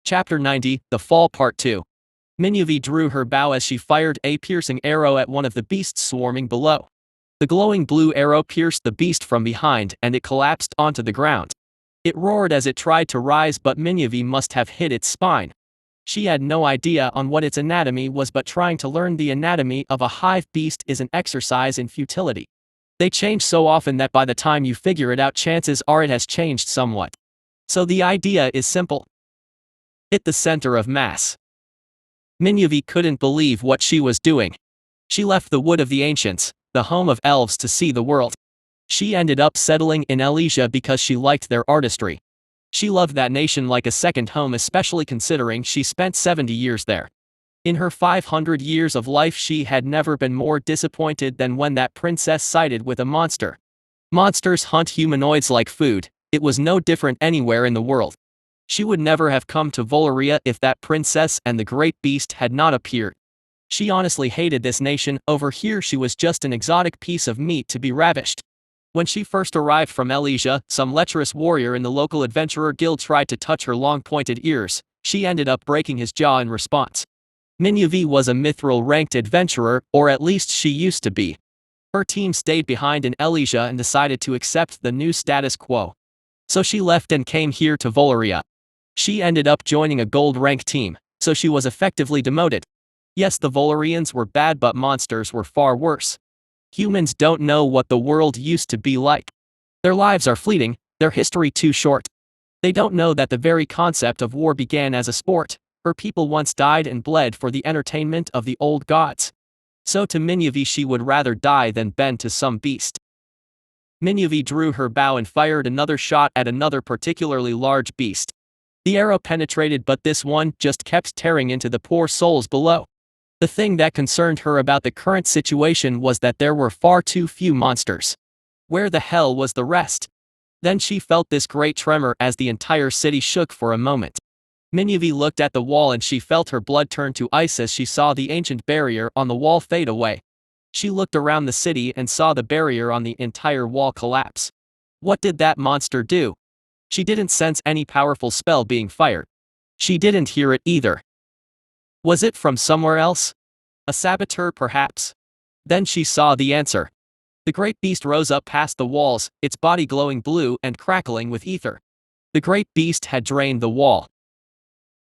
Chapter 90, The Fall Part 2. Minyuvi drew her bow as she fired a piercing arrow at one of the beasts swarming below. The glowing blue arrow pierced the beast from behind and it collapsed onto the ground. It roared as it tried to rise, but Minyuvi must have hit its spine. She had no idea on what its anatomy was, but trying to learn the anatomy of a hive beast is an exercise in futility. They change so often that by the time you figure it out, chances are it has changed somewhat. So the idea is simple. Hit the center of mass. Minyuvi couldn't believe what she was doing. She left the Wood of the Ancients, the home of elves, to see the world. She ended up settling in Elysia because she liked their artistry. She loved that nation like a second home, especially considering she spent 70 years there. In her 500 years of life, she had never been more disappointed than when that princess sided with a monster. Monsters hunt humanoids like food. It was no different anywhere in the world. She would never have come to Volaria if that princess and the great beast had not appeared. She honestly hated this nation. Over here she was just an exotic piece of meat to be ravished. When she first arrived from Elysia, some lecherous warrior in the local adventurer guild tried to touch her long pointed ears. She ended up breaking his jaw in response. Minyuvi was a mithril-ranked adventurer, or at least she used to be. Her team stayed behind in Elysia and decided to accept the new status quo. So she left and came here to Volaria. She ended up joining a gold rank team, so she was effectively demoted. Yes, the Volarians were bad, but monsters were far worse. Humans don't know what the world used to be like. Their lives are fleeting, their history too short. They don't know that the very concept of war began as a sport. Her people once died and bled for the entertainment of the old gods. So to Minyuvi, she would rather die than bend to some beast. Minyuvi drew her bow and fired another shot at another particularly large beast. The arrow penetrated, but this one just kept tearing into the poor souls below. The thing that concerned her about the current situation was that there were far too few monsters. Where the hell was the rest? Then she felt this great tremor as the entire city shook for a moment. Minyuvi looked at the wall and she felt her blood turn to ice as she saw the ancient barrier on the wall fade away. She looked around the city and saw the barrier on the entire wall collapse. What did that monster do? She didn't sense any powerful spell being fired. She didn't hear it either. Was it from somewhere else? A saboteur, perhaps? Then she saw the answer. The great beast rose up past the walls, its body glowing blue and crackling with ether. The great beast had drained the wall.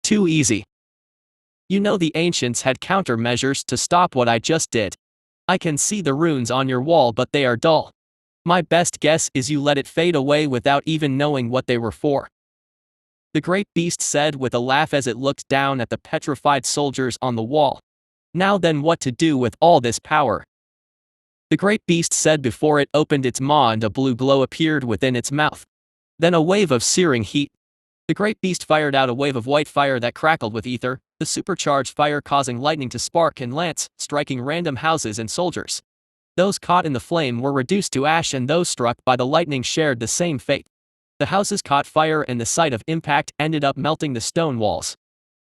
Too easy. You know, the ancients had countermeasures to stop what I just did. I can see the runes on your wall, but they are dull. My best guess is you let it fade away without even knowing what they were for. The great beast said with a laugh as it looked down at the petrified soldiers on the wall. Now then, what to do with all this power? The great beast said before it opened its maw and a blue glow appeared within its mouth. Then a wave of searing heat. The great beast fired out a wave of white fire that crackled with ether, the supercharged fire causing lightning to spark and lance, striking random houses and soldiers. Those caught in the flame were reduced to ash, and those struck by the lightning shared the same fate. The houses caught fire and the sight of impact ended up melting the stone walls.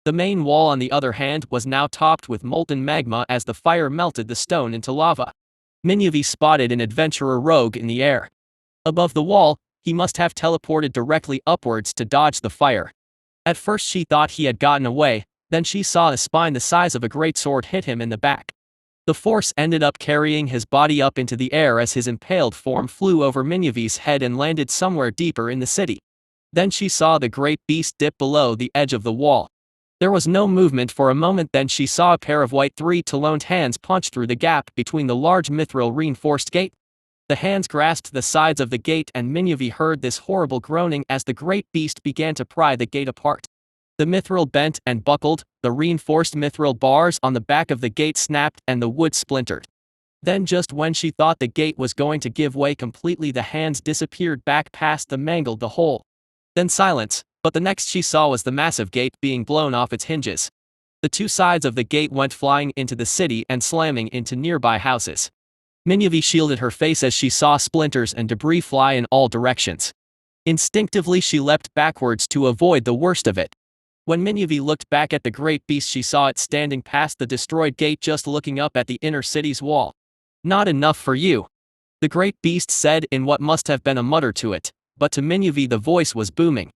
The main wall, on the other hand, was now topped with molten magma as the fire melted the stone into lava. Minyuvi spotted an adventurer rogue in the air. Above the wall, he must have teleported directly upwards to dodge the fire. At first she thought he had gotten away, then she saw a spine the size of a great sword hit him in the back. The force ended up carrying his body up into the air as his impaled form flew over Minyuvi's head and landed somewhere deeper in the city. Then she saw the great beast dip below the edge of the wall. There was no movement for a moment, then she saw a pair of white three-taloned hands punch through the gap between the large mithril-reinforced gate. The hands grasped the sides of the gate and Minyuvi heard this horrible groaning as the great beast began to pry the gate apart. The mithril bent and buckled, the reinforced mithril bars on the back of the gate snapped and the wood splintered. Then just when she thought the gate was going to give way completely, the hands disappeared back past the mangled the hole. Then silence, but the next she saw was the massive gate being blown off its hinges. The two sides of the gate went flying into the city and slamming into nearby houses. Minyuvi shielded her face as she saw splinters and debris fly in all directions. Instinctively she leapt backwards to avoid the worst of it. When Minyuvi looked back at the great beast, she saw it standing past the destroyed gate, just looking up at the inner city's wall. Not enough for you, the great beast said in what must have been a mutter to it, but to Minyuvi the voice was booming.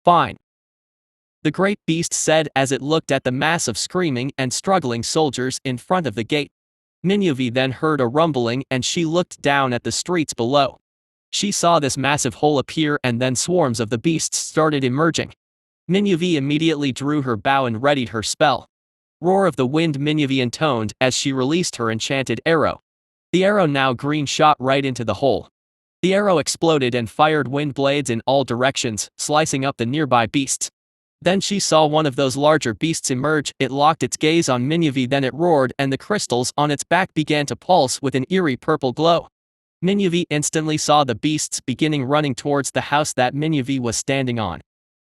Fine. the great beast said as it looked at the mass of screaming and struggling soldiers in front of the gate. Minyuvi then heard a rumbling and she looked down at the streets below. She saw this massive hole appear and then swarms of the beasts started emerging. Minyuvi immediately drew her bow and readied her spell. Roar of the wind, Minyuvi intoned as she released her enchanted arrow. The arrow, now green, shot right into the hole. The arrow exploded and fired wind blades in all directions, slicing up the nearby beasts. Then she saw one of those larger beasts emerge. It locked its gaze on Minyuvi, then it roared and the crystals on its back began to pulse with an eerie purple glow. Minyuvi instantly saw the beasts beginning running towards the house that Minyuvi was standing on.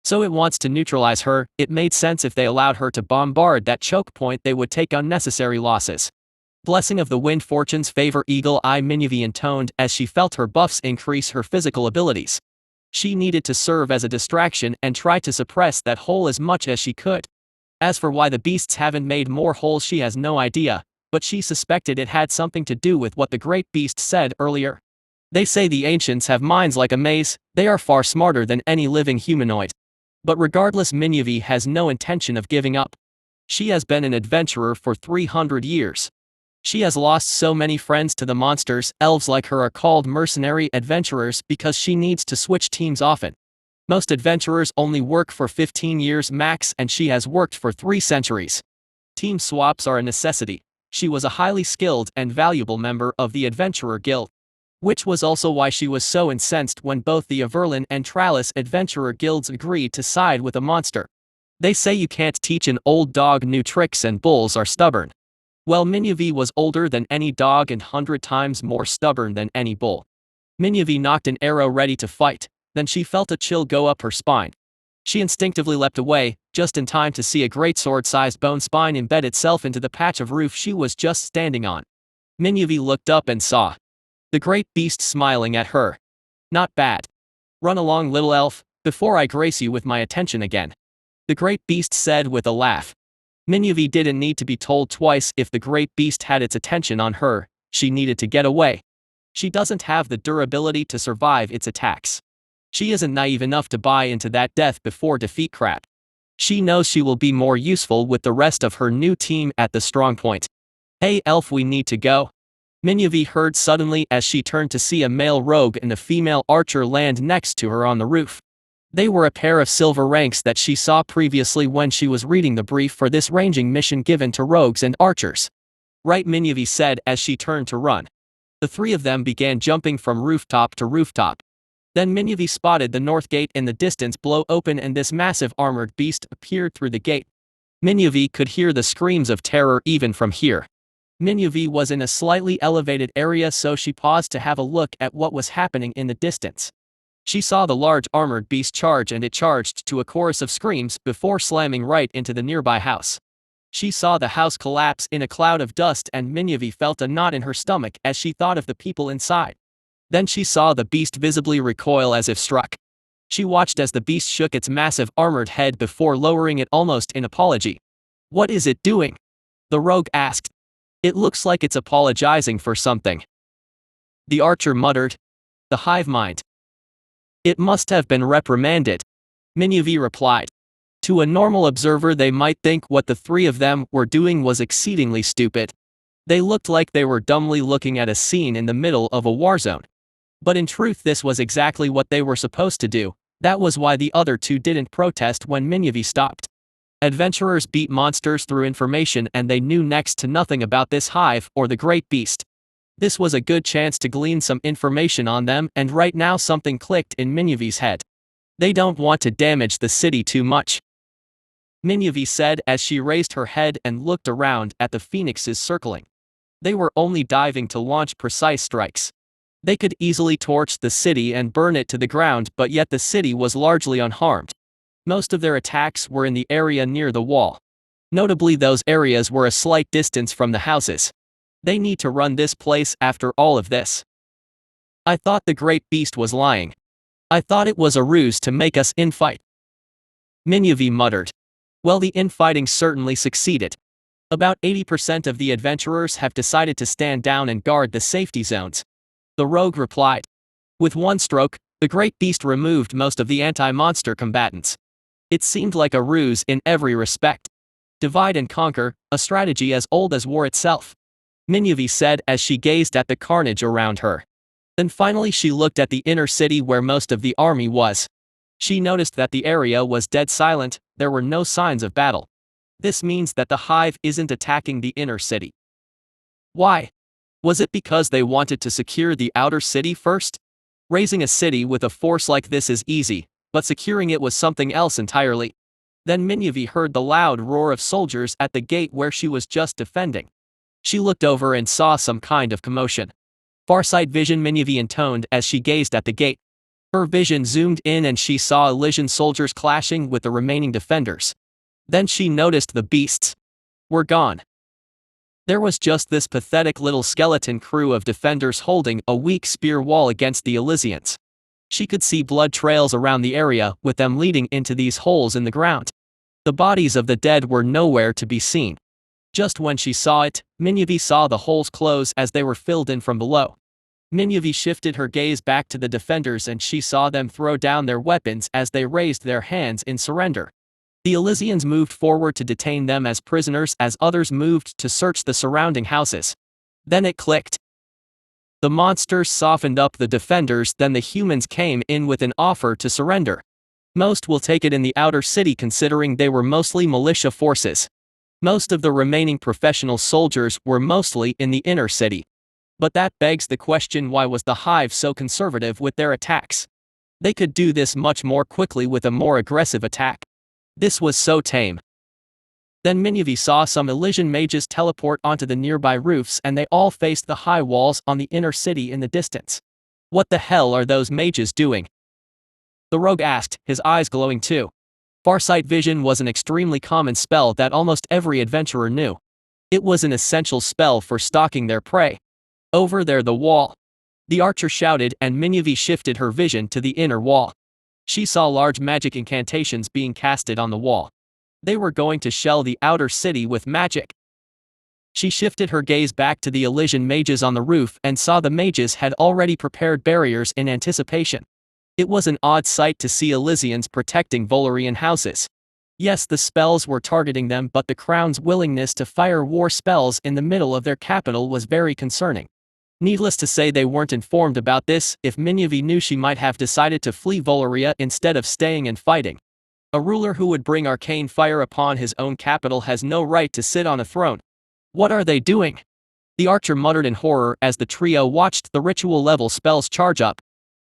So it wants to neutralize her. It made sense if they allowed her to bombard that choke point, they would take unnecessary losses. Blessing of the wind, fortunes favor eagle eye, Minyuvi intoned as she felt her buffs increase her physical abilities. She needed to serve as a distraction and try to suppress that hole as much as she could. As for why the beasts haven't made more holes, she has no idea, but she suspected it had something to do with what the great beast said earlier. They say the ancients have minds like a maze. They are far smarter than any living humanoid. But regardless, Minyuvi has no intention of giving up. She has been an adventurer for 300 years. She has lost so many friends to the monsters. Elves like her are called mercenary adventurers because she needs to switch teams often. Most adventurers only work for 15 years max, and she has worked for 3 centuries. Team swaps are a necessity. She was a highly skilled and valuable member of the Adventurer Guild, which was also why she was so incensed when both the Everlyn and Trallis Adventurer Guilds agreed to side with a monster. They say you can't teach an old dog new tricks and bulls are stubborn. Well, Minyuvi was older than any dog and 100 times more stubborn than any bull. Minyuvi knocked an arrow ready to fight, then she felt a chill go up her spine. She instinctively leapt away, just in time to see a great sword-sized bone spine embed itself into the patch of roof she was just standing on. Minyuvi looked up and saw the great beast smiling at her. Not bad. Run along, little elf, before I grace you with my attention again, the great beast said with a laugh. Minyuvi didn't need to be told twice. If the great beast had its attention on her, she needed to get away. She doesn't have the durability to survive its attacks. She isn't naive enough to buy into that death before defeat crap. She knows she will be more useful with the rest of her new team at the strong point. Hey elf, we need to go, Minyuvi heard suddenly as she turned to see a male rogue and a female archer land next to her on the roof. They were a pair of silver ranks that she saw previously when she was reading the brief for this ranging mission given to rogues and archers. Right, Minyuvi said as she turned to run. The 3 of them began jumping from rooftop to rooftop. Then Minyuvi spotted the north gate in the distance blow open and this massive armored beast appeared through the gate. Minyuvi could hear the screams of terror even from here. Minyuvi was in a slightly elevated area, so she paused to have a look at what was happening in the distance. She saw the large armored beast charge, and it charged to a chorus of screams before slamming right into the nearby house. She saw the house collapse in a cloud of dust, and Minyuvi felt a knot in her stomach as she thought of the people inside. Then she saw the beast visibly recoil as if struck. She watched as the beast shook its massive armored head before lowering it almost in apology. "What is it doing?" the rogue asked. "It looks like it's apologizing for something," the archer muttered. "The hive mind. It must have been reprimanded," Minyuvi replied. To a normal observer, they might think what the 3 of them were doing was exceedingly stupid. They looked like they were dumbly looking at a scene in the middle of a war zone. But in truth, this was exactly what they were supposed to do. That was why the other 2 didn't protest when Minyuvi stopped. Adventurers beat monsters through information, and they knew next to nothing about this hive or the great beast. This was a good chance to glean some information on them, and right now something clicked in Minyuvi's head. They don't want to damage the city too much, Minyuvi said as she raised her head and looked around at the phoenixes circling. They were only diving to launch precise strikes. They could easily torch the city and burn it to the ground, but yet the city was largely unharmed. Most of their attacks were in the area near the wall. Notably, those areas were a slight distance from the houses. They need to run this place after all of this. I thought the great beast was lying. I thought it was a ruse to make us infight, Minyuvi muttered. Well, the infighting certainly succeeded. About 80% of the adventurers have decided to stand down and guard the safety zones, the rogue replied. With one stroke, the great beast removed most of the anti-monster combatants. It seemed like a ruse in every respect. Divide and conquer, a strategy as old as war itself. Minyuvi said as she gazed at the carnage around her. Then finally she looked at the inner city where most of the army was. She noticed that the area was dead silent, there were no signs of battle. This means that the hive isn't attacking the inner city. Why? Was it because they wanted to secure the outer city first? Raising a city with a force like this is easy, but securing it was something else entirely. Then Minyuvi heard the loud roar of soldiers at the gate where she was just defending. She looked over and saw some kind of commotion. Farsight vision, Minyuvi intoned as she gazed at the gate. Her vision zoomed in and she saw Elysian soldiers clashing with the remaining defenders. Then she noticed the beasts were gone. There was just this pathetic little skeleton crew of defenders holding a weak spear wall against the Elysians. She could see blood trails around the area, with them leading into these holes in the ground. The bodies of the dead were nowhere to be seen. Just when she saw it, Minyuvi saw the holes close as they were filled in from below. Minyuvi shifted her gaze back to the defenders and she saw them throw down their weapons as they raised their hands in surrender. The Elysians moved forward to detain them as prisoners as others moved to search the surrounding houses. Then it clicked. The monsters softened up the defenders, then the humans came in with an offer to surrender. Most will take it in the outer city considering they were mostly militia forces. Most of the remaining professional soldiers were mostly in the inner city. But that begs the question, why was the hive so conservative with their attacks? They could do this much more quickly with a more aggressive attack. This was so tame. Then Minyuvi saw some Elysian mages teleport onto the nearby roofs and they all faced the high walls on the inner city in the distance. What the hell are those mages doing? The rogue asked, his eyes glowing too. Farsight vision was an extremely common spell that almost every adventurer knew. It was an essential spell for stalking their prey. Over there, the wall. The archer shouted and Minyuvi shifted her vision to the inner wall. She saw large magic incantations being casted on the wall. They were going to shell the outer city with magic. She shifted her gaze back to the Elysian mages on the roof and saw the mages had already prepared barriers in anticipation. It was an odd sight to see Elysians protecting Volarian houses. Yes, the spells were targeting them, but the crown's willingness to fire war spells in the middle of their capital was very concerning. Needless to say, they weren't informed about this. If Minyuvi knew, she might have decided to flee Volaria instead of staying and fighting. A ruler who would bring arcane fire upon his own capital has no right to sit on a throne. What are they doing? The archer muttered in horror as the trio watched the ritual level spells charge up.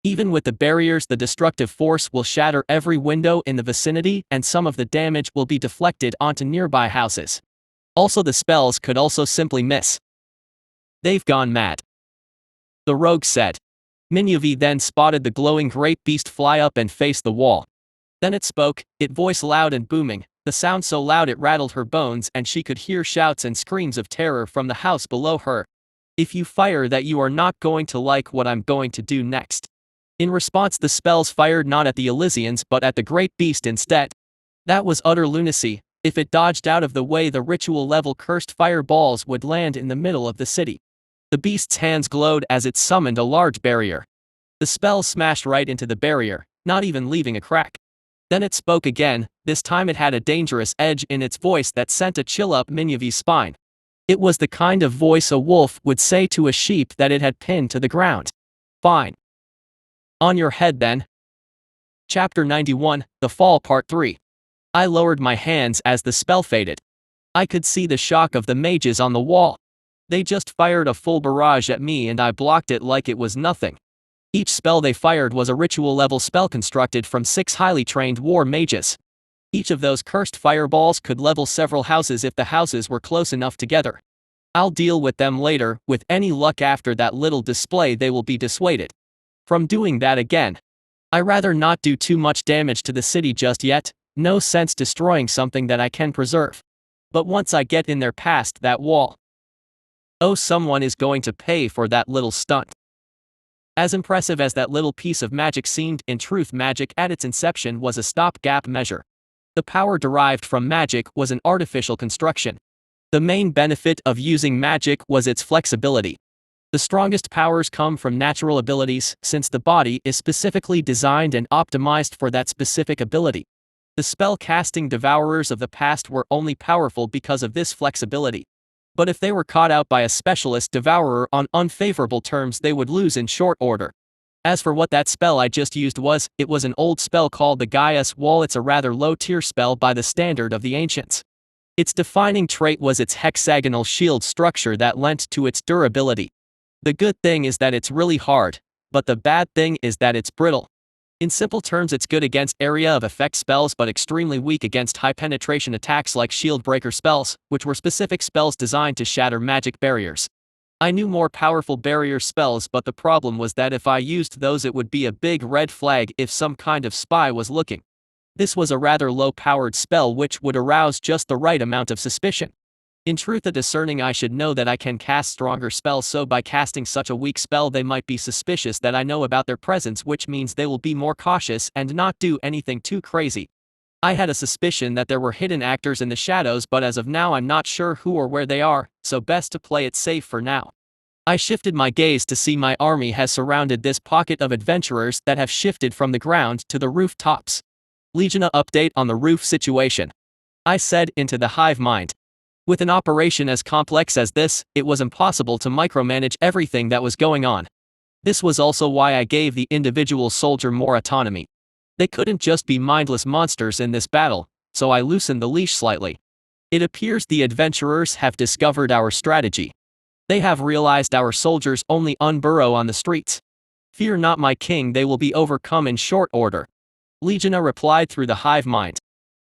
Even with the barriers, the destructive force will shatter every window in the vicinity and some of the damage will be deflected onto nearby houses. Also, the spells could also simply miss. They've gone mad, the rogue said. Minyuvi then spotted the glowing great beast fly up and face the wall. Then it spoke, its voice loud and booming, the sound so loud it rattled her bones and she could hear shouts and screams of terror from the house below her. If you fire that, you are not going to like what I'm going to do next. In response, the spells fired not at the Elysians but at the great beast instead. That was utter lunacy. If it dodged out of the way, the ritual level cursed fireballs would land in the middle of the city. The beast's hands glowed as it summoned a large barrier. The spell smashed right into the barrier, not even leaving a crack. Then it spoke again. This time it had a dangerous edge in its voice that sent a chill up Minyuvi's spine. It was the kind of voice a wolf would say to a sheep that it had pinned to the ground. Fine. On your head then. Chapter 91, The Fall Part 3. I lowered my hands as the spell faded. I could see the shock of the mages on the wall. They just fired a full barrage at me and I blocked it like it was nothing. Each spell they fired was a ritual level spell constructed from 6 highly trained war mages. Each of those cursed fireballs could level several houses if the houses were close enough together. I'll deal with them later. With any luck, after that little display they will be dissuaded from doing that again. I rather not do too much damage to the city just yet. No sense destroying something that I can preserve. But once I get in there past that wall, oh, someone is going to pay for that little stunt. As impressive as that little piece of magic seemed, in truth magic at its inception was a stopgap measure. The power derived from magic was an artificial construction. The main benefit of using magic was its flexibility. The strongest powers come from natural abilities, since the body is specifically designed and optimized for that specific ability. The spell-casting devourers of the past were only powerful because of this flexibility. But if they were caught out by a specialist devourer on unfavorable terms, they would lose in short order. As for what that spell I just used was, it was an old spell called the Gaius Wall. It's a rather low-tier spell by the standard of the ancients. Its defining trait was its hexagonal shield structure that lent to its durability. The good thing is that it's really hard, but the bad thing is that it's brittle. In simple terms, it's good against area of effect spells but extremely weak against high penetration attacks like shield breaker spells, which were specific spells designed to shatter magic barriers. I knew more powerful barrier spells, but the problem was that if I used those it would be a big red flag if some kind of spy was looking. This was a rather low-powered spell which would arouse just the right amount of suspicion. In truth, a discerning eye should know that I can cast stronger spells, so by casting such a weak spell they might be suspicious that I know about their presence, which means they will be more cautious and not do anything too crazy. I had a suspicion that there were hidden actors in the shadows, but as of now I'm not sure who or where they are, so best to play it safe for now. I shifted my gaze to see my army has surrounded this pocket of adventurers that have shifted from the ground to the rooftops. Legiona, update on the roof situation, I said into the hive mind. With an operation as complex as this, it was impossible to micromanage everything that was going on. This was also why I gave the individual soldier more autonomy. They couldn't just be mindless monsters in this battle, so I loosened the leash slightly. It appears the adventurers have discovered our strategy. They have realized our soldiers only unburrow on the streets. Fear not, my king, they will be overcome in short order. Legiona replied through the hive mind.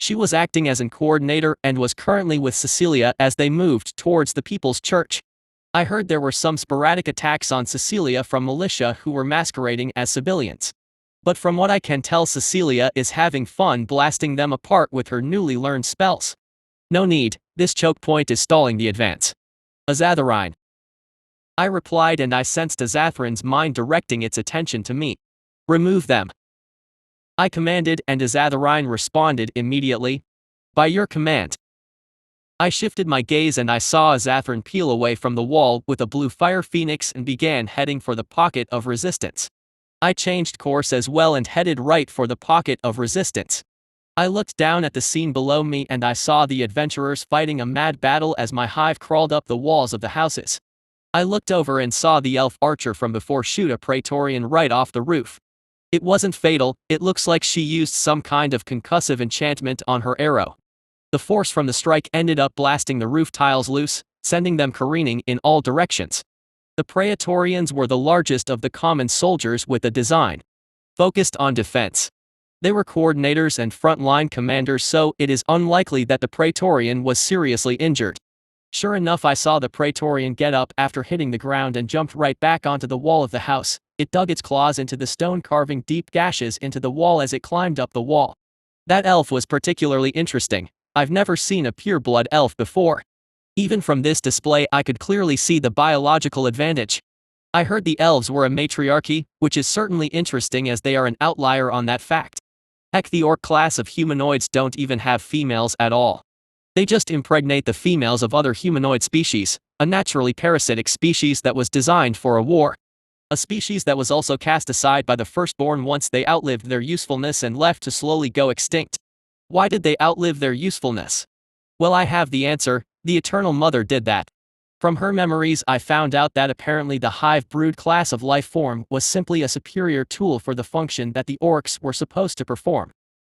She was acting as an coordinator and was currently with Cecilia as they moved towards the People's Church. I heard there were some sporadic attacks on Cecilia from militia who were masquerading as civilians. But from what I can tell, Cecilia is having fun blasting them apart with her newly learned spells. No need, this choke point is stalling the advance. Azatharine, I replied, and I sensed Azatharine's mind directing its attention to me. Remove them, I commanded, and Azatharine responded immediately. By your command. I shifted my gaze and I saw Azatharine peel away from the wall with a blue fire phoenix and began heading for the pocket of resistance. I changed course as well and headed right for the pocket of resistance. I looked down at the scene below me and I saw the adventurers fighting a mad battle as my hive crawled up the walls of the houses. I looked over and saw the elf archer from before shoot a praetorian right off the roof. It wasn't fatal, it looks like she used some kind of concussive enchantment on her arrow. The force from the strike ended up blasting the roof tiles loose, sending them careening in all directions. The praetorians were the largest of the common soldiers with a design focused on defense. They were coordinators and front-line commanders, so it is unlikely that the praetorian was seriously injured. Sure enough, I saw the praetorian get up after hitting the ground and jumped right back onto the wall of the house. It dug its claws into the stone, carving deep gashes into the wall as it climbed up the wall. That elf was particularly interesting. I've never seen a pureblood elf before. Even from this display I could clearly see the biological advantage. I heard the elves were a matriarchy, which is certainly interesting as they are an outlier on that fact. Heck, the orc class of humanoids don't even have females at all. They just impregnate the females of other humanoid species, a naturally parasitic species that was designed for a war. A species that was also cast aside by the firstborn once they outlived their usefulness and left to slowly go extinct. Why did they outlive their usefulness? Well, I have the answer. The Eternal Mother did that. From her memories I found out that apparently the hive brood class of life form was simply a superior tool for the function that the orcs were supposed to perform.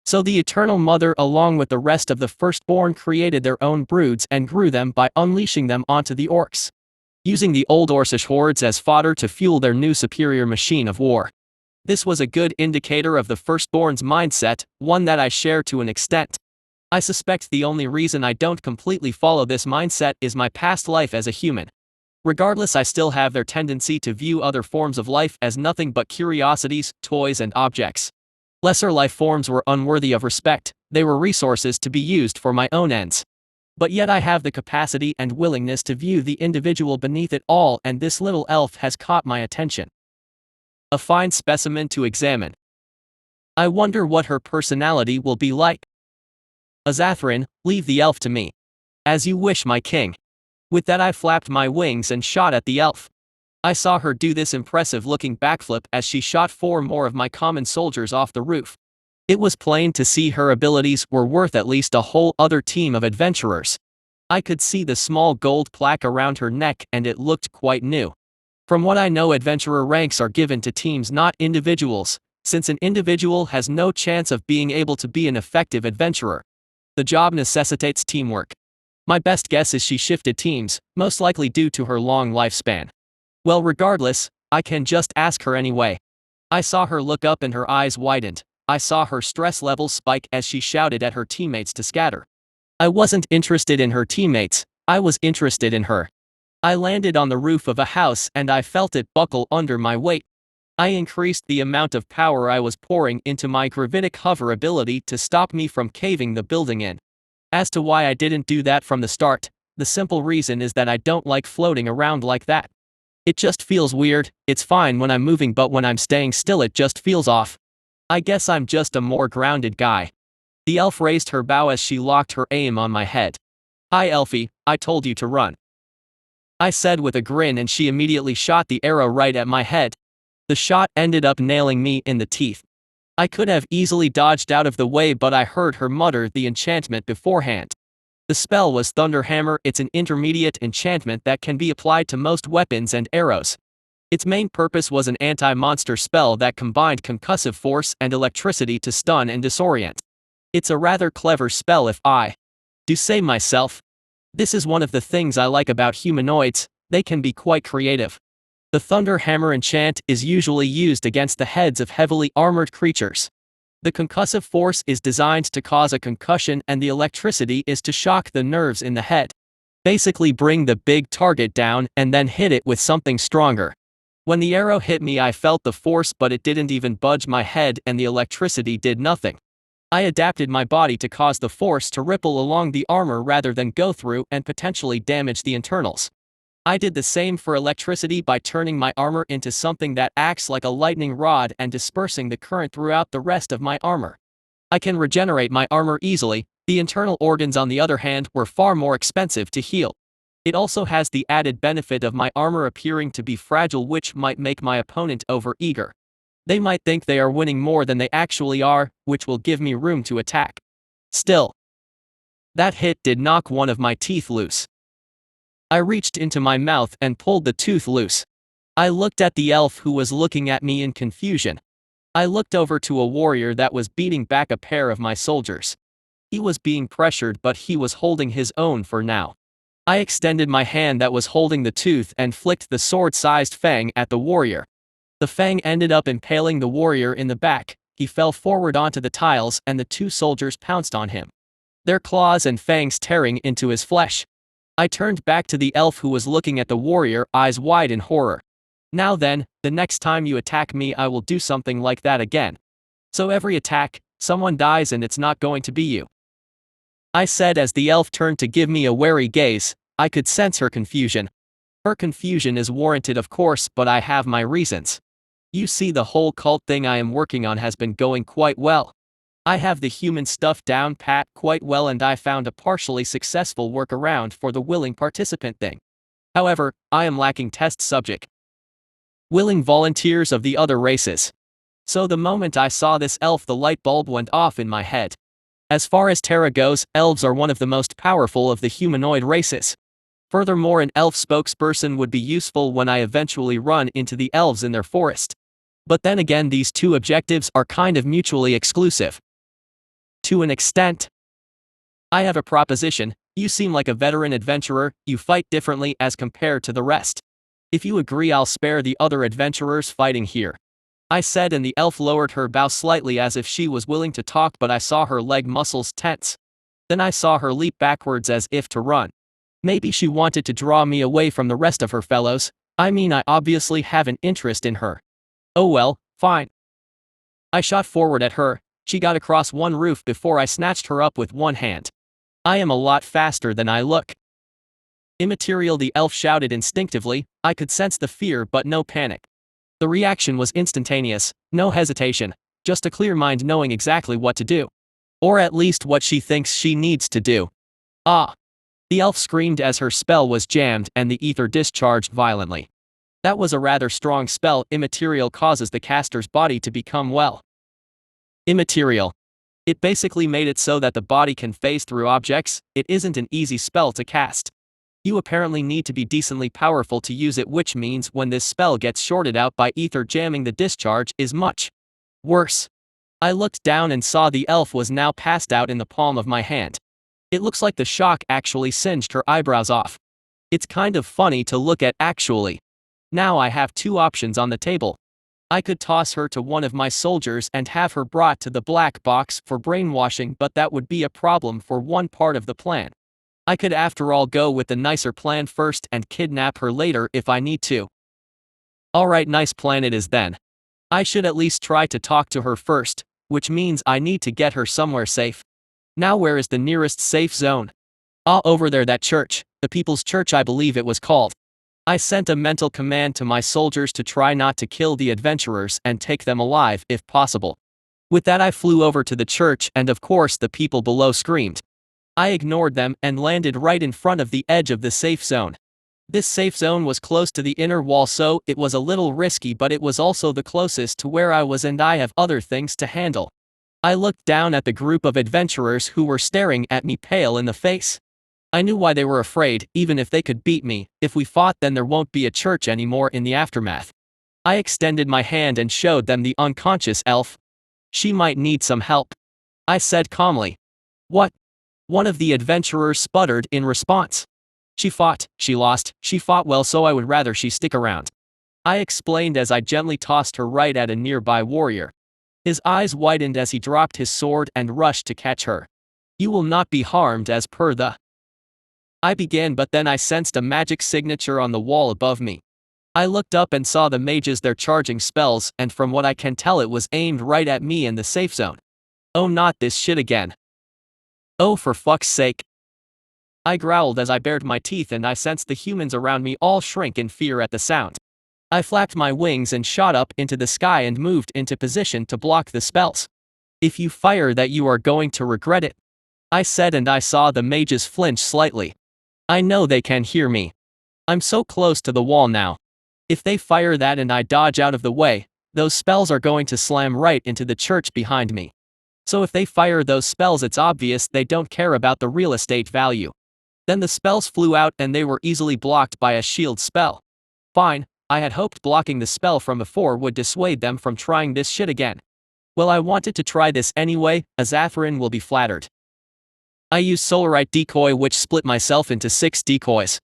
So the Eternal Mother along with the rest of the firstborn created their own broods and grew them by unleashing them onto the orcs, using the old Orcish hordes as fodder to fuel their new superior machine of war. This was a good indicator of the firstborn's mindset, one that I share to an extent. I suspect the only reason I don't completely follow this mindset is my past life as a human. Regardless, I still have their tendency to view other forms of life as nothing but curiosities, toys, and objects. Lesser life forms were unworthy of respect, they were resources to be used for my own ends. But yet I have the capacity and willingness to view the individual beneath it all, and this little elf has caught my attention. A fine specimen to examine. I wonder what her personality will be like. Azatharine, leave the elf to me. As you wish, my king. With that I flapped my wings and shot at the elf. I saw her do this impressive looking backflip as she shot 4 more of my common soldiers off the roof. It was plain to see her abilities were worth at least a whole other team of adventurers. I could see the small gold plaque around her neck and it looked quite new. From what I know, adventurer ranks are given to teams, not individuals, since an individual has no chance of being able to be an effective adventurer. The job necessitates teamwork. My best guess is she shifted teams, most likely due to her long lifespan. Well, regardless, I can just ask her anyway. I saw her look up and her eyes widened. I saw her stress levels spike as she shouted at her teammates to scatter. I wasn't interested in her teammates, I was interested in her. I landed on the roof of a house and I felt it buckle under my weight. I increased the amount of power I was pouring into my gravitic hover ability to stop me from caving the building in. As to why I didn't do that from the start, the simple reason is that I don't like floating around like that. It just feels weird. It's fine when I'm moving, but when I'm staying still it just feels off. I guess I'm just a more grounded guy. The elf raised her bow as she locked her aim on my head. "Hi Elfie, I told you to run," I said with a grin, and she immediately shot the arrow right at my head. The shot ended up nailing me in the teeth. I could have easily dodged out of the way, but I heard her mutter the enchantment beforehand. The spell was Thunder Hammer. It's an intermediate enchantment that can be applied to most weapons and arrows. Its main purpose was an anti-monster spell that combined concussive force and electricity to stun and disorient. It's a rather clever spell if I do say myself. This is one of the things I like about humanoids, they can be quite creative. The Thunder Hammer enchant is usually used against the heads of heavily armored creatures. The concussive force is designed to cause a concussion and the electricity is to shock the nerves in the head. Basically bring the big target down and then hit it with something stronger. When the arrow hit me I felt the force, but it didn't even budge my head and the electricity did nothing. I adapted my body to cause the force to ripple along the armor rather than go through and potentially damage the internals. I did the same for electricity by turning my armor into something that acts like a lightning rod and dispersing the current throughout the rest of my armor. I can regenerate my armor easily. The internal organs on the other hand were far more expensive to heal. It also has the added benefit of my armor appearing to be fragile, which might make my opponent overeager. They might think they are winning more than they actually are, which will give me room to attack. Still, that hit did knock one of my teeth loose. I reached into my mouth and pulled the tooth loose. I looked at the elf who was looking at me in confusion. I looked over to a warrior that was beating back a pair of my soldiers. He was being pressured, but he was holding his own for now. I extended my hand that was holding the tooth and flicked the sword-sized fang at the warrior. The fang ended up impaling the warrior in the back. He fell forward onto the tiles and the two soldiers pounced on him, their claws and fangs tearing into his flesh. I turned back to the elf who was looking at the warrior, eyes wide in horror. "Now then, the next time you attack me I will do something like that again. So every attack, someone dies and it's not going to be you," I said as the elf turned to give me a wary gaze. I could sense her confusion. Her confusion is warranted of course, but I have my reasons. You see, the whole cult thing I am working on has been going quite well. I have the human stuff down pat quite well, and I found a partially successful workaround for the willing participant thing. However, I am lacking test subject willing volunteers of the other races. So the moment I saw this elf the light bulb went off in my head. As far as Terra goes, elves are one of the most powerful of the humanoid races. Furthermore, an elf spokesperson would be useful when I eventually run into the elves in their forest. But then again, these two objectives are kind of mutually exclusive. To an extent. I have a proposition. You seem like a veteran adventurer, you fight differently as compared to the rest. If you agree, I'll spare the other adventurers fighting here, I said, and the elf lowered her bow slightly as if she was willing to talk, but I saw her leg muscles tense. Then I saw her leap backwards as if to run. Maybe she wanted to draw me away from the rest of her fellows. I mean, I obviously have an interest in her. Oh well, fine. I shot forward at her. She got across one roof before I snatched her up with one hand. I am a lot faster than I look. Immaterial, the elf shouted instinctively. I could sense the fear but no panic. The reaction was instantaneous, no hesitation, just a clear mind knowing exactly what to do. Or at least what she thinks she needs to do. Ah! The elf screamed as her spell was jammed and the ether discharged violently. That was a rather strong spell. Immaterial causes the caster's body to become, well, Immaterial. It basically made it so that the body can phase through objects. It isn't an easy spell to cast. You apparently need to be decently powerful to use it, which means when this spell gets shorted out by ether jamming, the discharge is much worse. I looked down and saw the elf was now passed out in the palm of my hand. It looks like the shock actually singed her eyebrows off. It's kind of funny to look at actually. Now I have two options on the table. I could toss her to one of my soldiers and have her brought to the black box for brainwashing, but that would be a problem for one part of the plan. I could after all go with the nicer plan first and kidnap her later if I need to. Alright, nice plan it is then. I should at least try to talk to her first, which means I need to get her somewhere safe. Now where is the nearest safe zone? Over there, that church, the People's Church I believe it was called. I sent a mental command to my soldiers to try not to kill the adventurers and take them alive if possible. With that I flew over to the church and of course the people below screamed. I ignored them and landed right in front of the edge of the safe zone. This safe zone was close to the inner wall, so it was a little risky, but it was also the closest to where I was and I have other things to handle. I looked down at the group of adventurers who were staring at me pale in the face. I knew why they were afraid. Even if they could beat me, if we fought then there won't be a church anymore in the aftermath. I extended my hand and showed them the unconscious elf. She might need some help, I said calmly. What? One of the adventurers sputtered in response. She fought, she lost, she fought well, so I would rather she stick around, I explained as I gently tossed her right at a nearby warrior. His eyes widened as he dropped his sword and rushed to catch her. You will not be harmed as per the... I began, but then I sensed a magic signature on the wall above me. I looked up and saw the mages there charging spells, and from what I can tell it was aimed right at me in the safe zone. Oh, not this shit again. Oh, for fuck's sake. I growled as I bared my teeth and I sensed the humans around me all shrink in fear at the sound. I flapped my wings and shot up into the sky and moved into position to block the spells. If you fire that you are going to regret it, I said, and I saw the mages flinch slightly. I know they can hear me. I'm so close to the wall now. If they fire that and I dodge out of the way, those spells are going to slam right into the church behind me. So if they fire those spells, it's obvious they don't care about the real estate value. Then the spells flew out and they were easily blocked by a shield spell. Fine, I had hoped blocking the spell from before would dissuade them from trying this shit again. Well, I wanted to try this anyway. Azathorin will be flattered. I used Solarite decoy, which split myself into 6 decoys.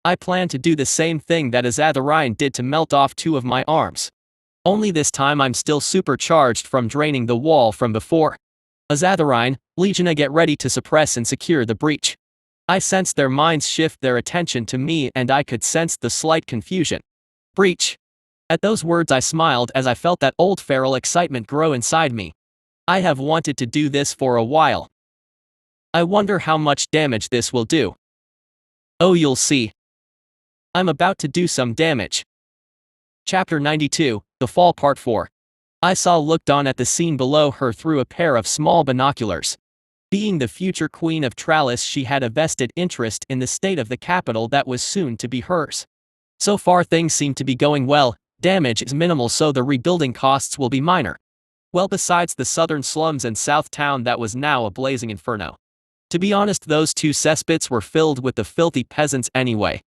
I plan to do the same thing that Azathorin did to melt off 2 of my arms. Only this time I'm still supercharged from draining the wall from before. Azathorin, Legiona, get ready to suppress and secure the breach. I sensed their minds shift their attention to me and I could sense the slight confusion. Breach. At those words I smiled as I felt that old feral excitement grow inside me. I have wanted to do this for a while. I wonder how much damage this will do. Oh, you'll see. I'm about to do some damage. Chapter 92, The Fall Part 4. Isa looked on at the scene below her through a pair of small binoculars. Being the future queen of Tralis, she had a vested interest in the state of the capital that was soon to be hers. So far things seem to be going well. Damage is minimal, so the rebuilding costs will be minor. Well, besides the southern slums and south town that was now a blazing inferno. To be honest, those 2 cesspits were filled with the filthy peasants anyway.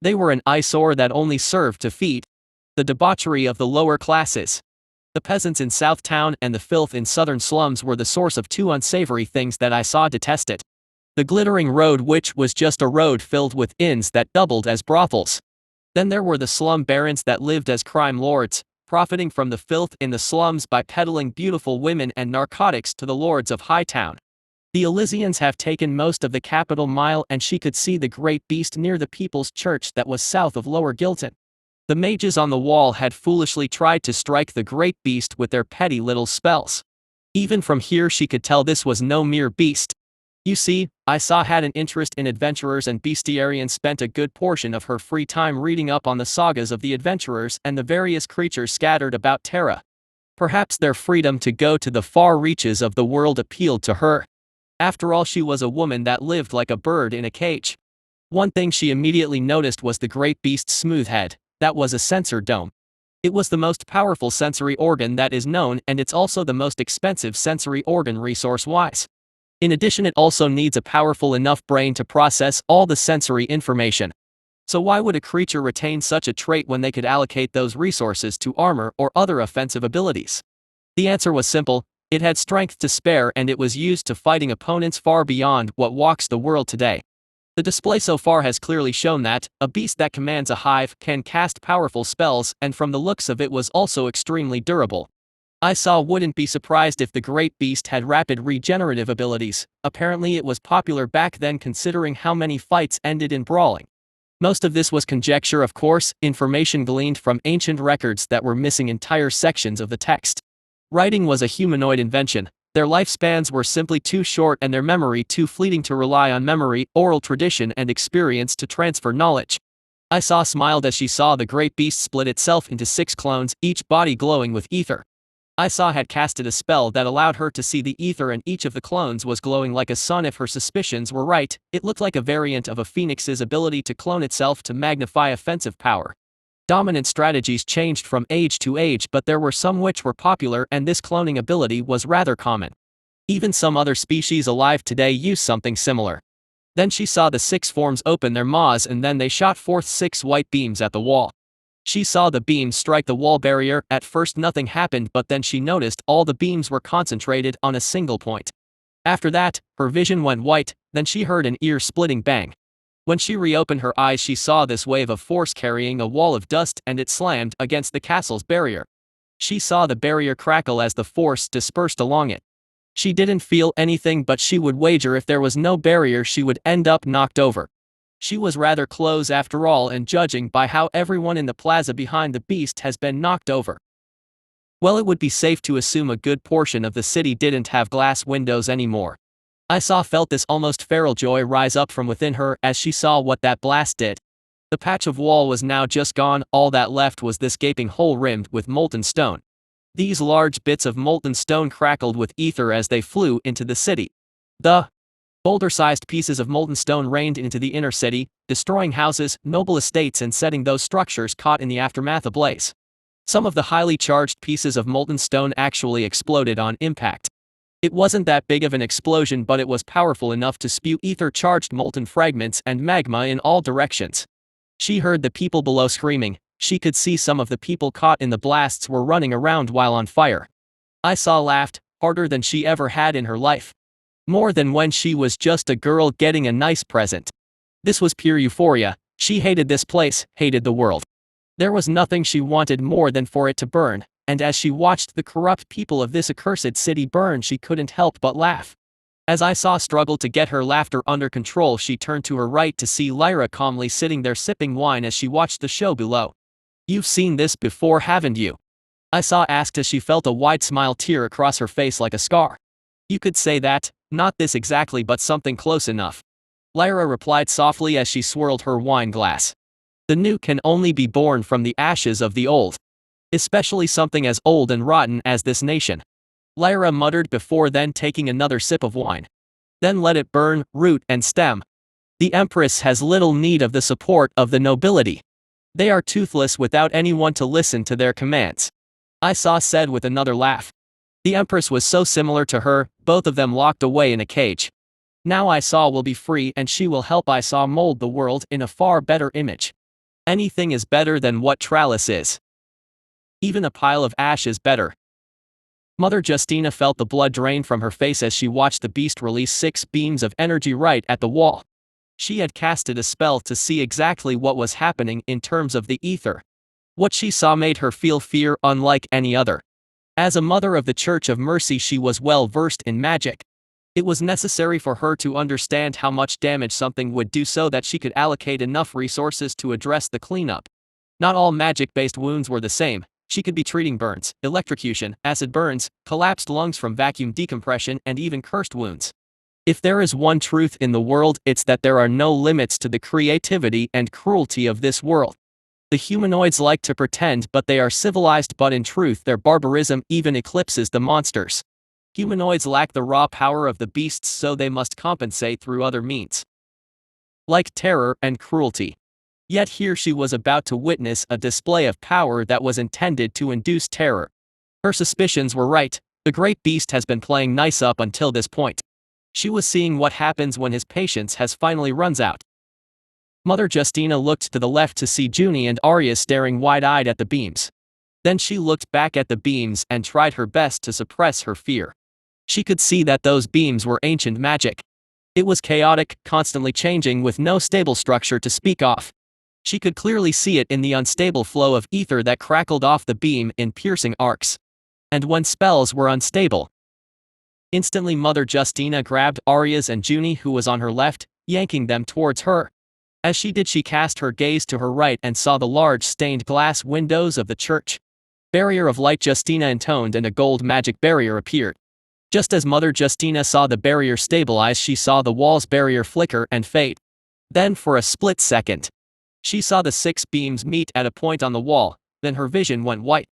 They were an eyesore that only served to feed the debauchery of the lower classes. The peasants in South Town and the filth in southern slums were the source of 2 unsavory things that Isa detested. The glittering road, which was just a road filled with inns that doubled as brothels. Then there were the slum barons that lived as crime lords, profiting from the filth in the slums by peddling beautiful women and narcotics to the lords of Hightown. The Elysians have taken most of the capital mile, and she could see the great beast near the People's Church that was south of Lower Gilton. The mages on the wall had foolishly tried to strike the great beast with their petty little spells. Even from here she could tell this was no mere beast. You see, Isa had an interest in adventurers and bestiary and spent a good portion of her free time reading up on the sagas of the adventurers and the various creatures scattered about Terra. Perhaps their freedom to go to the far reaches of the world appealed to her. After all, she was a woman that lived like a bird in a cage. One thing she immediately noticed was the great beast's smooth head. That was a sensor dome. It was the most powerful sensory organ that is known, and it's also the most expensive sensory organ resource-wise. In addition, it also needs a powerful enough brain to process all the sensory information. So why would a creature retain such a trait when they could allocate those resources to armor or other offensive abilities? The answer was simple: it had strength to spare, and it was used to fighting opponents far beyond what walks the world today. The display so far has clearly shown that a beast that commands a hive can cast powerful spells, and from the looks of it was also extremely durable. I wouldn't be surprised if the great beast had rapid regenerative abilities. Apparently it was popular back then, considering how many fights ended in brawling. Most of this was conjecture, of course, information gleaned from ancient records that were missing entire sections of the text. Writing was a humanoid invention. Their lifespans were simply too short and their memory too fleeting to rely on memory, oral tradition, and experience to transfer knowledge. I smiled as she saw the great beast split itself into 6 clones, each body glowing with ether. I had casted a spell that allowed her to see the ether, and each of the clones was glowing like a sun. If her suspicions were right, it looked like a variant of a phoenix's ability to clone itself to magnify offensive power. Dominant strategies changed from age to age, but there were some which were popular, and this cloning ability was rather common. Even some other species alive today use something similar. Then she saw the 6 forms open their maws, and then they shot forth 6 white beams at the wall. She saw the beams strike the wall barrier. At first nothing happened, but then she noticed all the beams were concentrated on a single point. After that, her vision went white, then she heard an ear-splitting bang. When she reopened her eyes, she saw this wave of force carrying a wall of dust, and it slammed against the castle's barrier. She saw the barrier crackle as the force dispersed along it. She didn't feel anything, but she would wager if there was no barrier she would end up knocked over. She was rather close after all, and judging by how everyone in the plaza behind the beast has been knocked over, well, it would be safe to assume a good portion of the city didn't have glass windows anymore. I felt this almost feral joy rise up from within her as she saw what that blast did. The patch of wall was now just gone. All that left was this gaping hole rimmed with molten stone. These large bits of molten stone crackled with ether as they flew into the city. The boulder-sized pieces of molten stone rained into the inner city, destroying houses, noble estates, and setting those structures caught in the aftermath ablaze. Some of the highly charged pieces of molten stone actually exploded on impact. It wasn't that big of an explosion, but it was powerful enough to spew ether-charged molten fragments and magma in all directions. She heard the people below screaming. She could see some of the people caught in the blasts were running around while on fire. I laughed, harder than she ever had in her life. More than when she was just a girl getting a nice present. This was pure euphoria. She hated this place, hated the world. There was nothing she wanted more than for it to burn, and as she watched the corrupt people of this accursed city burn, she couldn't help but laugh. As I struggle to get her laughter under control, she turned to her right to see Lyra calmly sitting there sipping wine as she watched the show below. "You've seen this before, haven't you?" I asked as she felt a wide smile tear across her face like a scar. "You could say that, not this exactly, but something close enough," Lyra replied softly as she swirled her wine glass. "The new can only be born from the ashes of the old. Especially something as old and rotten as this nation," Lyra muttered before then taking another sip of wine. "Then let it burn, root and stem. The Empress has little need of the support of the nobility. They are toothless without anyone to listen to their commands," I said with another laugh. The Empress was so similar to her, both of them locked away in a cage. Now I will be free, and she will help I mold the world in a far better image. Anything is better than what Trallis is. Even a pile of ash is better. Mother Justina felt the blood drain from her face as she watched the beast release 6 beams of energy right at the wall. She had casted a spell to see exactly what was happening in terms of the ether. What she saw made her feel fear unlike any other. As a mother of the Church of Mercy, she was well versed in magic. It was necessary for her to understand how much damage something would do so that she could allocate enough resources to address the cleanup. Not all magic-based wounds were the same. She could be treating burns, electrocution, acid burns, collapsed lungs from vacuum decompression, and even cursed wounds. If there is one truth in the world, it's that there are no limits to the creativity and cruelty of this world. The humanoids like to pretend, but they are civilized, but in truth their barbarism even eclipses the monsters. Humanoids lack the raw power of the beasts, so they must compensate through other means, like terror and cruelty. Yet here she was about to witness a display of power that was intended to induce terror. Her suspicions were right. The great beast has been playing nice up until this point. She was seeing what happens when his patience has finally runs out. Mother Justina looked to the left to see Junie and Arya staring wide-eyed at the beams. Then she looked back at the beams and tried her best to suppress her fear. She could see that those beams were ancient magic. It was chaotic, constantly changing with no stable structure to speak of. She could clearly see it in the unstable flow of ether that crackled off the beam in piercing arcs. And when spells were unstable. Instantly Mother Justina grabbed Arya's and Junie, who was on her left, yanking them towards her. As she did, she cast her gaze to her right and saw the large stained glass windows of the church. Barrier of light Justina intoned and a gold magic barrier appeared. Just as Mother Justina saw the barrier stabilize, she saw the wall's barrier flicker and fade. Then for a split second, she saw the 6 beams meet at a point on the wall, then her vision went white.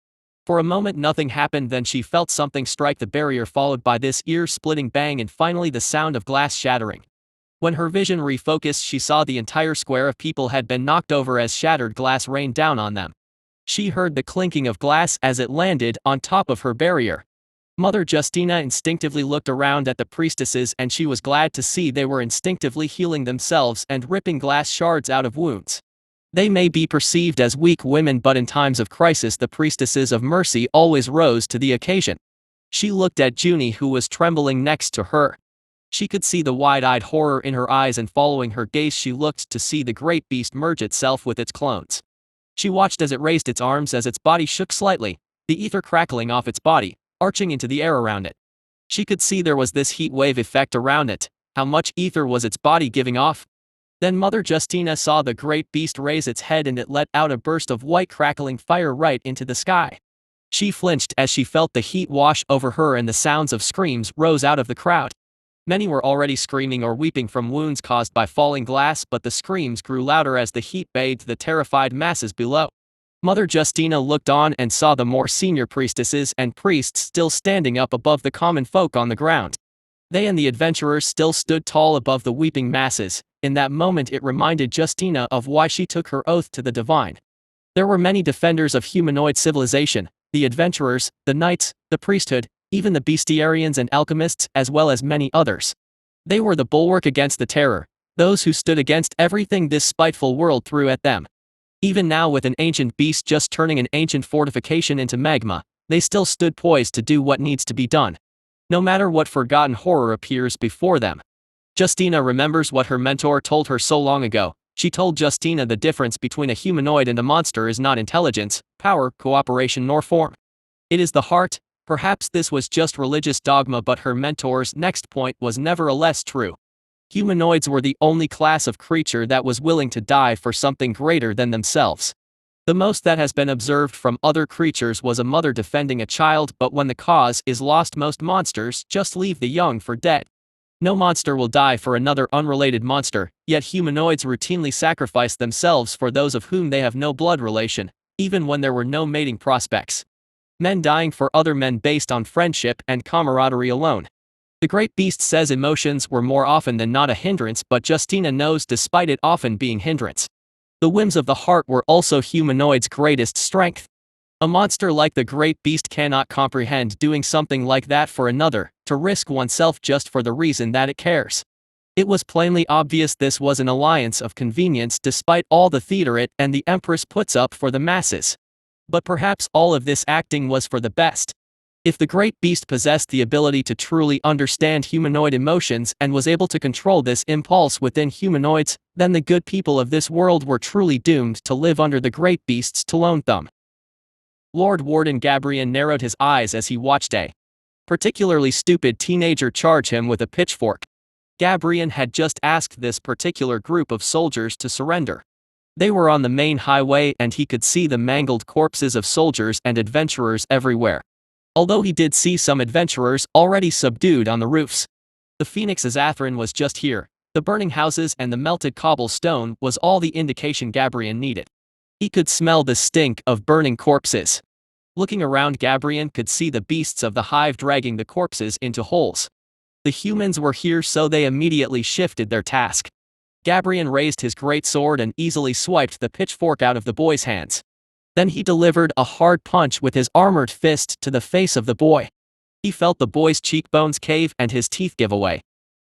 For a moment nothing happened, then she felt something strike the barrier, followed by this ear-splitting bang and finally the sound of glass shattering. When her vision refocused, she saw the entire square of people had been knocked over as shattered glass rained down on them. She heard the clinking of glass as it landed on top of her barrier. Mother Justina instinctively looked around at the priestesses, and she was glad to see they were instinctively healing themselves and ripping glass shards out of wounds. They may be perceived as weak women, but in times of crisis the priestesses of mercy always rose to the occasion. She looked at Junie, who was trembling next to her. She could see the wide-eyed horror in her eyes, and following her gaze she looked to see the great beast merge itself with its clones. She watched as it raised its arms, as its body shook slightly, the ether crackling off its body, arching into the air around it. She could see there was this heat wave effect around it. How much ether was its body giving off? Then Mother Justina saw the great beast raise its head, and it let out a burst of white crackling fire right into the sky. She flinched as she felt the heat wash over her, and the sounds of screams rose out of the crowd. Many were already screaming or weeping from wounds caused by falling glass, but the screams grew louder as the heat bathed the terrified masses below. Mother Justina looked on and saw the more senior priestesses and priests still standing up above the common folk on the ground. They and the adventurers still stood tall above the weeping masses. In that moment it reminded Justina of why she took her oath to the divine. There were many defenders of humanoid civilization: the adventurers, the knights, the priesthood, even the bestiarians and alchemists, as well as many others. They were the bulwark against the terror, those who stood against everything this spiteful world threw at them. Even now, with an ancient beast just turning an ancient fortification into magma, they still stood poised to do what needs to be done, no matter what forgotten horror appears before them. Justina remembers what her mentor told her so long ago. She told Justina the difference between a humanoid and a monster is not intelligence, power, cooperation, nor form. It is the heart. Perhaps this was just religious dogma, but her mentor's next point was nevertheless true. Humanoids were the only class of creature that was willing to die for something greater than themselves. The most that has been observed from other creatures was a mother defending a child, but when the cause is lost, most monsters just leave the young for dead. No monster will die for another unrelated monster, yet humanoids routinely sacrifice themselves for those of whom they have no blood relation, even when there were no mating prospects. Men dying for other men based on friendship and camaraderie alone. The great beast says emotions were more often than not a hindrance, but Justina knows despite it often being hindrance, the whims of the heart were also humanoids' greatest strength. A monster like the great beast cannot comprehend doing something like that for another, to risk oneself just for the reason that it cares. It was plainly obvious this was an alliance of convenience despite all the theater it and the Empress puts up for the masses. But perhaps all of this acting was for the best. If the great beast possessed the ability to truly understand humanoid emotions and was able to control this impulse within humanoids, then the good people of this world were truly doomed to live under the great beast's lone thumb. Lord Warden Gabrian narrowed his eyes as he watched a particularly stupid teenager charge him with a pitchfork. Gabrian had just asked this particular group of soldiers to surrender. They were on the main highway and he could see the mangled corpses of soldiers and adventurers everywhere. Although he did see some adventurers already subdued on the roofs. The Phoenix Azathrun was just here. The burning houses and the melted cobblestone was all the indication Gabrian needed. He could smell the stink of burning corpses. Looking around, Gabrian could see the beasts of the hive dragging the corpses into holes. The humans were here, so they immediately shifted their task. Gabrian raised his great sword and easily swiped the pitchfork out of the boy's hands. Then he delivered a hard punch with his armored fist to the face of the boy. He felt the boy's cheekbones cave and his teeth give away.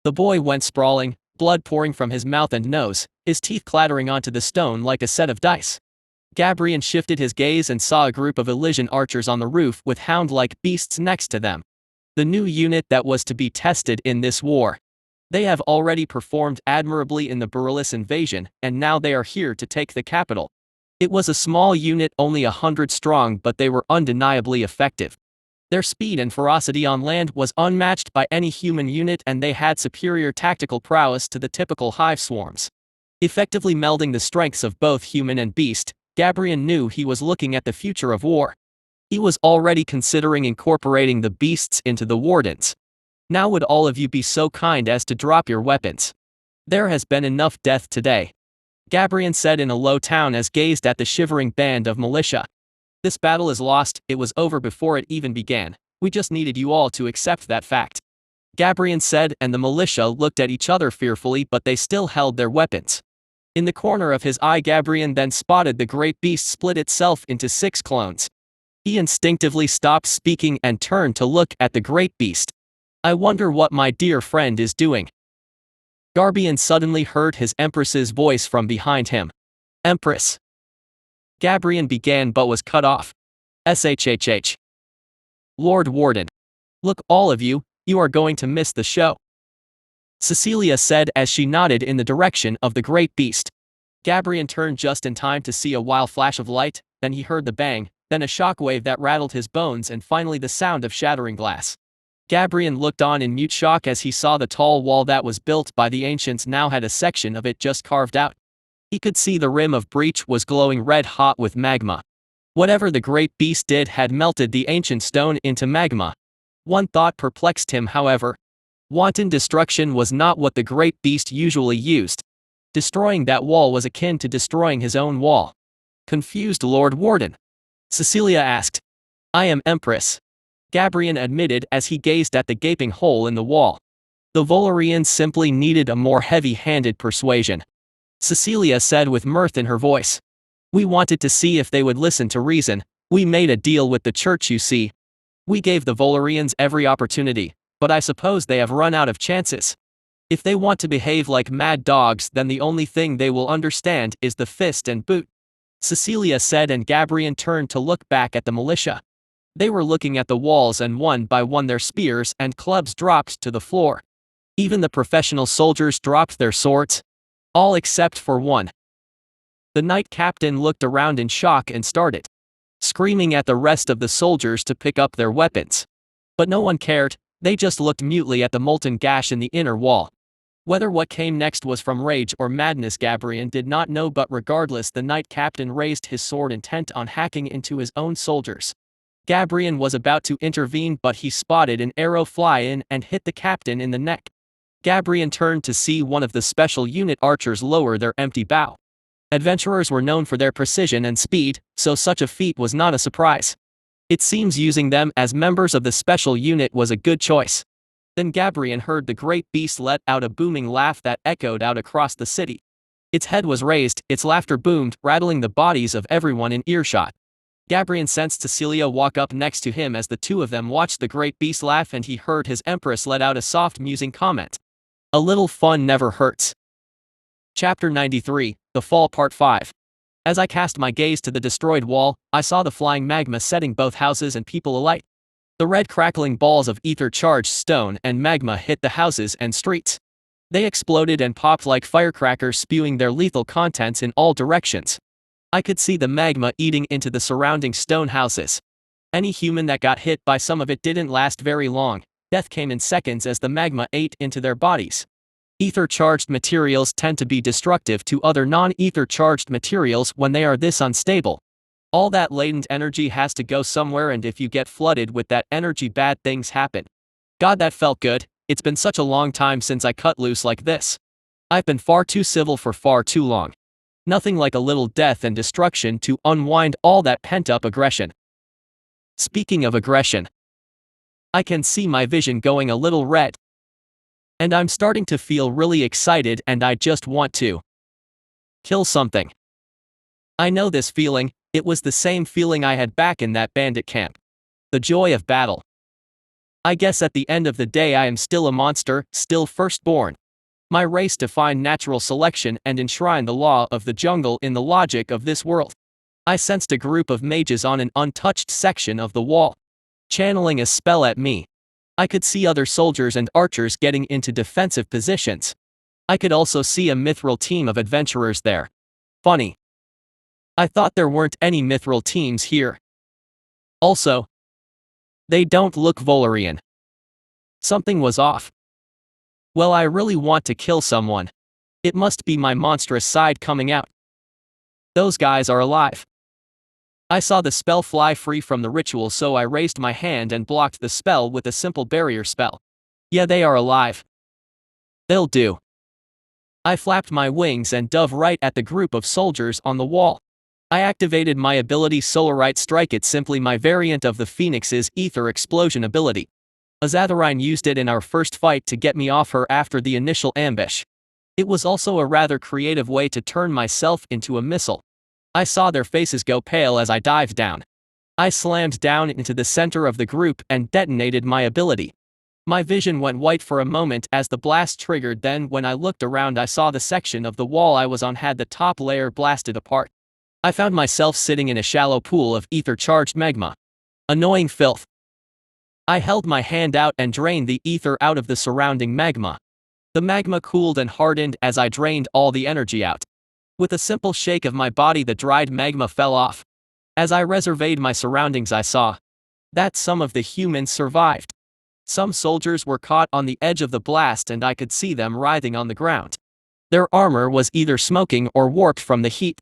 The boy went sprawling, blood pouring from his mouth and nose, his teeth clattering onto the stone like a set of dice. Gabrian shifted his gaze and saw a group of Elysian archers on the roof with hound-like beasts next to them. The new unit that was to be tested in this war. They have already performed admirably in the Powerless invasion, and now they are here to take the capital. It was a small unit, only 100 strong, but they were undeniably effective. Their speed and ferocity on land was unmatched by any human unit, and they had superior tactical prowess to the typical hive swarms. Effectively melding the strengths of both human and beast, Gabrian knew he was looking at the future of war. He was already considering incorporating the beasts into the wardens. Now would all of you be so kind as to drop your weapons? There has been enough death today, Gabrian said in a low tone as gazed at the shivering band of militia. This battle is lost, it was over before it even began, we just needed you all to accept that fact. Gabrian said, and the militia looked at each other fearfully, but they still held their weapons. In the corner of his eye, Gabrian then spotted the great beast split itself into 6 clones. He instinctively stopped speaking and turned to look at the great beast. I wonder what my dear friend is doing. Gabrian suddenly heard his Empress's voice from behind him. Empress. Gabrian began but was cut off. SHHH. Lord Warden. Look, all of you, you are going to miss the show, Cecilia said as she nodded in the direction of the great beast. Gabrian turned just in time to see a wild flash of light, then he heard the bang, then a shockwave that rattled his bones, and finally the sound of shattering glass. Gabrian looked on in mute shock as he saw the tall wall that was built by the ancients now had a section of it just carved out. He could see the rim of breach was glowing red hot with magma. Whatever the great beast did had melted the ancient stone into magma. One thought perplexed him, however. Wanton destruction was not what the great beast usually used. Destroying that wall was akin to destroying his own wall. Confused Lord Warden? Cecilia asked. I am Empress, Gabrian admitted as he gazed at the gaping hole in the wall. The Volarians simply needed a more heavy-handed persuasion, Cecilia said with mirth in her voice. We wanted to see if they would listen to reason. We made a deal with the church, you see. We gave the Volarians every opportunity, but I suppose they have run out of chances. If they want to behave like mad dogs, then the only thing they will understand is the fist and boot, Cecilia said, and Gabrian turned to look back at the militia. They were looking at the walls, and one by one their spears and clubs dropped to the floor. Even the professional soldiers dropped their swords. All except for one. The knight captain looked around in shock and started screaming at the rest of the soldiers to pick up their weapons. But no one cared, they just looked mutely at the molten gash in the inner wall. Whether what came next was from rage or madness, Gabrian did not know, but regardless, the knight captain raised his sword intent on hacking into his own soldiers. Gabrian was about to intervene, but he spotted an arrow fly in and hit the captain in the neck. Gabrian turned to see one of the special unit archers lower their empty bow. Adventurers were known for their precision and speed, so such a feat was not a surprise. It seems using them as members of the special unit was a good choice. Then Gabrian heard the great beast let out a booming laugh that echoed out across the city. Its head was raised, its laughter boomed, rattling the bodies of everyone in earshot. Gabrian sensed Cecilia walk up next to him as the two of them watched the great beast laugh, and he heard his Empress let out a soft musing comment. A little fun never hurts. Chapter 93, The Fall Part 5. As I cast my gaze to the destroyed wall, I saw the flying magma setting both houses and people alight. The red crackling balls of ether-charged stone and magma hit the houses and streets. They exploded and popped like firecrackers, spewing their lethal contents in all directions. I could see the magma eating into the surrounding stone houses. Any human that got hit by some of it didn't last very long. Death came in seconds as the magma ate into their bodies. Ether-charged materials tend to be destructive to other non-ether-charged materials when they are this unstable. All that latent energy has to go somewhere, and if you get flooded with that energy, bad things happen. God, that felt good. It's been such a long time since I cut loose like this. I've been far too civil for far too long. Nothing like a little death and destruction to unwind all that pent-up aggression. Speaking of aggression, I can see my vision going a little red. And I'm starting to feel really excited and I just want to kill something. I know this feeling, it was the same feeling I had back in that bandit camp. The joy of battle. I guess at the end of the day I am still a monster, still firstborn. My race defined natural selection and enshrined the law of the jungle in the logic of this world. I sensed a group of mages on an untouched section of the wall, channeling a spell at me. I could see other soldiers and archers getting into defensive positions. I could also see a mithril team of adventurers there. Funny. I thought there weren't any mithril teams here. Also, they don't look Volarian. Something was off. Well, I really want to kill someone. It must be my monstrous side coming out. Those guys are alive. I saw the spell fly free from the ritual, so I raised my hand and blocked the spell with a simple barrier spell. Yeah, they are alive. They'll do. I flapped my wings and dove right at the group of soldiers on the wall. I activated my ability Solarite Strike. It's simply my variant of the Phoenix's Ether Explosion ability. Azatharine used it in our first fight to get me off her after the initial ambush. It was also a rather creative way to turn myself into a missile. I saw their faces go pale as I dived down. I slammed down into the center of the group and detonated my ability. My vision went white for a moment as the blast triggered, then when I looked around I saw the section of the wall I was on had the top layer blasted apart. I found myself sitting in a shallow pool of ether-charged magma. Annoying filth. I held my hand out and drained the ether out of the surrounding magma. The magma cooled and hardened as I drained all the energy out. With a simple shake of my body, the dried magma fell off. As I resurveyed my surroundings, I saw that some of the humans survived. Some soldiers were caught on the edge of the blast and I could see them writhing on the ground. Their armor was either smoking or warped from the heat.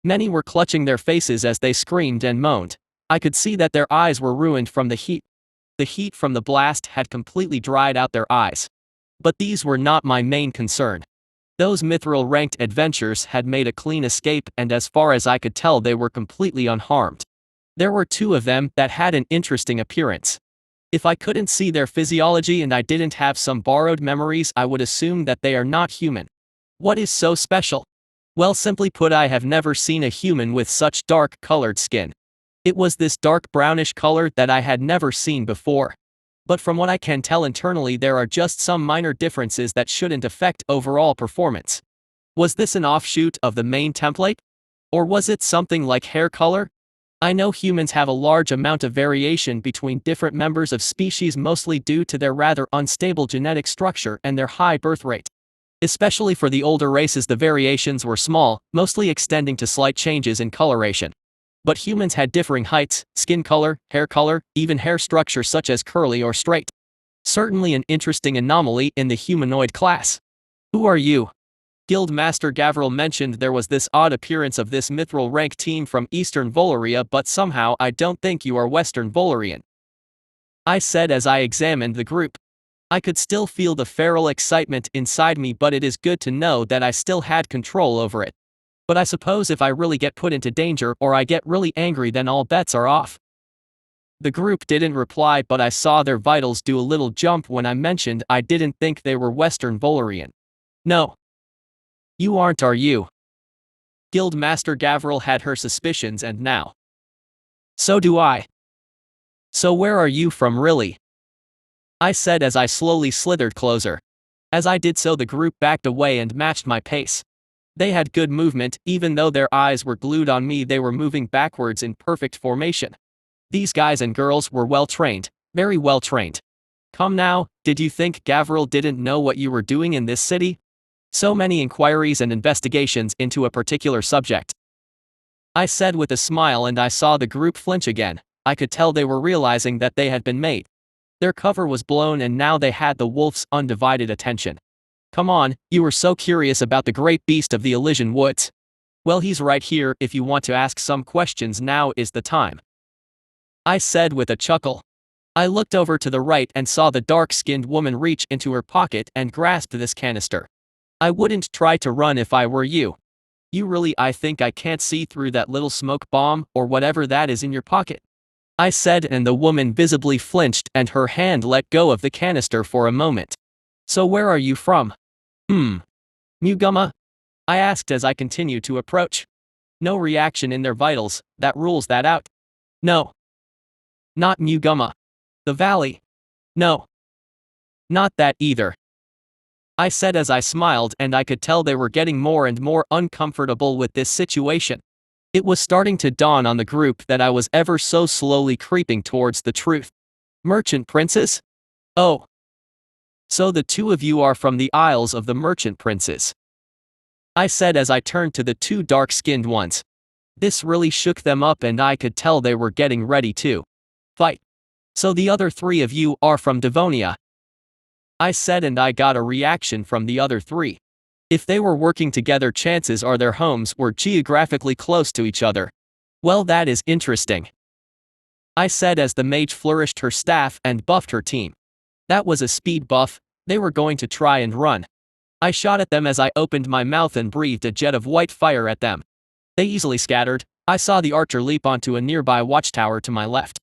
Many were clutching their faces as they screamed and moaned. I could see that their eyes were ruined from the heat. The heat from the blast had completely dried out their eyes. But these were not my main concern. Those mithril-ranked adventurers had made a clean escape, and as far as I could tell they were completely unharmed. There were two of them that had an interesting appearance. If I couldn't see their physiology and I didn't have some borrowed memories, I would assume that they are not human. What is so special? Well, simply put, I have never seen a human with such dark-colored skin. It was this dark brownish color that I had never seen before. But from what I can tell internally, there are just some minor differences that shouldn't affect overall performance. Was this an offshoot of the main template? Or was it something like hair color? I know humans have a large amount of variation between different members of species, mostly due to their rather unstable genetic structure and their high birth rate. Especially for the older races, the variations were small, mostly extending to slight changes in coloration. But humans had differing heights, skin color, even hair structure such as curly or straight. Certainly an interesting anomaly in the humanoid class. Who are you? Guild Master Gavril mentioned there was this odd appearance of this mithril rank team from Eastern Volaria, but somehow I don't think you are Western Volarian. I said as I examined the group. I could still feel the feral excitement inside me, but it is good to know that I still had control over it. But I suppose if I really get put into danger or I get really angry, then all bets are off. The group didn't reply, but I saw their vitals do a little jump when I mentioned I didn't think they were Western Volarian. No. You aren't, are you? Guild Master Gavril had her suspicions, and now. So do I. So where are you from, really? I said as I slowly slithered closer. As I did so, the group backed away and matched my pace. They had good movement, even though their eyes were glued on me. They were moving backwards in perfect formation. These guys and girls were well trained, very well trained. Come now, did you think Gavril didn't know what you were doing in this city? So many inquiries and investigations into a particular subject. I said with a smile, and I saw the group flinch again. I could tell they were realizing that they had been made. Their cover was blown and now they had the wolf's undivided attention. Come on, you were so curious about the great beast of the Elysian woods. Well, he's right here. If you want to ask some questions, now is the time. I said with a chuckle. I looked over to the right and saw the dark-skinned woman reach into her pocket and grasp this canister. I wouldn't try to run if I were you. You really, I think I can't see through that little smoke bomb or whatever that is in your pocket. I said, and the woman visibly flinched and her hand let go of the canister for a moment. So where are you from? Mugama? I asked as I continued to approach. No reaction in their vitals, that rules that out. No. Not Mugama. The valley. No. Not that either. I said as I smiled, and I could tell they were getting more and more uncomfortable with this situation. It was starting to dawn on the group that I was ever so slowly creeping towards the truth. Merchant princes? Oh. So the two of you are from the Isles of the Merchant Princes. I said as I turned to the two dark-skinned ones. This really shook them up, and I could tell they were getting ready to fight. So the other three of you are from Devonia? I said, and I got a reaction from the other three. If they were working together, chances are their homes were geographically close to each other. Well, that is interesting. I said as the mage flourished her staff and buffed her team. That was a speed buff. They were going to try and run. I shot at them as I opened my mouth and breathed a jet of white fire at them. They easily scattered. I saw the archer leap onto a nearby watchtower to my left.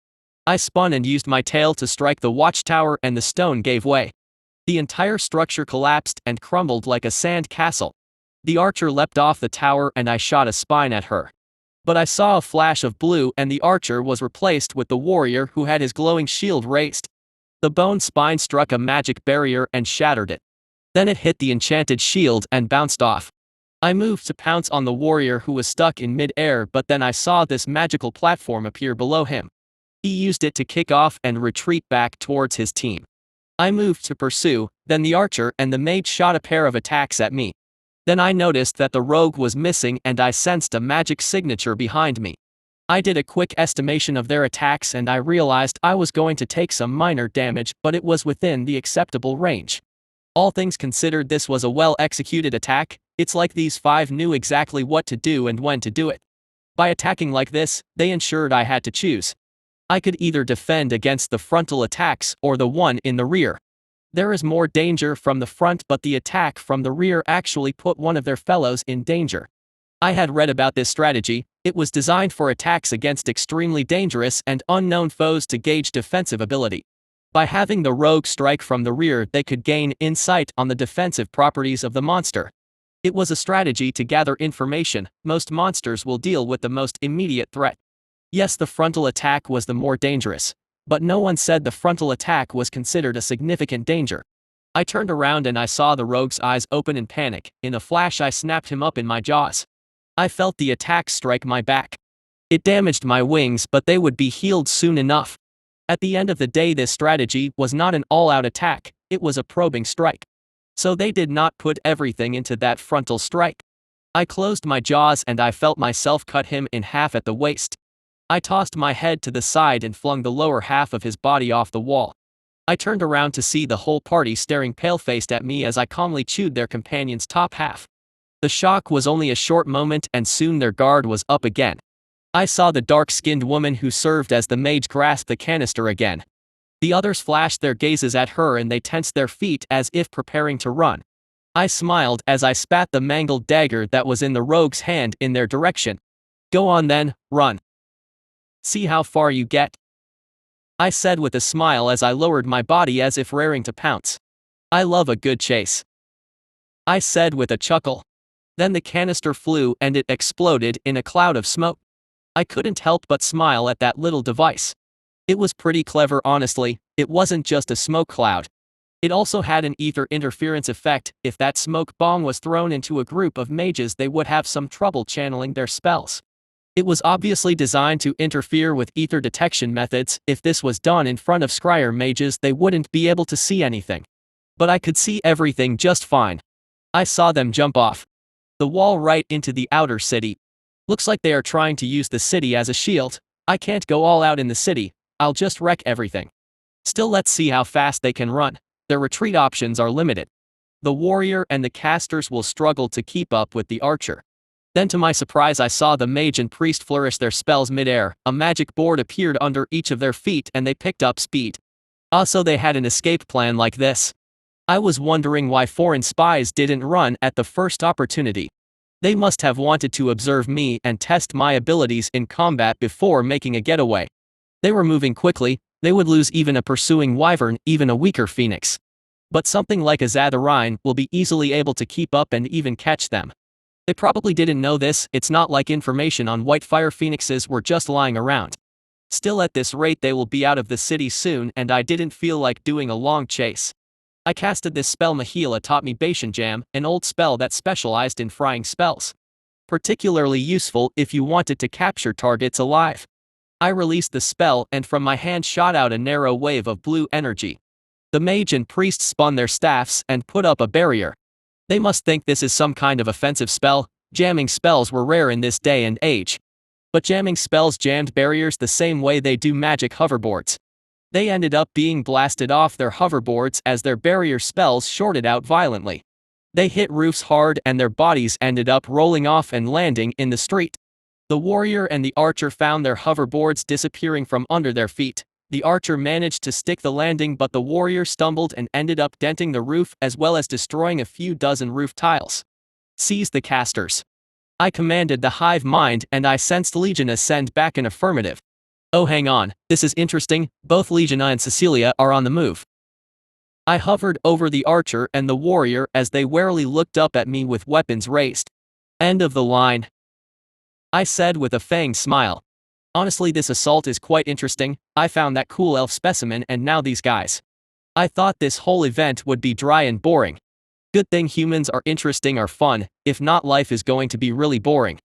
I spun and used my tail to strike the watchtower, and the stone gave way. The entire structure collapsed and crumbled like a sand castle. The archer leapt off the tower, and I shot a spine at her. But I saw a flash of blue, and the archer was replaced with the warrior who had his glowing shield raised. The bone spine struck a magic barrier and shattered it. Then it hit the enchanted shield and bounced off. I moved to pounce on the warrior who was stuck in mid-air, but then I saw this magical platform appear below him. He used it to kick off and retreat back towards his team. I moved to pursue, then the archer and the mage shot a pair of attacks at me. Then I noticed that the rogue was missing, and I sensed a magic signature behind me. I did a quick estimation of their attacks, and I realized I was going to take some minor damage, but it was within the acceptable range. All things considered, this was a well-executed attack. It's like these five knew exactly what to do and when to do it. By attacking like this, they ensured I had to choose. I could either defend against the frontal attacks or the one in the rear. There is more danger from the front, but the attack from the rear actually put one of their fellows in danger. I had read about this strategy. It was designed for attacks against extremely dangerous and unknown foes to gauge defensive ability. By having the rogue strike from the rear, they could gain insight on the defensive properties of the monster. It was a strategy to gather information. Most monsters will deal with the most immediate threat. Yes, the frontal attack was the more dangerous, but no one said the frontal attack was considered a significant danger. I turned around and I saw the rogue's eyes open in panic. In a flash, I snapped him up in my jaws. I felt the attack strike my back. It damaged my wings, but they would be healed soon enough. At the end of the day, this strategy was not an all-out attack, it was a probing strike. So they did not put everything into that frontal strike. I closed my jaws and I felt myself cut him in half at the waist. I tossed my head to the side and flung the lower half of his body off the wall. I turned around to see the whole party staring pale-faced at me as I calmly chewed their companion's top half. The shock was only a short moment, and soon their guard was up again. I saw the dark-skinned woman who served as the mage grasp the canister again. The others flashed their gazes at her and they tensed their feet as if preparing to run. I smiled as I spat the mangled dagger that was in the rogue's hand in their direction. Go on then, run. See how far you get. I said with a smile as I lowered my body as if raring to pounce. I love a good chase. I said with a chuckle. Then the canister flew and it exploded in a cloud of smoke. I couldn't help but smile at that little device. It was pretty clever, honestly. It wasn't just a smoke cloud. It also had an ether interference effect. If that smoke bomb was thrown into a group of mages, they would have some trouble channeling their spells. It was obviously designed to interfere with ether detection methods. If this was done in front of scryer mages, they wouldn't be able to see anything. But I could see everything just fine. I saw them jump off the wall right into the outer city. Looks like they are trying to use the city as a shield. I can't go all out in the city. I'll just wreck everything. Still, let's see how fast they can run. Their retreat options are limited. The warrior and the casters will struggle to keep up with the archer. Then to my surprise, I saw the mage and priest flourish their spells mid-air. A magic board appeared under each of their feet and they picked up speed. So they had an escape plan like this. I was wondering why foreign spies didn't run at the first opportunity. They must have wanted to observe me and test my abilities in combat before making a getaway. They were moving quickly. They would lose even a pursuing wyvern, even a weaker phoenix. But something like a Zatharine will be easily able to keep up and even catch them. They probably didn't know this. It's not like information on white fire phoenixes were just lying around. Still, at this rate they will be out of the city soon, and I didn't feel like doing a long chase. I casted this spell. Mahila taught me Bashan Jam, an old spell that specialized in frying spells. Particularly useful if you wanted to capture targets alive. I released the spell, and from my hand shot out a narrow wave of blue energy. The mage and priest spun their staffs and put up a barrier. They must think this is some kind of offensive spell. Jamming spells were rare in this day and age. But jamming spells jammed barriers the same way they do magic hoverboards. They ended up being blasted off their hoverboards as their barrier spells shorted out violently. They hit roofs hard and their bodies ended up rolling off and landing in the street. The warrior and the archer found their hoverboards disappearing from under their feet. The archer managed to stick the landing, but the warrior stumbled and ended up denting the roof as well as destroying a few dozen roof tiles. Seize the casters. I commanded the hive mind, and I sensed Legionnaire send back an affirmative. Oh, hang on, this is interesting. Both Legionnaire and Cecilia are on the move. I hovered over the archer and the warrior as they warily looked up at me with weapons raised. End of the line, I said with a fanged smile. Honestly, this assault is quite interesting. I found that cool elf specimen, and now these guys. I thought this whole event would be dry and boring. Good thing humans are interesting or fun, if not life is going to be really boring.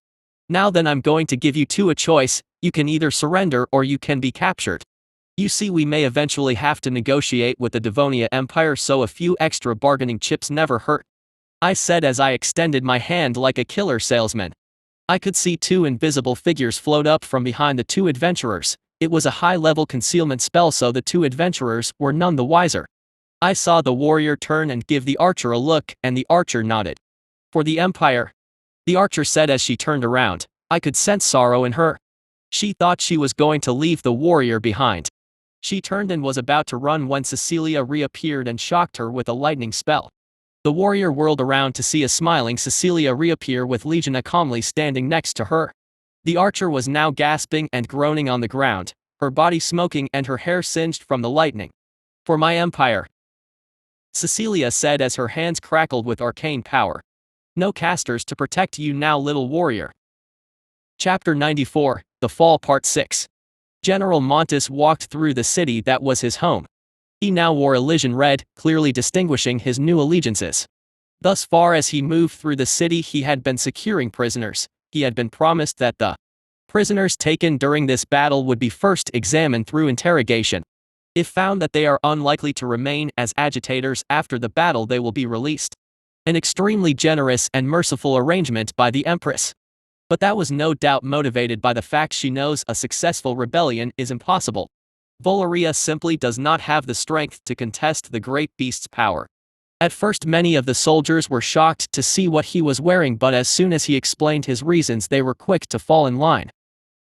Now then, I'm going to give you two a choice. You can either surrender or you can be captured. You see, we may eventually have to negotiate with the Devonia Empire, so a few extra bargaining chips never hurt. I said as I extended my hand like a killer salesman. I could see two invisible figures float up from behind the two adventurers. It was a high-level concealment spell, so the two adventurers were none the wiser. I saw the warrior turn and give the archer a look, and the archer nodded. For the Empire, the archer said as she turned around. I could sense sorrow in her. She thought she was going to leave the warrior behind. She turned and was about to run when Cecilia reappeared and shocked her with a lightning spell. The warrior whirled around to see a smiling Cecilia reappear with Legionnaire calmly standing next to her. The archer was now gasping and groaning on the ground, her body smoking and her hair singed from the lightning. For my Empire, Cecilia said as her hands crackled with arcane power. No casters to protect you now, little warrior. Chapter 94, The Fall Part 6. General Montes walked through the city that was his home. He now wore Elysian red, clearly distinguishing his new allegiances. Thus far as he moved through the city, he had been securing prisoners. He had been promised that the prisoners taken during this battle would be first examined through interrogation. If found that they are unlikely to remain as agitators after the battle, they will be released. An extremely generous and merciful arrangement by the Empress. But that was no doubt motivated by the fact she knows a successful rebellion is impossible. Valeria simply does not have the strength to contest the great beast's power. At first, many of the soldiers were shocked to see what he was wearing, but as soon as he explained his reasons, they were quick to fall in line.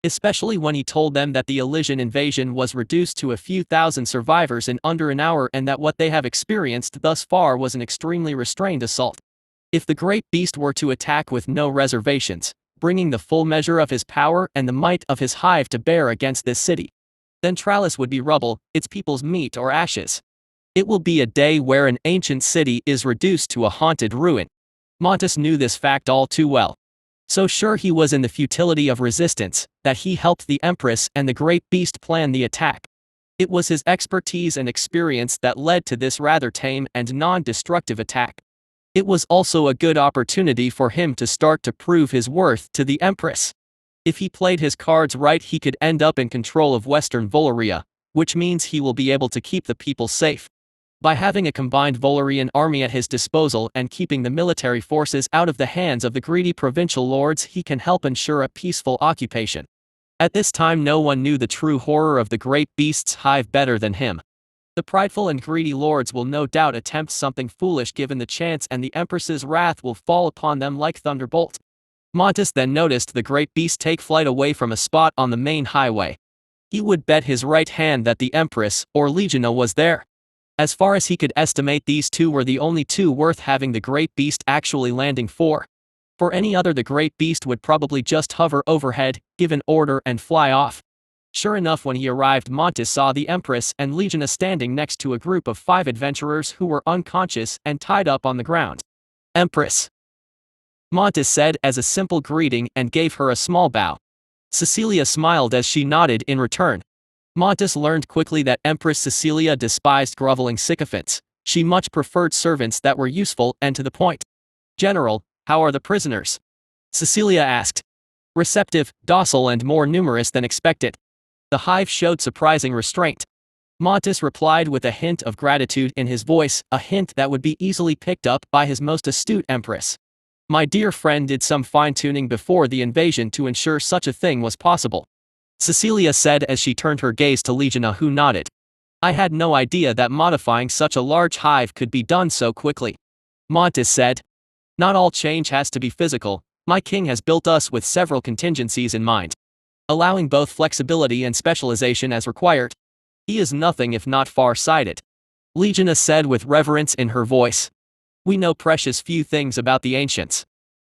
Especially when he told them that the Elysian invasion was reduced to a few thousand survivors in under an hour, and that what they have experienced thus far was an extremely restrained assault. If the great beast were to attack with no reservations, bringing the full measure of his power and the might of his hive to bear against this city, then Tralis would be rubble, its people's meat or ashes. It will be a day where an ancient city is reduced to a haunted ruin. Montes knew this fact all too well. So sure he was in the futility of resistance, that he helped the Empress and the great beast plan the attack. It was his expertise and experience that led to this rather tame and non-destructive attack. It was also a good opportunity for him to start to prove his worth to the Empress. If he played his cards right, he could end up in control of Western Valeria, which means he will be able to keep the people safe. By having a combined Valerian army at his disposal and keeping the military forces out of the hands of the greedy provincial lords, he can help ensure a peaceful occupation. At this time, no one knew the true horror of the great beast's hive better than him. The prideful and greedy lords will no doubt attempt something foolish given the chance, and the Empress's wrath will fall upon them like thunderbolt. Montes then noticed the great beast take flight away from a spot on the main highway. He would bet his right hand that the Empress, or Legionnaire, was there. As far as he could estimate, these two were the only two worth having the great beast actually landing for. For any other, the great beast would probably just hover overhead, give an order and fly off. Sure enough, when he arrived, Montes saw the Empress and Legina standing next to a group of 5 adventurers who were unconscious and tied up on the ground. "Empress," Montes said as a simple greeting and gave her a small bow. Cecilia smiled as she nodded in return. Montes learned quickly that Empress Cecilia despised groveling sycophants. She much preferred servants that were useful and to the point. "General, how are the prisoners?" Cecilia asked. "Receptive, docile, and more numerous than expected." The hive showed surprising restraint. Montes replied with a hint of gratitude in his voice, a hint that would be easily picked up by his most astute empress. "My dear friend did some fine-tuning before the invasion to ensure such a thing was possible," Cecilia said as she turned her gaze to Legina, who nodded. "I had no idea that modifying such a large hive could be done so quickly," Montes said. "Not all change has to be physical. My king has built us with several contingencies in mind, allowing both flexibility and specialization as required. He is nothing if not far-sighted," Legina said with reverence in her voice. "We know precious few things about the ancients,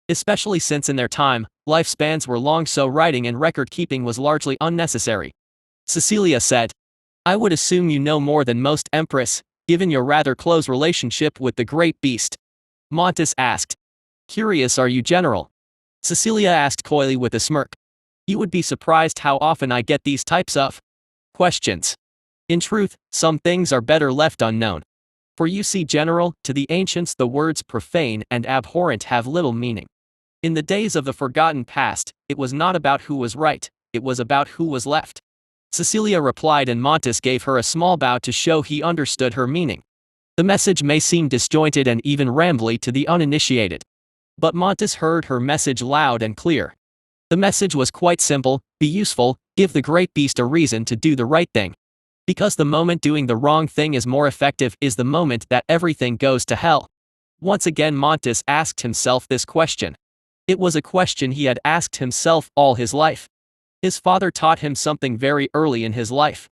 especially since in their time, lifespans were long, so writing and record-keeping was largely unnecessary," Cecilia said. "I would assume you know more than most, Empress, given your rather close relationship with the great beast," Montes asked. "Curious are you, General?" Cecilia asked coyly with a smirk. "You would be surprised how often I get these types of questions. In truth, some things are better left unknown. For you see, General, to the ancients the words profane and abhorrent have little meaning. In the days of the forgotten past, it was not about who was right, it was about who was left," Cecilia replied, and Montes gave her a small bow to show he understood her meaning. The message may seem disjointed and even rambly to the uninitiated, but Montes heard her message loud and clear. The message was quite simple: be useful, give the great beast a reason to do the right thing. Because the moment doing the wrong thing is more effective is the moment that everything goes to hell. Once again Montes asked himself this question. It was a question he had asked himself all his life. His father taught him something very early in his life.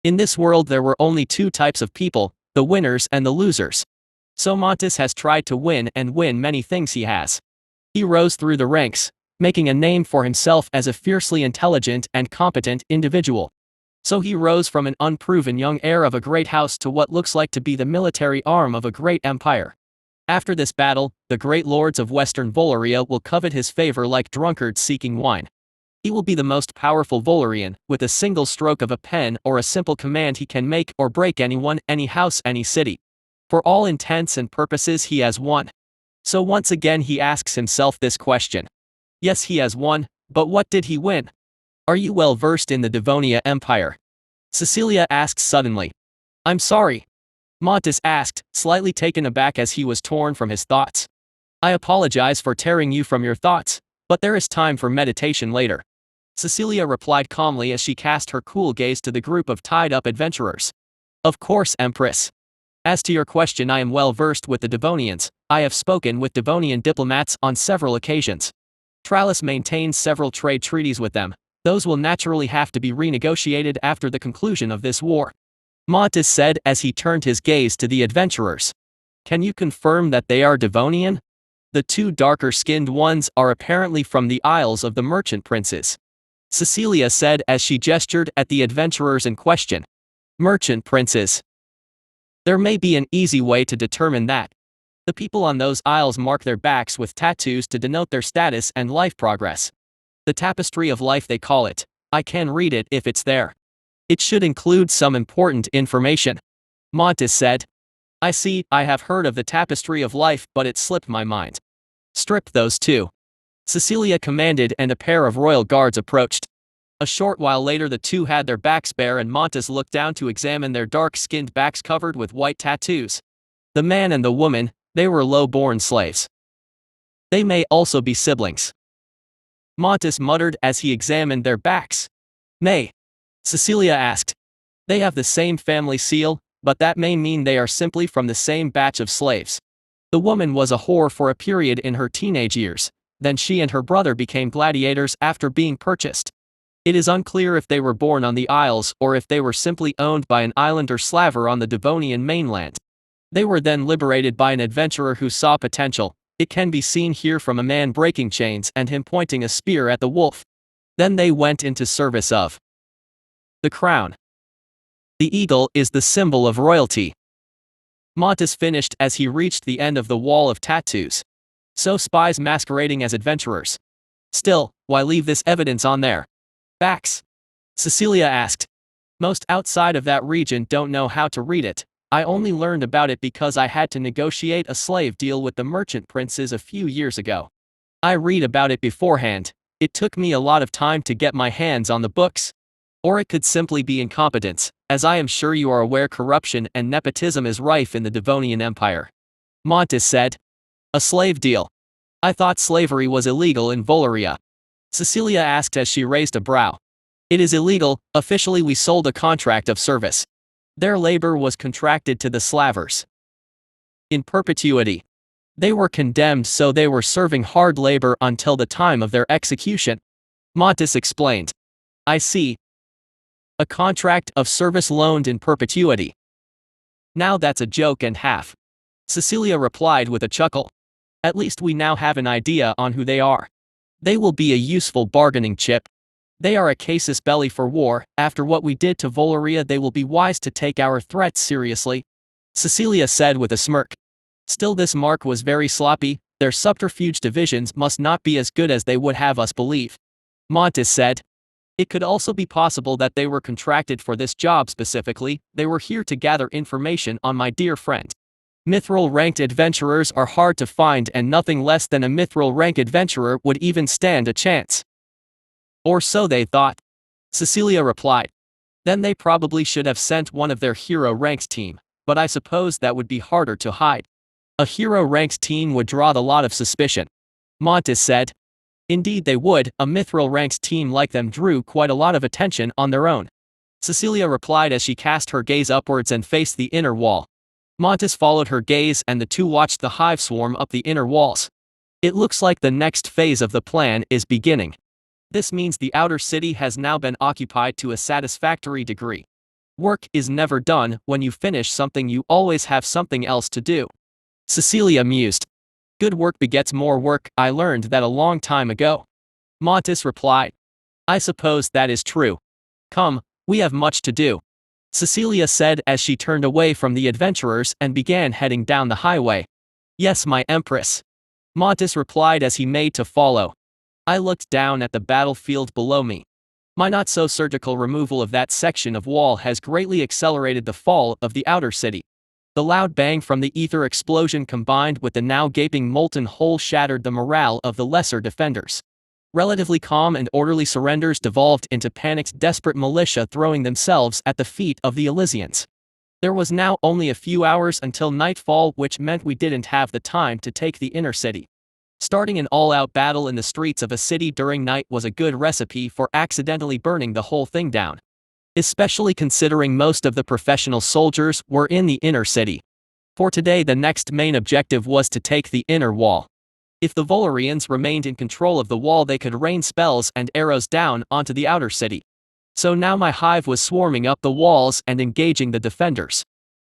In this world there were only 2 types of people, the winners and the losers. So Montes has tried to win and win many things he has. He rose through the ranks, making a name for himself as a fiercely intelligent and competent individual. So he rose from an unproven young heir of a great house to what looks like to be the military arm of a great empire. After this battle, the great lords of Western Voloria will covet his favor like drunkards seeking wine. He will be the most powerful Volorian. With a single stroke of a pen or a simple command he can make or break anyone, any house, any city. For all intents and purposes he has won. So once again he asks himself this question. Yes, he has won, but what did he win? "Are you well versed in the Devonia Empire?" Cecilia asked suddenly. "I'm sorry," Montes asked, slightly taken aback as he was torn from his thoughts. "I apologize for tearing you from your thoughts, but there is time for meditation later," Cecilia replied calmly as she cast her cool gaze to the group of tied-up adventurers. "Of course, Empress. As to your question, I am well versed with the Devonians. I have spoken with Devonian diplomats on several occasions. Tralles maintains several trade treaties with them. Those will naturally have to be renegotiated after the conclusion of this war," Montes said as he turned his gaze to the adventurers. "Can you confirm that they are Devonian? The 2 darker-skinned ones are apparently from the Isles of the Merchant Princes," Cecilia said as she gestured at the adventurers in question. "Merchant Princes? There may be an easy way to determine that. The people on those isles mark their backs with tattoos to denote their status and life progress. The tapestry of life they call it. I can read it if it's there. It should include some important information," Montes said. "I see, I have heard of the tapestry of life, but it slipped my mind. Strip those 2. Cecilia commanded, and a pair of royal guards approached. A short while later the 2 had their backs bare and Montes looked down to examine their dark-skinned backs covered with white tattoos. The man and the woman, they were low-born slaves. They may also be siblings," Montes muttered as he examined their backs. "May?" Cecilia asked. "They have the same family seal, but that may mean they are simply from the same batch of slaves. The woman was a whore for a period in her teenage years, then she and her brother became gladiators after being purchased. It is unclear if they were born on the Isles or if they were simply owned by an islander slaver on the Devonian mainland. They were then liberated by an adventurer who saw potential. It can be seen here from a man breaking chains and him pointing a spear at the wolf. Then they went into service of The crown. The eagle is the symbol of royalty. Montes finished as he reached the end of the wall of tattoos. So spies masquerading as adventurers. Still, why leave this evidence on their backs? Cecilia asked. Most outside of that region don't know how to read it. I only learned about it because I had to negotiate a slave deal with the merchant princes a few years ago. I read about it beforehand. It took me a lot of time to get my hands on the books. Or it could simply be incompetence, as I am sure you are aware corruption and nepotism is rife in the Devonian Empire. Montes said. A slave deal. I thought slavery was illegal in Volaria. Cecilia asked as she raised a brow. It is illegal. Officially we sold a contract of service. Their labor was contracted to the slavers. In perpetuity. They were condemned, so they were serving hard labor until the time of their execution. Montes explained. I see. A contract of service loaned in perpetuity. Now that's a joke and half. Cecilia replied with a chuckle. At least we now have an idea on who they are. They will be a useful bargaining chip. They are a casus belli for war. After what we did to Volaria, they will be wise to take our threats seriously. Cecilia said with a smirk. Still, this mark was very sloppy. Their subterfuge divisions must not be as good as they would have us believe. Montes said. It could also be possible that they were contracted for this job specifically. They were here to gather information on my dear friend. Mithril-ranked adventurers are hard to find, and nothing less than a mithril-rank adventurer would even stand a chance. Or so they thought. Cecilia replied. Then they probably should have sent one of their hero-ranked team, but I suppose that would be harder to hide. A hero-ranked team would draw a lot of suspicion. Montes said. Indeed they would. A mithril-ranked team like them drew quite a lot of attention on their own. Cecilia replied as she cast her gaze upwards and faced the inner wall. Montes followed her gaze and the two watched the hive swarm up the inner walls. It looks like the next phase of the plan is beginning. This means the outer city has now been occupied to a satisfactory degree. Work is never done. When you finish something, you always have something else to do. Cecilia mused. Good work begets more work. I learned that a long time ago. Montes replied. I suppose that is true. Come, we have much to do. Cecilia said as she turned away from the adventurers and began heading down the highway. Yes, my empress. Montes replied as he made to follow. I looked down at the battlefield below me. My not-so-surgical removal of that section of wall has greatly accelerated the fall of the outer city. The loud bang from the ether explosion combined with the now gaping molten hole shattered the morale of the lesser defenders. Relatively calm and orderly surrenders devolved into panicked, desperate militia throwing themselves at the feet of the Elysians. There was now only a few hours until nightfall, which meant we didn't have the time to take the inner city. Starting an all-out battle in the streets of a city during night was a good recipe for accidentally burning the whole thing down. Especially considering most of the professional soldiers were in the inner city. For today, the next main objective was to take the inner wall. If the Volarians remained in control of the wall, they could rain spells and arrows down onto the outer city. So now my hive was swarming up the walls and engaging the defenders.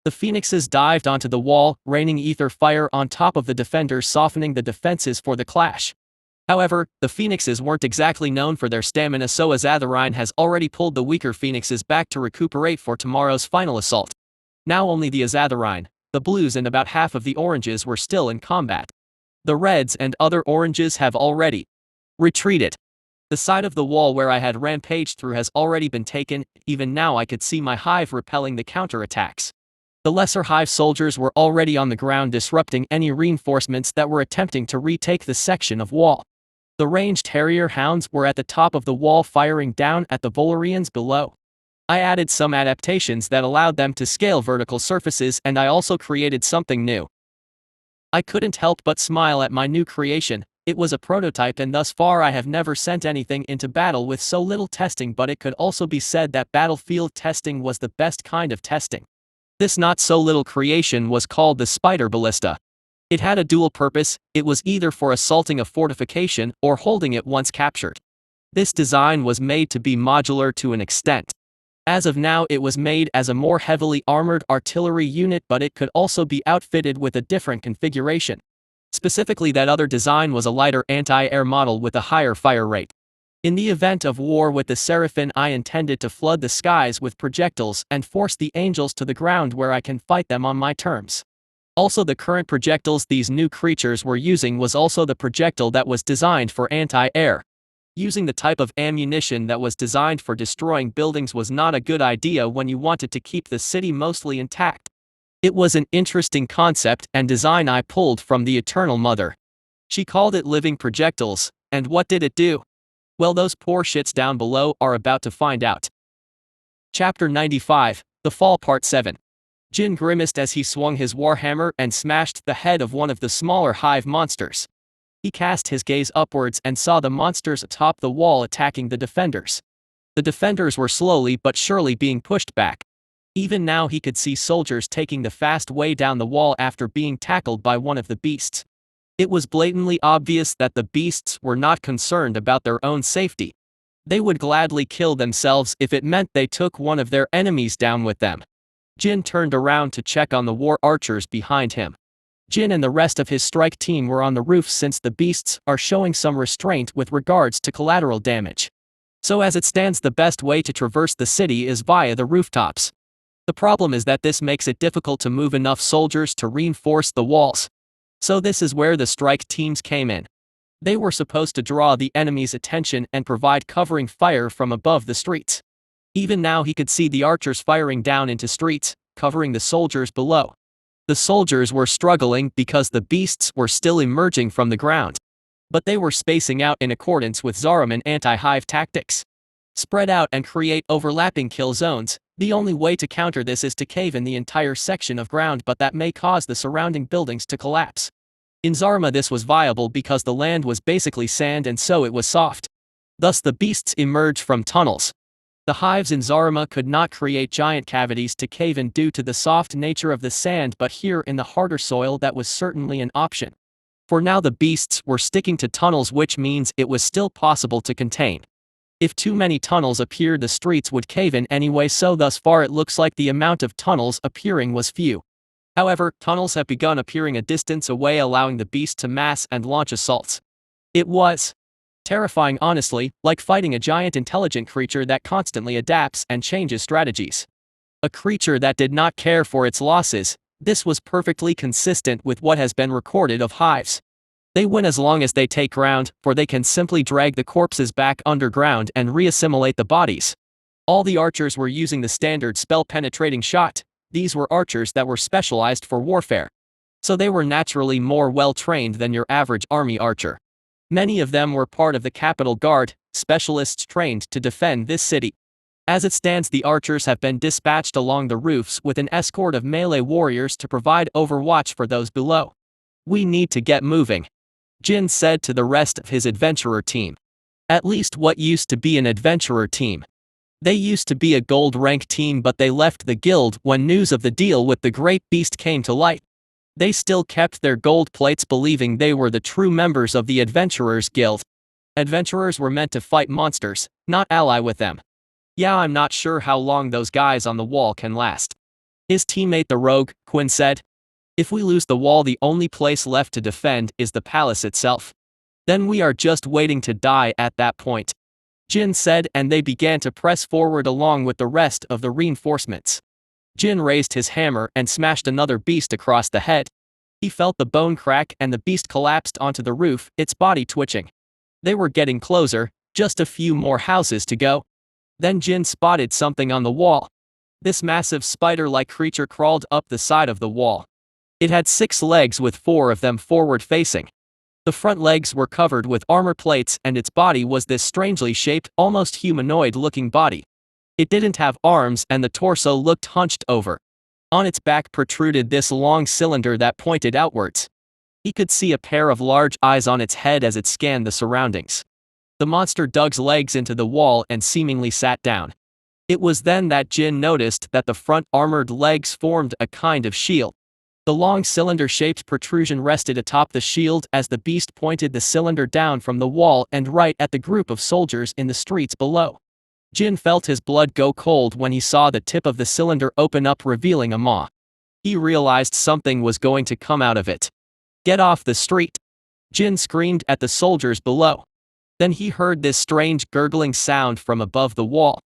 The phoenixes dived onto the wall, raining ether fire on top of the defenders, softening the defenses for the clash. However, the phoenixes weren't exactly known for their stamina, so Azatharine has already pulled the weaker phoenixes back to recuperate for tomorrow's final assault. Now only the Azatharine, the blues and about half of the oranges were still in combat. The reds and other oranges have already retreated. The side of the wall where I had rampaged through has already been taken. Even now I could see my hive repelling the counterattacks. The lesser hive soldiers were already on the ground, disrupting any reinforcements that were attempting to retake the section of wall. The ranged harrier hounds were at the top of the wall, firing down at the Volarians below. I added some adaptations that allowed them to scale vertical surfaces, and I also created something new. I couldn't help but smile at my new creation. It was a prototype, and thus far I have never sent anything into battle with so little testing, but it could also be said that battlefield testing was the best kind of testing. This not-so-little creation was called the Spider Ballista. It had a dual purpose. It was either for assaulting a fortification or holding it once captured. This design was made to be modular to an extent. As of now, it was made as a more heavily armored artillery unit, but it could also be outfitted with a different configuration. Specifically, that other design was a lighter anti-air model with a higher fire rate. In the event of war with the Seraphim, I intended to flood the skies with projectiles and force the angels to the ground where I can fight them on my terms. Also, the current projectiles these new creatures were using was also the projectile that was designed for anti-air. Using the type of ammunition that was designed for destroying buildings was not a good idea when you wanted to keep the city mostly intact. It was an interesting concept and design I pulled from the Eternal Mother. She called it living projectiles, and what did it do? Well, those poor shits down below are about to find out. Chapter 95, The Fall Part 7. Jin grimaced as he swung his warhammer and smashed the head of one of the smaller hive monsters. He cast his gaze upwards and saw the monsters atop the wall attacking the defenders. The defenders were slowly but surely being pushed back. Even now he could see soldiers taking the fast way down the wall after being tackled by one of the beasts. It was blatantly obvious that the beasts were not concerned about their own safety. They would gladly kill themselves if it meant they took one of their enemies down with them. Jin turned around to check on the war archers behind him. Jin and the rest of his strike team were on the roof since the beasts are showing some restraint with regards to collateral damage. So as it stands, the best way to traverse the city is via the rooftops. The problem is that this makes it difficult to move enough soldiers to reinforce the walls. So this is where the strike teams came in. They were supposed to draw the enemy's attention and provide covering fire from above the streets. Even now he could see the archers firing down into streets, covering the soldiers below. The soldiers were struggling because the beasts were still emerging from the ground. But they were spacing out in accordance with Zariman anti-hive tactics. Spread out and create overlapping kill zones. The only way to counter this is to cave in the entire section of ground, but that may cause the surrounding buildings to collapse. In Zarma this was viable because the land was basically sand and so it was soft. Thus the beasts emerged from tunnels. The hives in Zarma could not create giant cavities to cave in due to the soft nature of the sand, but here in the harder soil that was certainly an option. For now the beasts were sticking to tunnels, which means it was still possible to contain. If too many tunnels appeared, the streets would cave in anyway, so thus far it looks like the amount of tunnels appearing was few. However, tunnels have begun appearing a distance away, allowing the beast to mass and launch assaults. It was terrifying, honestly, like fighting a giant intelligent creature that constantly adapts and changes strategies. A creature that did not care for its losses. This was perfectly consistent with what has been recorded of hives. They win as long as they take ground, for they can simply drag the corpses back underground and reassimilate the bodies. All the archers were using the standard spell penetrating shot. These were archers that were specialized for warfare. So they were naturally more well-trained than your average army archer. Many of them were part of the Capital Guard, specialists trained to defend this city. As it stands, the archers have been dispatched along the roofs with an escort of melee warriors to provide overwatch for those below. We need to get moving, Jin said to the rest of his adventurer team. At least what used to be an adventurer team. They used to be a gold rank team, but they left the guild when news of the deal with the Great Beast came to light. They still kept their gold plates, believing they were the true members of the Adventurers Guild. Adventurers were meant to fight monsters, not ally with them. Yeah, I'm not sure how long those guys on the wall can last. His teammate the rogue, Quinn said. If we lose the wall, the only place left to defend is the palace itself. Then we are just waiting to die at that point, Jin said, and they began to press forward along with the rest of the reinforcements. Jin raised his hammer and smashed another beast across the head. He felt the bone crack and the beast collapsed onto the roof, its body twitching. They were getting closer, just a few more houses to go. Then Jin spotted something on the wall. This massive spider-like creature crawled up the side of the wall. It had 6 legs with 4 of them forward-facing. The front legs were covered with armor plates and its body was this strangely shaped, almost humanoid-looking body. It didn't have arms and the torso looked hunched over. On its back protruded this long cylinder that pointed outwards. He could see a pair of large eyes on its head as it scanned the surroundings. The monster dug its legs into the wall and seemingly sat down. It was then that Jin noticed that the front armored legs formed a kind of shield. The long cylinder-shaped protrusion rested atop the shield as the beast pointed the cylinder down from the wall and right at the group of soldiers in the streets below. Jin felt his blood go cold when he saw the tip of the cylinder open up, revealing a maw. He realized something was going to come out of it. Get off the street! Jin screamed at the soldiers below. Then he heard this strange gurgling sound from above the wall.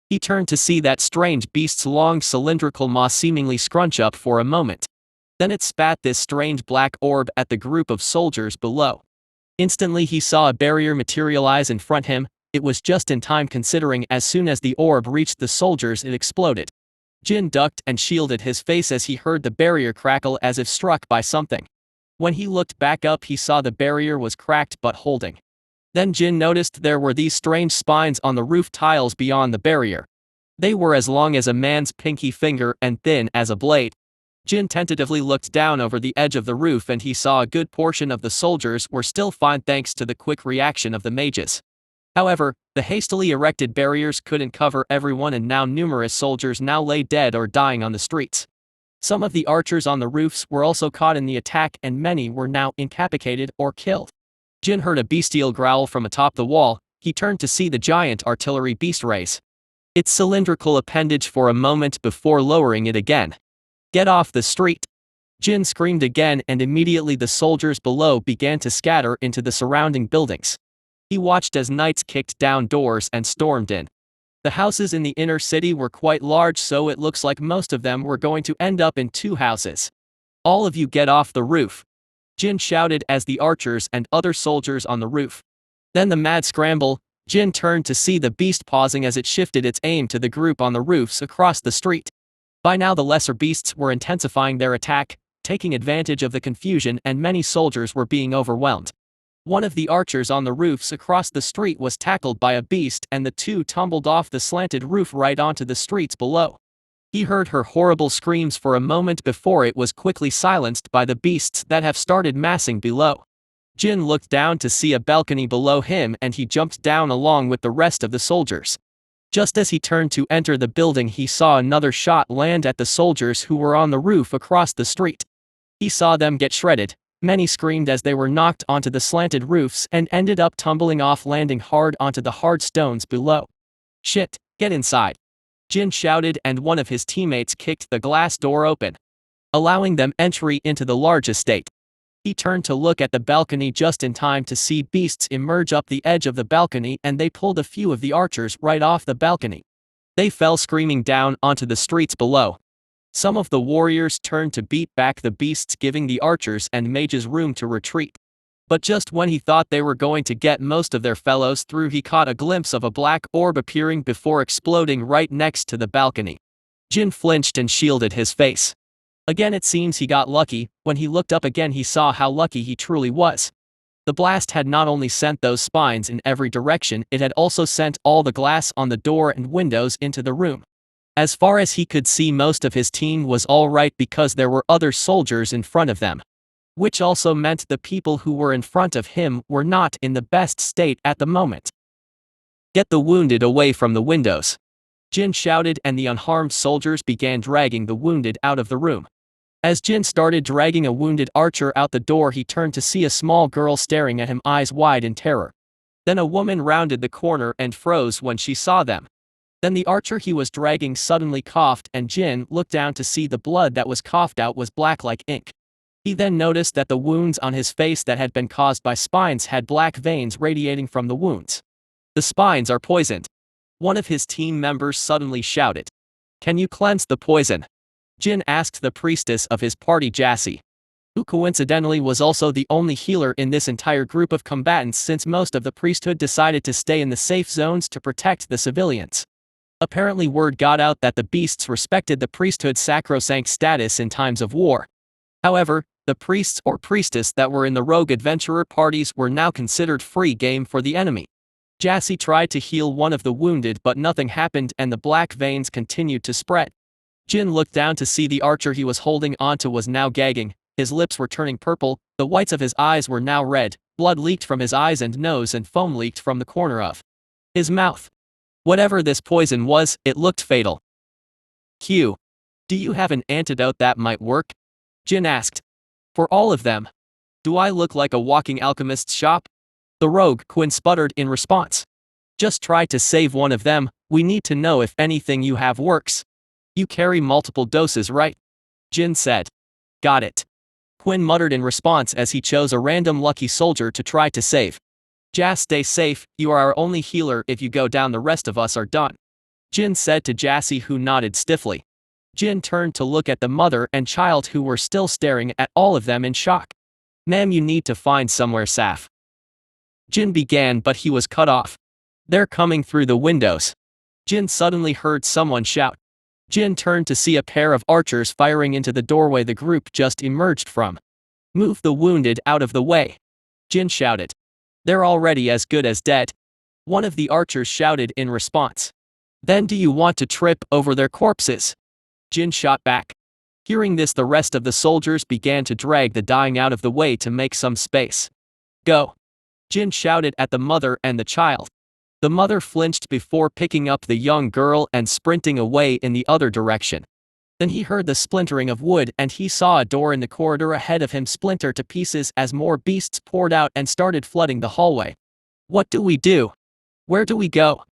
He turned to see that strange beast's long cylindrical maw seemingly scrunch up for a moment. Then it spat this strange black orb at the group of soldiers below. Instantly he saw a barrier materialize in front him. It was just in time considering as soon as the orb reached the soldiers it exploded. Jin ducked and shielded his face as he heard the barrier crackle as if struck by something. When he looked back up he saw the barrier was cracked but holding. Then Jin noticed there were these strange spines on the roof tiles beyond the barrier. They were as long as a man's pinky finger and thin as a blade. Jin tentatively looked down over the edge of the roof and he saw a good portion of the soldiers were still fine thanks to the quick reaction of the mages. However, the hastily erected barriers couldn't cover everyone and now numerous soldiers now lay dead or dying on the streets. Some of the archers on the roofs were also caught in the attack and many were now incapacitated or killed. Jin heard a bestial growl from atop the wall. He turned to see the giant artillery beast raise its cylindrical appendage for a moment before lowering it again. "Get off the street!" Jin screamed again and immediately the soldiers below began to scatter into the surrounding buildings. He watched as knights kicked down doors and stormed in. The houses in the inner city were quite large, so it looks like most of them were going to end up in two houses. "All of you get off the roof!" Jin shouted as the archers and other soldiers on the roof. Then the mad scramble. Jin turned to see the beast pausing as it shifted its aim to the group on the roofs across the street. By now the lesser beasts were intensifying their attack, taking advantage of the confusion and many soldiers were being overwhelmed. One of the archers on the roofs across the street was tackled by a beast and the two tumbled off the slanted roof right onto the streets below. He heard her horrible screams for a moment before it was quickly silenced by the beasts that have started massing below. Jin looked down to see a balcony below him and he jumped down along with the rest of the soldiers. Just as he turned to enter the building he saw another shot land at the soldiers who were on the roof across the street. He saw them get shredded. Many screamed as they were knocked onto the slanted roofs and ended up tumbling off, landing hard onto the hard stones below. "Shit, get inside!" Jin shouted and one of his teammates kicked the glass door open, allowing them entry into the large estate. He turned to look at the balcony just in time to see beasts emerge up the edge of the balcony and they pulled a few of the archers right off the balcony. They fell screaming down onto the streets below. Some of the warriors turned to beat back the beasts, giving the archers and mages room to retreat. But just when he thought they were going to get most of their fellows through he caught a glimpse of a black orb appearing before exploding right next to the balcony. Jin flinched and shielded his face. Again it seems he got lucky. When he looked up again he saw how lucky he truly was. The blast had not only sent those spines in every direction, it had also sent all the glass on the door and windows into the room. As far as he could see most of his team was all right because there were other soldiers in front of them. Which also meant the people who were in front of him were not in the best state at the moment. "Get the wounded away from the windows!" Jin shouted and the unharmed soldiers began dragging the wounded out of the room. As Jin started dragging a wounded archer out the door he turned to see a small girl staring at him, eyes wide in terror. Then a woman rounded the corner and froze when she saw them. Then the archer he was dragging suddenly coughed and Jin looked down to see the blood that was coughed out was black like ink. He then noticed that the wounds on his face that had been caused by spines had black veins radiating from the wounds. "The spines are poisoned!" One of his team members suddenly shouted. "Can you cleanse the poison?" Jin asked the priestess of his party, Jassy, who coincidentally was also the only healer in this entire group of combatants since most of the priesthood decided to stay in the safe zones to protect the civilians. Apparently word got out that the beasts respected the priesthood's sacrosanct status in times of war. However, the priests or priestess that were in the rogue adventurer parties were now considered free game for the enemy. Jassy tried to heal one of the wounded but nothing happened and the black veins continued to spread. Jin looked down to see the archer he was holding onto was now gagging, his lips were turning purple, the whites of his eyes were now red, blood leaked from his eyes and nose and foam leaked from the corner of his mouth. Whatever this poison was, it looked fatal. "Q. Do you have an antidote that might work?" Jin asked. "For all of them. Do I look like a walking alchemist's shop?" The rogue Quinn sputtered in response. "Just try to save one of them, we need to know if anything you have works. You carry multiple doses, right?" Jin said. "Got it." Quinn muttered in response as he chose a random lucky soldier to try to save. Jas, stay safe, you are our only healer, if you go down the rest of us are done. Jin said to Jassy, who nodded stiffly. Jin turned to look at the mother and child, who were still staring at all of them in shock. Ma'am, you need to find somewhere safe. Jin began, but he was cut off. They're coming through the windows. Jin suddenly heard someone shout. Jin turned to see a pair of archers firing into the doorway the group just emerged from. Move the wounded out of the way. Jin shouted. They're already as good as dead. One of the archers shouted in response. Then do you want to trip over their corpses? Jin shot back. Hearing this, the rest of the soldiers began to drag the dying out of the way to make some space. Go! Jin shouted at the mother and the child. The mother flinched before picking up the young girl and sprinting away in the other direction. Then he heard the splintering of wood and he saw a door in the corridor ahead of him splinter to pieces as more beasts poured out and started flooding the hallway. What do we do? Where do we go?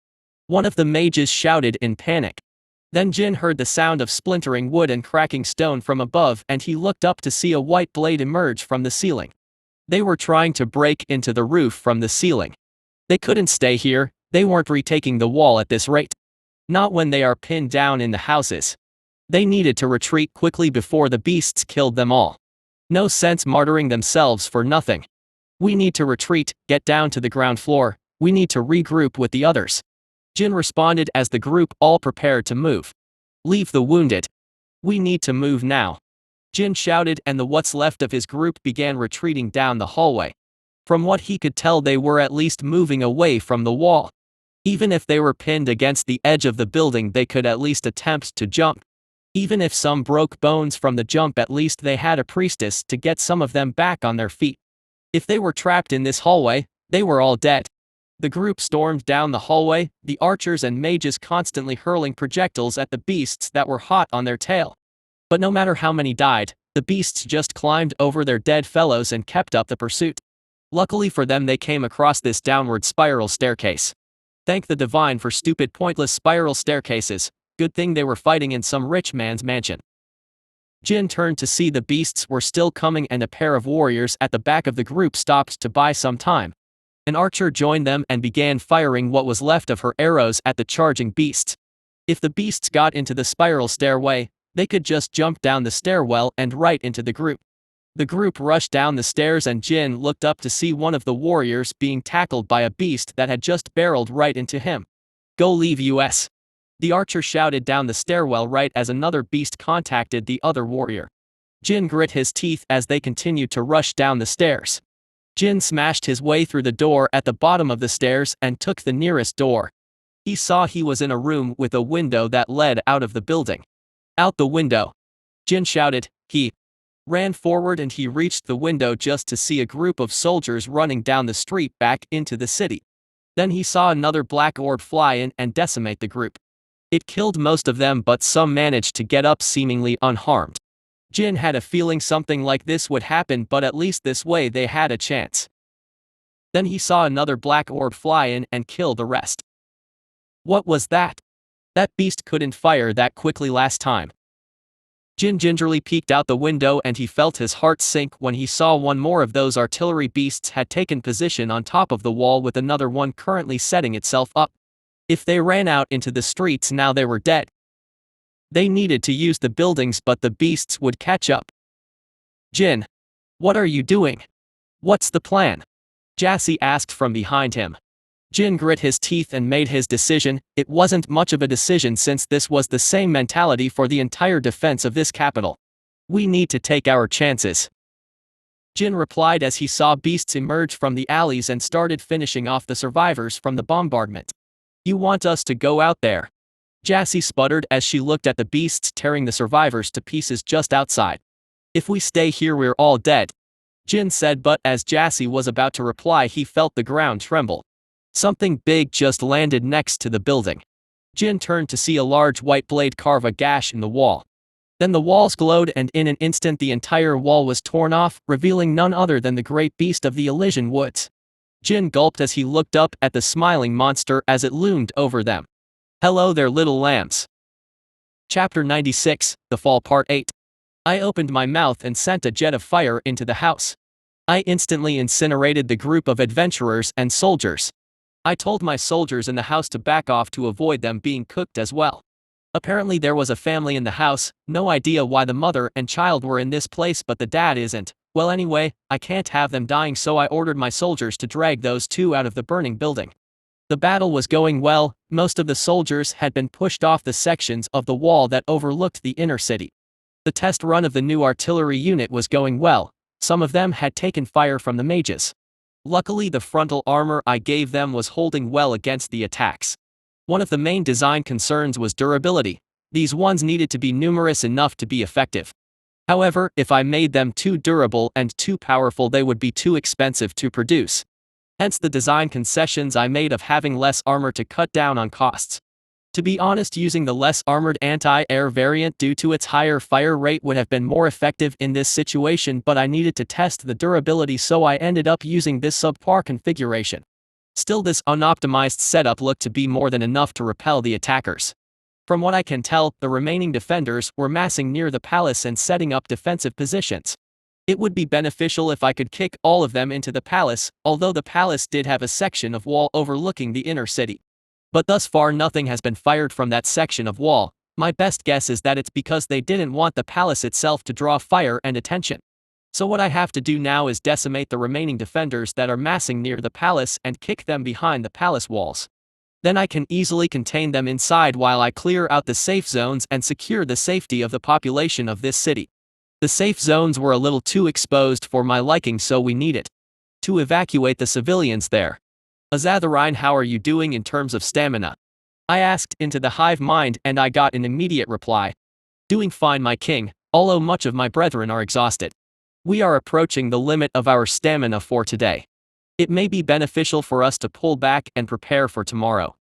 One of the mages shouted in panic. Then Jin heard the sound of splintering wood and cracking stone from above, and he looked up to see a white blade emerge from the ceiling. They were trying to break into the roof from the ceiling. They couldn't stay here, they weren't retaking the wall at this rate. Not when they are pinned down in the houses. They needed to retreat quickly before the beasts killed them all. No sense martyring themselves for nothing. We need to retreat, get down to the ground floor, we need to regroup with the others. Jin responded as the group all prepared to move. Leave the wounded. We need to move now. Jin shouted, and the what's left of his group began retreating down the hallway. From what he could tell, they were at least moving away from the wall. Even if they were pinned against the edge of the building, they could at least attempt to jump. Even if some broke bones from the jump, at least they had a priestess to get some of them back on their feet. If they were trapped in this hallway, they were all dead. The group stormed down the hallway, the archers and mages constantly hurling projectiles at the beasts that were hot on their tail. But no matter how many died, the beasts just climbed over their dead fellows and kept up the pursuit. Luckily for them, they came across this downward spiral staircase. Thank the divine for stupid pointless spiral staircases, good thing they were fighting in some rich man's mansion. Jin turned to see the beasts were still coming, and a pair of warriors at the back of the group stopped to buy some time. An archer joined them and began firing what was left of her arrows at the charging beasts. If the beasts got into the spiral stairway, they could just jump down the stairwell and right into the group. The group rushed down the stairs, and Jin looked up to see one of the warriors being tackled by a beast that had just barreled right into him. Go leave us. The archer shouted down the stairwell right as another beast contacted the other warrior. Jin grit his teeth as they continued to rush down the stairs. Jin smashed his way through the door at the bottom of the stairs and took the nearest door. He saw he was in a room with a window that led out of the building. Out the window! Jin shouted. He ran forward and he reached the window just to see a group of soldiers running down the street back into the city. Then he saw another black orb fly in and decimate the group. It killed most of them, but some managed to get up seemingly unharmed. Jin had a feeling something like this would happen, but at least this way they had a chance. Then he saw another black orb fly in and kill the rest. What was that? That beast couldn't fire that quickly last time. Jin gingerly peeked out the window and he felt his heart sink when he saw one more of those artillery beasts had taken position on top of the wall, with another one currently setting itself up. If they ran out into the streets now, they were dead. They needed to use the buildings, but the beasts would catch up. Jin, what are you doing? What's the plan? Jassy asked from behind him. Jin grit his teeth and made his decision. It wasn't much of a decision, since this was the same mentality for the entire defense of this capital. We need to take our chances. Jin replied as he saw beasts emerge from the alleys and started finishing off the survivors from the bombardment. You want us to go out there? Jassy sputtered as she looked at the beasts tearing the survivors to pieces just outside. If we stay here, we're all dead, Jin said, but as Jassy was about to reply, he felt the ground tremble. Something big just landed next to the building. Jin turned to see a large white blade carve a gash in the wall. Then the walls glowed, and in an instant the entire wall was torn off, revealing none other than the great beast of the Elysian woods. Jin gulped as he looked up at the smiling monster as it loomed over them. Hello there, little lambs. Chapter 96, The Fall Part 8. I opened my mouth and sent a jet of fire into the house. I instantly incinerated the group of adventurers and soldiers. I told my soldiers in the house to back off to avoid them being cooked as well. Apparently there was a family in the house, no idea why the mother and child were in this place but the dad isn't. Well anyway, I can't have them dying, so I ordered my soldiers to drag those two out of the burning building. The battle was going well, most of the soldiers had been pushed off the sections of the wall that overlooked the inner city. The test run of the new artillery unit was going well, some of them had taken fire from the mages. Luckily the frontal armor I gave them was holding well against the attacks. One of the main design concerns was durability. These ones needed to be numerous enough to be effective. However, if I made them too durable and too powerful they would be too expensive to produce. Hence the design concessions I made of having less armor to cut down on costs. To be honest, using the less armored anti-air variant due to its higher fire rate would have been more effective in this situation, but I needed to test the durability, so I ended up using this subpar configuration. Still, this unoptimized setup looked to be more than enough to repel the attackers. From what I can tell, the remaining defenders were massing near the palace and setting up defensive positions. It would be beneficial if I could kick all of them into the palace, although the palace did have a section of wall overlooking the inner city. But thus far nothing has been fired from that section of wall. My best guess is that it's because they didn't want the palace itself to draw fire and attention. So what I have to do now is decimate the remaining defenders that are massing near the palace and kick them behind the palace walls. Then I can easily contain them inside while I clear out the safe zones and secure the safety of the population of this city. The safe zones were a little too exposed for my liking, so we need it to evacuate the civilians there. Azatharine, how are you doing in terms of stamina? I asked into the hive mind and I got an immediate reply. Doing fine, my king, although much of my brethren are exhausted. We are approaching the limit of our stamina for today. It may be beneficial for us to pull back and prepare for tomorrow.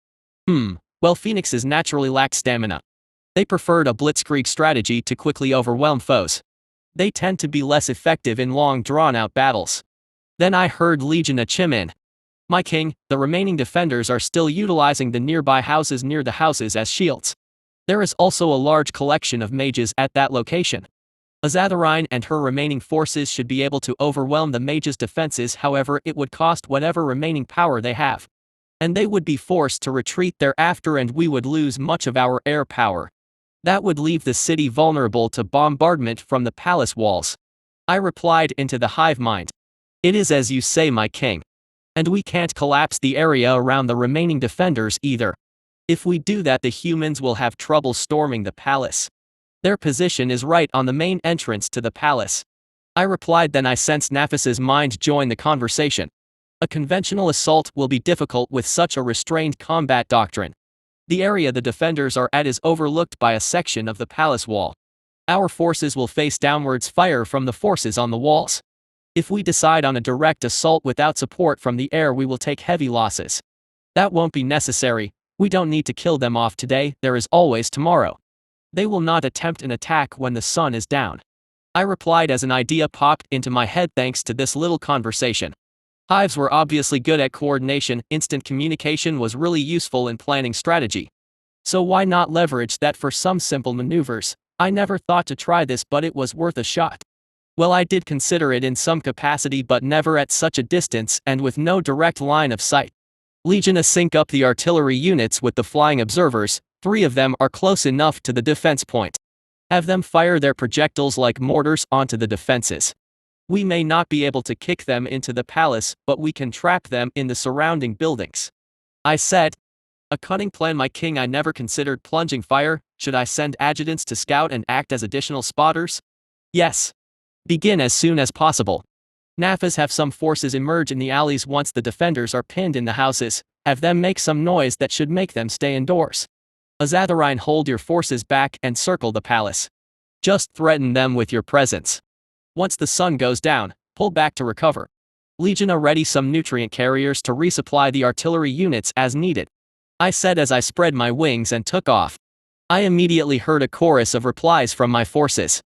Well, phoenixes naturally lack stamina. They preferred a blitzkrieg strategy to quickly overwhelm foes. They tend to be less effective in long drawn-out battles. Then I heard Legiona chime in. My king, the remaining defenders are still utilizing the nearby houses near the houses as shields. There is also a large collection of mages at that location. Azatharine and her remaining forces should be able to overwhelm the mages' defenses, however it would cost whatever remaining power they have. And they would be forced to retreat thereafter and we would lose much of our air power. That would leave the city vulnerable to bombardment from the palace walls. I replied into the hive mind. It is as you say, my king. And we can't collapse the area around the remaining defenders either. If we do that, the humans will have trouble storming the palace. Their position is right on the main entrance to the palace. I replied. Then I sensed Nafis's mind join the conversation. A conventional assault will be difficult with such a restrained combat doctrine. The area the defenders are at is overlooked by a section of the palace wall. Our forces will face downwards fire from the forces on the walls. If we decide on a direct assault without support from the air, we will take heavy losses. That won't be necessary. We don't need to kill them off today, there is always tomorrow. They will not attempt an attack when the sun is down. I replied as an idea popped into my head thanks to this little conversation. Hives were obviously good at coordination, instant communication was really useful in planning strategy. So why not leverage that for some simple maneuvers? I never thought to try this, but it was worth a shot. Well, I did consider it in some capacity, but never at such a distance and with no direct line of sight. Legiona, sync up the artillery units with the flying observers, 3 of them are close enough to the defense point. Have them fire their projectiles like mortars onto the defenses. We may not be able to kick them into the palace, but we can trap them in the surrounding buildings. I said. A cunning plan, my king. I never considered plunging fire. Should I send adjutants to scout and act as additional spotters? Yes. Begin as soon as possible. Nafis, have some forces emerge in the alleys once the defenders are pinned in the houses. Have them make some noise that should make them stay indoors. Azatharine, hold your forces back and circle the palace. Just threaten them with your presence. Once the sun goes down, pull back to recover. Legiona, ready some nutrient carriers to resupply the artillery units as needed. I said as I spread my wings and took off. I immediately heard a chorus of replies from my forces.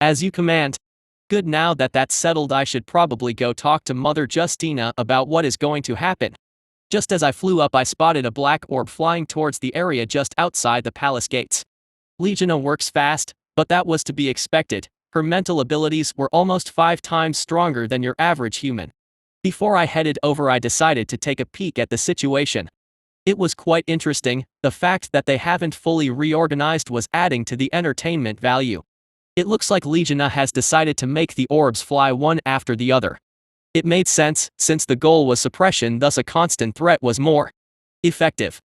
As you command. Good, now that that's settled, I should probably go talk to Mother Justina about what is going to happen. Just as I flew up, I spotted a black orb flying towards the area just outside the palace gates. Legiona works fast, but that was to be expected. Her mental abilities were almost 5 times stronger than your average human. Before I headed over, I decided to take a peek at the situation. It was quite interesting. The fact that they haven't fully reorganized was adding to the entertainment value. It looks like Legiona has decided to make the orbs fly one after the other. It made sense, since the goal was suppression, thus a constant threat was more effective.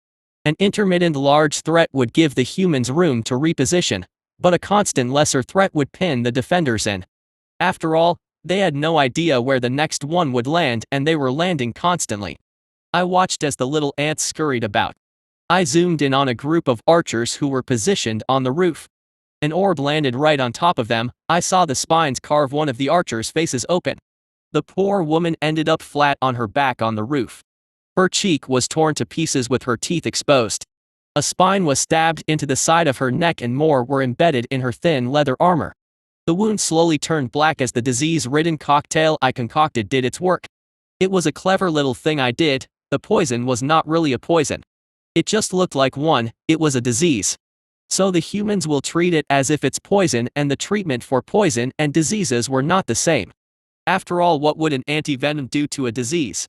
An intermittent large threat would give the humans room to reposition, but a constant lesser threat would pin the defenders in. After all, they had no idea where the next one would land, and they were landing constantly. I watched as the little ants scurried about. I zoomed in on a group of archers who were positioned on the roof. An orb landed right on top of them. I saw the spines carve one of the archers' faces open. The poor woman ended up flat on her back on the roof. Her cheek was torn to pieces with her teeth exposed. A spine was stabbed into the side of her neck and more were embedded in her thin leather armor. The wound slowly turned black as the disease-ridden cocktail I concocted did its work. It was a clever little thing I did. The poison was not really a poison. It just looked like one. It was a disease. So the humans will treat it as if it's poison, and the treatment for poison and diseases were not the same. After all, what would an anti-venom do to a disease?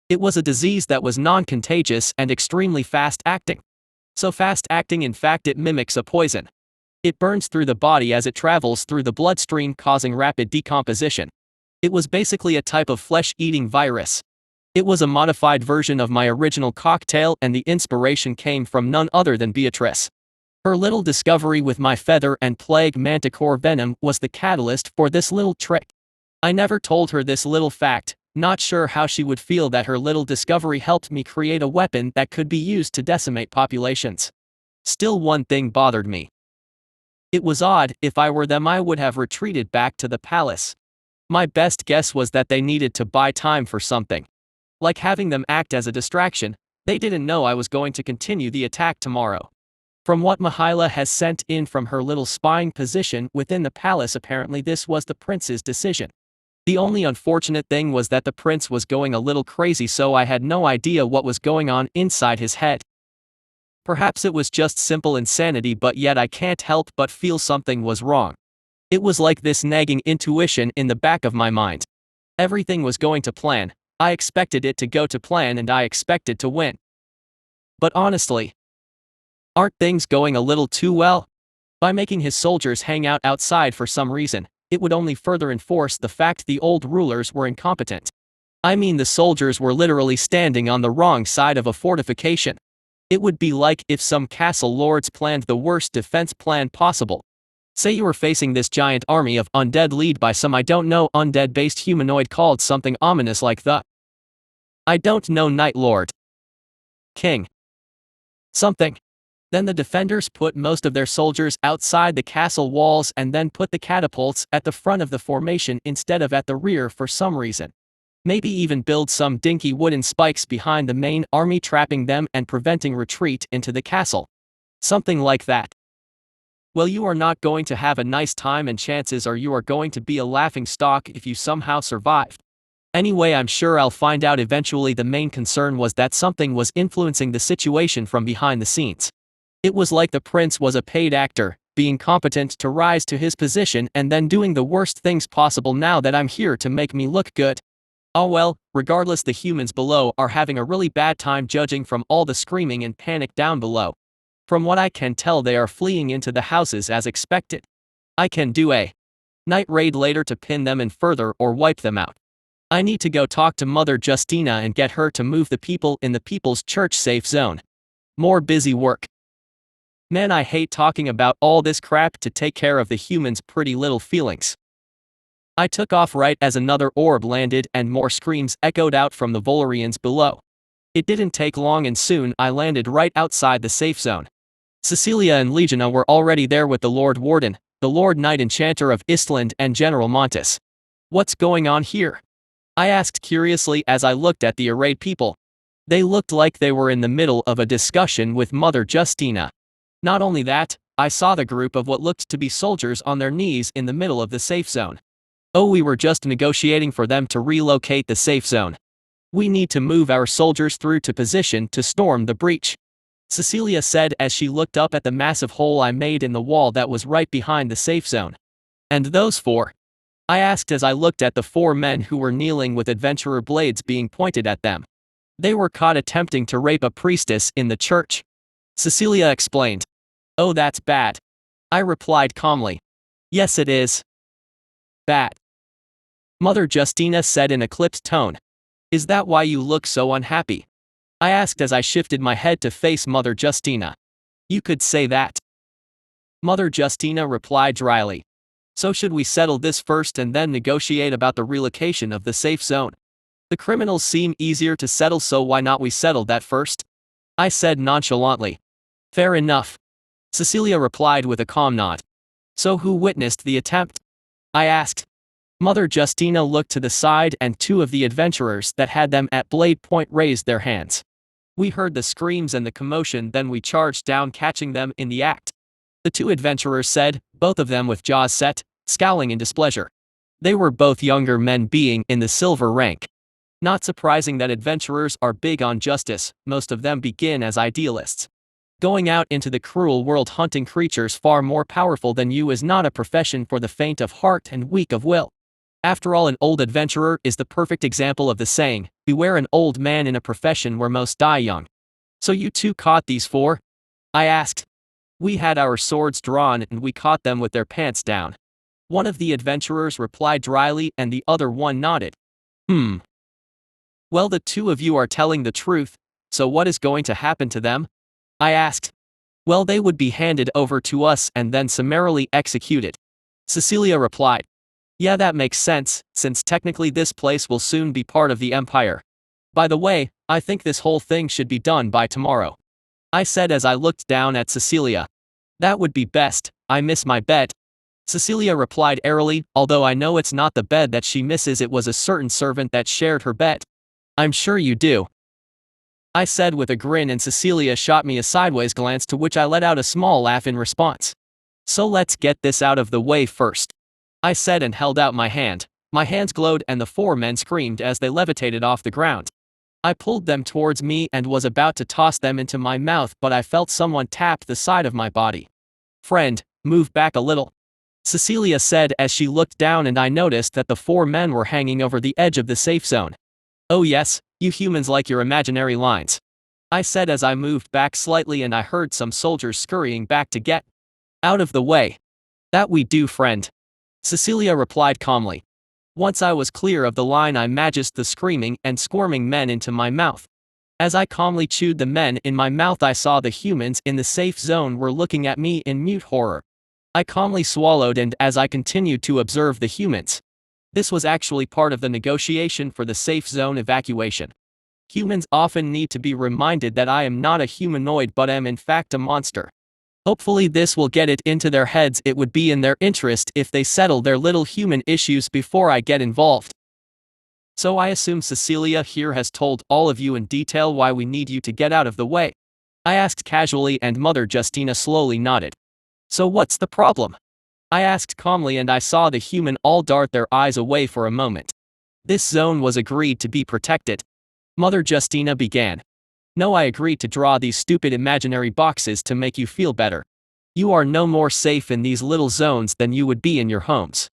It was a disease that was non-contagious and extremely fast-acting. So fast-acting, in fact, it mimics a poison. It burns through the body as it travels through the bloodstream, causing rapid decomposition. It was basically a type of flesh-eating virus. It was a modified version of my original cocktail, and the inspiration came from none other than Beatrice. Her little discovery with my feather and plague manticore venom was the catalyst for this little trick. I never told her this little fact, not sure how she would feel that her little discovery helped me create a weapon that could be used to decimate populations. Still, one thing bothered me. It was odd. If I were them, I would have retreated back to the palace. My best guess was that they needed to buy time for something. Like having them act as a distraction. They didn't know I was going to continue the attack tomorrow. From what Mihaela has sent in from her little spying position within the palace, apparently this was the prince's decision. The only unfortunate thing was that the prince was going a little crazy, so I had no idea what was going on inside his head. Perhaps it was just simple insanity, but yet I can't help but feel something was wrong. It was like this nagging intuition in the back of my mind. Everything was going to plan. I expected it to go to plan and I expected to win. But honestly, aren't things going a little too well? By making his soldiers hang out outside for some reason, it would only further enforce the fact the old rulers were incompetent. I mean, the soldiers were literally standing on the wrong side of a fortification. It would be like if some castle lords planned the worst defense plan possible. Say you were facing this giant army of undead led by some undead-based humanoid called something ominous like the Night Lord. King. Something. Then the defenders put most of their soldiers outside the castle walls and then put the catapults at the front of the formation instead of at the rear for some reason. Maybe even build some dinky wooden spikes behind the main army, trapping them and preventing retreat into the castle. Something like that. Well, you are not going to have a nice time, and chances are you are going to be a laughing stock if you somehow survived. Anyway, I'm sure I'll find out eventually. The main concern was that something was influencing the situation from behind the scenes. It was like the prince was a paid actor, being competent to rise to his position and then doing the worst things possible now that I'm here to make me look good. Oh well, regardless, the humans below are having a really bad time, judging from all the screaming and panic down below. From what I can tell, they are fleeing into the houses as expected. I can do a night raid later to pin them in further or wipe them out. I need to go talk to Mother Justina and get her to move the people in the People's Church safe zone. More busy work. Man, I hate talking about all this crap to take care of the humans' pretty little feelings. I took off right as another orb landed and more screams echoed out from the Volarians below. It didn't take long and soon I landed right outside the safe zone. Cecilia and Legiona were already there with the Lord Warden, the Lord Knight Enchanter of Istland, and General Montes. What's going on here? I asked curiously as I looked at the arrayed people. They looked like they were in the middle of a discussion with Mother Justina. Not only that, I saw the group of what looked to be soldiers on their knees in the middle of the safe zone. Oh, we were just negotiating for them to relocate the safe zone. We need to move our soldiers through to position to storm the breach, Cecilia said as she looked up at the massive hole I made in the wall that was right behind the safe zone. And those four? I asked as I looked at the four men who were kneeling with adventurer blades being pointed at them. They were caught attempting to rape a priestess in the church. Cecilia explained. Oh, that's bad. I replied calmly. Yes, it is. Bad. Mother Justina said in a clipped tone. Is that why you look so unhappy? I asked as I shifted my head to face Mother Justina. You could say that. Mother Justina replied dryly. So should we settle this first and then negotiate about the relocation of the safe zone? The criminals seem easier to settle, so why not we settle that first? I said nonchalantly. Fair enough. Cecilia replied with a calm nod. So who witnessed the attempt? I asked. Mother Justina looked to the side and two of the adventurers that had them at blade point raised their hands. We heard the screams and the commotion, then we charged down, catching them in the act. The two adventurers said, both of them with jaws set, scowling in displeasure. They were both younger men, being in the silver rank. Not surprising that adventurers are big on justice, most of them begin as idealists. Going out into the cruel world hunting creatures far more powerful than you is not a profession for the faint of heart and weak of will. After all, an old adventurer is the perfect example of the saying, beware an old man in a profession where most die young. So you two caught these four? I asked. We had our swords drawn and we caught them with their pants down. One of the adventurers replied dryly and the other one nodded. Well, the two of you are telling the truth, so what is going to happen to them? I asked. Well, they would be handed over to us and then summarily executed. Cecilia replied. Yeah, that makes sense, since technically this place will soon be part of the Empire. By the way, I think this whole thing should be done by tomorrow. I said as I looked down at Cecilia. That would be best, I miss my bed. Cecilia replied airily, although I know it's not the bed that she misses, it was a certain servant that shared her bed. I'm sure you do. I said with a grin, and Cecilia shot me a sideways glance, to which I let out a small laugh in response. So let's get this out of the way first. I said and held out my hand. My hands glowed and the four men screamed as they levitated off the ground. I pulled them towards me and was about to toss them into my mouth, but I felt someone tap the side of my body. Friend, move back a little. Cecilia said as she looked down, and I noticed that the four men were hanging over the edge of the safe zone. Oh yes, you humans like your imaginary lines. I said as I moved back slightly, and I heard some soldiers scurrying back to get out of the way. That we do, friend. Cecilia replied calmly. Once I was clear of the line, I magiced the screaming and squirming men into my mouth. As I calmly chewed the men in my mouth, I saw the humans in the safe zone were looking at me in mute horror. I calmly swallowed, and as I continued to observe the humans. This was actually part of the negotiation for the safe zone evacuation. Humans often need to be reminded that I am not a humanoid but am in fact a monster. Hopefully this will get it into their heads. It would be in their interest if they settle their little human issues before I get involved. So I assume Cecilia here has told all of you in detail why we need you to get out of the way. I asked casually, and Mother Justina slowly nodded. So what's the problem? I asked calmly, and I saw the human all dart their eyes away for a moment. This zone was agreed to be protected. Mother Justina began. No, I agreed to draw these stupid imaginary boxes to make you feel better. You are no more safe in these little zones than you would be in your homes.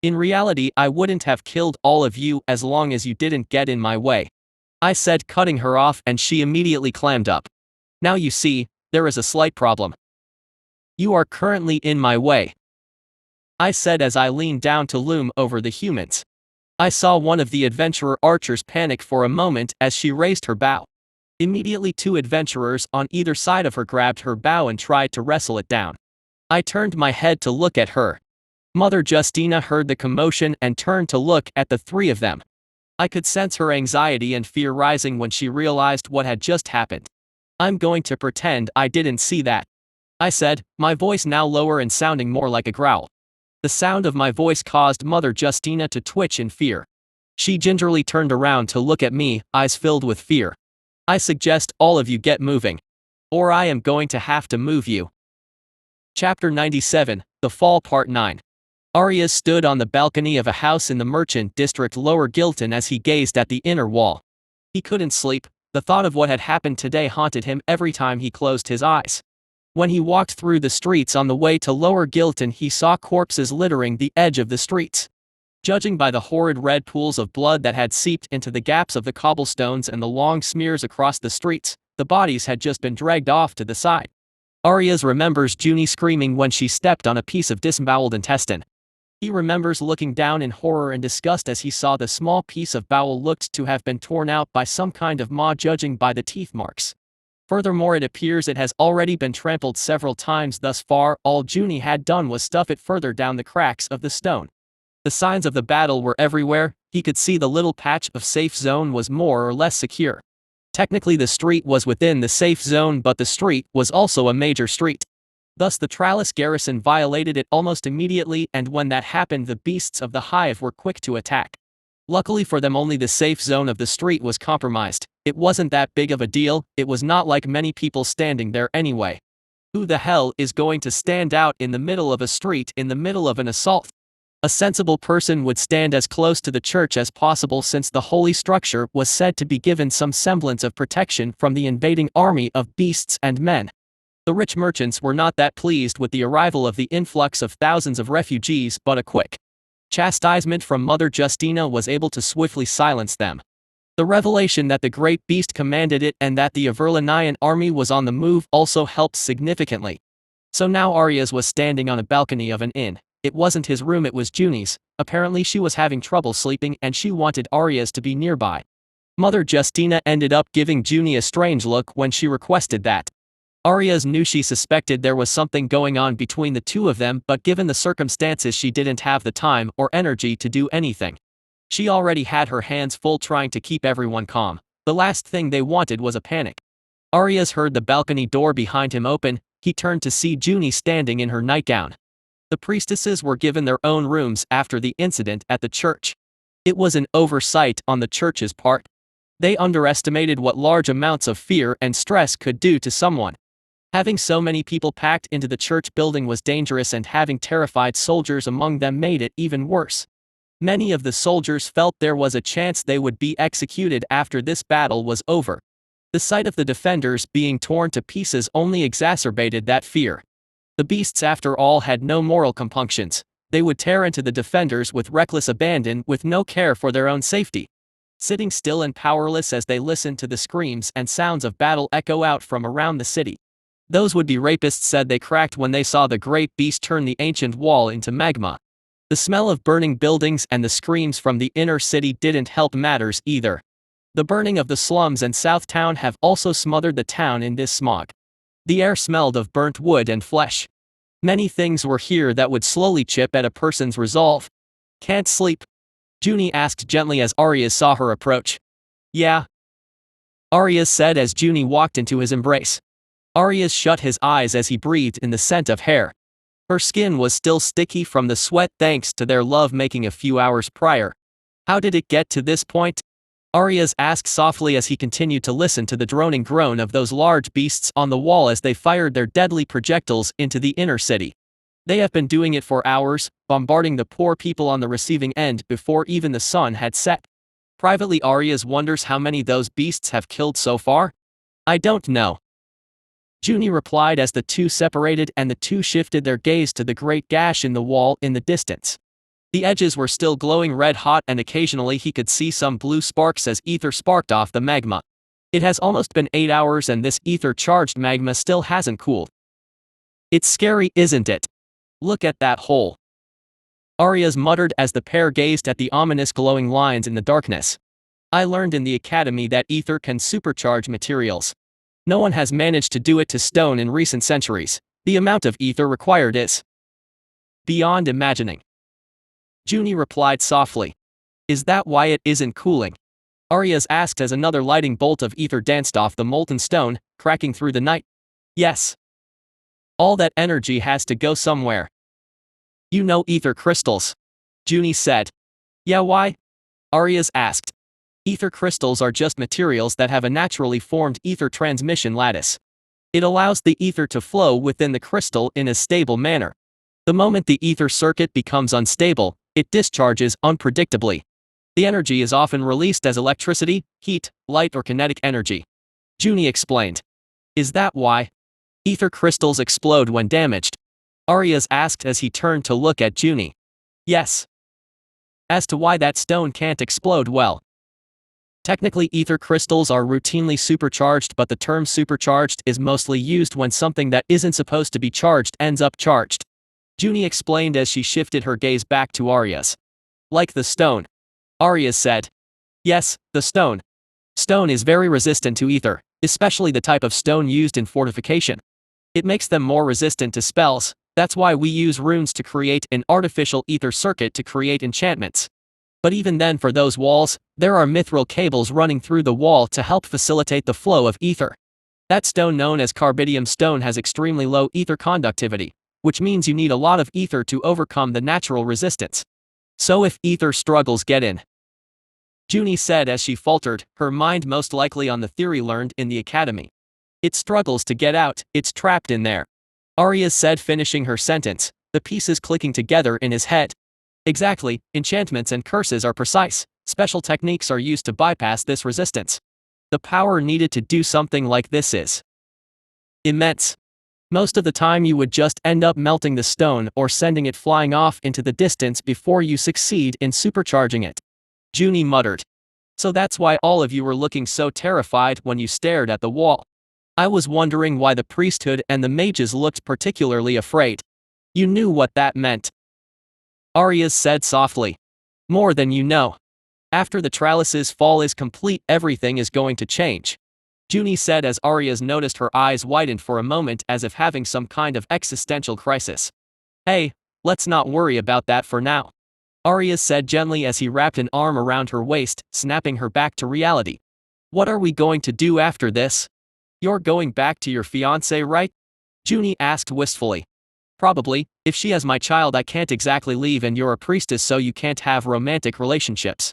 In reality, I wouldn't have killed all of you as long as you didn't get in my way. I said, cutting her off, and she immediately clammed up. Now you see, there is a slight problem. You are currently in my way. I said as I leaned down to loom over the humans. I saw one of the adventurer archers panic for a moment as she raised her bow. Immediately, two adventurers on either side of her grabbed her bow and tried to wrestle it down. I turned my head to look at her. Mother Justina heard the commotion and turned to look at the three of them. I could sense her anxiety and fear rising when she realized what had just happened. I'm going to pretend I didn't see that. I said, my voice now lower and sounding more like a growl. The sound of my voice caused Mother Justina to twitch in fear. She gingerly turned around to look at me, eyes filled with fear. I suggest all of you get moving. Or I am going to have to move you. Chapter 97, The Fall Part 9. Arias stood on the balcony of a house in the merchant district Lower Gilton as he gazed at the inner wall. He couldn't sleep. The thought of what had happened today haunted him every time he closed his eyes. When he walked through the streets on the way to Lower Gilton, he saw corpses littering the edge of the streets. Judging by the horrid red pools of blood that had seeped into the gaps of the cobblestones and the long smears across the streets, the bodies had just been dragged off to the side. Arias remembers Junie screaming when she stepped on a piece of disemboweled intestine. He remembers looking down in horror and disgust as he saw the small piece of bowel looked to have been torn out by some kind of maw, judging by the teeth marks. Furthermore, it appears it has already been trampled several times thus far. All Junie had done was stuff it further down the cracks of the stone. The signs of the battle were everywhere. He could see the little patch of safe zone was more or less secure. Technically the street was within the safe zone, but the street was also a major street. Thus the Trallis garrison violated it almost immediately, and when that happened the beasts of the hive were quick to attack. Luckily for them, only the safe zone of the street was compromised. It wasn't that big of a deal, it was not like many people standing there anyway. Who the hell is going to stand out in the middle of a street in the middle of an assault? A sensible person would stand as close to the church as possible, since the holy structure was said to be given some semblance of protection from the invading army of beasts and men. The rich merchants were not that pleased with the arrival of the influx of thousands of refugees, but a quick chastisement from Mother Justina was able to swiftly silence them. The revelation that the great beast commanded it and that the Averlanian army was on the move also helped significantly. So now Arias was standing on a balcony of an inn. It wasn't his room, it was Junie's. Apparently she was having trouble sleeping and she wanted Arias to be nearby. Mother Justina ended up giving Junie a strange look when she requested that. Arias knew she suspected there was something going on between the two of them, but given the circumstances she didn't have the time or energy to do anything. She already had her hands full trying to keep everyone calm. The last thing they wanted was a panic. Arias heard the balcony door behind him open. He turned to see Junie standing in her nightgown. The priestesses were given their own rooms after the incident at the church. It was an oversight on the church's part. They underestimated what large amounts of fear and stress could do to someone. Having so many people packed into the church building was dangerous, and having terrified soldiers among them made it even worse. Many of the soldiers felt there was a chance they would be executed after this battle was over. The sight of the defenders being torn to pieces only exacerbated that fear. The beasts, after all, had no moral compunctions. They would tear into the defenders with reckless abandon, with no care for their own safety. Sitting still and powerless as they listened to the screams and sounds of battle echo out from around the city. Those would-be rapists said they cracked when they saw the great beast turn the ancient wall into magma. The smell of burning buildings and the screams from the inner city didn't help matters either. The burning of the slums and South Town have also smothered the town in this smog. The air smelled of burnt wood and flesh. Many things were here that would slowly chip at a person's resolve. Can't sleep? Junie asked gently as Arias saw her approach. Yeah, Arias said as Junie walked into his embrace. Arias shut his eyes as he breathed in the scent of hair. Her skin was still sticky from the sweat thanks to their love-making a few hours prior. How did it get to this point? Arias asked softly as he continued to listen to the droning groan of those large beasts on the wall as they fired their deadly projectiles into the inner city. They have been doing it for hours, bombarding the poor people on the receiving end before even the sun had set. Privately, Arias wonders how many those beasts have killed so far. I don't know, Junie replied as the two separated and the two shifted their gaze to the great gash in the wall in the distance. The edges were still glowing red hot, and occasionally he could see some blue sparks as ether sparked off the magma. It has almost been 8 hours and this ether-charged magma still hasn't cooled. It's scary, isn't it? Look at that hole, Arias muttered as the pair gazed at the ominous glowing lines in the darkness. I learned in the academy that ether can supercharge materials. No one has managed to do it to stone in recent centuries. The amount of ether required is beyond imagining. Junie replied softly. Is that why it isn't cooling? Arias asked as another lighting bolt of ether danced off the molten stone, cracking through the night. Yes. All that energy has to go somewhere. You know ether crystals, Junie said. Yeah, why? Arias asked. Ether crystals are just materials that have a naturally formed ether transmission lattice. It allows the ether to flow within the crystal in a stable manner. The moment the ether circuit becomes unstable, it discharges unpredictably. The energy is often released as electricity, heat, light, or kinetic energy. Junie explained. Is that why? Ether crystals explode when damaged. Arias asked as he turned to look at Junie. Yes. As to why that stone can't explode, well, technically ether crystals are routinely supercharged, but the term supercharged is mostly used when something that isn't supposed to be charged ends up charged. Junie explained as she shifted her gaze back to Arias. Like the stone. Arias said. Yes, the stone. Stone is very resistant to ether, especially the type of stone used in fortification. It makes them more resistant to spells. That's why we use runes to create an artificial ether circuit to create enchantments. But even then, for those walls, there are mithril cables running through the wall to help facilitate the flow of ether. That stone known as carbidium stone has extremely low ether conductivity, which means you need a lot of ether to overcome the natural resistance. So if ether struggles get in, Junie said as she faltered, her mind most likely on the theory learned in the academy. It struggles to get out, it's trapped in there. Arias said, finishing her sentence, the pieces clicking together in his head. Exactly, enchantments and curses are precise. Special techniques are used to bypass this resistance. The power needed to do something like this is immense. Most of the time you would just end up melting the stone or sending it flying off into the distance before you succeed in supercharging it. Junie muttered. So that's why all of you were looking so terrified when you stared at the wall. I was wondering why the priesthood and the mages looked particularly afraid. You knew what that meant. Arias said softly. More than you know. After the Trellis's fall is complete, everything is going to change. Junie said as Arias noticed her eyes widened for a moment as if having some kind of existential crisis. Hey, let's not worry about that for now. Arias said gently as he wrapped an arm around her waist, snapping her back to reality. What are we going to do after this? You're going back to your fiancé, right? Junie asked wistfully. Probably. If she has my child, I can't exactly leave, and you're a priestess, so you can't have romantic relationships.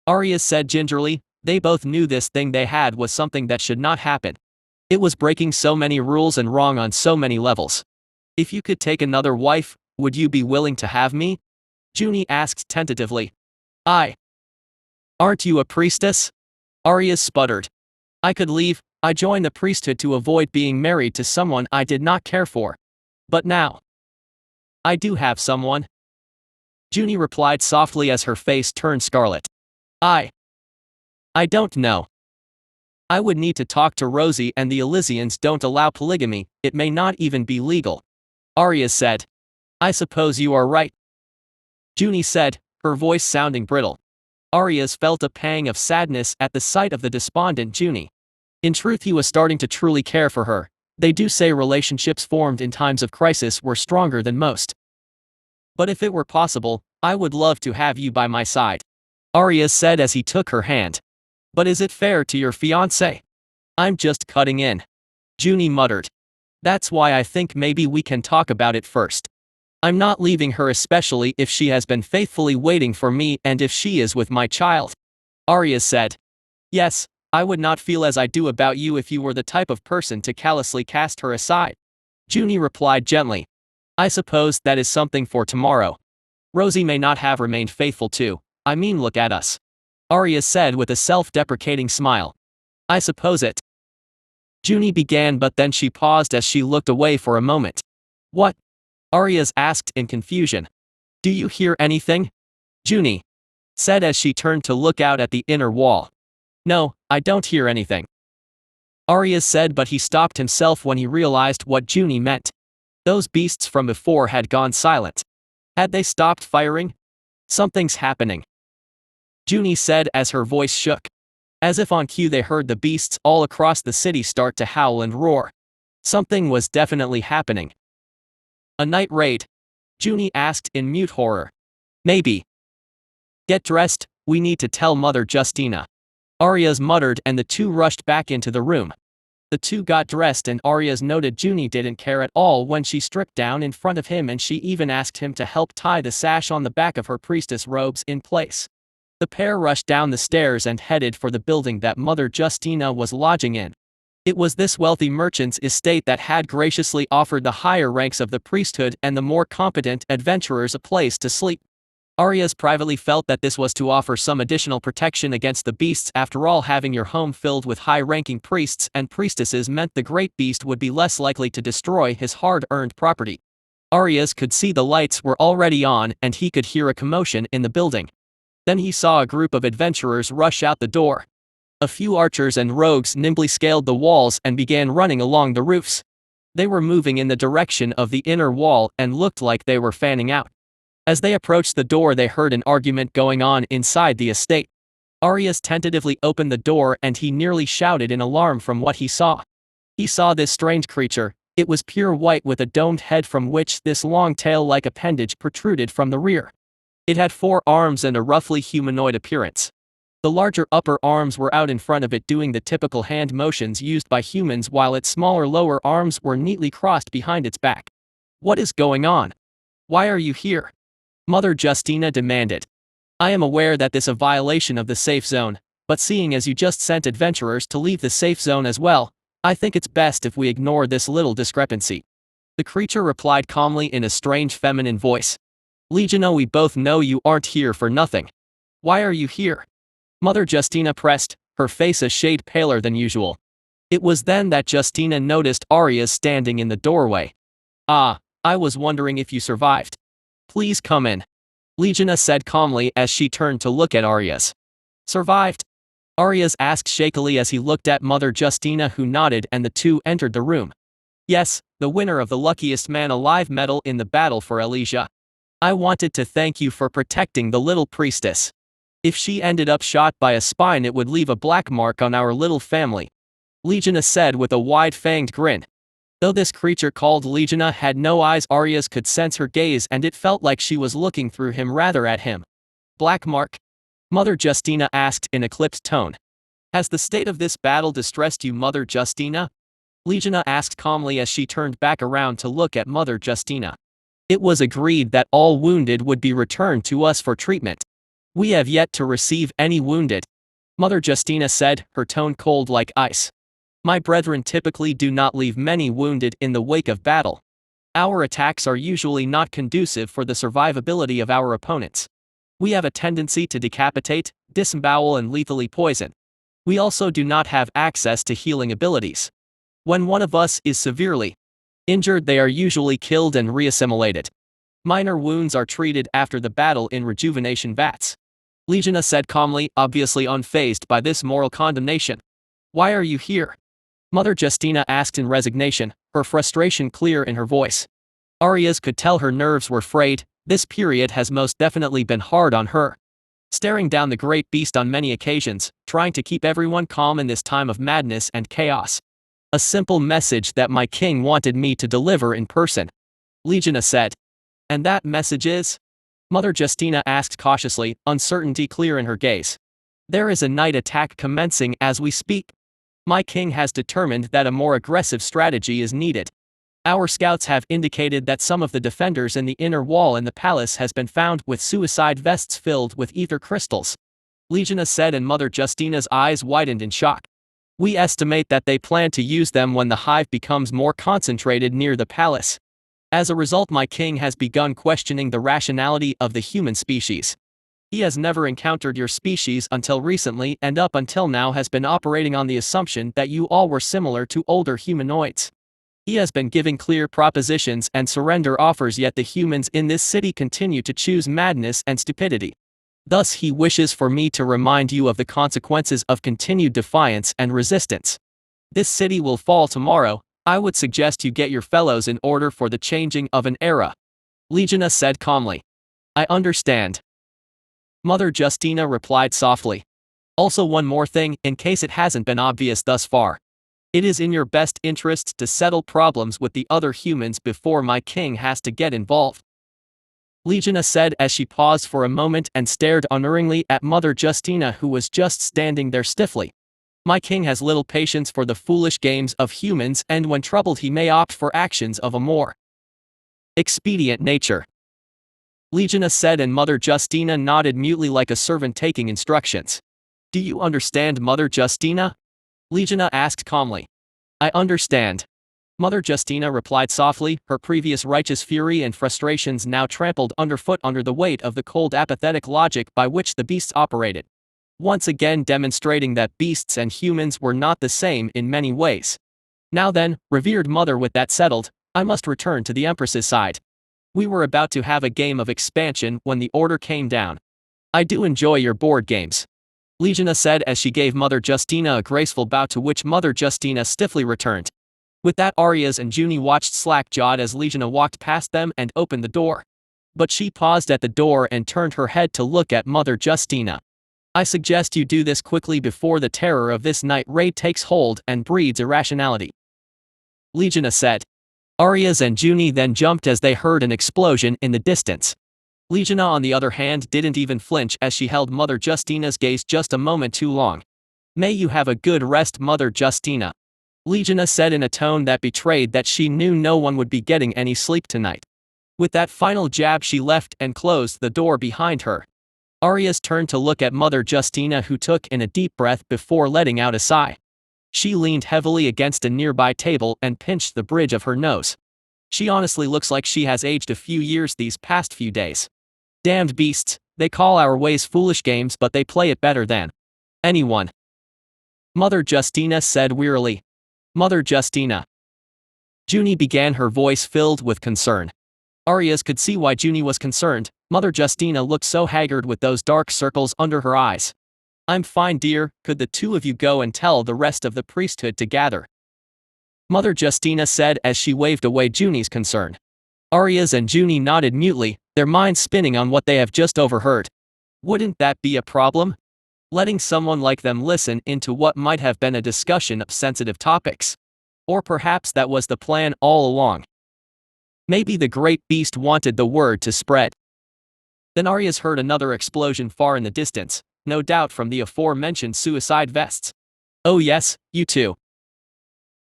Arias said gingerly. They both knew this thing they had was something that should not happen. It was breaking so many rules and wrong on so many levels. If you could take another wife, would you be willing to have me? Junie asked tentatively. Aren't you a priestess? Arias sputtered. I could leave. I joined the priesthood to avoid being married to someone I did not care for. But now, I do have someone. Junie replied softly as her face turned scarlet. I don't know. I would need to talk to Rosie, and the Elysians don't allow polygamy, it may not even be legal. Arias said. I suppose you are right. Junie said, her voice sounding brittle. Arias felt a pang of sadness at the sight of the despondent Junie. In truth, he was starting to truly care for her. They do say relationships formed in times of crisis were stronger than most. But if it were possible, I would love to have you by my side. Arias said as he took her hand. But is it fair to your fiancé? I'm just cutting in. Junie muttered. That's why I think maybe we can talk about it first. I'm not leaving her, especially if she has been faithfully waiting for me and if she is with my child. Arias said. Yes, I would not feel as I do about you if you were the type of person to callously cast her aside. Junie replied gently. I suppose that is something for tomorrow. Rosie may not have remained faithful to, I mean, look at us. Arias said with a self-deprecating smile. I suppose it. Junie began, but then she paused as she looked away for a moment. What? Arias asked in confusion. Do you hear anything? Junie said as she turned to look out at the inner wall. No, I don't hear anything. Arias said, but he stopped himself when he realized what Junie meant. Those beasts from before had gone silent. Had they stopped firing? Something's happening. Junie said as her voice shook. As if on cue, they heard the beasts all across the city start to howl and roar. Something was definitely happening. A night raid? Junie asked in mute horror. Maybe. Get dressed, we need to tell Mother Justina. Arias muttered, and the two rushed back into the room. The two got dressed, and Arias noted Junie didn't care at all when she stripped down in front of him, and she even asked him to help tie the sash on the back of her priestess robes in place. The pair rushed down the stairs and headed for the building that Mother Justina was lodging in. It was this wealthy merchant's estate that had graciously offered the higher ranks of the priesthood and the more competent adventurers a place to sleep. Arias privately felt that this was to offer some additional protection against the beasts. After all, having your home filled with high-ranking priests and priestesses meant the great beast would be less likely to destroy his hard-earned property. Arias could see the lights were already on and he could hear a commotion in the building. Then he saw a group of adventurers rush out the door. A few archers and rogues nimbly scaled the walls and began running along the roofs. They were moving in the direction of the inner wall and looked like they were fanning out. As they approached the door, they heard an argument going on inside the estate. Arias tentatively opened the door and he nearly shouted in alarm from what he saw. He saw this strange creature. It was pure white with a domed head from which this long tail-like appendage protruded from the rear. It had 4 arms and a roughly humanoid appearance. The larger upper arms were out in front of it doing the typical hand motions used by humans, while its smaller lower arms were neatly crossed behind its back. "What is going on? Why are you here?" Mother Justina demanded. "I am aware that this is a violation of the safe zone, but seeing as you just sent adventurers to leave the safe zone as well, I think it's best if we ignore this little discrepancy." The creature replied calmly in a strange feminine voice. "Legiono, we both know you aren't here for nothing. Why are you here?" Mother Justina pressed, her face a shade paler than usual. It was then that Justina noticed Arias standing in the doorway. "Ah, I was wondering if you survived. Please come in," Legiona said calmly as she turned to look at Arias. "Survived?" Arias asked shakily as he looked at Mother Justina, who nodded, and the two entered the room. "Yes, the winner of the Luckiest Man Alive medal in the battle for Elysia. I wanted to thank you for protecting the little priestess. If she ended up shot by a spine, it would leave a black mark on our little family," Legiona said with a wide-fanged grin. Though this creature called Legiona had no eyes, Arias could sense her gaze and it felt like she was looking through him rather at him. "Black mark?" Mother Justina asked in a clipped tone. "Has the state of this battle distressed you, Mother Justina?" Legiona asked calmly as she turned back around to look at Mother Justina. "It was agreed that all wounded would be returned to us for treatment. We have yet to receive any wounded," Mother Justina said, her tone cold like ice. "My brethren typically do not leave many wounded in the wake of battle. Our attacks are usually not conducive for the survivability of our opponents. We have a tendency to decapitate, disembowel and lethally poison. We also do not have access to healing abilities. When one of us is severely injured, they are usually killed and reassimilated. Minor wounds are treated after the battle in rejuvenation vats," Legiona said calmly, obviously unfazed by this moral condemnation. "Why are you here?" Mother Justina asked in resignation, her frustration clear in her voice. Arias could tell her nerves were frayed. This period has most definitely been hard on her. Staring down the great beast on many occasions, trying to keep everyone calm in this time of madness and chaos. "A simple message that my king wanted me to deliver in person," Legiona said. "And that message is?" Mother Justina asked cautiously, uncertainty clear in her gaze. "There is a night attack commencing as we speak. My king has determined that a more aggressive strategy is needed. Our scouts have indicated that some of the defenders in the inner wall in the palace has been found with suicide vests filled with ether crystals," Legiona said, and Mother Justina's eyes widened in shock. "We estimate that they plan to use them when the hive becomes more concentrated near the palace. As a result, my king has begun questioning the rationality of the human species. He has never encountered your species until recently, and up until now has been operating on the assumption that you all were similar to older humanoids. He has been giving clear propositions and surrender offers, yet the humans in this city continue to choose madness and stupidity. Thus he wishes for me to remind you of the consequences of continued defiance and resistance. This city will fall tomorrow. I would suggest you get your fellows in order for the changing of an era," Legiona said calmly. "I understand," Mother Justina replied softly. "Also, one more thing, in case it hasn't been obvious thus far. It is in your best interests to settle problems with the other humans before my king has to get involved," Legiona said as she paused for a moment and stared unerringly at Mother Justina, who was just standing there stiffly. "My king has little patience for the foolish games of humans, and when troubled he may opt for actions of a more expedient nature," Legiona said, and Mother Justina nodded mutely like a servant taking instructions. "Do you understand, Mother Justina?" Legiona asked calmly. "I understand," Mother Justina replied softly, her previous righteous fury and frustrations now trampled underfoot under the weight of the cold apathetic logic by which the beasts operated. Once again demonstrating that beasts and humans were not the same in many ways. Now then, revered mother, with that settled, I must return to the Empress's side. We were about to have a game of expansion when the order came down. I do enjoy your board games, Legiona said as she gave Mother Justina a graceful bow, to which Mother Justina stiffly returned. With that, Arias and Junie watched slack-jawed as Legiona walked past them and opened the door. But she paused at the door and turned her head to look at Mother Justina. I suggest you do this quickly before the terror of this night raid takes hold and breeds irrationality, Legiona said. Arias and Junie then jumped as they heard an explosion in the distance. Legiona, on the other hand, didn't even flinch as she held Mother Justina's gaze just a moment too long. May you have a good rest, Mother Justina, Legiona said in a tone that betrayed that she knew no one would be getting any sleep tonight. With that final jab, she left and closed the door behind her. Arias turned to look at Mother Justina, who took in a deep breath before letting out a sigh. She leaned heavily against a nearby table and pinched the bridge of her nose. She honestly looks like she has aged a few years these past few days. Damned beasts, they call our ways foolish games, but they play it better than anyone, Mother Justina said wearily. Mother Justina. Junie began, her voice filled with concern. Arias could see why Junie was concerned. Mother Justina looked so haggard with those dark circles under her eyes. I'm fine, dear, could the two of you go and tell the rest of the priesthood to gather? Mother Justina said as she waved away Junie's concern. Arias and Junie nodded mutely, their minds spinning on what they have just overheard. Wouldn't that be a problem? Letting someone like them listen into what might have been a discussion of sensitive topics. Or perhaps that was the plan all along. Maybe the great beast wanted the word to spread. Then Arias heard another explosion far in the distance, no doubt from the aforementioned suicide vests. Oh yes, you too,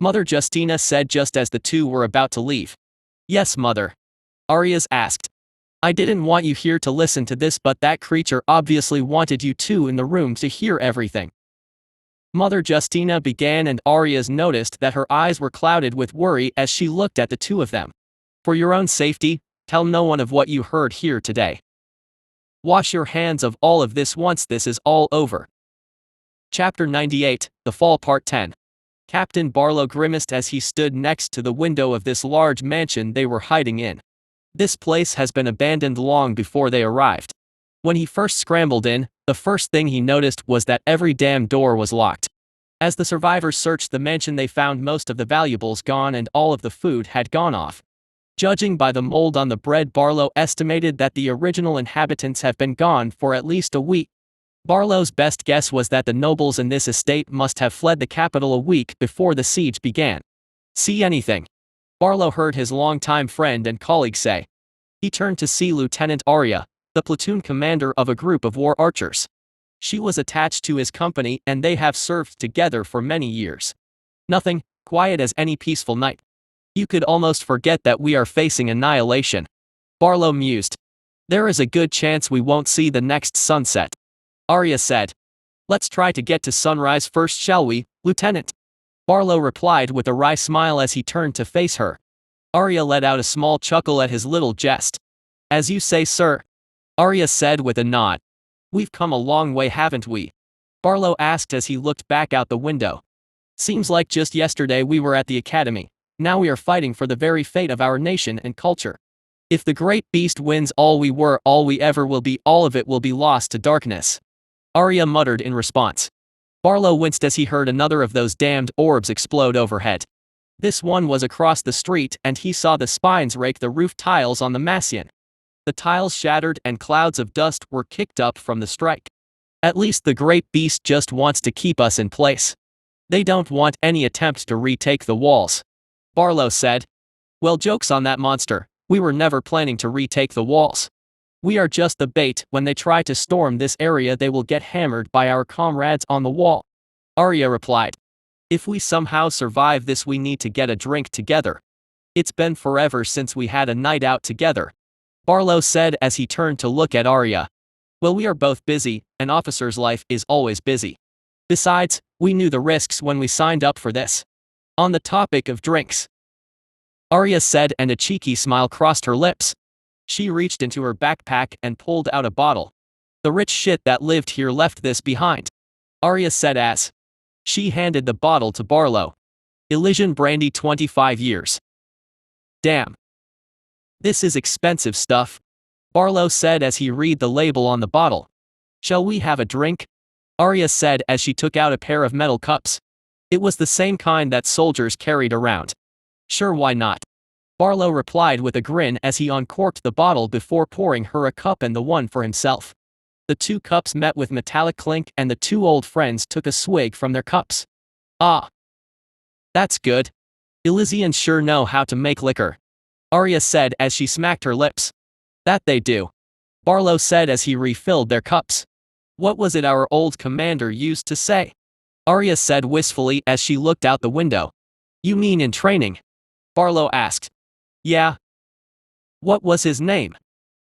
Mother Justina said just as the two were about to leave. Yes, Mother, Arias asked. I didn't want you here to listen to this, but that creature obviously wanted you two in the room to hear everything, Mother Justina began, and Arias noticed that her eyes were clouded with worry as she looked at the two of them. For your own safety, tell no one of what you heard here today. Wash your hands of all of this once this is all over. Chapter 98, The Fall, Part 10. Captain Barlow grimaced as he stood next to the window of this large mansion they were hiding in. This place has been abandoned long before they arrived. When he first scrambled in, the first thing he noticed was that every damn door was locked. As the survivors searched the mansion, they found most of the valuables gone and all of the food had gone off. Judging by the mold on the bread, Barlow estimated that the original inhabitants have been gone for at least a week. Barlow's best guess was that the nobles in this estate must have fled the capital a week before the siege began. See anything? Barlow heard his longtime friend and colleague say. He turned to see Lieutenant Arya, the platoon commander of a group of war archers. She was attached to his company and they have served together for many years. Nothing, quiet as any peaceful night. You could almost forget that we are facing annihilation. Barlow mused. There is a good chance we won't see the next sunset, Arya said. Let's try to get to sunrise first, shall we, Lieutenant? Barlow replied with a wry smile as he turned to face her. Arya let out a small chuckle at his little jest. As you say, sir, Arya said with a nod. We've come a long way, haven't we? Barlow asked as he looked back out the window. Seems like just yesterday we were at the academy. Now we are fighting for the very fate of our nation and culture. If the great beast wins, all we were, all we ever will be, all of it will be lost to darkness, Arya muttered in response. Barlow winced as he heard another of those damned orbs explode overhead. This one was across the street and he saw the spines rake the roof tiles on the Massian. The tiles shattered and clouds of dust were kicked up from the strike. At least the great beast just wants to keep us in place. They don't want any attempt to retake the walls, Barlow said. Well, joke's on that monster, we were never planning to retake the walls. We are just the bait. When they try to storm this area they will get hammered by our comrades on the wall, Arya replied. If we somehow survive this we need to get a drink together. It's been forever since we had a night out together, Barlow said as he turned to look at Arya. Well, we are both busy, an officer's life is always busy. Besides, we knew the risks when we signed up for this. On the topic of drinks, Arya said, and a cheeky smile crossed her lips. She reached into her backpack and pulled out a bottle. The rich shit that lived here left this behind, Arya said as she handed the bottle to Barlow. Elysian brandy, 25 years. Damn. This is expensive stuff, Barlow said as he read the label on the bottle. Shall we have a drink? Arya said as she took out a pair of metal cups. It was the same kind that soldiers carried around. Sure, why not? Barlow replied with a grin as he uncorked the bottle before pouring her a cup and the one for himself. The two cups met with metallic clink and the two old friends took a swig from their cups. Ah. That's good. Elysians sure know how to make liquor, Arya said as she smacked her lips. That they do, Barlow said as he refilled their cups. What was it our old commander used to say? Arya said wistfully as she looked out the window. You mean in training? Barlow asked. Yeah. What was his name?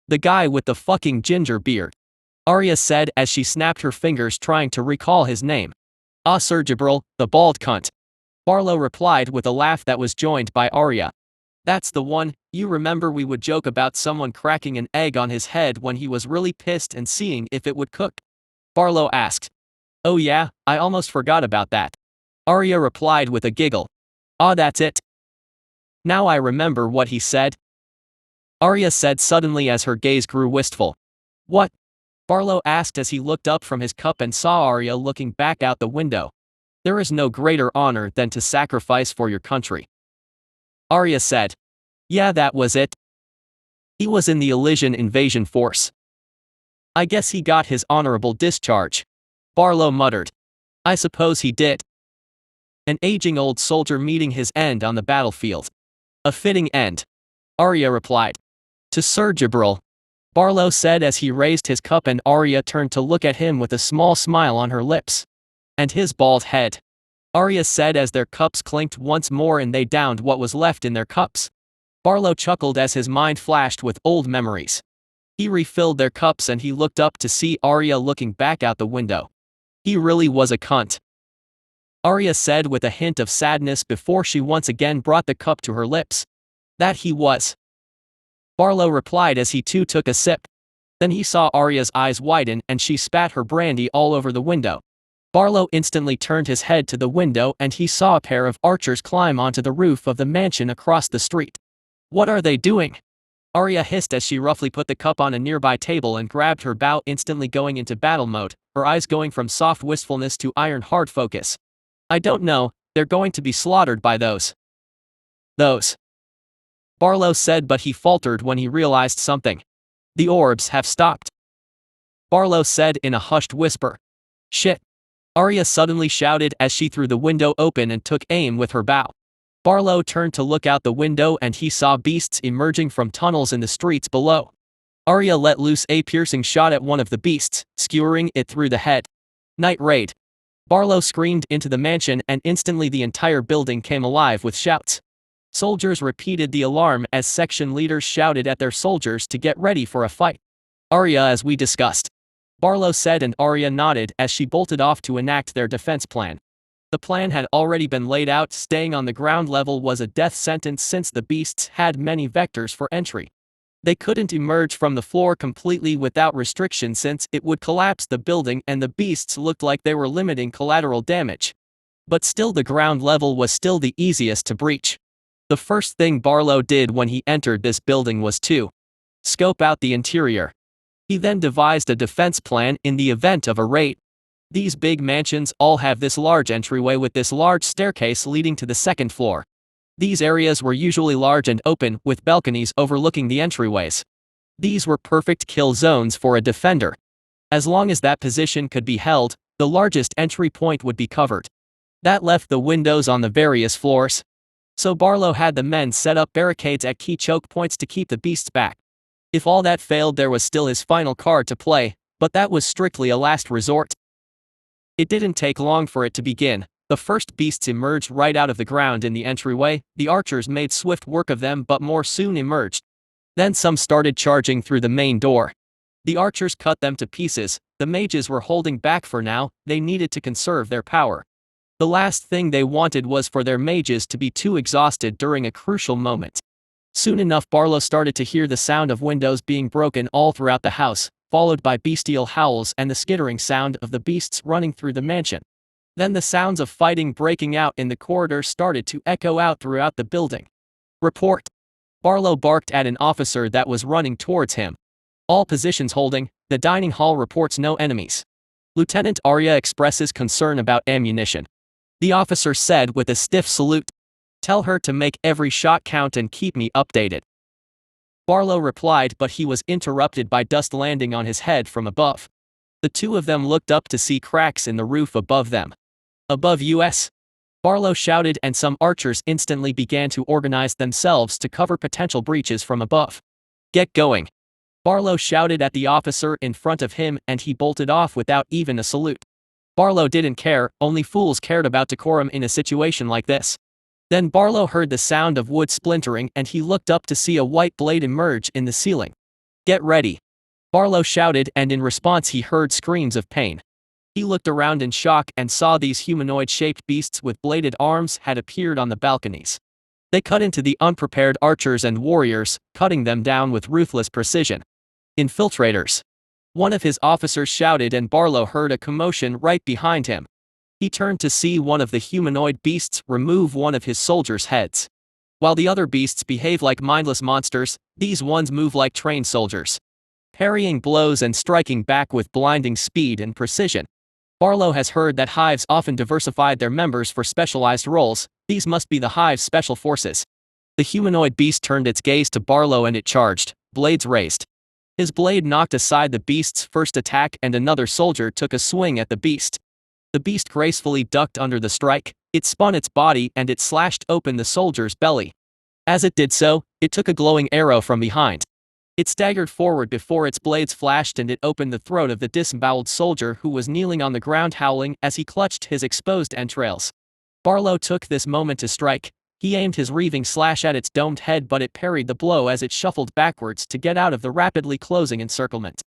The guy with the fucking ginger beard, Arya said as she snapped her fingers trying to recall his name. Ah, Sir Gibril, the bald cunt, Barlow replied with a laugh that was joined by Arya. That's the one. You remember we would joke about someone cracking an egg on his head when he was really pissed and seeing if it would cook? Barlow asked. Oh yeah, I almost forgot about that, Arya replied with a giggle. Ah, that's it. Now I remember what he said, Arya said suddenly as her gaze grew wistful. What? Barlow asked as he looked up from his cup and saw Arya looking back out the window. There is no greater honor than to sacrifice for your country, Arya said. Yeah, that was it. He was in the Elysian invasion force. I guess he got his honorable discharge, Barlow muttered. I suppose he did. An aging old soldier meeting his end on the battlefield. A fitting end, Arya replied. To Sir Gibril, Barlow said as he raised his cup and Arya turned to look at him with a small smile on her lips. And his bald head, Arya said as their cups clinked once more and they downed what was left in their cups. Barlow chuckled as his mind flashed with old memories. He refilled their cups and he looked up to see Arya looking back out the window. He really was a cunt, Arya said with a hint of sadness before she once again brought the cup to her lips. That he was, Barlow replied as he too took a sip. Then he saw Arya's eyes widen and she spat her brandy all over the window. Barlow instantly turned his head to the window and he saw a pair of archers climb onto the roof of the mansion across the street. What are they doing? Arya hissed as she roughly put the cup on a nearby table and grabbed her bow, instantly going into battle mode, her eyes going from soft wistfulness to iron hard focus. I don't know, they're going to be slaughtered by those, Barlow said, but he faltered when he realized something. The orbs have stopped, Barlow said in a hushed whisper. Shit, Arya suddenly shouted as she threw the window open and took aim with her bow. Barlow turned to look out the window and he saw beasts emerging from tunnels in the streets below. Arya let loose a piercing shot at one of the beasts, skewering it through the head. Night raid, Barlow screamed into the mansion and instantly the entire building came alive with shouts. Soldiers repeated the alarm as section leaders shouted at their soldiers to get ready for a fight. Arya, as we discussed, Barlow said, and Arya nodded as she bolted off to enact their defense plan. The plan had already been laid out. Staying on the ground level was a death sentence since the beasts had many vectors for entry. They couldn't emerge from the floor completely without restriction since it would collapse the building and the beasts looked like they were limiting collateral damage. But still, the ground level was still the easiest to breach. The first thing Barlow did when he entered this building was to scope out the interior. He then devised a defense plan in the event of a raid. These big mansions all have this large entryway with this large staircase leading to the second floor. These areas were usually large and open, with balconies overlooking the entryways. These were perfect kill zones for a defender. As long as that position could be held, the largest entry point would be covered. That left the windows on the various floors. So Barlow had the men set up barricades at key choke points to keep the beasts back. If all that failed, there was still his final card to play, but that was strictly a last resort. It didn't take long for it to begin. The first beasts emerged right out of the ground in the entryway. The archers made swift work of them, but more soon emerged. Then some started charging through the main door. The archers cut them to pieces. The mages were holding back for now, they needed to conserve their power. The last thing they wanted was for their mages to be too exhausted during a crucial moment. Soon enough, Barlow started to hear the sound of windows being broken all throughout the house, followed by bestial howls and the skittering sound of the beasts running through the mansion. Then the sounds of fighting breaking out in the corridor started to echo out throughout the building. "Report!" Barlow barked at an officer that was running towards him. "All positions holding, the dining hall reports no enemies." Lieutenant Arya expresses concern about ammunition. The officer said with a stiff salute, "Tell her to make every shot count and keep me updated." Barlow replied, but he was interrupted by dust landing on his head from above. The two of them looked up to see cracks in the roof above them. "Above us!" Barlow shouted, and some archers instantly began to organize themselves to cover potential breaches from above. "Get going!" Barlow shouted at the officer in front of him, and he bolted off without even a salute. Barlow didn't care, only fools cared about decorum in a situation like this. Then Barlow heard the sound of wood splintering, and he looked up to see a white blade emerge in the ceiling. "Get ready!" Barlow shouted, and in response he heard screams of pain. He looked around in shock and saw these humanoid-shaped beasts with bladed arms had appeared on the balconies. They cut into the unprepared archers and warriors, cutting them down with ruthless precision. "Infiltrators!" One of his officers shouted, and Barlow heard a commotion right behind him. He turned to see one of the humanoid beasts remove one of his soldiers' heads. While the other beasts behave like mindless monsters, these ones move like trained soldiers, parrying blows and striking back with blinding speed and precision. Barlow has heard that hives often diversified their members for specialized roles. These must be the hive's special forces. The humanoid beast turned its gaze to Barlow and it charged, blades raised. His blade knocked aside the beast's first attack, and another soldier took a swing at the beast. The beast gracefully ducked under the strike, it spun its body and it slashed open the soldier's belly. As it did so, it took a glowing arrow from behind. It staggered forward before its blades flashed, and it opened the throat of the disemboweled soldier who was kneeling on the ground howling as he clutched his exposed entrails. Barlow took this moment to strike. He aimed his reaving slash at its domed head, but it parried the blow as it shuffled backwards to get out of the rapidly closing encirclement.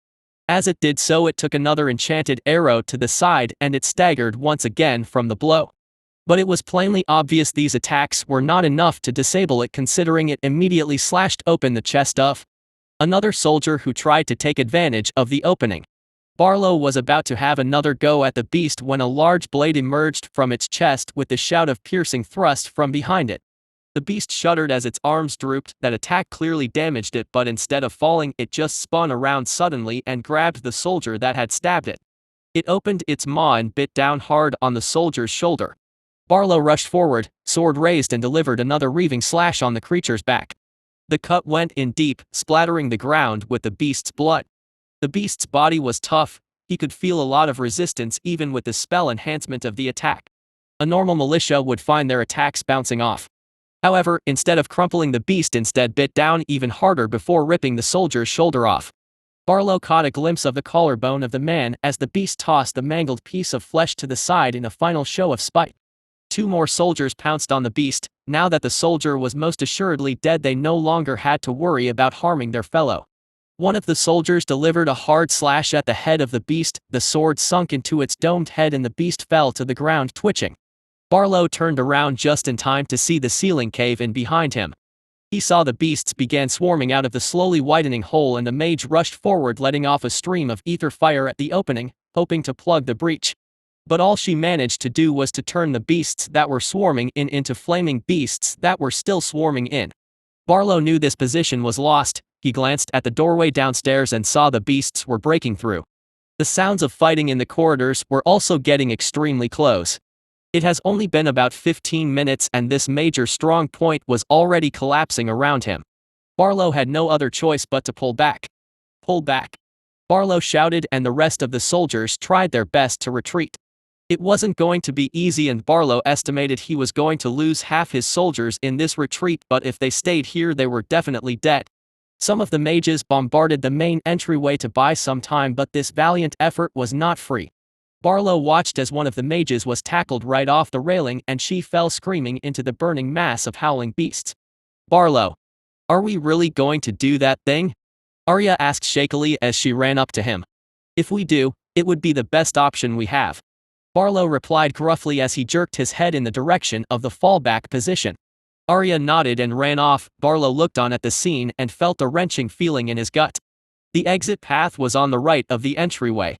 As it did so, it took another enchanted arrow to the side and it staggered once again from the blow. But it was plainly obvious these attacks were not enough to disable it, considering it immediately slashed open the chest of another soldier who tried to take advantage of the opening. Barlow was about to have another go at the beast when a large blade emerged from its chest with the shout of piercing thrust from behind it. The beast shuddered as its arms drooped. That attack clearly damaged it, but instead of falling, it just spun around suddenly and grabbed the soldier that had stabbed it. It opened its maw and bit down hard on the soldier's shoulder. Barlow rushed forward, sword raised, and delivered another reaving slash on the creature's back. The cut went in deep, splattering the ground with the beast's blood. The beast's body was tough. He could feel a lot of resistance even with the spell enhancement of the attack. A normal militia would find their attacks bouncing off. However, instead of crumpling, the beast instead bit down even harder before ripping the soldier's shoulder off. Barlow caught a glimpse of the collarbone of the man as the beast tossed the mangled piece of flesh to the side in a final show of spite. Two more soldiers pounced on the beast. Now that the soldier was most assuredly dead, they no longer had to worry about harming their fellow. One of the soldiers delivered a hard slash at the head of the beast. The sword sunk into its domed head and the beast fell to the ground twitching. Barlow turned around just in time to see the ceiling cave in behind him. He saw the beasts began swarming out of the slowly widening hole, and the mage rushed forward, letting off a stream of ether fire at the opening, hoping to plug the breach. But all she managed to do was to turn the beasts that were swarming in into flaming beasts that were still swarming in. Barlow knew this position was lost. He glanced at the doorway downstairs and saw the beasts were breaking through. The sounds of fighting in the corridors were also getting extremely close. It has only been about 15 minutes and this major strong point was already collapsing around him. Barlow had no other choice but to pull back. Pull back! Barlow shouted, and the rest of the soldiers tried their best to retreat. It wasn't going to be easy, and Barlow estimated he was going to lose half his soldiers in this retreat, but if they stayed here they were definitely dead. Some of the mages bombarded the main entryway to buy some time, but this valiant effort was not free. Barlow watched as one of the mages was tackled right off the railing and she fell screaming into the burning mass of howling beasts. "Barlow, are we really going to do that thing?" Arya asked shakily as she ran up to him. "If we do, it would be the best option we have." Barlow replied gruffly as he jerked his head in the direction of the fallback position. Arya nodded and ran off. Barlow looked on at the scene and felt a wrenching feeling in his gut. The exit path was on the right of the entryway.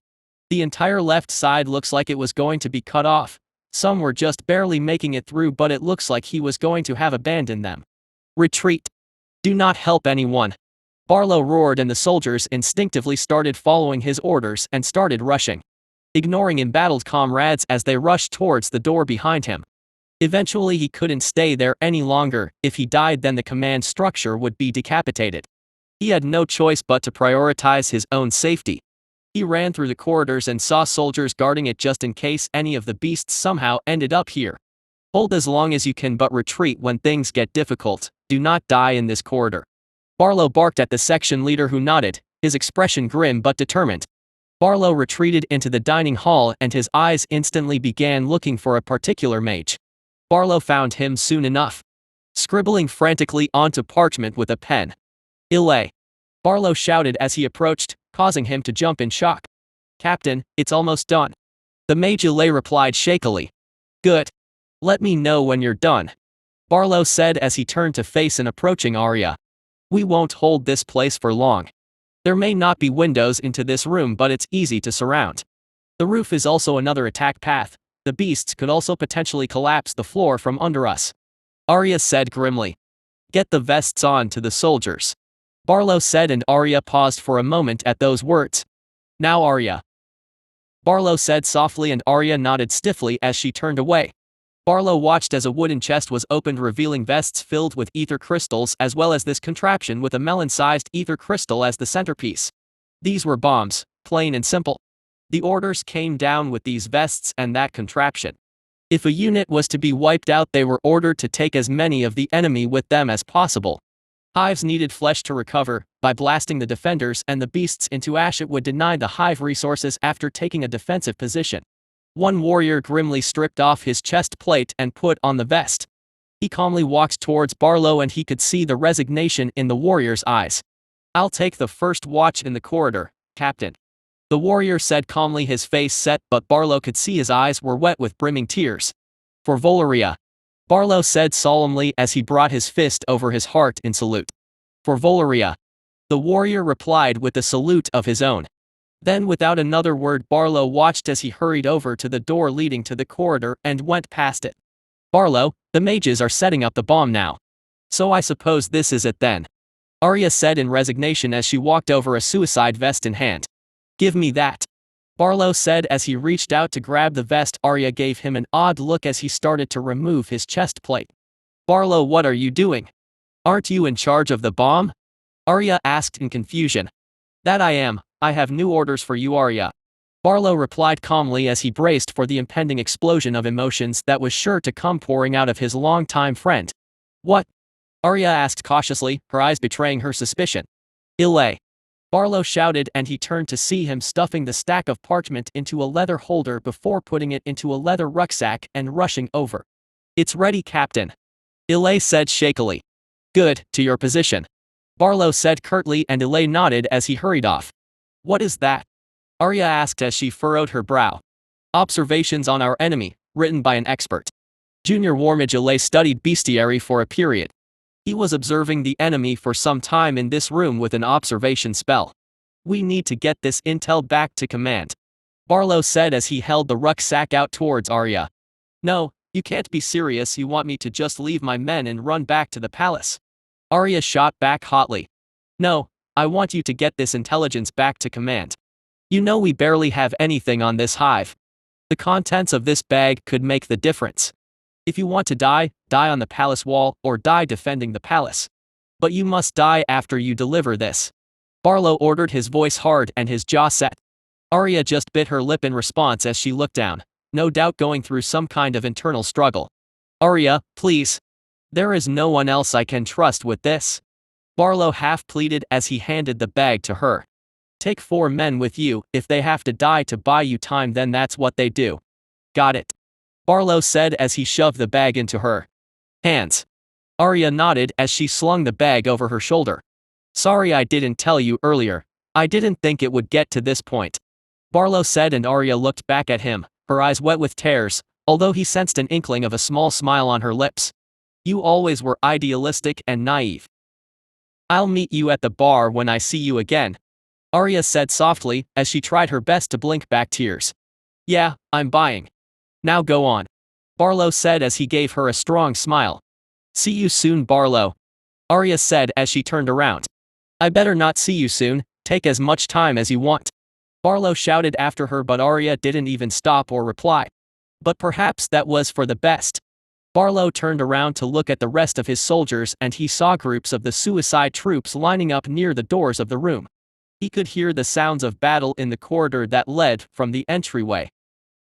The entire left side looks like it was going to be cut off. Some were just barely making it through, but it looks like he was going to have abandoned them. Retreat. Do not help anyone. Barlow roared, and the soldiers instinctively started following his orders and started rushing, ignoring embattled comrades as they rushed towards the door behind him. Eventually he couldn't stay there any longer. If he died, then the command structure would be decapitated. He had no choice but to prioritize his own safety. He ran through the corridors and saw soldiers guarding it just in case any of the beasts somehow ended up here. Hold as long as you can, but retreat when things get difficult. Do not die in this corridor. Barlow barked at the section leader, who nodded, his expression grim but determined. Barlow retreated into the dining hall and his eyes instantly began looking for a particular mage. Barlow found him soon enough, scribbling frantically onto parchment with a pen. "Ilay!" Barlow shouted as he approached, causing him to jump in shock. "Captain, it's almost done." The mage Ilay replied shakily. "Good. Let me know when you're done," Barlow said as he turned to face an approaching Arya. "We won't hold this place for long. There may not be windows into this room, but it's easy to surround. The roof is also another attack path. The beasts could also potentially collapse the floor from under us," Arya said grimly. "Get the vests on to the soldiers," Barlow said, and Arya paused for a moment at those words. "Now, Arya," Barlow said softly, and Arya nodded stiffly as she turned away. Barlow watched as a wooden chest was opened, revealing vests filled with ether crystals, as well as this contraption with a melon-sized ether crystal as the centerpiece. These were bombs, plain and simple. The orders came down with these vests and that contraption. If a unit was to be wiped out, they were ordered to take as many of the enemy with them as possible. Hives needed flesh to recover. By blasting the defenders and the beasts into ash, it would deny the hive resources after taking a defensive position. One warrior grimly stripped off his chest plate and put on the vest. He calmly walked towards Barlow, and he could see the resignation in the warrior's eyes. "I'll take the first watch in the corridor, Captain," the warrior said calmly, his face set, but Barlow could see his eyes were wet with brimming tears. "For Valoria," Barlow said solemnly as he brought his fist over his heart in salute. "For Valoria," the warrior replied with a salute of his own. Then, without another word, Barlow watched as he hurried over to the door leading to the corridor and went past it. "Barlow, the mages are setting up the bomb now. So I suppose this is it then," Arya said in resignation as she walked over, a suicide vest in hand. "Give me that," Barlow said as he reached out to grab the vest. Arya gave him an odd look as he started to remove his chest plate. "Barlow, what are you doing? Aren't you in charge of the bomb?" Arya asked in confusion. "That I am. I have new orders for you, Arya," Barlow replied calmly as he braced for the impending explosion of emotions that was sure to come pouring out of his longtime friend. "What?" Arya asked cautiously, her eyes betraying her suspicion. "Ilay," Barlow shouted, and he turned to see him stuffing the stack of parchment into a leather holder before putting it into a leather rucksack and rushing over. "It's ready, Captain," Ilay said shakily. "Good, to your position," Barlow said curtly, and Ilay nodded as he hurried off. "What is that?" Arya asked as she furrowed her brow. "Observations on our enemy, written by an expert." Junior Warmage Ilay studied bestiary for a period. He was observing the enemy for some time in this room with an observation spell. "We need to get this intel back to command," Barlow said as he held the rucksack out towards Arya. "No, you can't be serious. You want me to just leave my men and run back to the palace?" Arya shot back hotly. "No, I want you to get this intelligence back to command. You know we barely have anything on this hive. The contents of this bag could make the difference. If you want to die, die on the palace wall, or die defending the palace. But you must die after you deliver this," Barlow ordered, his voice hard and his jaw set. Arya just bit her lip in response as she looked down, no doubt going through some kind of internal struggle. "Arya, please. There is no one else I can trust with this," Barlow half pleaded as he handed the bag to her. "Take 4 men with you. If they have to die to buy you time, then that's what they do." "Got it," Barlow said as he shoved the bag into her hands. Arya nodded as she slung the bag over her shoulder. "Sorry I didn't tell you earlier. I didn't think it would get to this point," Barlow said, and Arya looked back at him, her eyes wet with tears, although he sensed an inkling of a small smile on her lips. You always were idealistic and naive. I'll meet you at the bar when I see you again, Arya said softly, as she tried her best to blink back tears. Yeah, I'm buying. Now go on, Barlow said as he gave her a strong smile. See you soon, Barlow, Arya said as she turned around. I better not see you soon, take as much time as you want, Barlow shouted after her, but Arya didn't even stop or reply. But perhaps that was for the best. Barlow turned around to look at the rest of his soldiers, and he saw groups of the suicide troops lining up near the doors of the room. He could hear the sounds of battle in the corridor that led from the entryway.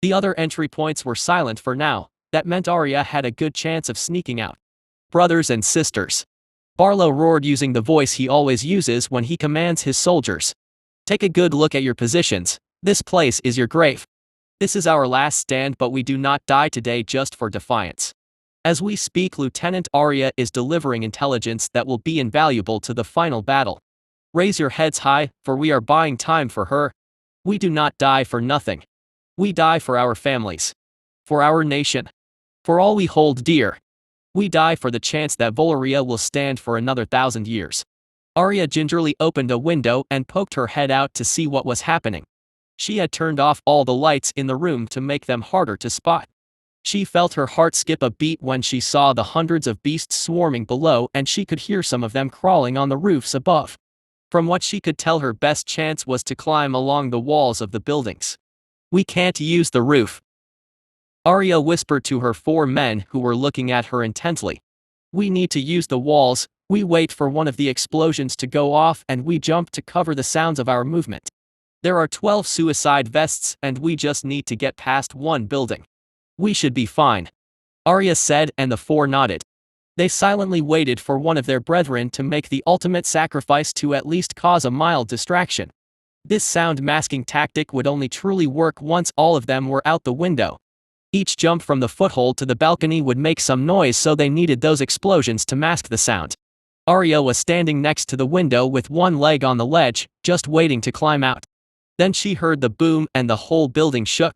The other entry points were silent for now. That meant Arya had a good chance of sneaking out. Brothers and sisters, Barlow roared using the voice he always uses when he commands his soldiers. Take a good look at your positions. This place is your grave. This is our last stand, but we do not die today just for defiance. As we speak, Lieutenant Arya is delivering intelligence that will be invaluable to the final battle. Raise your heads high, for we are buying time for her. We do not die for nothing. We die for our families. For our nation. For all we hold dear. We die for the chance that Valoria will stand for another 1,000 years. Arya gingerly opened a window and poked her head out to see what was happening. She had turned off all the lights in the room to make them harder to spot. She felt her heart skip a beat when she saw the hundreds of beasts swarming below, and she could hear some of them crawling on the roofs above. From what she could tell, her best chance was to climb along the walls of the buildings. We can't use the roof, Arya whispered to her 4 men who were looking at her intently. We need to use the walls. We wait for one of the explosions to go off and we jump to cover the sounds of our movement. There are 12 suicide vests and we just need to get past one building. We should be fine, Arya said, and the 4 nodded. They silently waited for one of their brethren to make the ultimate sacrifice to at least cause a mild distraction. This sound masking tactic would only truly work once all of them were out the window. Each jump from the foothold to the balcony would make some noise, so they needed those explosions to mask the sound. Arya was standing next to the window with one leg on the ledge, just waiting to climb out. Then she heard the boom and the whole building shook.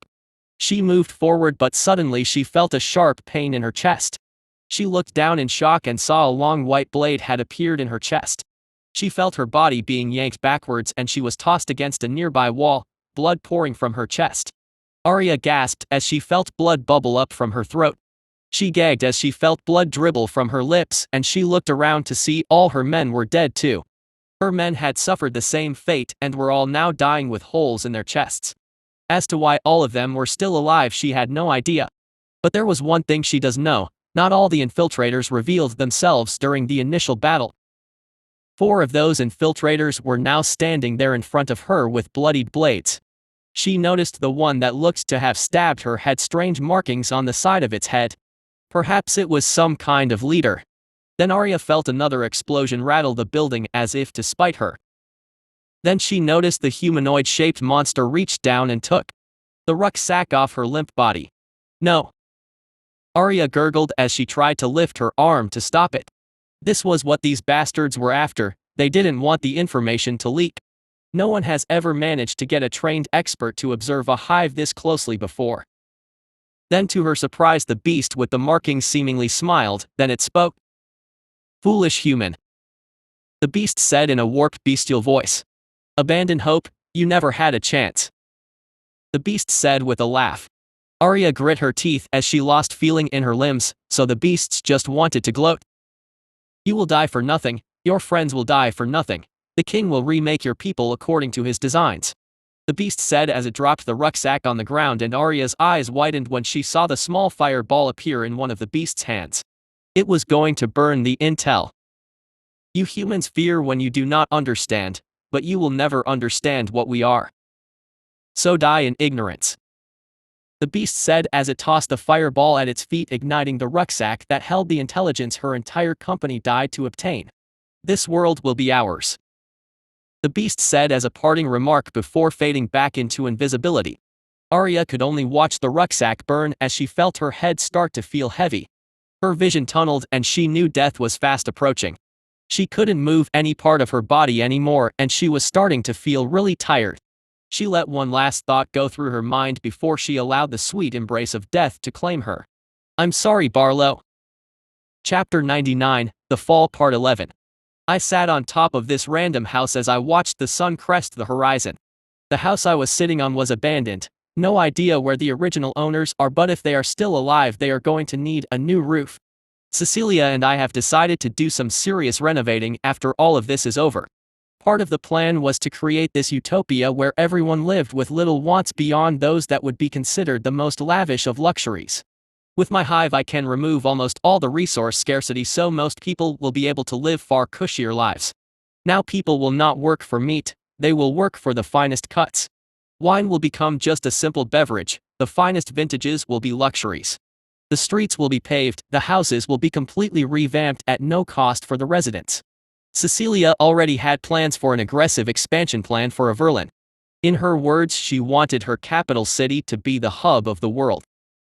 She moved forward, but suddenly she felt a sharp pain in her chest. She looked down in shock and saw a long white blade had appeared in her chest. She felt her body being yanked backwards and she was tossed against a nearby wall, blood pouring from her chest. Arya gasped as she felt blood bubble up from her throat. She gagged as she felt blood dribble from her lips, and she looked around to see all her men were dead too. Her men had suffered the same fate and were all now dying with holes in their chests. As to why all of them were still alive, she had no idea. But there was one thing she does know: not all the infiltrators revealed themselves during the initial battle. 4 of those infiltrators were now standing there in front of her with bloodied blades. She noticed the one that looked to have stabbed her had strange markings on the side of its head. Perhaps it was some kind of leader. Then Arya felt another explosion rattle the building as if to spite her. Then she noticed the humanoid-shaped monster reach down and took the rucksack off her limp body. No, Arya gurgled as she tried to lift her arm to stop it. This was what these bastards were after. They didn't want the information to leak. No one has ever managed to get a trained expert to observe a hive this closely before. Then to her surprise, the beast with the markings seemingly smiled, then it spoke. Foolish human, the beast said in a warped bestial voice. Abandon hope, you never had a chance, the beast said with a laugh. Arya grit her teeth as she lost feeling in her limbs, so the beasts just wanted to gloat. You will die for nothing, your friends will die for nothing. The king will remake your people according to his designs, the beast said as it dropped the rucksack on the ground, and Arya's eyes widened when she saw the small fireball appear in one of the beast's hands. It was going to burn the intel. You humans fear when you do not understand, but you will never understand what we are. So die in ignorance, the beast said as it tossed the fireball at its feet, igniting the rucksack that held the intelligence her entire company died to obtain. This world will be ours, the beast said as a parting remark before fading back into invisibility. Arya could only watch the rucksack burn as she felt her head start to feel heavy. Her vision tunneled and she knew death was fast approaching. She couldn't move any part of her body anymore and she was starting to feel really tired. She let one last thought go through her mind before she allowed the sweet embrace of death to claim her. I'm sorry, Barlow. Chapter 99, The Fall Part 11. I sat on top of this random house as I watched the sun crest the horizon. The house I was sitting on was abandoned. No idea where the original owners are, but if they are still alive they are going to need a new roof. Cecilia and I have decided to do some serious renovating after all of this is over. Part of the plan was to create this utopia where everyone lived with little wants beyond those that would be considered the most lavish of luxuries. With my hive I can remove almost all the resource scarcity, so most people will be able to live far cushier lives. Now people will not work for meat, they will work for the finest cuts. Wine will become just a simple beverage, the finest vintages will be luxuries. The streets will be paved, the houses will be completely revamped at no cost for the residents. Cecilia already had plans for an aggressive expansion plan for Everlyn. In her words, she wanted her capital city to be the hub of the world.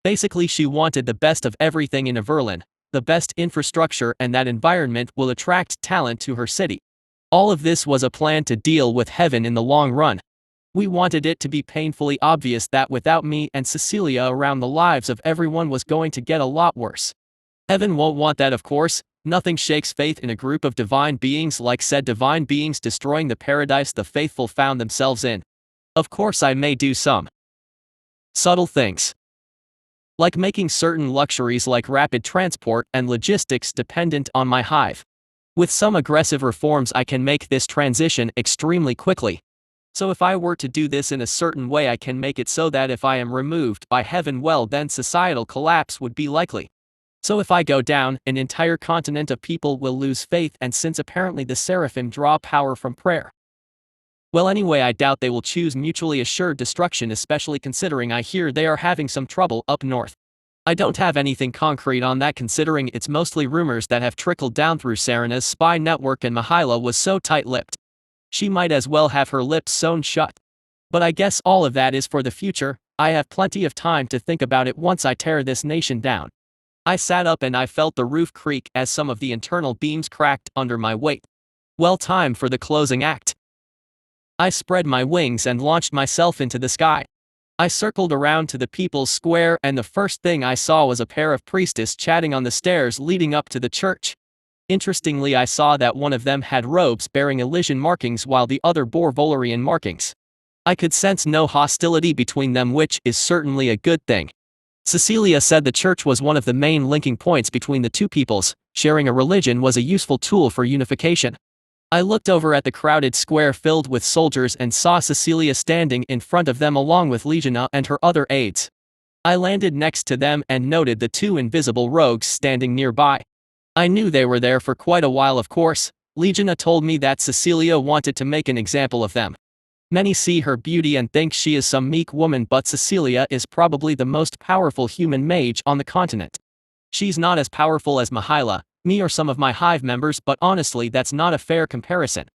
Basically, she wanted the best of everything in Everlyn, the best infrastructure, and that environment will attract talent to her city. All of this was a plan to deal with heaven in the long run. We wanted it to be painfully obvious that without me and Cecilia around, the lives of everyone was going to get a lot worse. Heaven won't want that, of course. Nothing shakes faith in a group of divine beings like said divine beings destroying the paradise the faithful found themselves in. Of course I may do some subtle things, like making certain luxuries like rapid transport and logistics dependent on my hive. With some aggressive reforms I can make this transition extremely quickly. So if I were to do this in a certain way I can make it so that if I am removed by heaven, well then societal collapse would be likely. So if I go down, an entire continent of people will lose faith, and since apparently the seraphim draw power from prayer. Well anyway, I doubt they will choose mutually assured destruction, especially considering I hear they are having some trouble up north. I don't have anything concrete on that, considering it's mostly rumors that have trickled down through Serena's spy network, and Mahila was so tight-lipped. She might as well have her lips sewn shut. But I guess all of that is for the future. I have plenty of time to think about it once I tear this nation down. I sat up and I felt the roof creak as some of the internal beams cracked under my weight. Well, time for the closing act. I spread my wings and launched myself into the sky. I circled around to the People's Square, and the first thing I saw was a pair of priestesses chatting on the stairs leading up to the church. Interestingly, I saw that one of them had robes bearing Elysian markings while the other bore Volarian markings. I could sense no hostility between them, which is certainly a good thing. Cecilia said the church was one of the main linking points between the two peoples. Sharing a religion was a useful tool for unification. I looked over at the crowded square filled with soldiers and saw Cecilia standing in front of them along with Legiona and her other aides. I landed next to them and noted the two invisible rogues standing nearby. I knew they were there for quite a while, of course. Legiona told me that Cecilia wanted to make an example of them. Many see her beauty and think she is some meek woman, but Cecilia is probably the most powerful human mage on the continent. She's not as powerful as Mahila, me, or some of my hive members, but honestly that's not a fair comparison.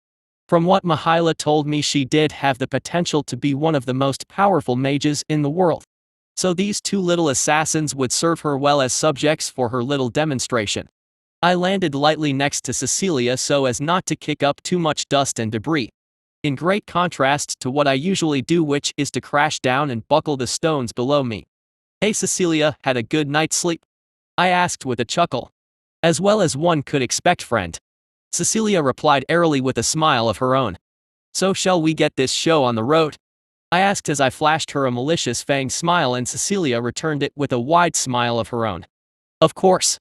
From what Mahila told me, she did have the potential to be one of the most powerful mages in the world. So these two little assassins would serve her well as subjects for her little demonstration. I landed lightly next to Cecilia so as not to kick up too much dust and debris. In great contrast to what I usually do, which is to crash down and buckle the stones below me. Hey Cecilia, had a good night's sleep? I asked with a chuckle. As well as one could expect, friend. Cecilia replied airily with a smile of her own. So shall we get this show on the road? I asked as I flashed her a malicious fanged smile, and Cecilia returned it with a wide smile of her own. Of course.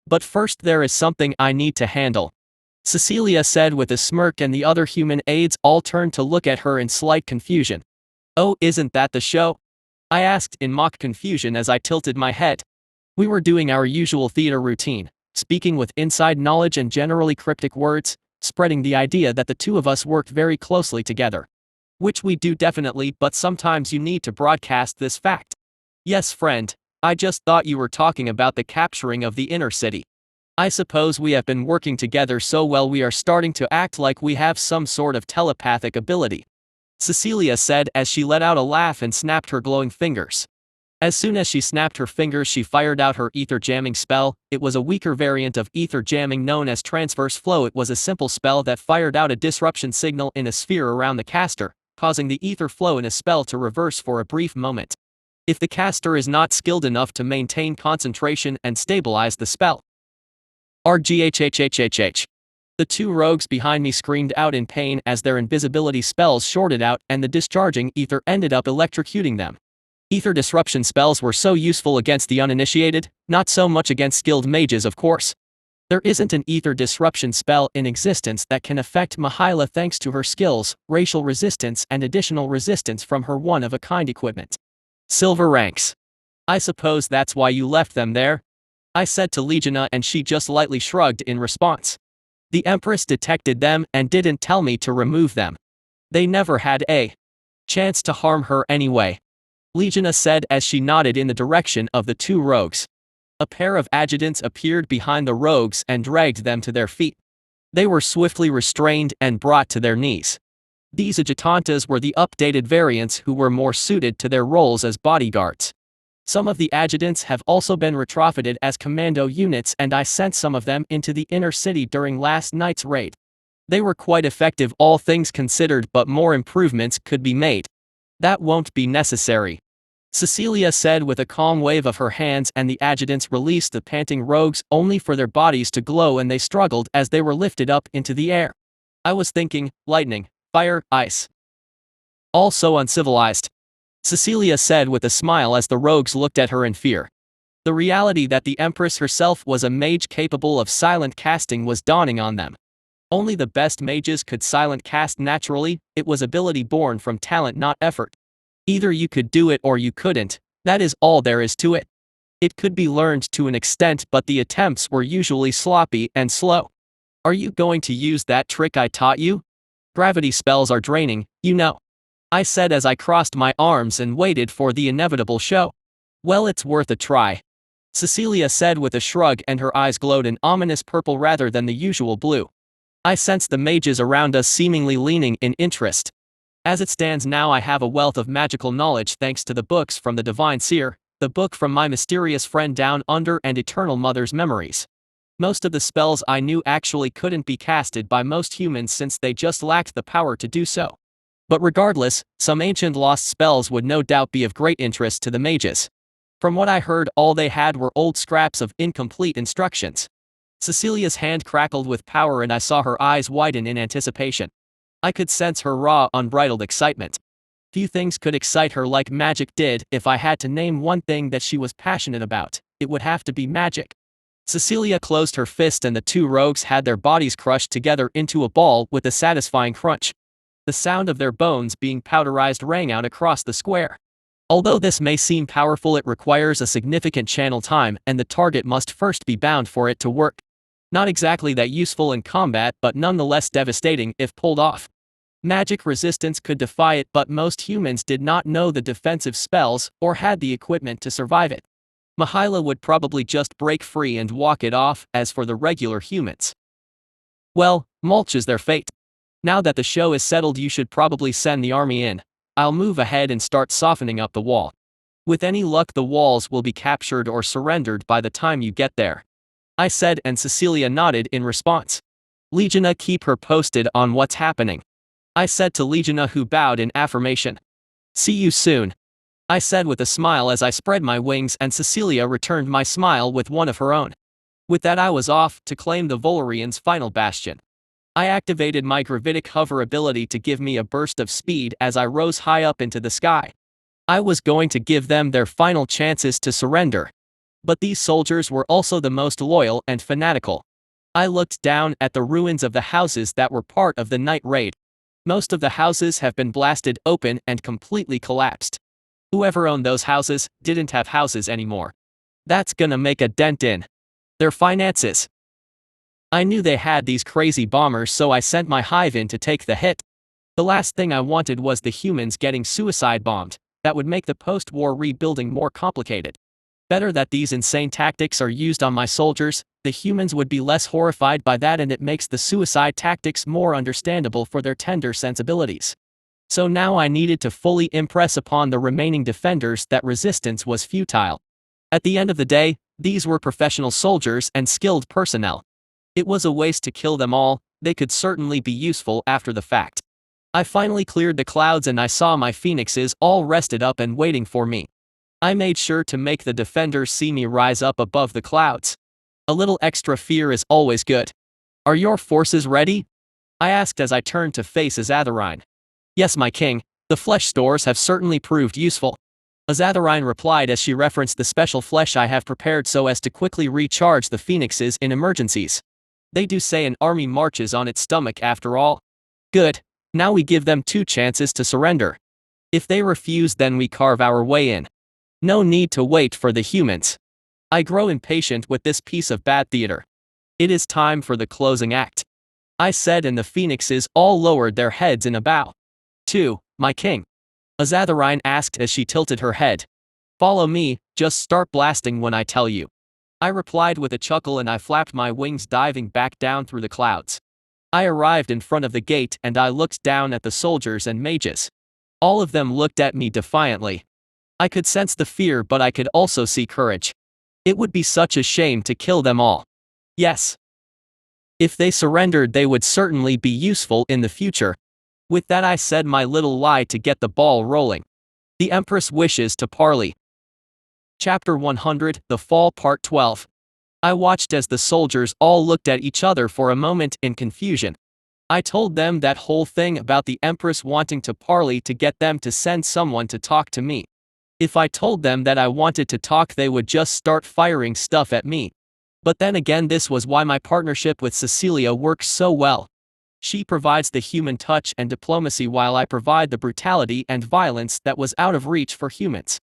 But first there is something I need to handle, Cecilia said with a smirk, and the other human aides all turned to look at her in slight confusion. Oh, isn't that the show? I asked in mock confusion as I tilted my head. We were doing our usual theater routine, speaking with inside knowledge and generally cryptic words, spreading the idea that the two of us worked very closely together. Which we do definitely, but sometimes you need to broadcast this fact. Yes, friend, I just thought you were talking about the capturing of the inner city. I suppose we have been working together so well we are starting to act like we have some sort of telepathic ability, Cecilia said as she let out a laugh and snapped her glowing fingers. As soon as she snapped her fingers, she fired out her ether jamming spell. It was a weaker variant of ether jamming known as transverse flow. It was a simple spell that fired out a disruption signal in a sphere around the caster, causing the ether flow in a spell to reverse for a brief moment. If the caster is not skilled enough to maintain concentration and stabilize the spell. RGHHHHH. The two rogues behind me screamed out in pain as their invisibility spells shorted out and the discharging ether ended up electrocuting them. Ether disruption spells were so useful against the uninitiated, not so much against skilled mages of course. There isn't an ether disruption spell in existence that can affect Mihaela thanks to her skills, racial resistance and additional resistance from her one-of-a-kind equipment. Silver ranks. I suppose that's why you left them there? I said to Legiona and she just lightly shrugged in response. The Empress detected them and didn't tell me to remove them. They never had a chance to harm her anyway. Legiona said as she nodded in the direction of the two rogues. A pair of adjutants appeared behind the rogues and dragged them to their feet. They were swiftly restrained and brought to their knees. These adjutantes were the updated variants who were more suited to their roles as bodyguards. Some of the adjutants have also been retrofitted as commando units and I sent some of them into the inner city during last night's raid. They were quite effective all things considered but more improvements could be made. That won't be necessary. Cecilia said with a calm wave of her hands and the adjutants released the panting rogues only for their bodies to glow and they struggled as they were lifted up into the air. I was thinking, lightning, fire, ice. All so uncivilized. Cecilia said with a smile as the rogues looked at her in fear. The reality that the Empress herself was a mage capable of silent casting was dawning on them. Only the best mages could silent cast naturally, it was ability born from talent not effort. Either you could do it or you couldn't, that is all there is to it. It could be learned to an extent but the attempts were usually sloppy and slow. Are you going to use that trick I taught you? Gravity spells are draining, you know. I said as I crossed my arms and waited for the inevitable show. Well, it's worth a try. Cecilia said with a shrug and her eyes glowed an ominous purple rather than the usual blue. I sensed the mages around us seemingly leaning in interest. As it stands now I have a wealth of magical knowledge thanks to the books from the Divine Seer, the book from my mysterious friend down under and Eternal Mother's memories. Most of the spells I knew actually couldn't be casted by most humans since they just lacked the power to do so. But regardless, some ancient lost spells would no doubt be of great interest to the mages. From what I heard all they had were old scraps of incomplete instructions. Cecilia's hand crackled with power and I saw her eyes widen in anticipation. I could sense her raw, unbridled excitement. Few things could excite her like magic did. If I had to name one thing that she was passionate about, it would have to be magic. Cecilia closed her fist and the two rogues had their bodies crushed together into a ball with a satisfying crunch. The sound of their bones being powderized rang out across the square. Although this may seem powerful, it requires a significant channel time and the target must first be bound for it to work. Not exactly that useful in combat but nonetheless devastating if pulled off. Magic resistance could defy it but most humans did not know the defensive spells or had the equipment to survive it. Mihaela would probably just break free and walk it off. As for the regular humans, well, mulch is their fate. Now that the show is settled you should probably send the army in. I'll move ahead and start softening up the wall. With any luck the walls will be captured or surrendered by the time you get there. I said and Cecilia nodded in response. Legiona, keep her posted on what's happening. I said to Legiona who bowed in affirmation. See you soon. I said with a smile as I spread my wings and Cecilia returned my smile with one of her own. With that I was off to claim the Volarians' final bastion. I activated my gravitic hover ability to give me a burst of speed as I rose high up into the sky. I was going to give them their final chances to surrender. But these soldiers were also the most loyal and fanatical. I looked down at the ruins of the houses that were part of the night raid. Most of the houses have been blasted open and completely collapsed. Whoever owned those houses didn't have houses anymore. That's gonna make a dent in their finances. I knew they had these crazy bombers so I sent my hive in to take the hit. The last thing I wanted was the humans getting suicide bombed. That would make the post-war rebuilding more complicated. Better that these insane tactics are used on my soldiers, the humans would be less horrified by that and it makes the suicide tactics more understandable for their tender sensibilities. So now I needed to fully impress upon the remaining defenders that resistance was futile. At the end of the day, these were professional soldiers and skilled personnel. It was a waste to kill them all, they could certainly be useful after the fact. I finally cleared the clouds and I saw my phoenixes all rested up and waiting for me. I made sure to make the defenders see me rise up above the clouds. A little extra fear is always good. Are your forces ready? I asked as I turned to face Azatharine. Yes, my king, the flesh stores have certainly proved useful. Azatharine replied as she referenced the special flesh I have prepared so as to quickly recharge the phoenixes in emergencies. They do say an army marches on its stomach after all. Good, now we give them 2 chances to surrender. If they refuse, then we carve our way in. No need to wait for the humans. I grow impatient with this piece of bad theater. It is time for the closing act, I said, and the phoenixes all lowered their heads in a bow. 2, my king? Azatharine asked as she tilted her head. Follow me, just start blasting when I tell you. I replied with a chuckle and I flapped my wings, diving back down through the clouds. I arrived in front of the gate and I looked down at the soldiers and mages. All of them looked at me defiantly. I could sense the fear, but I could also see courage. It would be such a shame to kill them all. Yes. If they surrendered, they would certainly be useful in the future. With that, I said my little lie to get the ball rolling. The Empress wishes to parley. Chapter 100, The Fall, Part 12. I watched as the soldiers all looked at each other for a moment in confusion. I told them that whole thing about the Empress wanting to parley to get them to send someone to talk to me. If I told them that I wanted to talk, they would just start firing stuff at me. But then again, this was why my partnership with Cecilia works so well. She provides the human touch and diplomacy while I provide the brutality and violence that was out of reach for humans.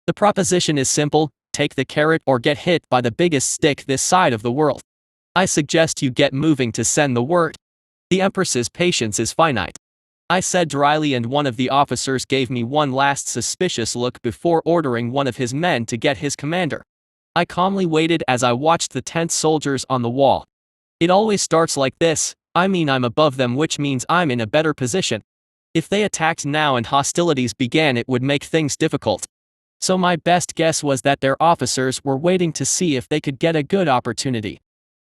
The proposition is simple: take the carrot or get hit by the biggest stick this side of the world. I suggest you get moving to send the word. The Empress's patience is finite, I said dryly, and one of the officers gave me one last suspicious look before ordering one of his men to get his commander. I calmly waited as I watched the tense soldiers on the wall. It always starts like this. I mean, I'm above them, which means I'm in a better position. If they attacked now and hostilities began, it would make things difficult. So my best guess was that their officers were waiting to see if they could get a good opportunity.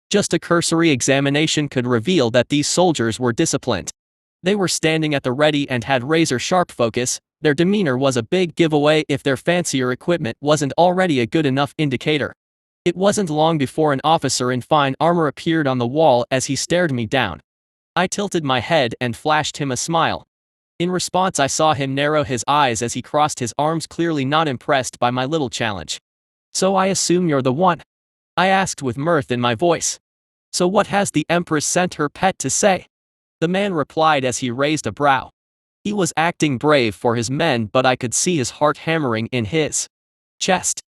Just a cursory examination could reveal that these soldiers were disciplined. They were standing at the ready and had razor-sharp focus. Their demeanor was a big giveaway if their fancier equipment wasn't already a good enough indicator. It wasn't long before an officer in fine armor appeared on the wall as he stared me down. I tilted my head and flashed him a smile. In response, I saw him narrow his eyes as he crossed his arms, clearly not impressed by my little challenge. So I assume you're the one? I asked with mirth in my voice. So what has the Empress sent her pet to say? The man replied as he raised a brow. He was acting brave for his men, but I could see his heart hammering in his chest.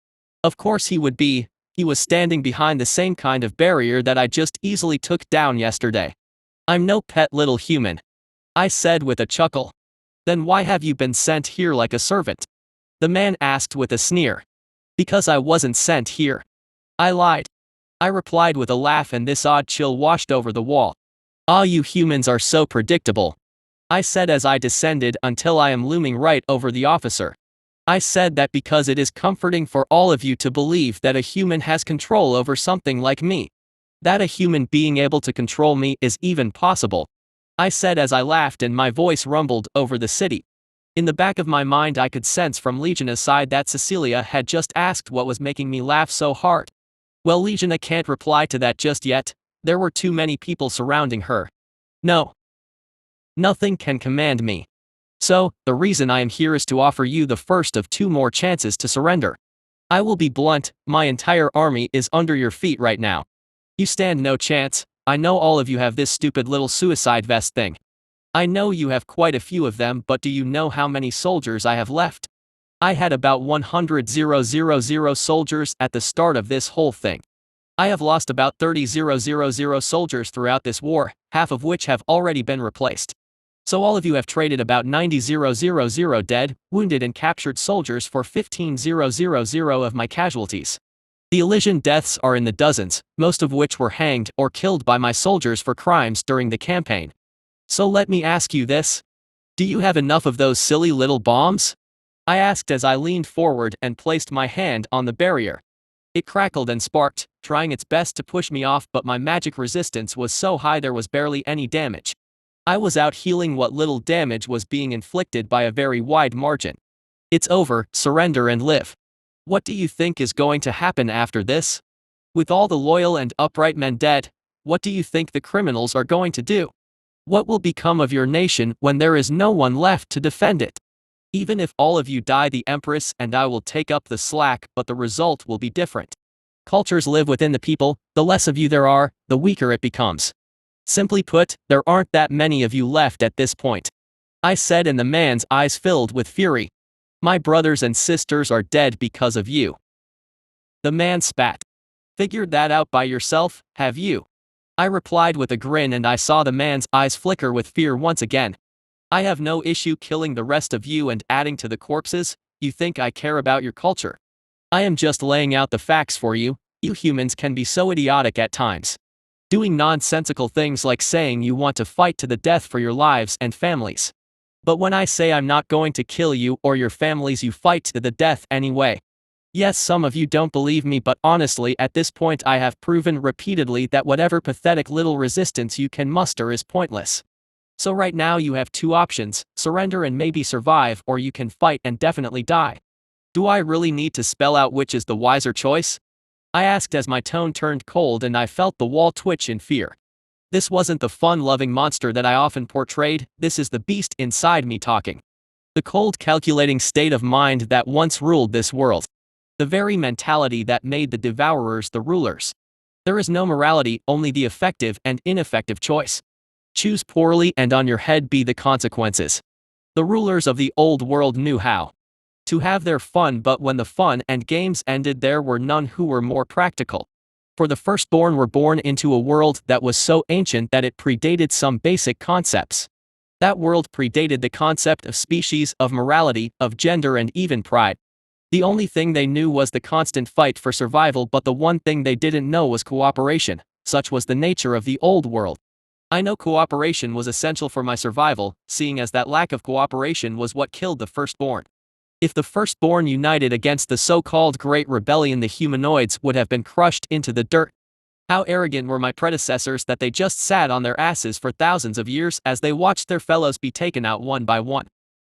Of course he would be. He was standing behind the same kind of barrier that I just easily took down yesterday. I'm no pet little human, I said with a chuckle. Then why have you been sent here like a servant? The man asked with a sneer. Because I wasn't sent here, I lied, I replied with a laugh, and this odd chill washed over the wall. Ah, you humans are so predictable, I said as I descended until I am looming right over the officer. I said that because it is comforting for all of you to believe that a human has control over something like me. That a human being able to control me is even possible, I said as I laughed and my voice rumbled over the city. In the back of my mind, I could sense from Legiona's side that Cecilia had just asked what was making me laugh so hard. Well, Legiona can't reply to that just yet. There were too many people surrounding her. No. Nothing can command me. So, the reason I am here is to offer you the first of 2 more chances to surrender. I will be blunt, my entire army is under your feet right now. You stand no chance. I know all of you have this stupid little suicide vest thing. I know you have quite a few of them, but do you know how many soldiers I have left? I had about 100,000 soldiers at the start of this whole thing. I have lost about 30,000 soldiers throughout this war, half of which have already been replaced. So all of you have traded about 90,000 dead, wounded and captured soldiers for 15,000 of my casualties. The Elysian deaths are in the dozens, most of which were hanged or killed by my soldiers for crimes during the campaign. So let me ask you this. Do you have enough of those silly little bombs? I asked as I leaned forward and placed my hand on the barrier. It crackled and sparked, trying its best to push me off, but my magic resistance was so high there was barely any damage. I was out healing what little damage was being inflicted by a very wide margin. It's over, surrender and live. What do you think is going to happen after this? With all the loyal and upright men dead, what do you think the criminals are going to do? What will become of your nation when there is no one left to defend it? Even if all of you die, the Empress and I will take up the slack, but the result will be different. Cultures live within the people, the less of you there are, the weaker it becomes. Simply put, there aren't that many of you left at this point. I said, and the man's eyes filled with fury. My brothers and sisters are dead because of you. The man spat. Figured that out by yourself, have you? I replied with a grin, and I saw the man's eyes flicker with fear once again. I have no issue killing the rest of you and adding to the corpses. You think I care about your culture? I am just laying out the facts for you. You humans can be so idiotic at times. Doing nonsensical things like saying you want to fight to the death for your lives and families. But when I say I'm not going to kill you or your families, you fight to the death anyway. Yes, some of you don't believe me, but honestly, at this point I have proven repeatedly that whatever pathetic little resistance you can muster is pointless. So right now you have two options: surrender and maybe survive, or you can fight and definitely die. Do I really need to spell out which is the wiser choice? I asked as my tone turned cold and I felt the wall twitch in fear. This wasn't the fun-loving monster that I often portrayed, this is the beast inside me talking. The cold, calculating state of mind that once ruled this world. The very mentality that made the devourers the rulers. There is no morality, only the effective and ineffective choice. Choose poorly and on your head be the consequences. The rulers of the old world knew how to have their fun, but when the fun and games ended, there were none who were more practical. For the firstborn were born into a world that was so ancient that it predated some basic concepts. That world predated the concept of species, of morality, of gender, and even pride. The only thing they knew was the constant fight for survival, but the one thing they didn't know was cooperation. Such was the nature of the old world. I know cooperation was essential for my survival, seeing as that lack of cooperation was what killed the firstborn. If the firstborn united against the so-called Great Rebellion, the humanoids would have been crushed into the dirt. How arrogant were my predecessors that they just sat on their asses for thousands of years as they watched their fellows be taken out one by one.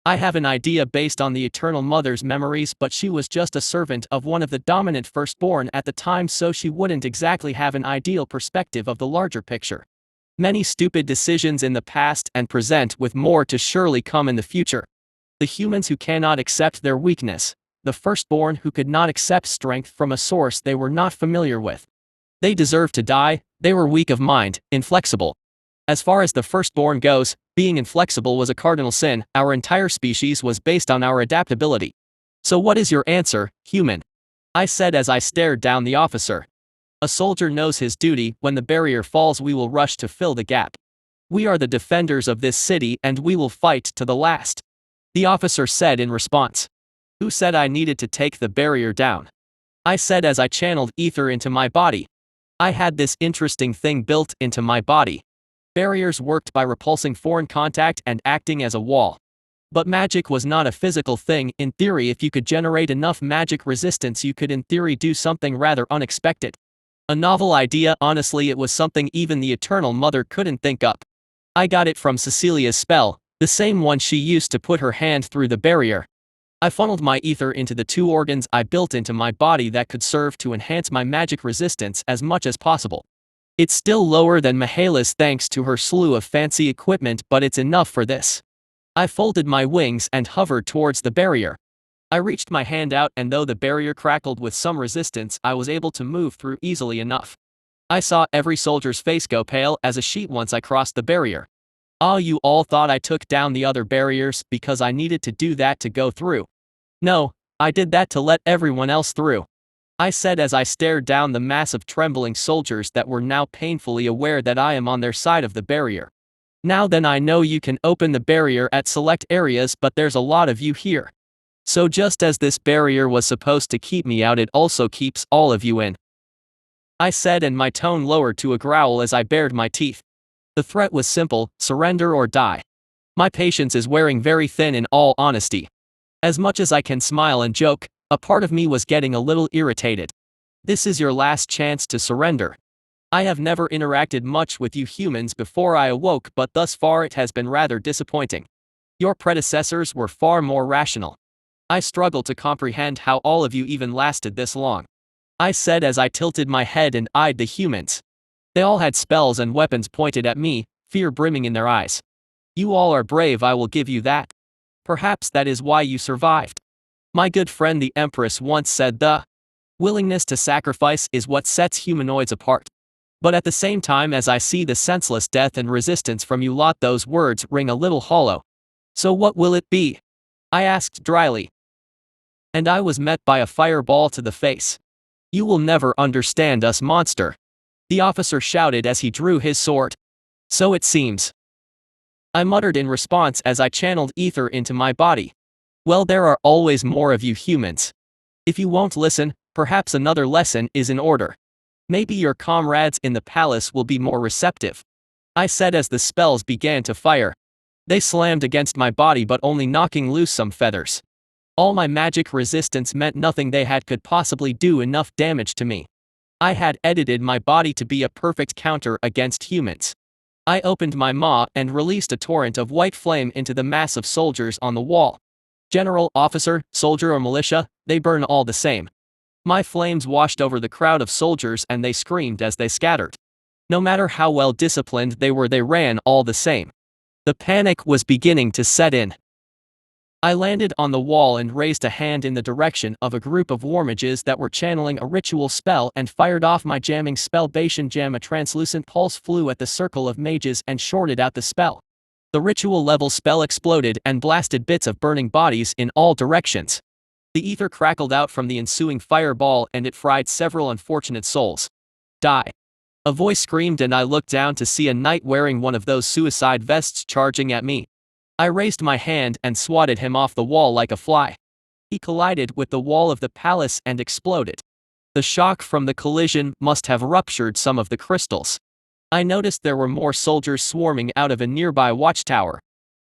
I have an idea based on the Eternal Mother's memories, but she was just a servant of one of the dominant firstborn at the time, so she wouldn't exactly have an ideal perspective of the larger picture. Many stupid decisions in the past and present, with more to surely come in the future. The humans who cannot accept their weakness. The firstborn who could not accept strength from a source they were not familiar with. They deserved to die. They were weak of mind, inflexible. As far as the firstborn goes, being inflexible was a cardinal sin. Our entire species was based on our adaptability. So what is your answer, human? I said as I stared down the officer. A soldier knows his duty. When the barrier falls, we will rush to fill the gap. We are the defenders of this city and we will fight to the last. The officer said in response. Who said I needed to take the barrier down? I said as I channeled ether into my body. I had this interesting thing built into my body. Barriers worked by repulsing foreign contact and acting as a wall. But magic was not a physical thing. In theory, if you could generate enough magic resistance, you could in theory do something rather unexpected. A novel idea. Honestly, it was something even the Eternal Mother couldn't think up. I got it from Cecilia's spell, the same one she used to put her hand through the barrier. I funneled my ether into the two organs I built into my body that could serve to enhance my magic resistance as much as possible. It's still lower than Mihaela's thanks to her slew of fancy equipment, but it's enough for this. I folded my wings and hovered towards the barrier. I reached my hand out, and though the barrier crackled with some resistance, I was able to move through easily enough. I saw every soldier's face go pale as a sheet once I crossed the barrier. Ah, you all thought I took down the other barriers because I needed to do that to go through. No, I did that to let everyone else through. I said as I stared down the mass of trembling soldiers that were now painfully aware that I am on their side of the barrier. Now then, I know you can open the barrier at select areas, but there's a lot of you here. So just as this barrier was supposed to keep me out, it also keeps all of you in. I said, and my tone lowered to a growl as I bared my teeth. The threat was simple: surrender or die. My patience is wearing very thin, in all honesty. As much as I can smile and joke, a part of me was getting a little irritated. This is your last chance to surrender. I have never interacted much with you humans before I awoke, but thus far it has been rather disappointing. Your predecessors were far more rational. I struggle to comprehend how all of you even lasted this long. I said as I tilted my head and eyed the humans. They all had spells and weapons pointed at me, fear brimming in their eyes. You all are brave, I will give you that. Perhaps that is why you survived. My good friend the Empress once said the willingness to sacrifice is what sets humanoids apart. But at the same time as I see the senseless death and resistance from you lot, those words ring a little hollow. So what will it be? I asked dryly. And I was met by a fireball to the face. You will never understand us, monster. The officer shouted as he drew his sword. So it seems. I muttered in response as I channeled ether into my body. Well, there are always more of you humans. If you won't listen, perhaps another lesson is in order. Maybe your comrades in the palace will be more receptive. I said as the spells began to fire. They slammed against my body, but only knocking loose some feathers. All my magic resistance meant nothing. They could possibly do enough damage to me. I had edited my body to be a perfect counter against humans. I opened my maw and released a torrent of white flame into the mass of soldiers on the wall. General, officer, soldier or militia, they burn all the same. My flames washed over the crowd of soldiers and they screamed as they scattered. No matter how well disciplined they were, they ran all the same. The panic was beginning to set in. I landed on the wall and raised a hand in the direction of a group of warmages that were channeling a ritual spell and fired off my jamming spell. Bashan Jam. A translucent pulse flew at the circle of mages and shorted out the spell. The ritual level spell exploded and blasted bits of burning bodies in all directions. The ether crackled out from the ensuing fireball and it fried several unfortunate souls. Die. A voice screamed and I looked down to see a knight wearing one of those suicide vests charging at me. I raised my hand and swatted him off the wall like a fly. He collided with the wall of the palace and exploded. The shock from the collision must have ruptured some of the crystals. I noticed there were more soldiers swarming out of a nearby watchtower.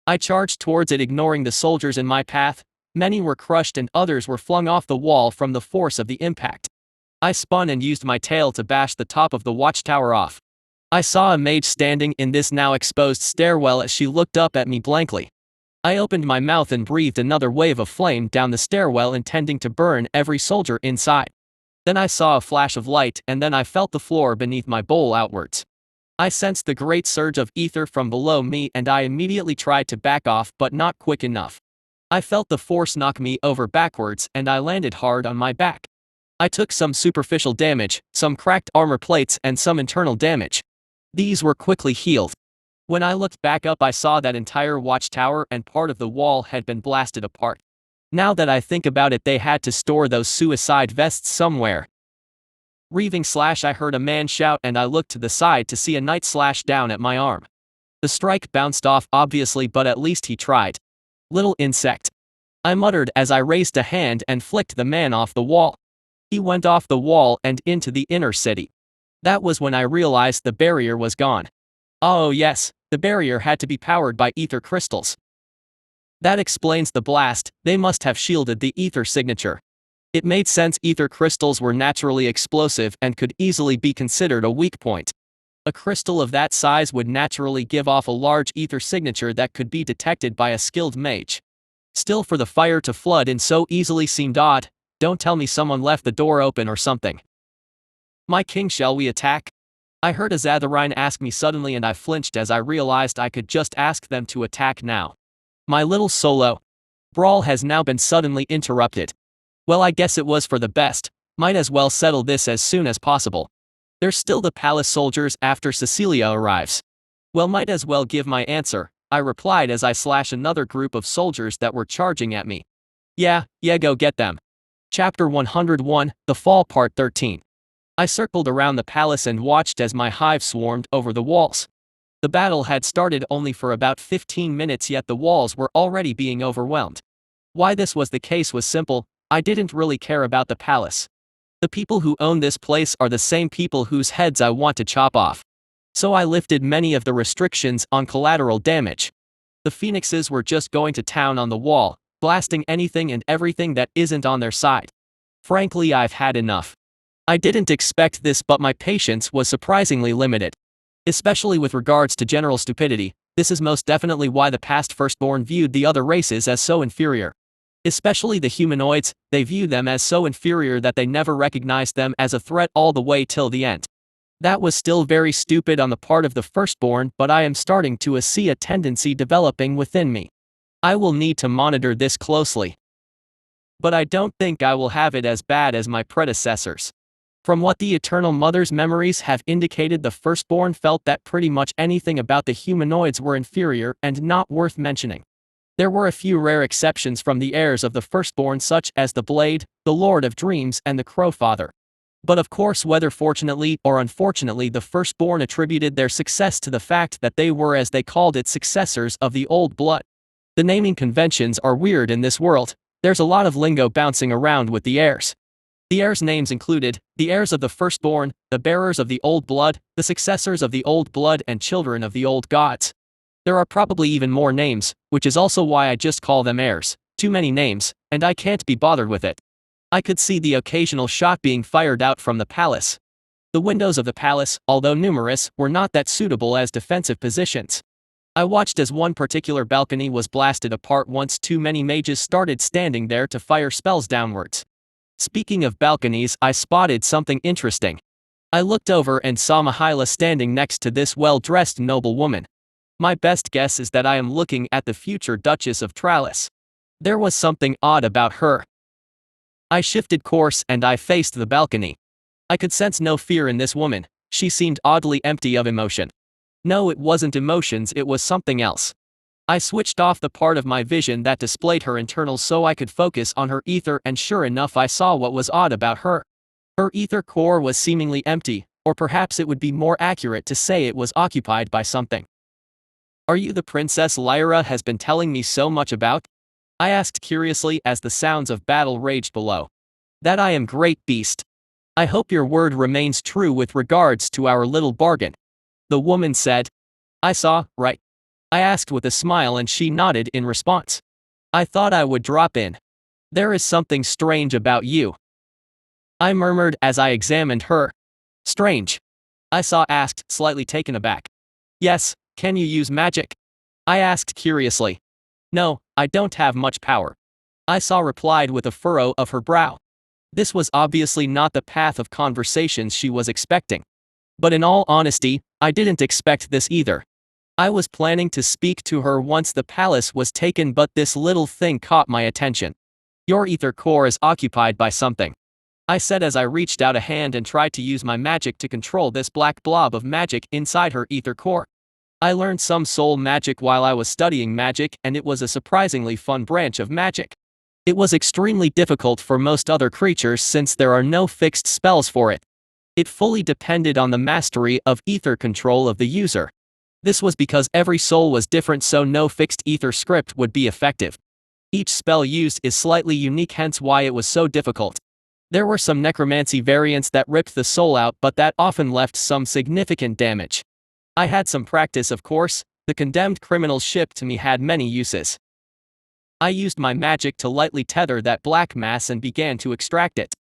I charged towards it, ignoring the soldiers in my path. Many were crushed and others were flung off the wall from the force of the impact. I spun and used my tail to bash the top of the watchtower off. I saw a mage standing in this now exposed stairwell as she looked up at me blankly. I opened my mouth and breathed another wave of flame down the stairwell, intending to burn every soldier inside. Then I saw a flash of light and then I felt the floor beneath my bowl outwards. I sensed the great surge of ether from below me and I immediately tried to back off, but not quick enough. I felt the force knock me over backwards and I landed hard on my back. I took some superficial damage, some cracked armor plates and some internal damage. These were quickly healed. When I looked back up, I saw that entire watchtower and part of the wall had been blasted apart. Now that I think about it, they had to store those suicide vests somewhere. Reaving slash, I heard a man shout and I looked to the side to see a knight slash down at my arm. The strike bounced off obviously, but at least he tried. Little insect. I muttered as I raised a hand and flicked the man off the wall. He went off the wall and into the inner city. That was when I realized the barrier was gone. Oh yes, the barrier had to be powered by ether crystals. That explains the blast. They must have shielded the ether signature. It made sense. Ether crystals were naturally explosive and could easily be considered a weak point. A crystal of that size would naturally give off a large ether signature that could be detected by a skilled mage. Still, for the fire to flood in so easily seemed odd. Don't tell me someone left the door open or something. My king, shall we attack? I heard a Zatharine ask me suddenly and I flinched as I realized I could just ask them to attack now. My little solo brawl has now been suddenly interrupted. Well, I guess it was for the best. Might as well settle this as soon as possible. There's still the palace soldiers after Cecilia arrives. Well, might as well give my answer, I replied as I slashed another group of soldiers that were charging at me. Yeah, go get them. Chapter 101, The Fall Part 13. I circled around the palace and watched as my hive swarmed over the walls. The battle had started only for about 15 minutes, yet the walls were already being overwhelmed. Why this was the case was simple. I didn't really care about the palace. The people who own this place are the same people whose heads I want to chop off. So I lifted many of the restrictions on collateral damage. The phoenixes were just going to town on the wall, blasting anything and everything that isn't on their side. Frankly, I've had enough. I didn't expect this, but my patience was surprisingly limited. Especially with regards to general stupidity, this is most definitely why the past firstborn viewed the other races as so inferior. Especially the humanoids, they view them as so inferior that they never recognized them as a threat all the way till the end. That was still very stupid on the part of the firstborn, but I am starting to see a tendency developing within me. I will need to monitor this closely. But I don't think I will have it as bad as my predecessors. From what the Eternal Mother's memories have indicated, the firstborn felt that pretty much anything about the humanoids were inferior and not worth mentioning. There were a few rare exceptions from the heirs of the firstborn, such as the Blade, the Lord of Dreams, and the Crowfather. But of course, whether fortunately or unfortunately, the firstborn attributed their success to the fact that they were, as they called it, successors of the old blood. The naming conventions are weird in this world. There's a lot of lingo bouncing around with the heirs. The heirs' names included the heirs of the firstborn, the bearers of the old blood, the successors of the old blood, and children of the old gods. There are probably even more names, which is also why I just call them heirs. Too many names, and I can't be bothered with it. I could see the occasional shot being fired out from the palace. The windows of the palace, although numerous, were not that suitable as defensive positions. I watched as one particular balcony was blasted apart once too many mages started standing there to fire spells downwards. Speaking of balconies, I spotted something interesting. I looked over and saw Mihaela standing next to this well-dressed noble woman. My best guess is that I am looking at the future Duchess of Tralis. There was something odd about her. I shifted course and I faced the balcony. I could sense no fear in this woman. She seemed oddly empty of emotion. No, it wasn't emotions, it was something else. I switched off the part of my vision that displayed her internals so I could focus on her ether, and sure enough, I saw what was odd about her. Her ether core was seemingly empty, or perhaps it would be more accurate to say it was occupied by something. "Are you the princess Lyra has been telling me so much about?" I asked curiously as the sounds of battle raged below. "That I am, great beast. I hope your word remains true with regards to our little bargain," the woman said. "I saw, right?" I asked with a smile, and she nodded in response. "I thought I would drop in. There is something strange about you," I murmured as I examined her. "Strange?" I asked, slightly taken aback. "Yes, can you use magic?" I asked curiously. "No, I don't have much power," I replied with a furrow of her brow. This was obviously not the path of conversations she was expecting. But in all honesty, I didn't expect this either. I was planning to speak to her once the palace was taken, but this little thing caught my attention. "Your ether core is occupied by something," I said as I reached out a hand and tried to use my magic to control this black blob of magic inside her ether core. I learned some soul magic while I was studying magic, and it was a surprisingly fun branch of magic. It was extremely difficult for most other creatures since there are no fixed spells for it. It fully depended on the mastery of ether control of the user. This was because every soul was different, so no fixed ether script would be effective. Each spell used is slightly unique, hence why it was so difficult. There were some necromancy variants that ripped the soul out, but that often left some significant damage. I had some practice, of course. The condemned criminal's ship to me had many uses. I used my magic to lightly tether that black mass and began to extract it.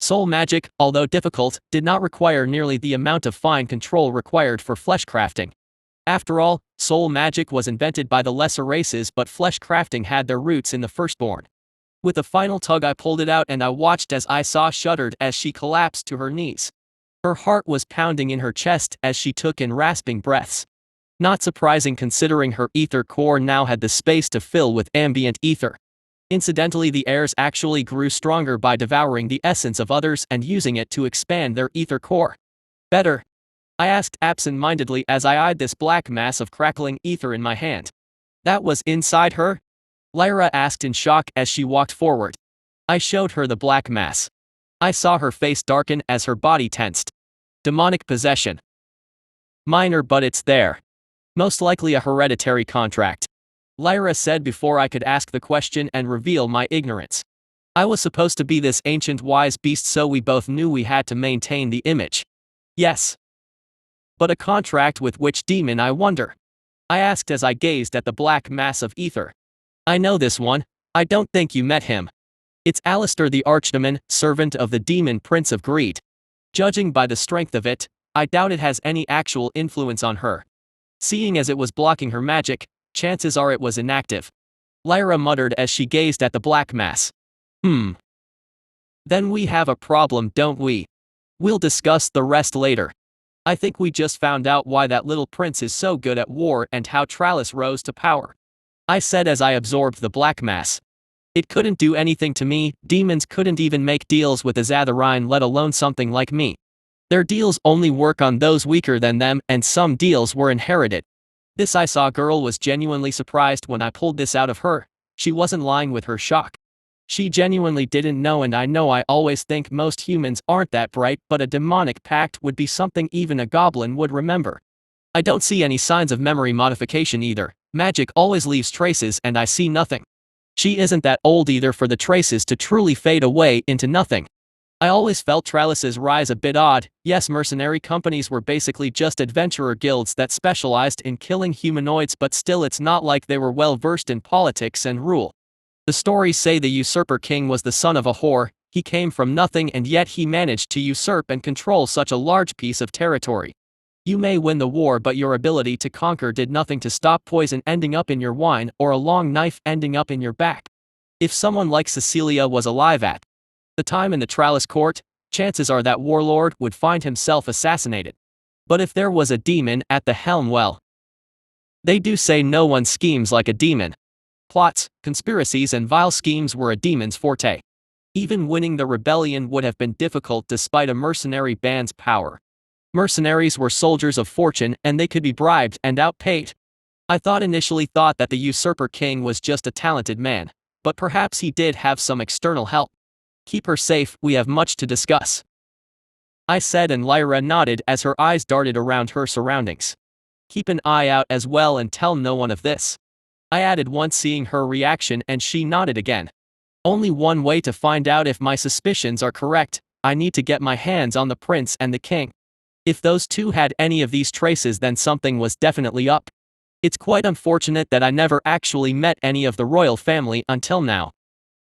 Soul magic, although difficult, did not require nearly the amount of fine control required for flesh crafting. After all, soul magic was invented by the lesser races, but flesh crafting had their roots in the firstborn. With a final tug, I pulled it out, and I watched as shuddered as she collapsed to her knees. Her heart was pounding in her chest as she took in rasping breaths. Not surprising considering her ether core now had the space to fill with ambient ether. Incidentally, the heirs actually grew stronger by devouring the essence of others and using it to expand their ether core. "Better?" I asked absent-mindedly as I eyed this black mass of crackling ether in my hand. "That was inside her?" Lyra asked in shock as she walked forward. I showed her the black mass. I saw her face darken as her body tensed. "Demonic possession." "Minor, but it's there. Most likely a hereditary contract," Lyra said before I could ask the question and reveal my ignorance. I was supposed to be this ancient wise beast, so we both knew we had to maintain the image. "Yes. But a contract with which demon, I wonder?" I asked as I gazed at the black mass of ether. "I know this one. I don't think you met him. It's Alistair the Archdemon, servant of the demon Prince of Greed." Judging by the strength of it, I doubt it has any actual influence on her. Seeing as it was blocking her magic, chances are it was inactive. Lyra muttered as she gazed at the black mass. Then we have a problem, don't we? We'll discuss the rest later. I think we just found out why that little prince is so good at war and how Trallis rose to power. I said as I absorbed the black mass. It couldn't do anything to me. Demons couldn't even make deals with Azatharine, let alone something like me. Their deals only work on those weaker than them, and some deals were inherited. This I saw girl was genuinely surprised when I pulled this out of her. She wasn't lying with her shock. She genuinely didn't know, and I know I always think most humans aren't that bright, but a demonic pact would be something even a goblin would remember. I don't see any signs of memory modification either. Magic always leaves traces and I see nothing. She isn't that old either for the traces to truly fade away into nothing. I always felt Trallis's rise a bit odd. Yes, mercenary companies were basically just adventurer guilds that specialized in killing humanoids, but still it's not like they were well versed in politics and rule. The stories say the usurper king was the son of a whore. He came from nothing and yet he managed to usurp and control such a large piece of territory. You may win the war, but your ability to conquer did nothing to stop poison ending up in your wine or a long knife ending up in your back. If someone like Cecilia was alive at the time in the Trallis court, chances are that warlord would find himself assassinated. But if there was a demon at the helm, well, they do say no one schemes like a demon. Plots, conspiracies and vile schemes were a demon's forte. Even winning the rebellion would have been difficult despite a mercenary band's power. Mercenaries were soldiers of fortune and they could be bribed and outpaid. I initially thought that the usurper king was just a talented man, but perhaps he did have some external help. Keep her safe, we have much to discuss, I said, and Lyra nodded as her eyes darted around her surroundings. Keep an eye out as well and tell no one of this, I added once seeing her reaction, and she nodded again. Only one way to find out if my suspicions are correct. I need to get my hands on the prince and the king. If those two had any of these traces, then something was definitely up. It's quite unfortunate that I never actually met any of the royal family until now.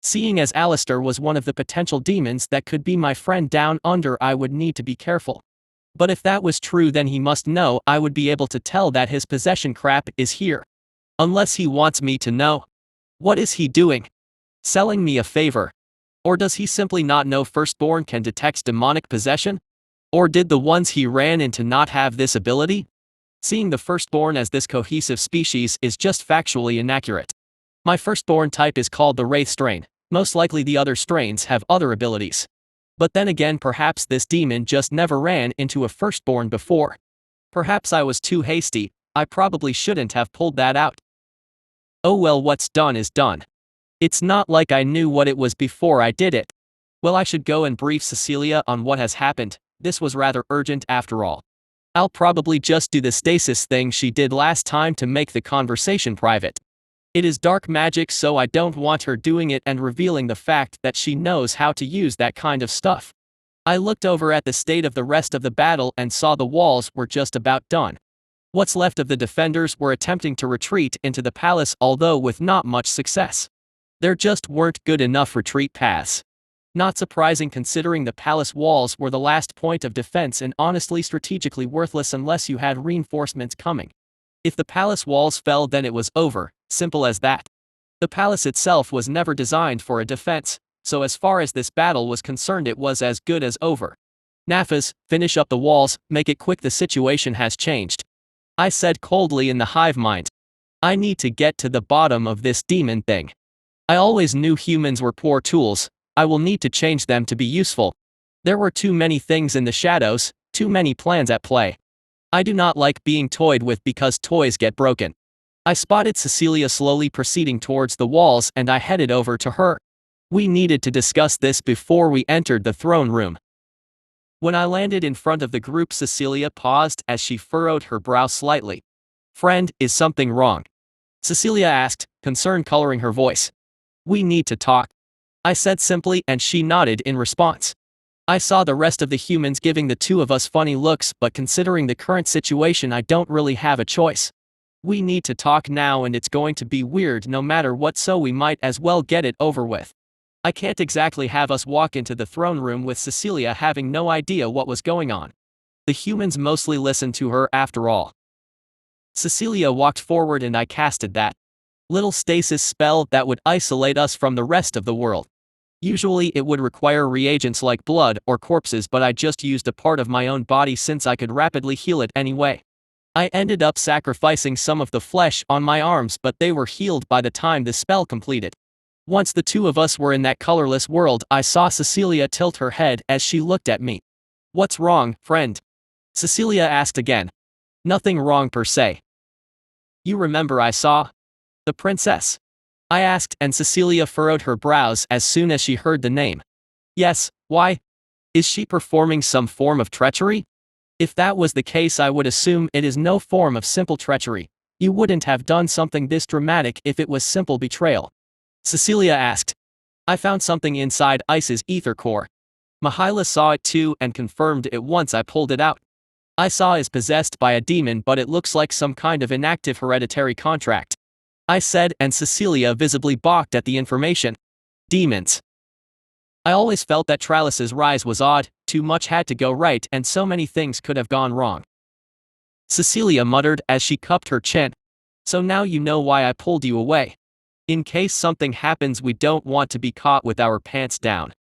Seeing as Alistair was one of the potential demons that could be my friend down under, I would need to be careful. But if that was true, then he must know. I would be able to tell that his possession crap is here. Unless he wants me to know. What is he doing? Selling me a favor? Or does he simply not know Firstborn can detect demonic possession? Or did the ones he ran into not have this ability? Seeing the Firstborn as this cohesive species is just factually inaccurate. My Firstborn type is called the Wraith strain. Most likely the other strains have other abilities. But then again, perhaps this demon just never ran into a Firstborn before. Perhaps I was too hasty. I probably shouldn't have pulled that out. Oh well, what's done is done. It's not like I knew what it was before I did it. Well, I should go and brief Cecilia on what has happened. This was rather urgent after all. I'll probably just do the stasis thing she did last time to make the conversation private. It is dark magic, so I don't want her doing it and revealing the fact that she knows how to use that kind of stuff. I looked over at the state of the rest of the battle and saw the walls were just about done. What's left of the defenders were attempting to retreat into the palace, although with not much success. There just weren't good enough retreat paths. Not surprising considering the palace walls were the last point of defense and honestly strategically worthless unless you had reinforcements coming. If the palace walls fell, then it was over, simple as that. The palace itself was never designed for a defense, so as far as this battle was concerned it was as good as over. Nafas, finish up the walls, make it quick, the situation has changed, I said coldly in the hive mind. I need to get to the bottom of this demon thing. I always knew humans were poor tools. I will need to change them to be useful. There were too many things in the shadows, too many plans at play. I do not like being toyed with because toys get broken. I spotted Cecilia slowly proceeding towards the walls and I headed over to her. We needed to discuss this before we entered the throne room. When I landed in front of the group, Cecilia paused as she furrowed her brow slightly. Friend, is something wrong? Cecilia asked, concern coloring her voice. We need to talk, I said simply, and she nodded in response. I saw the rest of the humans giving the two of us funny looks, but considering the current situation I don't really have a choice. We need to talk now and it's going to be weird no matter what, so we might as well get it over with. I can't exactly have us walk into the throne room with Cecilia having no idea what was going on. The humans mostly listened to her after all. Cecilia walked forward and I casted that little stasis spell that would isolate us from the rest of the world. Usually it would require reagents like blood or corpses, but I just used a part of my own body since I could rapidly heal it anyway. I ended up sacrificing some of the flesh on my arms, but they were healed by the time the spell completed. Once the two of us were in that colorless world, I saw Cecilia tilt her head as she looked at me. "What's wrong, friend?" Cecilia asked again. "Nothing wrong per se." "You remember I saw the princess?" I asked, and Cecilia furrowed her brows as soon as she heard the name. "Yes, why? Is she performing some form of treachery?" "If that was the case, I would assume it is no form of simple treachery. You wouldn't have done something this dramatic if it was simple betrayal." Cecilia asked. "I found something inside Ice's ether core. Mihaela saw it too and confirmed it once I pulled it out. I saw is possessed by a demon, but it looks like some kind of inactive hereditary contract," I said, and Cecilia visibly balked at the information. "Demons. I always felt that Tralis's rise was odd, too much had to go right and so many things could have gone wrong." Cecilia muttered as she cupped her chin. "So now you know why I pulled you away. In case something happens, we don't want to be caught with our pants down.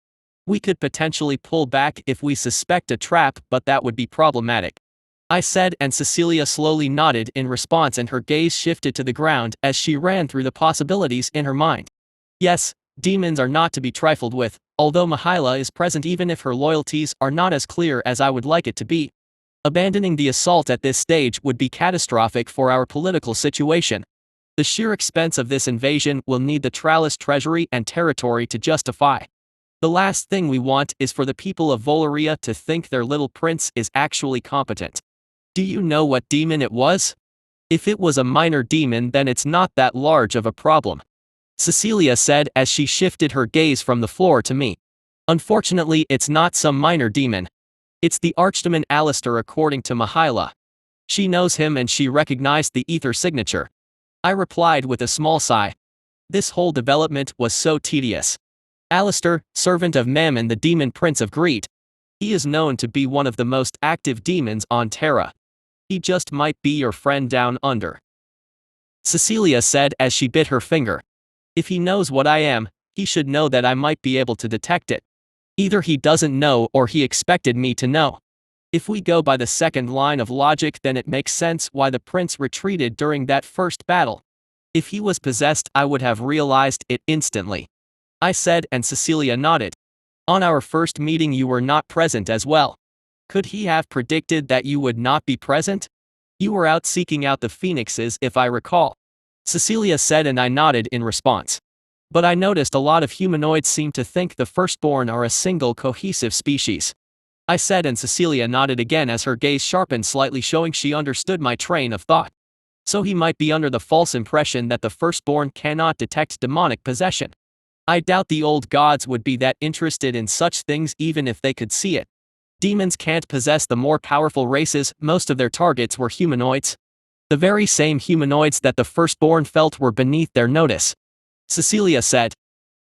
We could potentially pull back if we suspect a trap, but that would be problematic," I said, and Cecilia slowly nodded in response and her gaze shifted to the ground as she ran through the possibilities in her mind. Yes, demons are not to be trifled with, although Mihaela is present even if her loyalties are not as clear as I would like it to be. Abandoning the assault at this stage would be catastrophic for our political situation. The sheer expense of this invasion will need the Tralis treasury and territory to justify. The last thing we want is for the people of Volaria to think their little prince is actually competent. "Do you know what demon it was? If it was a minor demon, then it's not that large of a problem," Cecilia said as she shifted her gaze from the floor to me. "Unfortunately, it's not some minor demon. It's the archdemon Alistair, according to Mihaela. She knows him and she recognized the ether signature," I replied with a small sigh. This whole development was so tedious. Alistair, servant of Mammon, the demon prince of greed. He is known to be one of the most active demons on Terra. He just might be your friend down under," Cecilia said as she bit her finger. "If he knows what I am, he should know that I might be able to detect it. Either he doesn't know or he expected me to know. If we go by the second line of logic, then it makes sense why the prince retreated during that first battle. If he was possessed, I would have realized it instantly," I said, and Cecilia nodded. "On our first meeting you were not present as well. Could he have predicted that you would not be present? You were out seeking out the phoenixes, if I recall," Cecilia said, and I nodded in response. "But I noticed a lot of humanoids seem to think the firstborn are a single cohesive species," I said, and Cecilia nodded again as her gaze sharpened slightly, showing she understood my train of thought. "So he might be under the false impression that the firstborn cannot detect demonic possession. I doubt the old gods would be that interested in such things even if they could see it. Demons can't possess the more powerful races, most of their targets were humanoids. The very same humanoids that the firstborn felt were beneath their notice," Cecilia said.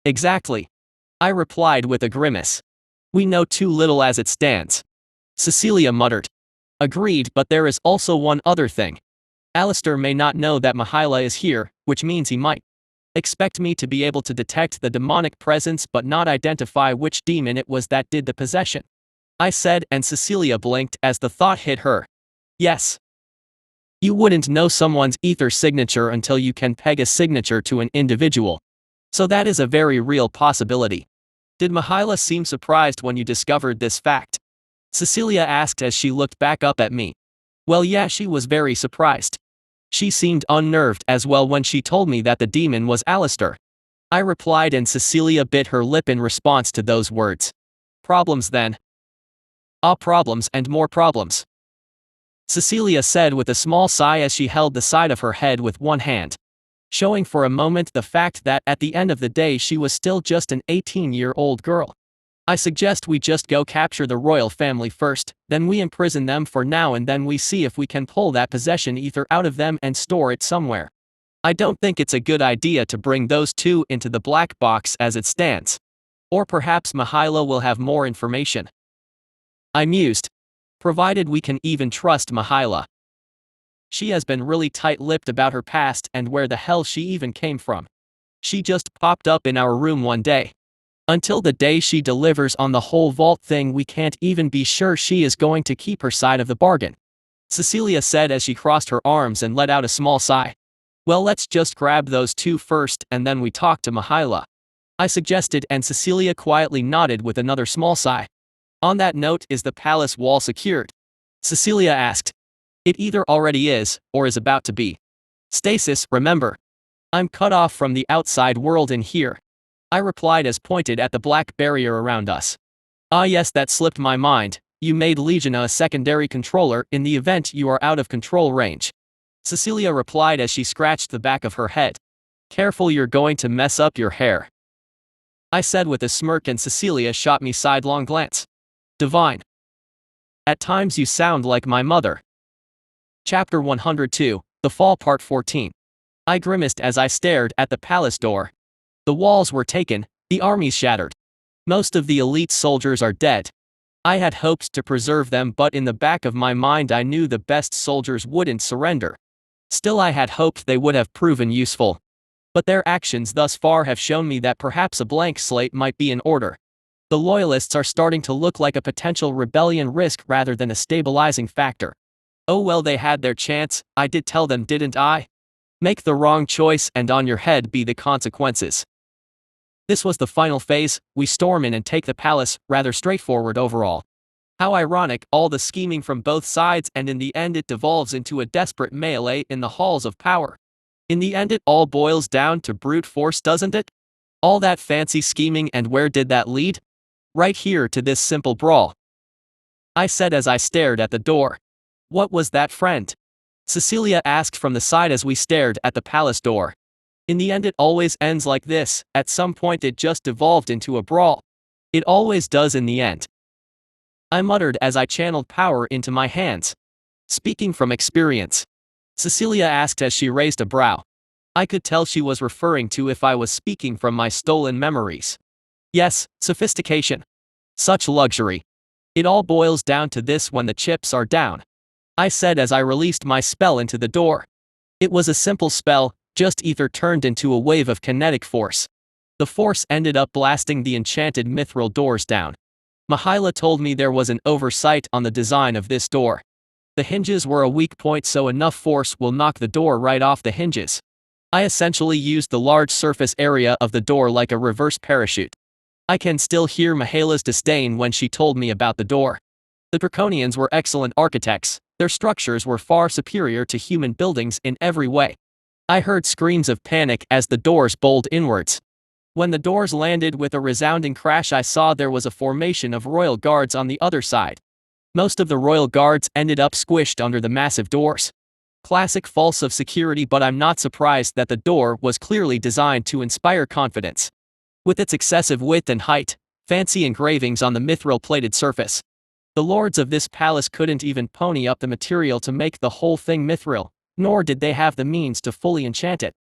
"Exactly," I replied with a grimace. "We know too little as it stands," Cecilia muttered. "Agreed, but there is also one other thing. Alistair may not know that Mihaela is here, which means he might expect me to be able to detect the demonic presence but not identify which demon it was that did the possession," I said, and Cecilia blinked as the thought hit her. "Yes. You wouldn't know someone's ether signature until you can peg a signature to an individual. So that is a very real possibility. Did Mihaela seem surprised when you discovered this fact?" Cecilia asked as she looked back up at me. "Well, yeah, she was very surprised. She seemed unnerved as well when she told me that the demon was Alistair," I replied, and Cecilia bit her lip in response to those words. "Problems then?" "Ah, problems and more problems," Cecilia said with a small sigh as she held the side of her head with one hand, showing for a moment the fact that at the end of the day she was still just an 18-year-old girl. "I suggest we just go capture the royal family first, then we imprison them for now, and then we see if we can pull that possession ether out of them and store it somewhere. I don't think it's a good idea to bring those two into the black box as it stands." Or perhaps Mihaila will have more information. I mused. Provided we can even trust Mihaila. She has been really tight-lipped about her past and where the hell she even came from. She just popped up in our room one day. Until the day she delivers on the whole vault thing, we can't even be sure she is going to keep her side of the bargain. Cecilia said as she crossed her arms and let out a small sigh. Well, let's just grab those two first and then we talk to Mihaila, I suggested, and Cecilia quietly nodded with another small sigh. On that note, is the palace wall secured? Cecilia asked. It either already is, or is about to be. Stasis, remember. I'm cut off from the outside world in here, I replied as pointed at the black barrier around us. Ah yes, that slipped my mind. You made Legiona a secondary controller in the event you are out of control range. Cecilia replied as she scratched the back of her head. Careful, you're going to mess up your hair, I said with a smirk, and Cecilia shot me sidelong glance. Divine. At times you sound like my mother. Chapter 102, The Fall Part 14. I grimaced as I stared at the palace door. The walls were taken, the armies shattered. Most of the elite soldiers are dead. I had hoped to preserve them, but in the back of my mind I knew the best soldiers wouldn't surrender. Still, I had hoped they would have proven useful. But their actions thus far have shown me that perhaps a blank slate might be in order. The loyalists are starting to look like a potential rebellion risk rather than a stabilizing factor. Oh well, they had their chance, I did tell them, didn't I? Make the wrong choice and on your head be the consequences. This was the final phase. We storm in and take the palace, rather straightforward overall. How ironic, all the scheming from both sides, and in the end it devolves into a desperate melee in the halls of power. In the end it all boils down to brute force, doesn't it? All that fancy scheming, and where did that lead? Right here to this simple brawl, I said as I stared at the door. What was that, friend? Cecilia asked from the side as we stared at the palace door. In the end it always ends like this. At some point it just devolved into a brawl. It always does in the end, I muttered as I channeled power into my hands. Speaking from experience, Cecilia asked as she raised a brow. I could tell she was referring to if I was speaking from my stolen memories. Yes, sophistication. Such luxury. It all boils down to this when the chips are down, I said as I released my spell into the door. It was a simple spell, just ether turned into a wave of kinetic force. The force ended up blasting the enchanted mithril doors down. Mihaila told me there was an oversight on the design of this door. The hinges were a weak point, so enough force will knock the door right off the hinges. I essentially used the large surface area of the door like a reverse parachute. I can still hear Mihaila's disdain when she told me about the door. The Draconians were excellent architects. Their structures were far superior to human buildings in every way. I heard screams of panic as the doors bowled inwards. When the doors landed with a resounding crash, I saw there was a formation of royal guards on the other side. Most of the royal guards ended up squished under the massive doors. Classic false of security, but I'm not surprised that the door was clearly designed to inspire confidence. With its excessive width and height, fancy engravings on the mithril-plated surface, the lords of this palace couldn't even pony up the material to make the whole thing mithril, nor did they have the means to fully enchant it.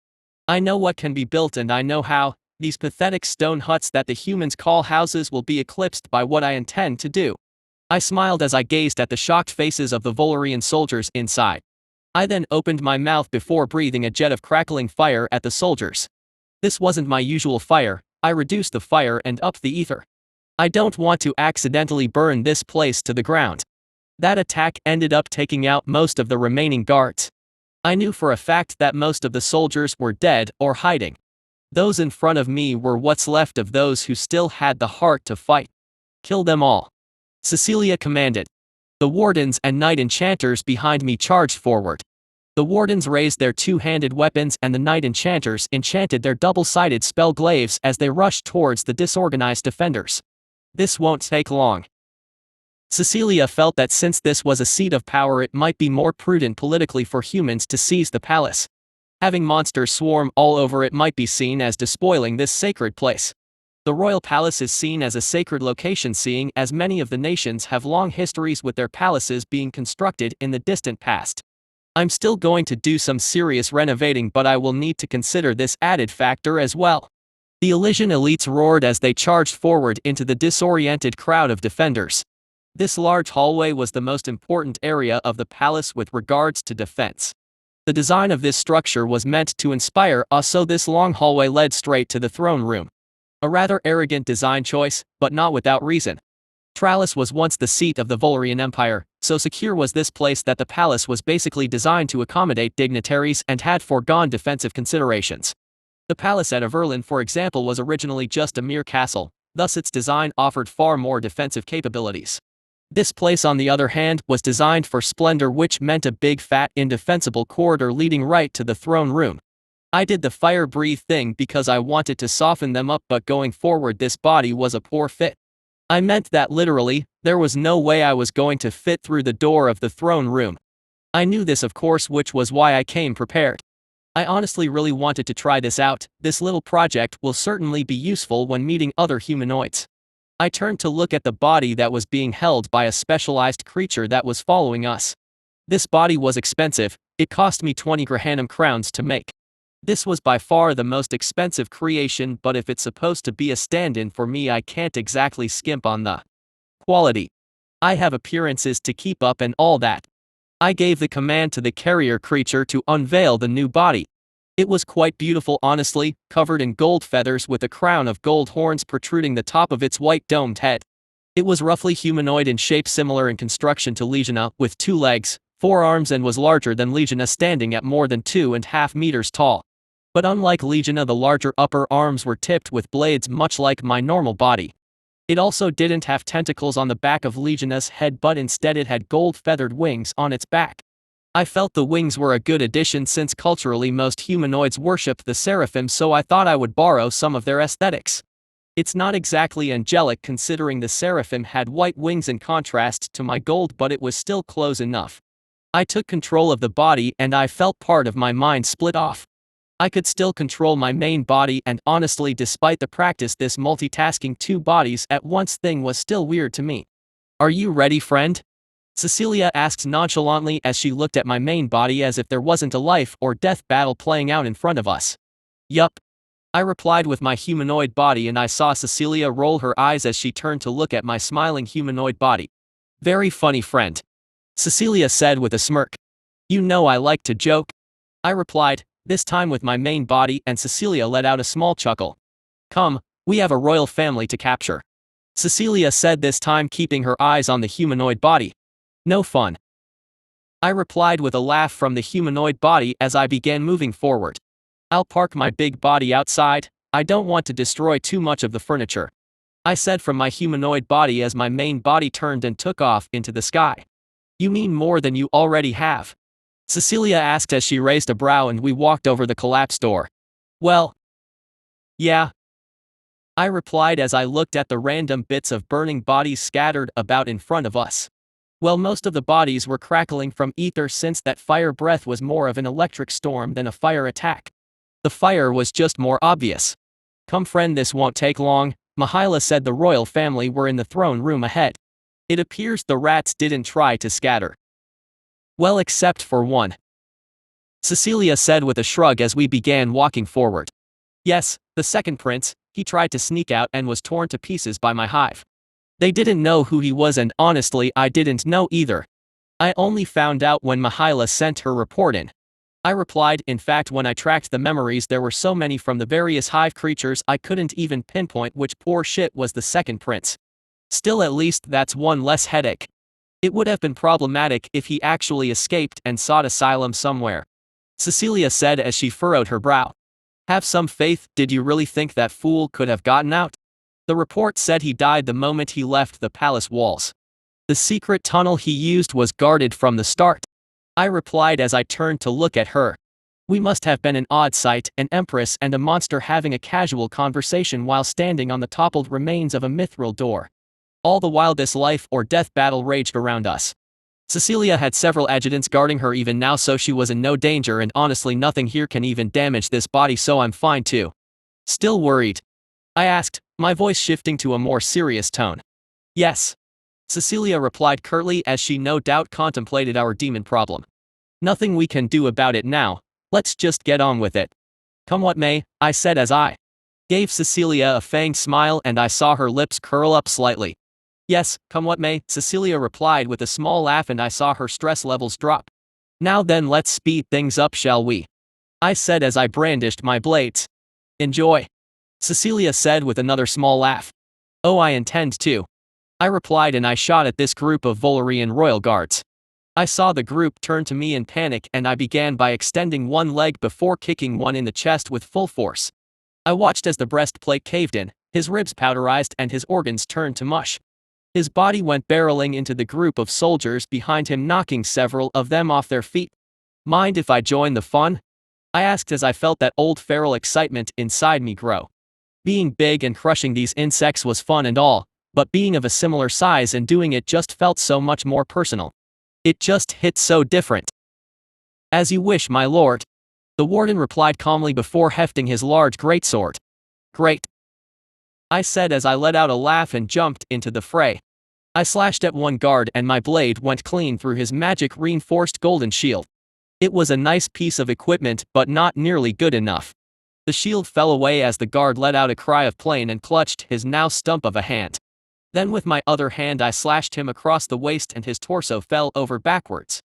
I know what can be built and I know how. These pathetic stone huts that the humans call houses will be eclipsed by what I intend to do. I smiled as I gazed at the shocked faces of the Volarian soldiers inside. I then opened my mouth before breathing a jet of crackling fire at the soldiers. This wasn't my usual fire. I reduced the fire and upped the ether. I don't want to accidentally burn this place to the ground. That attack ended up taking out most of the remaining guards. I knew for a fact that most of the soldiers were dead or hiding. Those in front of me were what's left of those who still had the heart to fight. Kill them all, Cecilia commanded. The wardens and knight enchanters behind me charged forward. The wardens raised their two-handed weapons and the knight enchanters enchanted their double-sided spell glaives as they rushed towards the disorganized defenders. This won't take long. Cecilia felt that since this was a seat of power, it might be more prudent politically for humans to seize the palace. Having monsters swarm all over it might be seen as despoiling this sacred place. The royal palace is seen as a sacred location, seeing as many of the nations have long histories with their palaces being constructed in the distant past. I'm still going to do some serious renovating, but I will need to consider this added factor as well. The Elysian elites roared as they charged forward into the disoriented crowd of defenders. This large hallway was the most important area of the palace with regards to defense. The design of this structure was meant to inspire us, so this long hallway led straight to the throne room. A rather arrogant design choice, but not without reason. Tralis was once the seat of the Volurian Empire, so secure was this place that the palace was basically designed to accommodate dignitaries and had foregone defensive considerations. The palace at Averlin, for example, was originally just a mere castle, thus its design offered far more defensive capabilities. This place, on the other hand, was designed for splendor, which meant a big fat indefensible corridor leading right to the throne room. I did the fire breathe thing because I wanted to soften them up, but going forward this body was a poor fit. I meant that literally, there was no way I was going to fit through the door of the throne room. I knew this, of course, which was why I came prepared. I honestly really wanted to try this out. This little project will certainly be useful when meeting other humanoids. I turned to look at the body that was being held by a specialized creature that was following us. This body was expensive. It cost me 20 Grahanum crowns to make. This was by far the most expensive creation, but if it's supposed to be a stand-in for me, I can't exactly skimp on the quality. I have appearances to keep up and all that. I gave the command to the carrier creature to unveil the new body. It was quite beautiful, honestly, covered in gold feathers with a crown of gold horns protruding the top of its white domed head. It was roughly humanoid in shape, similar in construction to Legina, with 2 legs, 4 arms, and was larger than Legina, standing at more than 2.5 meters tall. But unlike Legina, the larger upper arms were tipped with blades, much like my normal body. It also didn't have tentacles on the back of Legina's head, but instead it had gold feathered wings on its back. I felt the wings were a good addition since culturally most humanoids worship the seraphim, so I thought I would borrow some of their aesthetics. It's not exactly angelic considering the seraphim had white wings in contrast to my gold, but it was still close enough. I took control of the body and I felt part of my mind split off. I could still control my main body, and honestly, despite the practice, this multitasking 2 bodies at once thing was still weird to me. "Are you ready, friend?" Cecilia asked nonchalantly as she looked at my main body as if there wasn't a life or death battle playing out in front of us. "Yup," I replied with my humanoid body, and I saw Cecilia roll her eyes as she turned to look at my smiling humanoid body. "Very funny, friend," Cecilia said with a smirk. "You know I like to joke," I replied, this time with my main body, and Cecilia let out a small chuckle. "Come, we have a royal family to capture," Cecilia said, this time keeping her eyes on the humanoid body. "No fun," I replied with a laugh from the humanoid body as I began moving forward. "I'll park my big body outside. I don't want to destroy too much of the furniture," I said from my humanoid body as my main body turned and took off into the sky. "You mean more than you already have?" Cecilia asked as she raised a brow, and we walked over the collapsed door. "Well, yeah," I replied as I looked at the random bits of burning bodies scattered about in front of us. Well, most of the bodies were crackling from ether, since that fire breath was more of an electric storm than a fire attack. The fire was just more obvious. "Come, friend, this won't take long," Mihaela said. The royal family were in the throne room ahead. "It appears the rats didn't try to scatter. Well, except for one," Cecilia said with a shrug as we began walking forward. "Yes, the second prince. He tried to sneak out and was torn to pieces by my hive. They didn't know who he was, and honestly I didn't know either. I only found out when Mihaela sent her report in," I replied. "In fact, when I tracked the memories, there were so many from the various hive creatures I couldn't even pinpoint which poor shit was the second prince. Still, at least that's one less headache. It would have been problematic if he actually escaped and sought asylum somewhere," Cecilia said as she furrowed her brow. "Have some faith. Did you really think that fool could have gotten out? The report said he died the moment he left the palace walls. The secret tunnel he used was guarded from the start," I replied as I turned to look at her. We must have been an odd sight, an empress and a monster having a casual conversation while standing on the toppled remains of a mithril door. All the while this life or death battle raged around us. Cecilia had several adjutants guarding her even now, so she was in no danger, and honestly nothing here can even damage this body, so I'm fine too. "Still worried?" I asked, my voice shifting to a more serious tone. "Yes," Cecilia replied curtly as she no doubt contemplated our demon problem. "Nothing we can do about it now. Let's just get on with it. Come what may," I said as I Gave Cecilia a fanged smile and I saw her lips curl up slightly. Yes, come what may, Cecilia replied with a small laugh and I saw her stress levels drop. Now then let's speed things up shall we? I said as I brandished my blades. Enjoy. Cecilia said with another small laugh. Oh, I intend to. I replied and I shot at this group of Valyrian royal guards. I saw the group turn to me in panic and I began by extending one leg before kicking one in the chest with full force. I watched as the breastplate caved in, his ribs powderized and his organs turned to mush. His body went barreling into the group of soldiers behind him, knocking several of them off their feet. Mind if I join the fun? I asked as I felt that old feral excitement inside me grow. Being big and crushing these insects was fun and all, but being of a similar size and doing it just felt so much more personal. It just hit so different. As you wish, my lord. The warden replied calmly before hefting his large greatsword. Great. I said as I let out a laugh and jumped into the fray. I slashed at one guard and my blade went clean through his magic reinforced golden shield. It was a nice piece of equipment but not nearly good enough. The shield fell away as the guard let out a cry of pain and clutched his now stump of a hand. Then with my other hand I slashed him across the waist and his torso fell over backwards.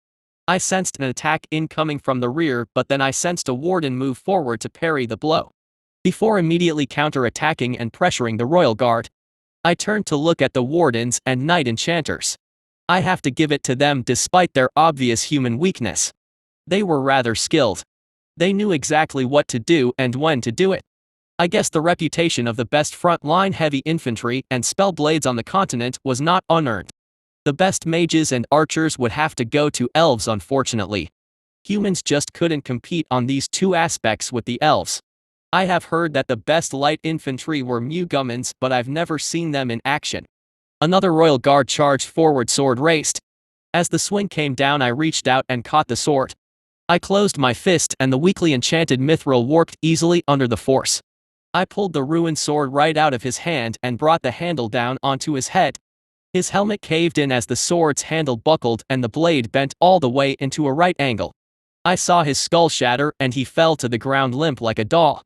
I sensed an attack incoming from the rear, but then I sensed a warden move forward to parry the blow. Before immediately counter-attacking and pressuring the royal guard, I turned to look at the wardens and knight enchanters. I have to give it to them despite their obvious human weakness. They were rather skilled. They knew exactly what to do and when to do it. I guess the reputation of the best front-line heavy infantry and spell blades on the continent was not unearned. The best mages and archers would have to go to elves, unfortunately. Humans just couldn't compete on these two aspects with the elves. I have heard that the best light infantry were Mugumans, but I've never seen them in action. Another royal guard charged forward, sword raised. As the swing came down I reached out and caught the sword. I closed my fist and the weakly enchanted mithril warped easily under the force. I pulled the ruined sword right out of his hand and brought the handle down onto his head. His helmet caved in as the sword's handle buckled and the blade bent all the way into a right angle. I saw his skull shatter and he fell to the ground limp like a doll.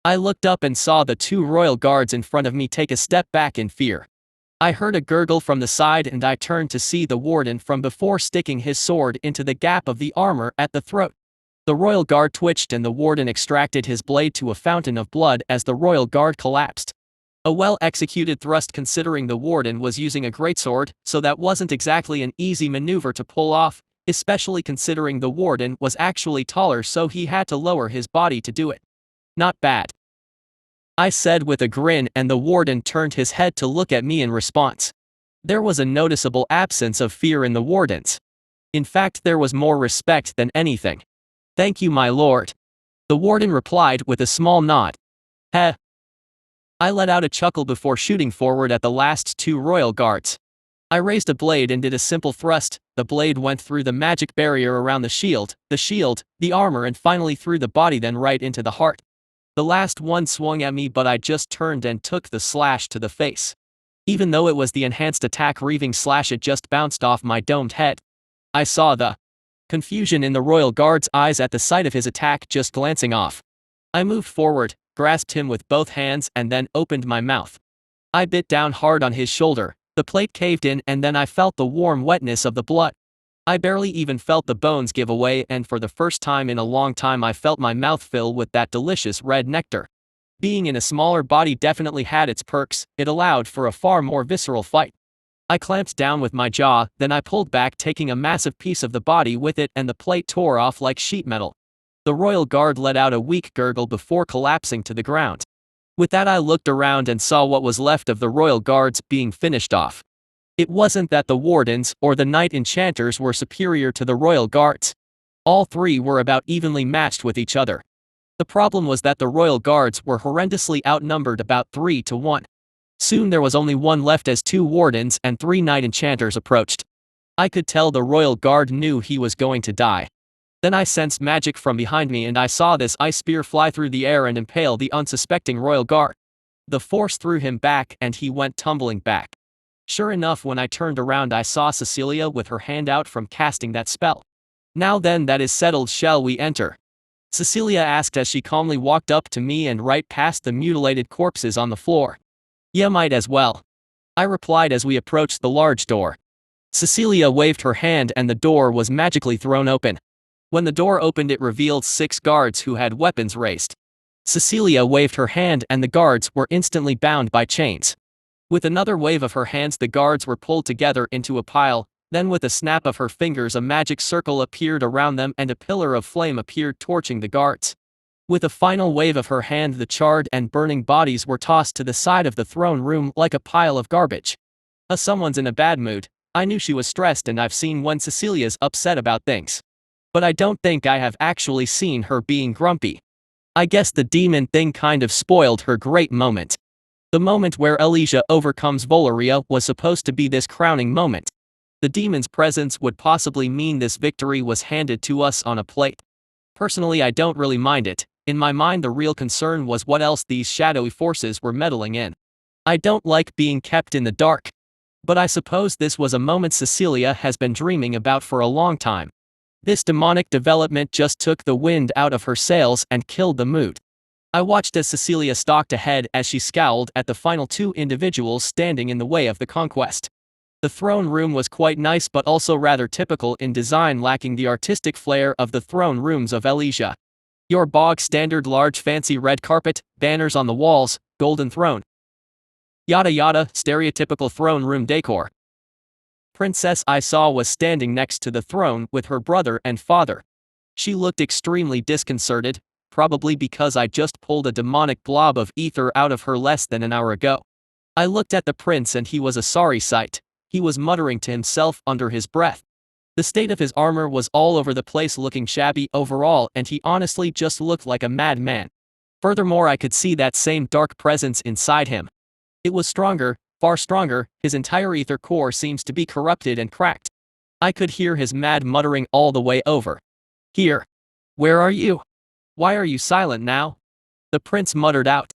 I looked up and saw the two royal guards in front of me take a step back in fear. I heard a gurgle from the side and I turned to see the warden from before sticking his sword into the gap of the armor at the throat. The royal guard twitched and the warden extracted his blade to a fountain of blood as the royal guard collapsed. A well-executed thrust considering the warden was using a greatsword, so that wasn't exactly an easy maneuver to pull off, especially considering the warden was actually taller so he had to lower his body to do it. Not bad, I said with a grin, and the warden turned his head to look at me in response. There was a noticeable absence of fear in the wardens. In fact, there was more respect than anything. Thank you, my lord. The warden replied with a small nod. Heh. I let out a chuckle before shooting forward at the last two royal guards. I raised a blade and did a simple thrust. The blade went through the magic barrier around the shield, the armor, and finally through the body, then right into the heart. The last one swung at me, but I just turned and took the slash to the face. Even though it was the enhanced attack reaving slash, it just bounced off my domed head. I saw the confusion in the royal guard's eyes at the sight of his attack just glancing off. I moved forward, grasped him with both hands, and then opened my mouth. I bit down hard on his shoulder. The plate caved in and then I felt the warm wetness of the blood. I barely even felt the bones give away, and for the first time in a long time I felt my mouth fill with that delicious red nectar. Being in a smaller body definitely had its perks. It allowed for a far more visceral fight. I clamped down with my jaw, then I pulled back, taking a massive piece of the body with it, and the plate tore off like sheet metal. The royal guard let out a weak gurgle before collapsing to the ground. With that, I looked around and saw what was left of the royal guards being finished off. It wasn't that the wardens or the knight enchanters were superior to the royal guards. All three were about evenly matched with each other. The problem was that the royal guards were horrendously outnumbered, about 3 to 1. Soon there was only one left as 2 wardens and 3 knight enchanters approached. I could tell the royal guard knew he was going to die. Then I sensed magic from behind me and I saw this ice spear fly through the air and impale the unsuspecting royal guard. The force threw him back and he went tumbling back. Sure enough, when I turned around I saw Cecilia with her hand out from casting that spell. Now then, that is settled, shall we enter? Cecilia asked as she calmly walked up to me and right past the mutilated corpses on the floor. "Yeah, might as well," I replied as we approached the large door. Cecilia waved her hand and the door was magically thrown open. When the door opened, it revealed 6 guards who had weapons raised. Cecilia waved her hand and the guards were instantly bound by chains. With another wave of her hands, the guards were pulled together into a pile, then with a snap of her fingers a magic circle appeared around them and a pillar of flame appeared torching the guards. With a final wave of her hand, the charred and burning bodies were tossed to the side of the throne room like a pile of garbage. Someone's in a bad mood. I knew she was stressed, and I've seen when Cecilia's upset about things. But I don't think I have actually seen her being grumpy. I guess the demon thing kind of spoiled her great moment. The moment where Elysia overcomes Valeria was supposed to be this crowning moment. The demon's presence would possibly mean this victory was handed to us on a plate. Personally, I don't really mind it. In my mind, the real concern was what else these shadowy forces were meddling in. I don't like being kept in the dark. But I suppose this was a moment Cecilia has been dreaming about for a long time. This demonic development just took the wind out of her sails and killed the mood. I watched as Cecilia stalked ahead as she scowled at the final 2 individuals standing in the way of the conquest. The throne room was quite nice but also rather typical in design, lacking the artistic flair of the throne rooms of Elysia. Your bog standard large fancy red carpet, banners on the walls, golden throne. Yada yada, stereotypical throne room decor. Princess I saw was standing next to the throne with her brother and father. She looked extremely disconcerted, probably because I just pulled a demonic blob of ether out of her less than an hour ago. I looked at the prince and he was a sorry sight. He was muttering to himself under his breath. The state of his armor was all over the place, looking shabby overall, and he honestly just looked like a madman. Furthermore, I could see that same dark presence inside him. It was stronger, far stronger. His entire ether core seems to be corrupted and cracked. I could hear his mad muttering all the way over. "Here. Where are you? Why are you silent now?" the prince muttered out.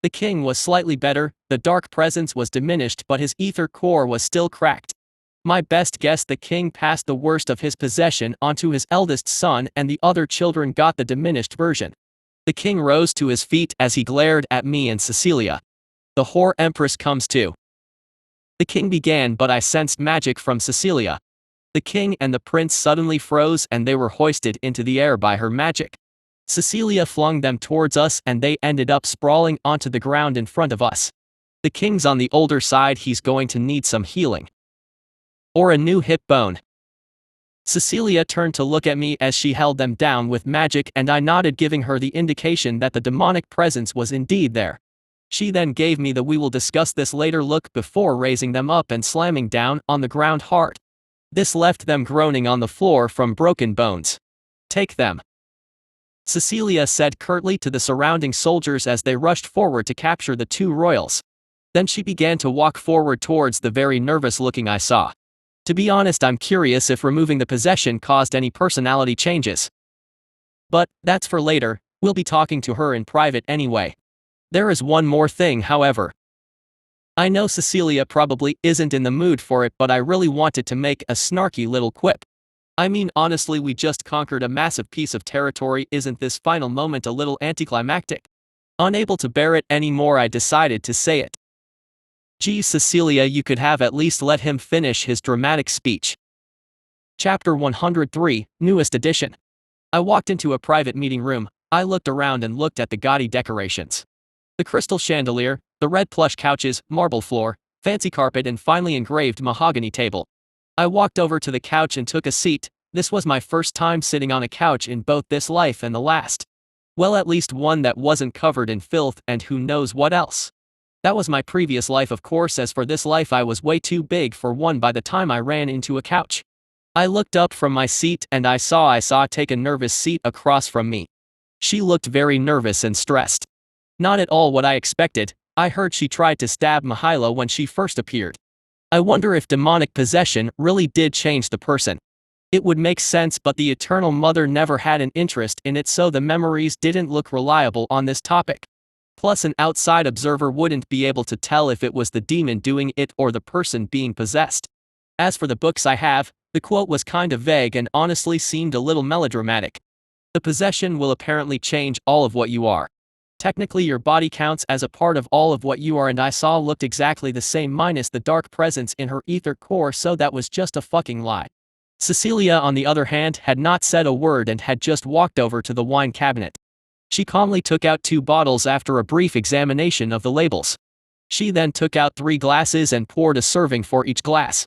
The king was slightly better, the dark presence was diminished but his ether core was still cracked. My best guess, the king passed the worst of his possession onto his eldest son and the other children got the diminished version. The king rose to his feet as he glared at me and Cecilia. "The whore empress comes too." The king began, but I sensed magic from Cecilia. The king and the prince suddenly froze and they were hoisted into the air by her magic. Cecilia flung them towards us and they ended up sprawling onto the ground in front of us. The king's on the older side, he's going to need some healing. Or a new hip bone. Cecilia turned to look at me as she held them down with magic and I nodded, giving her the indication that the demonic presence was indeed there. She then gave me the "we will discuss this later" look before raising them up and slamming down on the ground hard. This left them groaning on the floor from broken bones. "Take them," Cecilia said curtly to the surrounding soldiers as they rushed forward to capture the 2 royals. Then she began to walk forward towards the very nervous-looking I saw. To be honest, I'm curious if removing the possession caused any personality changes. But that's for later, we'll be talking to her in private anyway. There is one more thing, however. I know Cecilia probably isn't in the mood for it, but I really wanted to make a snarky little quip. I mean, honestly, we just conquered a massive piece of territory. Isn't this final moment a little anticlimactic? Unable to bear it anymore, I decided to say it. "Geez, Cecilia, you could have at least let him finish his dramatic speech." Chapter 103, Newest Edition. I walked into a private meeting room. I looked around and looked at the gaudy decorations. The crystal chandelier, the red plush couches, marble floor, fancy carpet and finely engraved mahogany table. I walked over to the couch and took a seat. This was my first time sitting on a couch in both this life and the last. Well, at least one that wasn't covered in filth and who knows what else. That was my previous life, of course. As for this life, I was way too big for one by the time I ran into a couch. I looked up from my seat and I saw take a nervous seat across from me. She looked very nervous and stressed. Not at all what I expected. I heard she tried to stab Mihaela when she first appeared. I wonder if demonic possession really did change the person. It would make sense, but the Eternal Mother never had an interest in it, so the memories didn't look reliable on this topic. Plus, an outside observer wouldn't be able to tell if it was the demon doing it or the person being possessed. As for the books I have, the quote was kind of vague and honestly seemed a little melodramatic. The possession will apparently change all of what you are. Technically your body counts as a part of all of what you are, and I saw looked exactly the same minus the dark presence in her ether core, so that was just a fucking lie. Cecilia, on the other hand, had not said a word and had just walked over to the wine cabinet. She calmly took out 2 bottles after a brief examination of the labels. She then took out 3 glasses and poured a serving for each glass.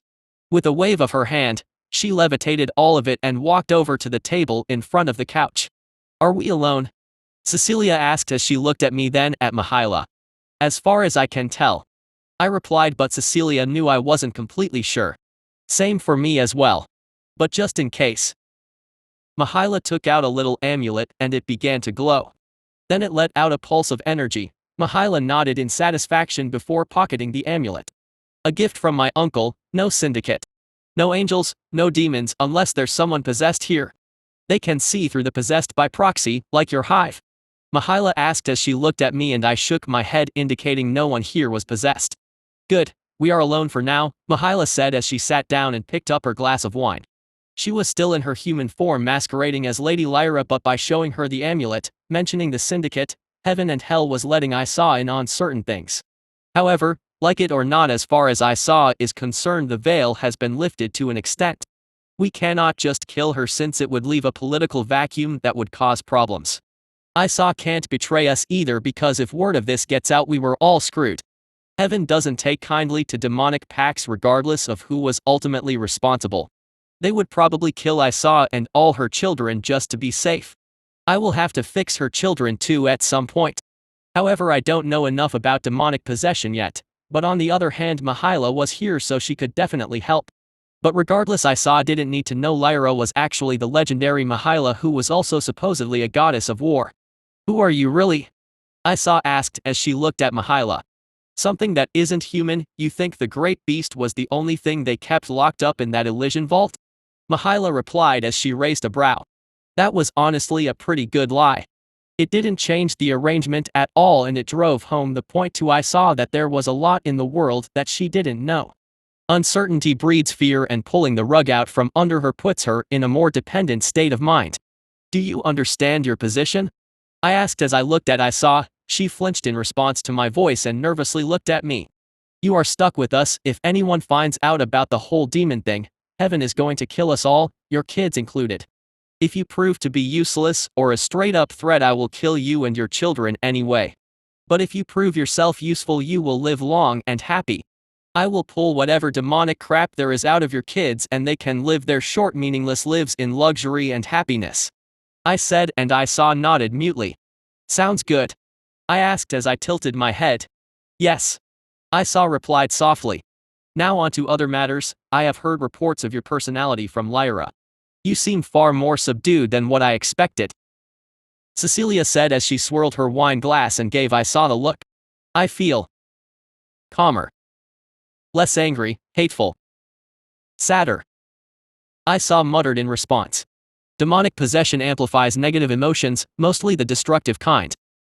With a wave of her hand, she levitated all of it and walked over to the table in front of the couch. "Are we alone?" Cecilia asked as she looked at me, then at Mihaela. "As far as I can tell," I replied, but Cecilia knew I wasn't completely sure. "Same for me as well. But just in case." Mihaela took out a little amulet and it began to glow. Then it let out a pulse of energy. Mihaela nodded in satisfaction before pocketing the amulet. "A gift from my uncle, no syndicate. No angels, no demons, unless there's someone possessed here. They can see through the possessed by proxy, like your hive." Mihaela asked as she looked at me, and I shook my head indicating no one here was possessed. "Good, we are alone for now," Mihaela said as she sat down and picked up her glass of wine. She was still in her human form, masquerading as Lady Lyra, but by showing her the amulet, mentioning the syndicate, heaven and hell was letting I saw in on certain things. However, like it or not, as far as I saw is concerned, the veil has been lifted to an extent. We cannot just kill her, since it would leave a political vacuum that would cause problems. I saw can't betray us either, because if word of this gets out we were all screwed. Heaven doesn't take kindly to demonic pacts regardless of who was ultimately responsible. They would probably kill Isa and all her children just to be safe. I will have to fix her children too at some point. However, I don't know enough about demonic possession yet, but on the other hand Mihaela was here, so she could definitely help. But regardless, Isa didn't need to know Lyra was actually the legendary Mihaela, who was also supposedly a goddess of war. "Who are you really?" Isa asked as she looked at Mihaela. "Something that isn't human. You think the great beast was the only thing they kept locked up in that illusion vault?" Mihaela replied as she raised a brow. That was honestly a pretty good lie. It didn't change the arrangement at all, and it drove home the point to Isa that there was a lot in the world that she didn't know. Uncertainty breeds fear, and pulling the rug out from under her puts her in a more dependent state of mind. "Do you understand your position?" I asked as I looked at Isa. She flinched in response to my voice and nervously looked at me. "You are stuck with us. If anyone finds out about the whole demon thing, heaven is going to kill us all, your kids included. If you prove to be useless or a straight-up threat, I will kill you and your children anyway. But if you prove yourself useful, you will live long and happy. I will pull whatever demonic crap there is out of your kids, and they can live their short meaningless lives in luxury and happiness," I said, and Isa nodded mutely. "Sounds good?" I asked as I tilted my head. "Yes," Isa replied softly. "Now on to other matters. I have heard reports of your personality from Lyra. You seem far more subdued than what I expected," Cecilia said as she swirled her wine glass and gave Isa the look. "I feel calmer. Less angry, hateful. Sadder," Isa muttered in response. "Demonic possession amplifies negative emotions, mostly the destructive kind.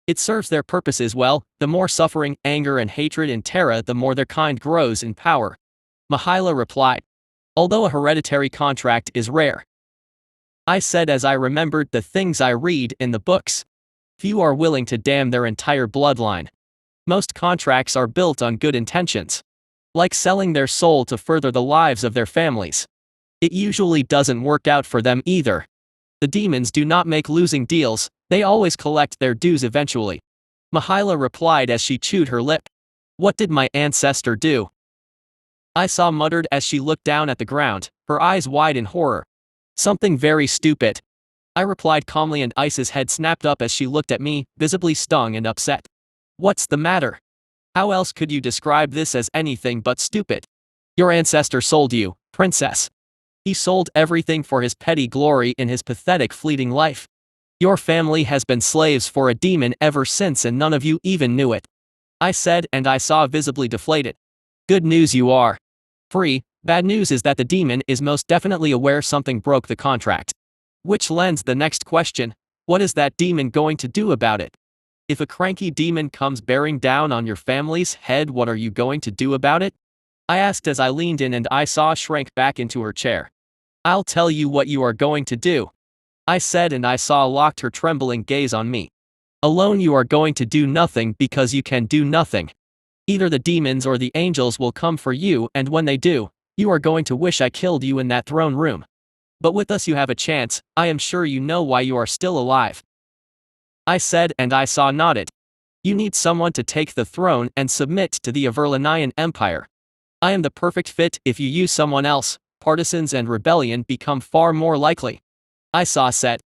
It serves their purposes well. The more suffering, anger and hatred in Terra, the more their kind grows in power," Mihaela replied. "Although a hereditary contract is rare," I said as I remembered the things I read in the books. Few are willing to damn their entire bloodline. Most contracts are built on good intentions. Like selling their soul to further the lives of their families. It usually doesn't work out for them either. The demons do not make losing deals, they always collect their dues eventually," Mihaela replied as she chewed her lip. "What did my ancestor do?" Isa muttered as she looked down at the ground, her eyes wide in horror. "Something very stupid," I replied calmly, and Isa's head snapped up as she looked at me, visibly stung and upset. "What's the matter? How else could you describe this as anything but stupid? Your ancestor sold you, princess. He sold everything for his petty glory in his pathetic fleeting life. Your family has been slaves for a demon ever since, and none of you even knew it," I said, and Isa visibly deflated. "Good news, you are free. Bad news is that the demon is most definitely aware something broke the contract. Which lends the next question: what is that demon going to do about it? If a cranky demon comes bearing down on your family's head, what are you going to do about it?" I asked as I leaned in, and Isa shrank back into her chair. "I'll tell you what you are going to do. I said, and I saw locked her trembling gaze on me. Alone you are going to do nothing because you can do nothing. Either the demons or the angels will come for you, and when they do, you are going to wish I killed you in that throne room. But with us you have a chance. I am sure you know why you are still alive. I said, and I saw nodded. You need someone to take the throne and submit to the Averlanian Empire. I am the perfect fit. If you use someone else, partisans and rebellion become far more likely. I said.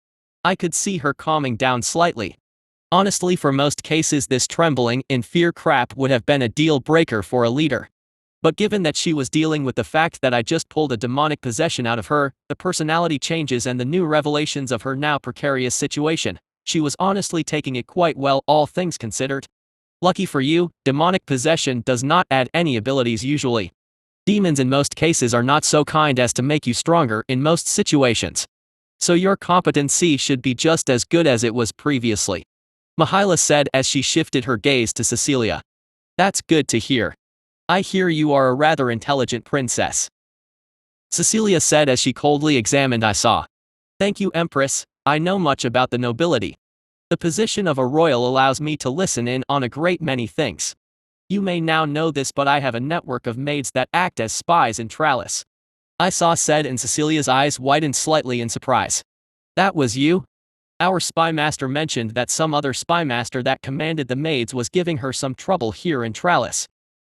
I could see her calming down slightly. Honestly, for most cases this trembling in fear crap would have been a deal breaker for a leader. But given that she was dealing with the fact that I just pulled a demonic possession out of her, the personality changes and the new revelations of her now precarious situation, she was honestly taking it quite well, all things considered. Lucky for you, demonic possession does not add any abilities usually. Demons in most cases are not so kind as to make you stronger in most situations. So your competency should be just as good as it was previously. Mahila said as she shifted her gaze to Cecilia. That's good to hear. I hear you are a rather intelligent princess. Cecilia said as she coldly examined I saw. Thank you, Empress, I know much about the nobility. The position of a royal allows me to listen in on a great many things. You may now know this, but I have a network of maids that act as spies in Tralis. I said, and Cecilia's eyes widened slightly in surprise. That was you? Our spymaster mentioned that some other spymaster that commanded the maids was giving her some trouble here in Tralis.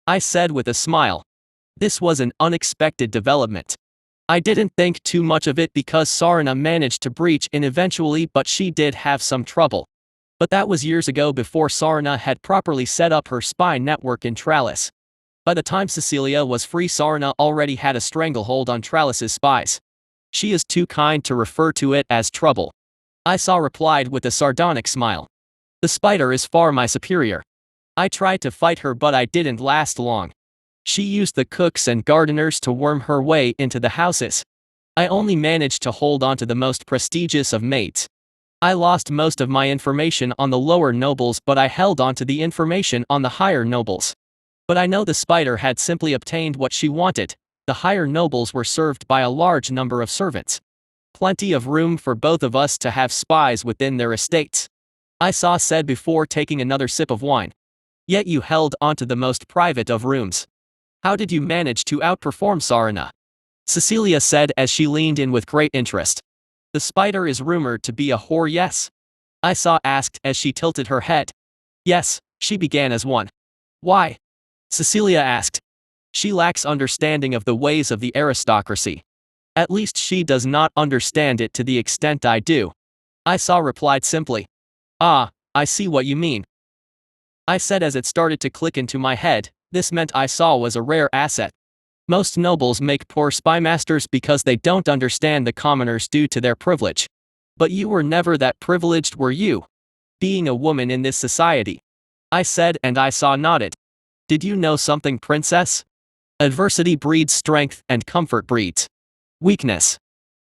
I said with a smile. This was an unexpected development. I didn't think too much of it because Sarna managed to breach in eventually, but she did have some trouble. But that was years ago, before Sarna had properly set up her spy network in Tralis. By the time Cecilia was free, Sarna already had a stranglehold on Tralis's spies. She is too kind to refer to it as trouble. I replied with a sardonic smile. The spider is far my superior. I tried to fight her, but I didn't last long. She used the cooks and gardeners to worm her way into the houses. I only managed to hold on to the most prestigious of maids. I lost most of my information on the lower nobles, but I held on to the information on the higher nobles. But I know the spider had simply obtained what she wanted. The higher nobles were served by a large number of servants. Plenty of room for both of us to have spies within their estates. I said before taking another sip of wine. Yet you held onto the most private of rooms. How did you manage to outperform Sarna? Cecilia said as she leaned in with great interest. The spider is rumored to be a whore, yes? I asked as she tilted her head. Yes, she began as one. Why? Cecilia asked. She lacks understanding of the ways of the aristocracy. At least she does not understand it to the extent I do. I replied simply. Ah, I see what you mean. I said as it started to click into my head. This meant I was a rare asset. Most nobles make poor spymasters because they don't understand the commoners due to their privilege. But you were never that privileged, were you? Being a woman in this society. I said, and I nodded. Did you know something, princess? Adversity breeds strength, and comfort breeds weakness.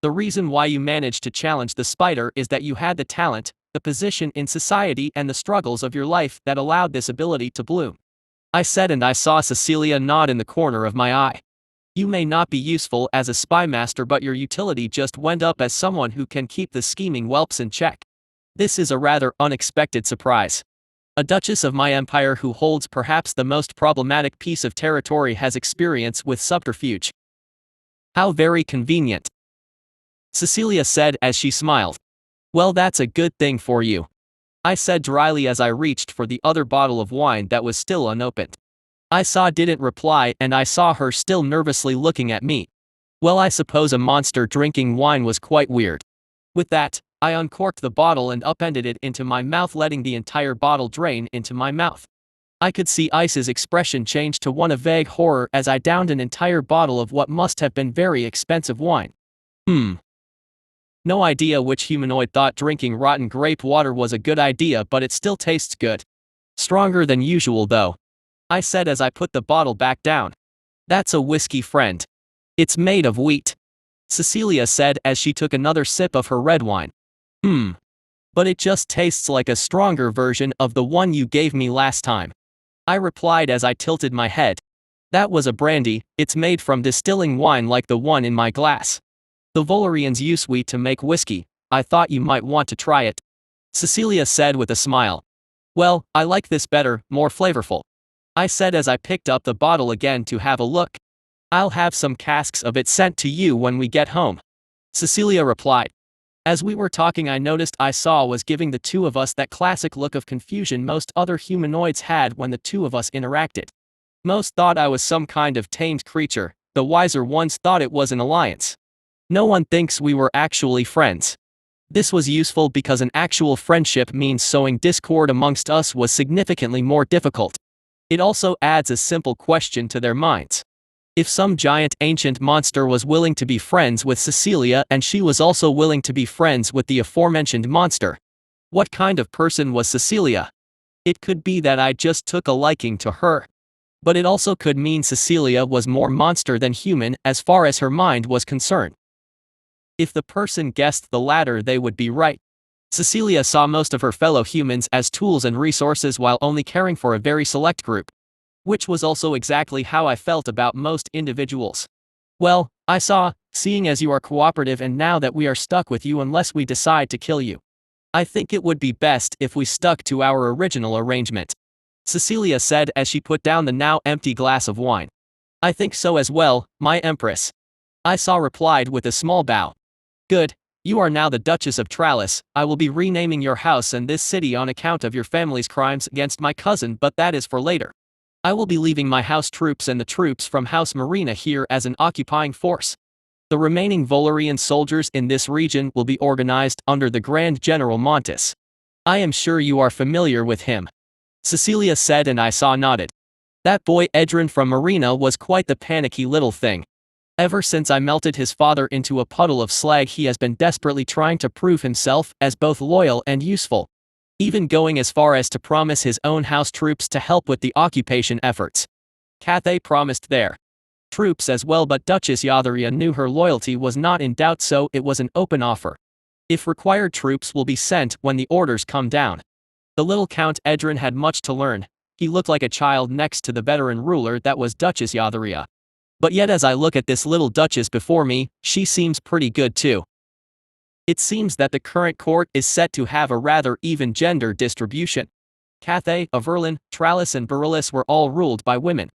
The reason why you managed to challenge the spider is that you had the talent, the position in society, and the struggles of your life that allowed this ability to bloom. I said, and I saw Cecilia nod in the corner of my eye. You may not be useful as a spymaster, but your utility just went up as someone who can keep the scheming whelps in check. This is a rather unexpected surprise. A duchess of my empire who holds perhaps the most problematic piece of territory has experience with subterfuge. How very convenient. Cecilia said as she smiled. Well, that's a good thing for you. I said dryly as I reached for the other bottle of wine that was still unopened. I didn't reply, and I saw her still nervously looking at me. Well, I suppose a monster drinking wine was quite weird. With that, I uncorked the bottle and upended it into my mouth, letting the entire bottle drain into my mouth. I could see Ice's expression change to one of vague horror as I downed an entire bottle of what must have been very expensive wine. No idea which humanoid thought drinking rotten grape water was a good idea, but it still tastes good. Stronger than usual though. I said as I put the bottle back down. That's a whiskey, friend. It's made of wheat. Cecilia said as she took another sip of her red wine. But it just tastes like a stronger version of the one you gave me last time. I replied as I tilted my head. That was a brandy. It's made from distilling wine like the one in my glass. The Volarians use wheat to make whiskey, I thought you might want to try it. Cecilia said with a smile. Well, I like this better, more flavorful. I said as I picked up the bottle again to have a look. I'll have some casks of it sent to you when we get home. Cecilia replied. As we were talking, I noticed I saw was giving the two of us that classic look of confusion most other humanoids had when the two of us interacted. Most thought I was some kind of tamed creature, the wiser ones thought it was an alliance. No one thinks we were actually friends. This was useful because an actual friendship means sowing discord amongst us was significantly more difficult. It also adds a simple question to their minds. If some giant ancient monster was willing to be friends with Cecilia and she was also willing to be friends with the aforementioned monster, what kind of person was Cecilia? It could be that I just took a liking to her. But it also could mean Cecilia was more monster than human as far as her mind was concerned. If the person guessed the latter, they would be right. Cecilia saw most of her fellow humans as tools and resources while only caring for a very select group. Which was also exactly how I felt about most individuals. Well, I saw, seeing as you are cooperative and now that we are stuck with you unless we decide to kill you. I think it would be best if we stuck to our original arrangement. Cecilia said as she put down the now empty glass of wine. I think so as well, my empress. I saw replied with a small bow. Good, you are now the Duchess of Tralles. I will be renaming your house and this city on account of your family's crimes against my cousin, but that is for later. I will be leaving my house troops and the troops from House Marina here as an occupying force. The remaining Volarian soldiers in this region will be organized under the Grand General Montes. I am sure you are familiar with him. Cecilia said and I saw nodded. That boy Edrin from Marina was quite the panicky little thing. Ever since I melted his father into a puddle of slag, he has been desperately trying to prove himself as both loyal and useful. Even going as far as to promise his own house troops to help with the occupation efforts. Cathay promised their troops as well, but Duchess Yatharia knew her loyalty was not in doubt, so it was an open offer. If required, troops will be sent when the orders come down. The little Count Edrin had much to learn. He looked like a child next to the veteran ruler that was Duchess Yatharia. But yet as I look at this little duchess before me, she seems pretty good too. It seems that the current court is set to have a rather even gender distribution. Cathay, Averlin, Tralles and Beryllus were all ruled by women.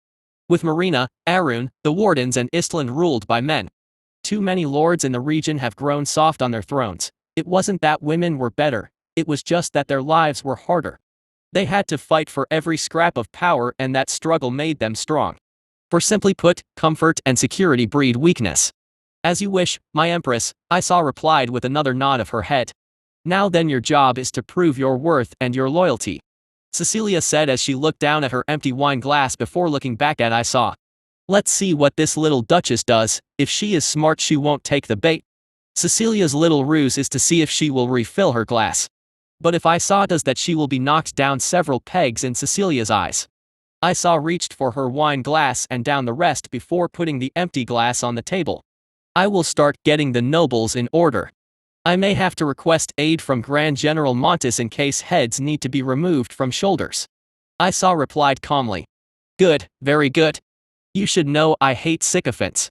With Marina, Arun, the Wardens and Istland ruled by men. Too many lords in the region have grown soft on their thrones. It wasn't that women were better, it was just that their lives were harder. They had to fight for every scrap of power, and that struggle made them strong. For simply put, comfort and security breed weakness. As you wish, my empress, I saw replied with another nod of her head. Now then, your job is to prove your worth and your loyalty. Cecilia said as she looked down at her empty wine glass before looking back at I saw. Let's see what this little duchess does. If she is smart, she won't take the bait. Cecilia's little ruse is to see if she will refill her glass. But if I saw does that, she will be knocked down several pegs in Cecilia's eyes. I saw reached for her wine glass and down the rest before putting the empty glass on the table. I will start getting the nobles in order. I may have to request aid from Grand General Montes in case heads need to be removed from shoulders. I saw replied calmly. Good, very good. You should know I hate sycophants.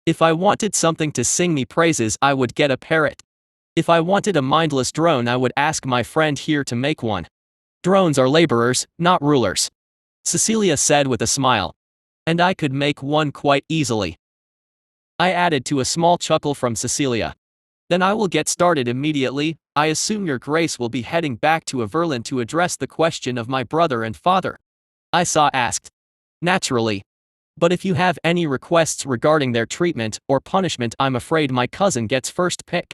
If I wanted something to sing me praises, I would get a parrot. If I wanted a mindless drone, I would ask my friend here to make one. Drones are laborers, not rulers. Cecilia said with a smile. And I could make one quite easily. I added to a small chuckle from Cecilia. Then I will get started immediately. I assume your grace will be heading back to Averlin to address the question of my brother and father. I saw asked. Naturally. But if you have any requests regarding their treatment or punishment, I'm afraid my cousin gets first pick.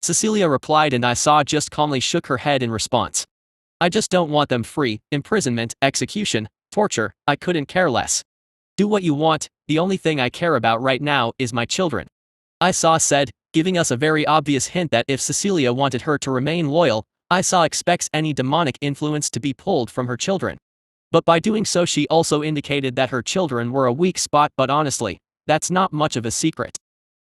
Cecilia replied and I saw just calmly shook her head in response. I just don't want them free. Imprisonment, execution, torture, I couldn't care less. Do what you want, the only thing I care about right now is my children. I saw said, giving us a very obvious hint that if Cecilia wanted her to remain loyal, I saw expects any demonic influence to be pulled from her children. But by doing so she also indicated that her children were a weak spot, but honestly, that's not much of a secret.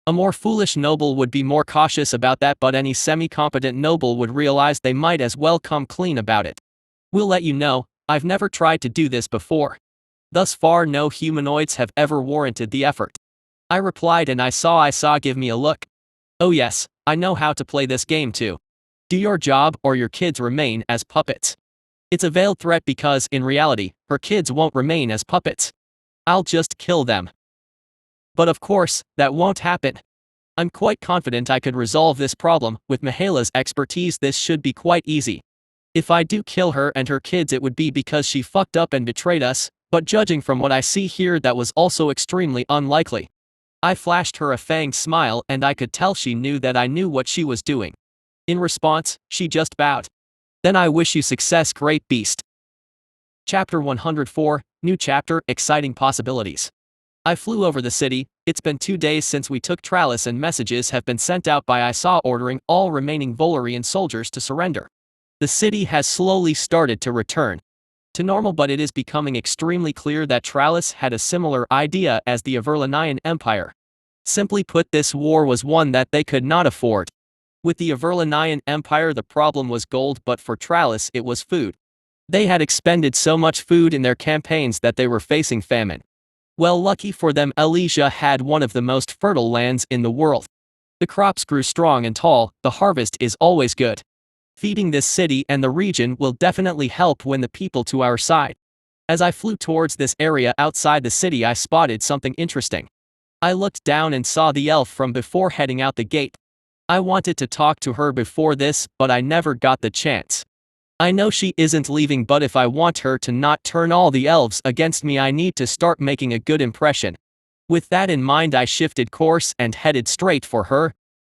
A more foolish noble would be more cautious about that, but any semi-competent noble would realize they might as well come clean about it. We'll let you know, I've never tried to do this before. Thus far no humanoids have ever warranted the effort. I replied and I saw give me a look. Oh yes, I know how to play this game too. Do your job or your kids remain as puppets. It's a veiled threat because, in reality, her kids won't remain as puppets. I'll just kill them. But of course, that won't happen. I'm quite confident I could resolve this problem. With Mihaela's expertise, this should be quite easy. If I do kill her and her kids, it would be because she fucked up and betrayed us, but judging from what I see here, that was also extremely unlikely. I flashed her a fanged smile and I could tell she knew that I knew what she was doing. In response, she just bowed. Then I wish you success, great beast. Chapter 104, New Chapter, Exciting Possibilities. I flew over the city. It's been 2 days since we took Tralis and messages have been sent out by Isa ordering all remaining Volarian soldiers to surrender. The city has slowly started to return to normal, but it is becoming extremely clear that Tralis had a similar idea as the Averlanian Empire. Simply put, this war was one that they could not afford. With the Averlanian Empire, the problem was gold, but for Tralis it was food. They had expended so much food in their campaigns that they were facing famine. Well, lucky for them, Elysia had one of the most fertile lands in the world. The crops grew strong and tall, the harvest is always good. Feeding this city and the region will definitely help win the people to our side. As I flew towards this area outside the city, I spotted something interesting. I looked down and saw the elf from before heading out the gate. I wanted to talk to her before this, but I never got the chance. I know she isn't leaving, but if I want her to not turn all the elves against me, I need to start making a good impression. With that in mind, I shifted course and headed straight for her.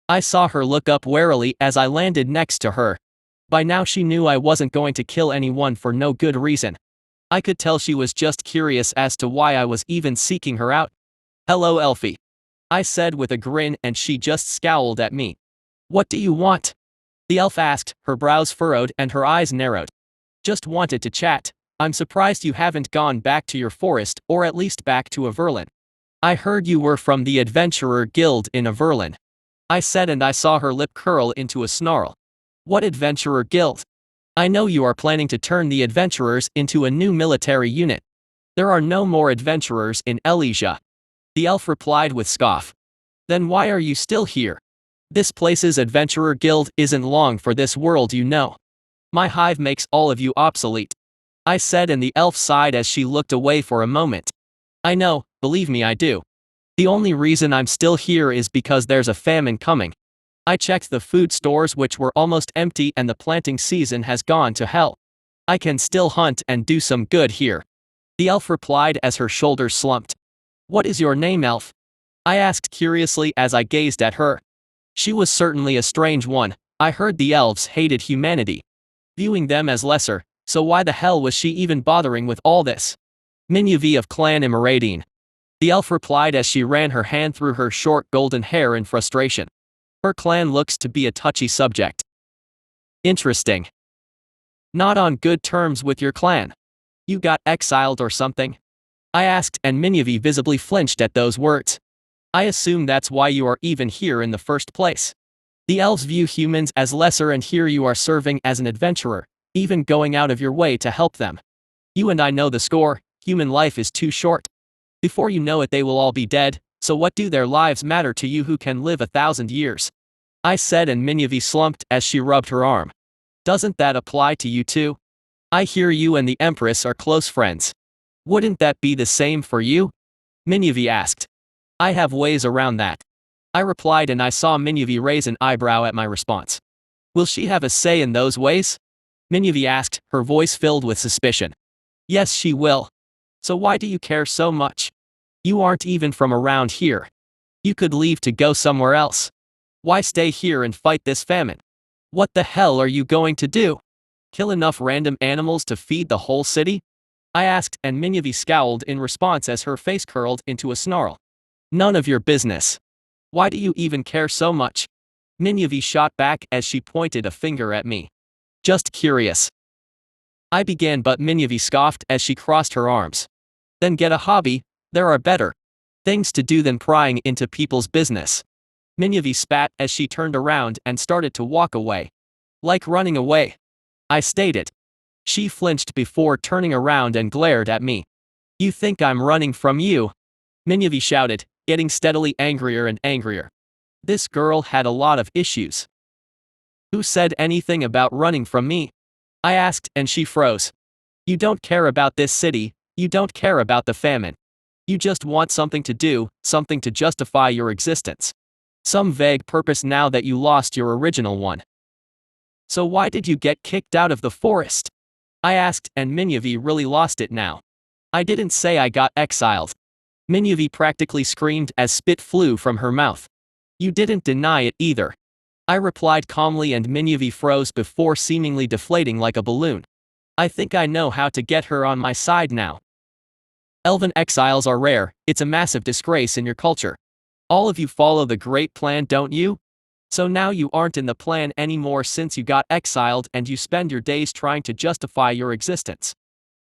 I saw her look up warily as I landed next to her. By now she knew I wasn't going to kill anyone for no good reason. I could tell she was just curious as to why I was even seeking her out. "Hello, Elfie," I said with a grin, and she just scowled at me. "What do you want?" the elf asked, her brows furrowed and her eyes narrowed. "Just wanted to chat. I'm surprised you haven't gone back to your forest, or at least back to Averlin. I heard you were from the Adventurer Guild in Averlin," I said, and I saw her lip curl into a snarl. "What Adventurer Guild? I know you are planning to turn the adventurers into a new military unit. There are no more adventurers in Elysia," the elf replied with scoff. "Then why are you still here? This place's Adventurer Guild isn't long for this world, you know. My hive makes all of you obsolete," I said, and the elf sighed as she looked away for a moment. "I know, believe me, I do. The only reason I'm still here is because there's a famine coming. I checked the food stores, which were almost empty, and the planting season has gone to hell. I can still hunt and do some good here," the elf replied as her shoulders slumped. "What is your name, elf?" I asked curiously as I gazed at her. She was certainly a strange one. I heard the elves hated humanity, viewing them as lesser, so why the hell was she even bothering with all this? "Minyuvi of Clan Imeradine," the elf replied as she ran her hand through her short golden hair in frustration. "Her clan looks to be a touchy subject." "Interesting. Not on good terms with your clan? You got exiled or something?" I asked, and Minyuvi visibly flinched at those words. "I assume that's why you are even here in the first place. The elves view humans as lesser, and here you are serving as an adventurer, even going out of your way to help them. You and I know the score. Human life is too short. Before you know it, they will all be dead, so what do their lives matter to you who can live 1,000 years? I said, and Minyuvi slumped as she rubbed her arm. "Doesn't that apply to you too? I hear you and the Empress are close friends. Wouldn't that be the same for you?" Minyuvi asked. "I have ways around that," I replied, and I saw Minyuvi raise an eyebrow at my response. "Will she have a say in those ways?" Minyuvi asked, her voice filled with suspicion. "Yes, she will. So why do you care so much? You aren't even from around here. You could leave to go somewhere else. Why stay here and fight this famine? What the hell are you going to do? Kill enough random animals to feed the whole city?" I asked, and Minyuvi scowled in response as her face curled into a snarl. "None of your business. Why do you even care so much?" Minyuvi shot back as she pointed a finger at me. "Just curious," I began, but Minyuvi scoffed as she crossed her arms. "Then get a hobby. There are better things to do than prying into people's business." Minyuvi spat as she turned around and started to walk away. "Like running away?" I stated. She flinched before turning around and glared at me. "You think I'm running from you?" Minyuvi shouted, getting steadily angrier and angrier. This girl had a lot of issues. Who said anything about running from me? I asked, and she froze. You don't care about this city, you don't care about the famine. You just want something to do, something to justify your existence. Some vague purpose now that you lost your original one. So why did you get kicked out of the forest? I asked, and Minyavi really lost it now. I didn't say I got exiled. Minyavi practically screamed as spit flew from her mouth. You didn't deny it either. I replied calmly, and Minyavi froze before seemingly deflating like a balloon. I think I know how to get her on my side now. Elven exiles are rare, it's a massive disgrace in your culture. All of you follow the great plan, don't you? So now you aren't in the plan anymore since you got exiled and you spend your days trying to justify your existence.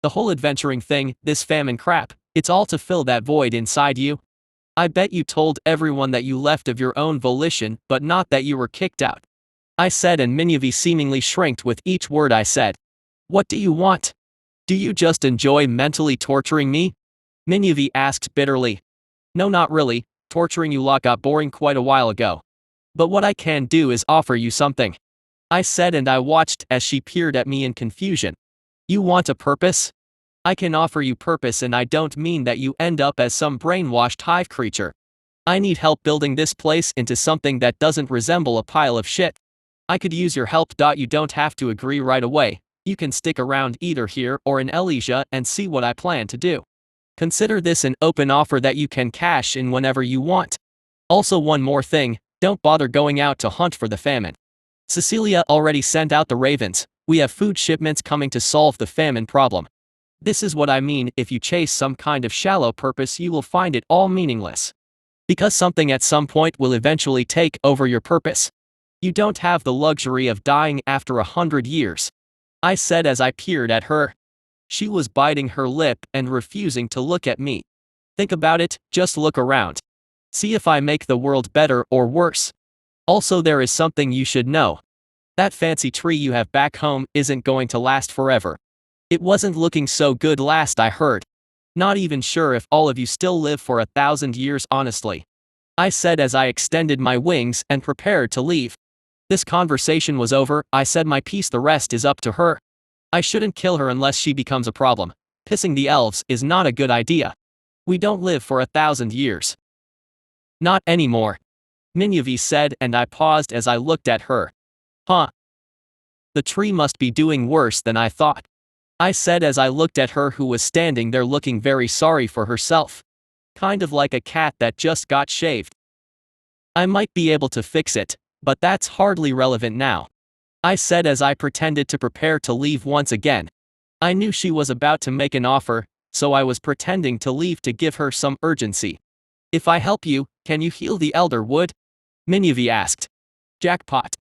The whole adventuring thing, this famine crap, it's all to fill that void inside you. I bet you told everyone that you left of your own volition, but not that you were kicked out. I said, and Minyavi seemingly shrinked with each word I said. What do you want? Do you just enjoy mentally torturing me? Minyavi asked bitterly. No, not really, torturing you lot got boring quite a while ago. But what I can do is offer you something. I said, and I watched as she peered at me in confusion. You want a purpose? I can offer you purpose, and I don't mean that you end up as some brainwashed hive creature. I need help building this place into something that doesn't resemble a pile of shit. I could use your help. You don't have to agree right away, you can stick around either here or in Elysia and see what I plan to do. Consider this an open offer that you can cash in whenever you want. Also, one more thing, don't bother going out to hunt for the famine. Cecilia already sent out the ravens, we have food shipments coming to solve the famine problem. This is what I mean, if you chase some kind of shallow purpose you will find it all meaningless. Because something at some point will eventually take over your purpose. You don't have the luxury of dying after 100 years. I said as I peered at her. She was biting her lip and refusing to look at me. Think about it, just look around. See if I make the world better or worse. Also, there is something you should know. That fancy tree you have back home isn't going to last forever. It wasn't looking so good last I heard. Not even sure if all of you still live for 1,000 years honestly. I said as I extended my wings and prepared to leave. This conversation was over, I said my piece, the rest is up to her. I shouldn't kill her unless she becomes a problem. Pissing the elves is not a good idea. We don't live for 1,000 years. Not anymore. Minyavi said, and I paused as I looked at her. Huh. The tree must be doing worse than I thought. I said as I looked at her, who was standing there looking very sorry for herself. Kind of like a cat that just got shaved. I might be able to fix it, but that's hardly relevant now. I said as I pretended to prepare to leave once again. I knew she was about to make an offer, so I was pretending to leave to give her some urgency. If I help you, can you heal the elder wood? Minyavi asked. Jackpot.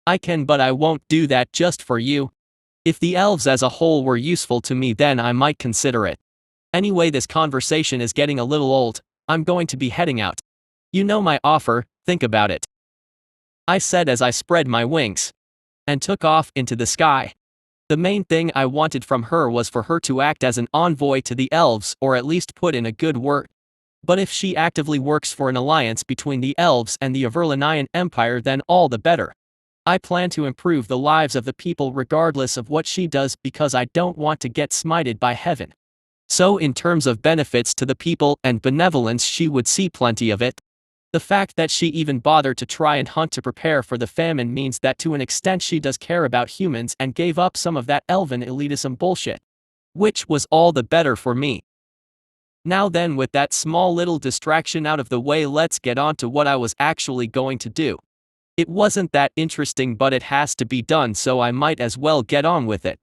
I can, but I won't do that just for you. If the elves as a whole were useful to me, then I might consider it. Anyway, this conversation is getting a little old, I'm going to be heading out. You know my offer, think about it. I said as I spread my wings and took off into the sky. The main thing I wanted from her was for her to act as an envoy to the elves, or at least put in a good word. But if she actively works for an alliance between the elves and the Averlanian Empire, then all the better. I plan to improve the lives of the people regardless of what she does, because I don't want to get smited by heaven. So in terms of benefits to the people and benevolence, she would see plenty of it. The fact that she even bothered to try and hunt to prepare for the famine means that to an extent she does care about humans and gave up some of that elven elitism bullshit. Which was all the better for me. Now then, with that small little distraction out of the way, let's get on to what I was actually going to do. It wasn't that interesting, but it has to be done, so I might as well get on with it.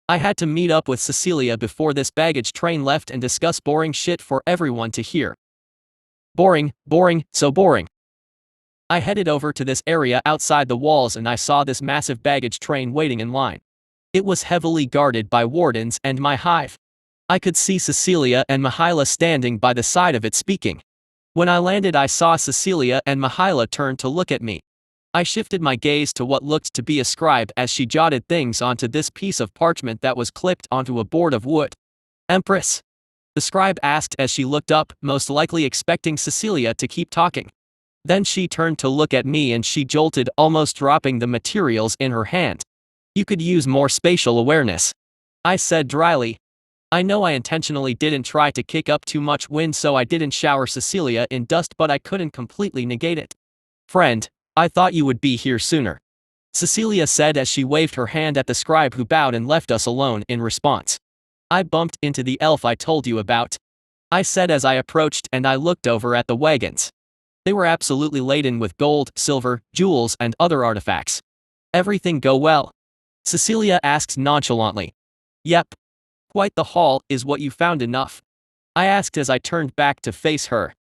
I had to meet up with Cecilia before this baggage train left and discuss boring shit for everyone to hear. Boring, so boring. I headed over to this area outside the walls and I saw this massive baggage train waiting in line. It was heavily guarded by wardens and my hive. I could see Cecilia and Mihaela standing by the side of it speaking. When I landed, I saw Cecilia and Mihaela turn to look at me. I shifted my gaze to what looked to be a scribe as she jotted things onto this piece of parchment that was clipped onto a board of wood. Empress? The scribe asked as she looked up, most likely expecting Cecilia to keep talking. Then she turned to look at me and she jolted, almost dropping the materials in her hand. You could use more spatial awareness, I said dryly. I know I intentionally didn't try to kick up too much wind so I didn't shower Cecilia in dust, but I couldn't completely negate it. Friend, I thought you would be here sooner, Cecilia said as she waved her hand at the scribe who bowed and left us alone in response. I bumped into the elf I told you about, I said as I approached and I looked over at the wagons. They were absolutely laden with gold, silver, jewels and other artifacts. Everything go well? Cecilia asked nonchalantly. Yep. Quite the haul, is what you found enough? I asked as I turned back to face her.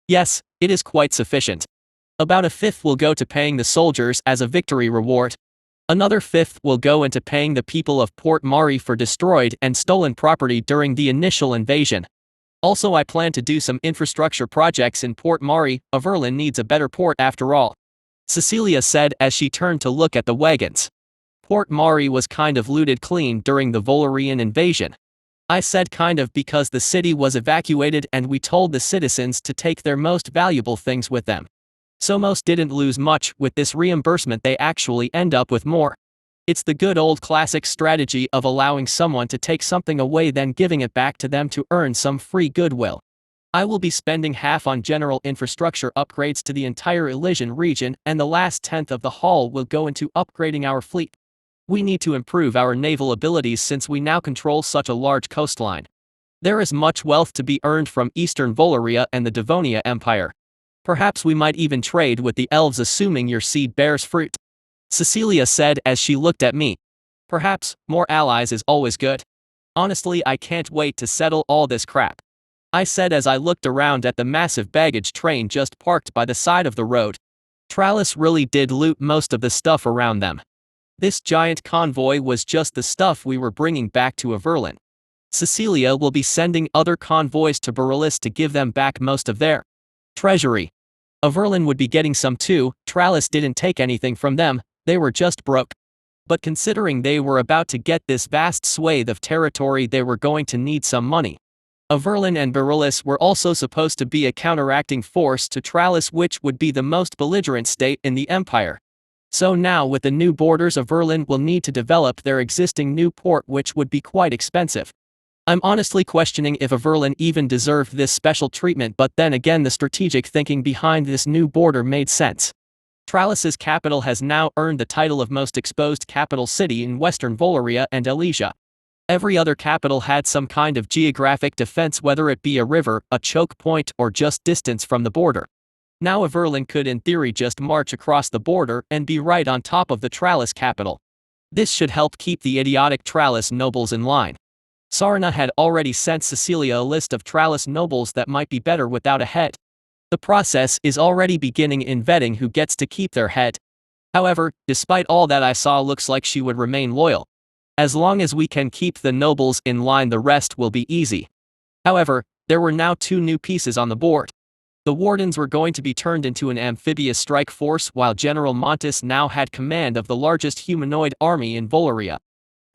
Yes, it is quite sufficient. About a fifth will go to paying the soldiers as a victory reward. Another fifth will go into paying the people of Port Mari for destroyed and stolen property during the initial invasion. Also, I plan to do some infrastructure projects in Port Mari. Overland needs a better port after all, Cecilia said as she turned to look at the wagons. Port Mari was kind of looted clean during the Volurian invasion. I said kind of because the city was evacuated and we told the citizens to take their most valuable things with them. So most didn't lose much. With this reimbursement they actually end up with more. It's the good old classic strategy of allowing someone to take something away then giving it back to them to earn some free goodwill. I will be spending half on general infrastructure upgrades to the entire Elysian region and the last tenth of the haul will go into upgrading our fleet. We need to improve our naval abilities since we now control such a large coastline. There is much wealth to be earned from Eastern Voloria and the Devonia Empire. Perhaps we might even trade with the elves assuming your seed bears fruit, Cecilia said as she looked at me. Perhaps, more allies is always good. Honestly, I can't wait to settle all this crap, I said as I looked around at the massive baggage train just parked by the side of the road. Trallis really did loot most of the stuff around them. This giant convoy was just the stuff we were bringing back to Overland. Cecilia will be sending other convoys to Berylis to give them back most of their treasury. Overland would be getting some too. Trallis didn't take anything from them, they were just broke. But considering they were about to get this vast swathe of territory they were going to need some money. Overland and Berylis were also supposed to be a counteracting force to Trallis, which would be the most belligerent state in the empire. So now with the new borders, Overland will need to develop their existing new port, which would be quite expensive. I'm honestly questioning if Overland even deserved this special treatment, but then again the strategic thinking behind this new border made sense. Trallis's capital has now earned the title of most exposed capital city in Western Voloria and Elysia. Every other capital had some kind of geographic defense, whether it be a river, a choke point, or just distance from the border. Now Overland could in theory just march across the border and be right on top of the Trallis capital. This should help keep the idiotic Trallis nobles in line. Sarna had already sent Cecilia a list of Trallis nobles that might be better without a head. The process is already beginning in vetting who gets to keep their head. However, despite all that I saw, looks like she would remain loyal. As long as we can keep the nobles in line, the rest will be easy. However, there were now two new pieces on the board. The Wardens were going to be turned into an amphibious strike force, while General Montes now had command of the largest humanoid army in Voloria.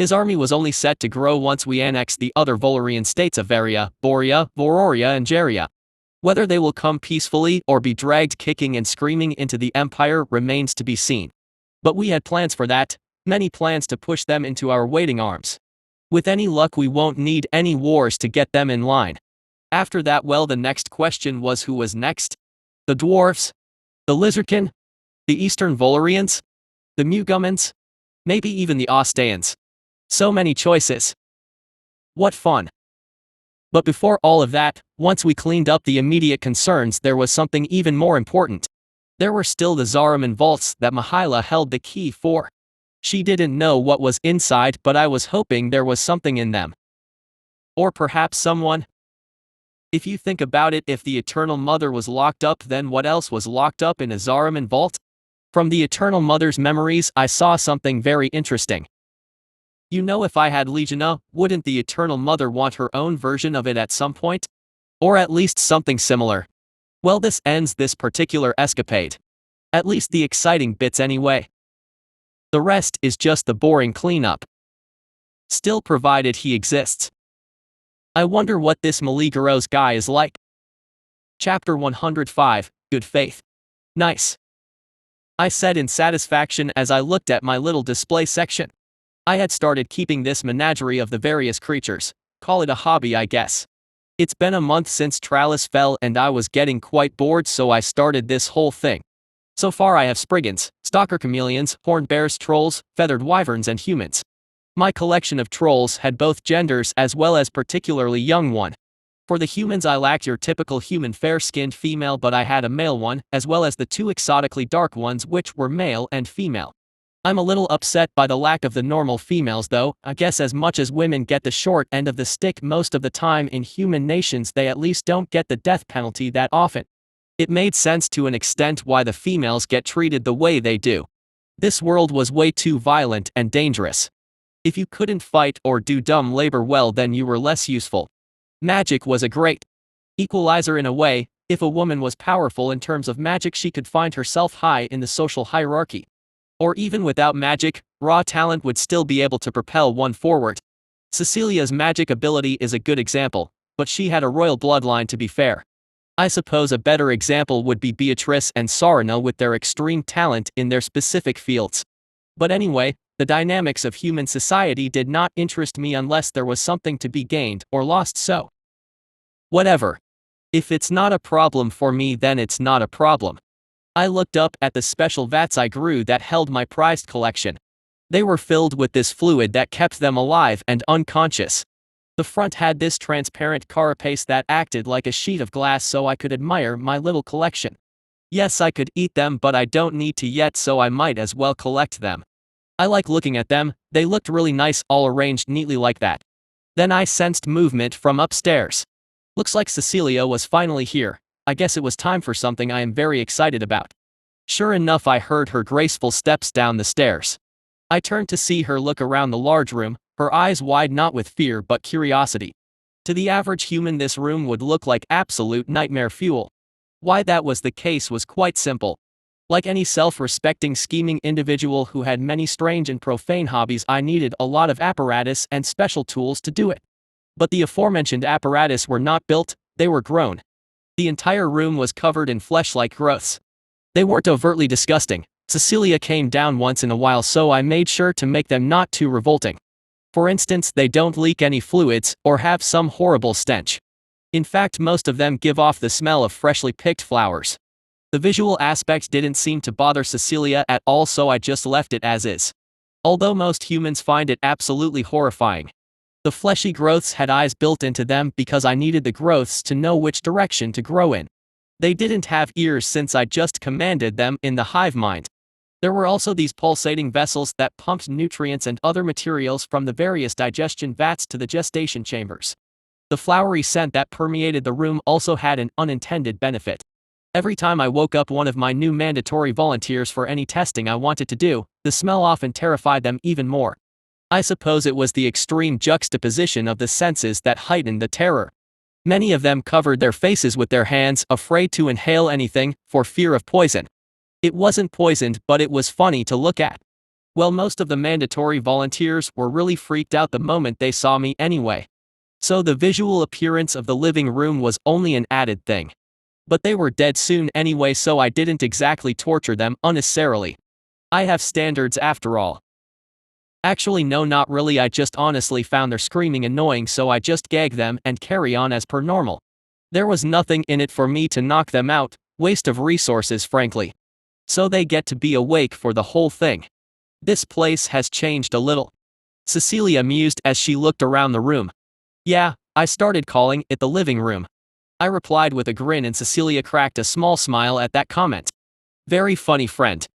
His army was only set to grow once we annexed the other Volurian states of Varia, Boria, Vororia and Geria. Whether they will come peacefully or be dragged kicking and screaming into the empire remains to be seen. But we had plans for that, many plans to push them into our waiting arms. With any luck we won't need any wars to get them in line. After that, well, the next question was who was next? The dwarfs? The Lizardkin? The Eastern Volurians? The Mugumans? Maybe even the Ostaeans. So many choices. What fun. But before all of that, once we cleaned up the immediate concerns, there was something even more important. There were still the Zariman vaults that Mihaila held the key for. She didn't know what was inside, but I was hoping there was something in them. Or perhaps someone. If you think about it, if the Eternal Mother was locked up, then what else was locked up in a Zariman vault? From the Eternal Mother's memories, I saw something very interesting. You know, if I had Legionia, wouldn't the Eternal Mother want her own version of it at some point? Or at least something similar. Well, this ends this particular escapade. At least the exciting bits anyway. The rest is just the boring cleanup. Still, provided he exists. I wonder what this Maligaros guy is like. Chapter 105, Good Faith. Nice, I said in satisfaction as I looked at my little display section. I had started keeping this menagerie of the various creatures. Call it a hobby, I guess. It's been a month since Tralis fell and I was getting quite bored, so I started this whole thing. So far I have Spriggans, Stalker Chameleons, Horned Bears, Trolls, Feathered Wyverns and humans. My collection of trolls had both genders as well as particularly young one. For the humans I lacked your typical human fair-skinned female, but I had a male one, as well as the two exotically dark ones which were male and female. I'm a little upset by the lack of the normal females though. I guess as much as women get the short end of the stick most of the time in human nations, they at least don't get the death penalty that often. It made sense to an extent why the females get treated the way they do. This world was way too violent and dangerous. If you couldn't fight or do dumb labor well, then you were less useful. Magic was a great equalizer in a way. If a woman was powerful in terms of magic, she could find herself high in the social hierarchy. Or even without magic, raw talent would still be able to propel one forward. Cecilia's magic ability is a good example, but she had a royal bloodline, to be fair. I suppose a better example would be Beatrice and Sarina with their extreme talent in their specific fields. But anyway, the dynamics of human society did not interest me unless there was something to be gained or lost, so whatever. If it's not a problem for me, then it's not a problem. I looked up at the special vats I grew that held my prized collection. They were filled with this fluid that kept them alive and unconscious. The front had this transparent carapace that acted like a sheet of glass so I could admire my little collection. Yes, I could eat them, but I don't need to yet, so I might as well collect them. I like looking at them, they looked really nice all arranged neatly like that. Then I sensed movement from upstairs. Looks like Cecilia was finally here. I guess it was time for something I am very excited about. Sure enough, I heard her graceful steps down the stairs. I turned to see her look around the large room, her eyes wide not with fear but curiosity. To the average human, this room would look like absolute nightmare fuel. Why that was the case was quite simple. Like any self-respecting, scheming individual who had many strange and profane hobbies, I needed a lot of apparatus and special tools to do it. But the aforementioned apparatus were not built, they were grown. The entire room was covered in flesh-like growths. They weren't overtly disgusting. Cecilia came down once in a while, so I made sure to make them not too revolting. For instance, they don't leak any fluids or have some horrible stench. In fact, most of them give off the smell of freshly picked flowers. The visual aspect didn't seem to bother Cecilia at all, so I just left it as is. Although most humans find it absolutely horrifying. The fleshy growths had eyes built into them because I needed the growths to know which direction to grow in. They didn't have ears since I just commanded them in the hive mind. There were also these pulsating vessels that pumped nutrients and other materials from the various digestion vats to the gestation chambers. The flowery scent that permeated the room also had an unintended benefit. Every time I woke up one of my new mandatory volunteers for any testing I wanted to do, the smell often terrified them even more. I suppose it was the extreme juxtaposition of the senses that heightened the terror. Many of them covered their faces with their hands, afraid to inhale anything, for fear of poison. It wasn't poisoned, but it was funny to look at. Well, most of the mandatory volunteers were really freaked out the moment they saw me anyway. So the visual appearance of the living room was only an added thing. But they were dead soon anyway, so I didn't exactly torture them unnecessarily. I have standards after all. Actually no, not really, I just honestly found their screaming annoying, so I just gag them and carry on as per normal. There was nothing in it for me to knock them out, waste of resources frankly. So they get to be awake for the whole thing. This place has changed a little. Cecilia mused as she looked around the room. Yeah, I started calling it the living room. I replied with a grin, and Cecilia cracked a small smile at that comment. Very funny, friend.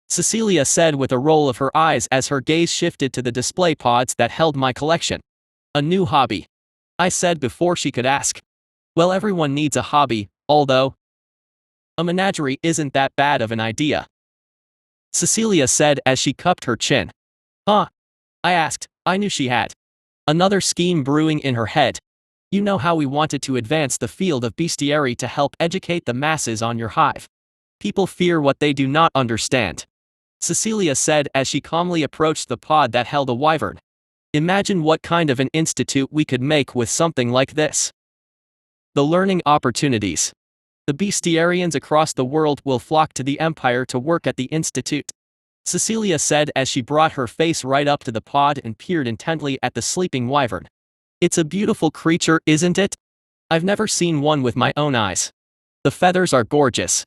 Cecilia said with a roll of her eyes as her gaze shifted to the display pods that held my collection. A new hobby, I said before she could ask. Well, everyone needs a hobby, although a menagerie isn't that bad of an idea, Cecilia said as she cupped her chin. Huh? I asked. I knew she had another scheme brewing in her head. You know how we wanted to advance the field of bestiary to help educate the masses on your hive. People fear what they do not understand, Cecilia said as she calmly approached the pod that held a wyvern. Imagine what kind of an institute we could make with something like this. The learning opportunities. The bestiarians across the world will flock to the Empire to work at the Institute. Cecilia said as she brought her face right up to the pod and peered intently at the sleeping wyvern. It's a beautiful creature, isn't it? I've never seen one with my own eyes. The feathers are gorgeous.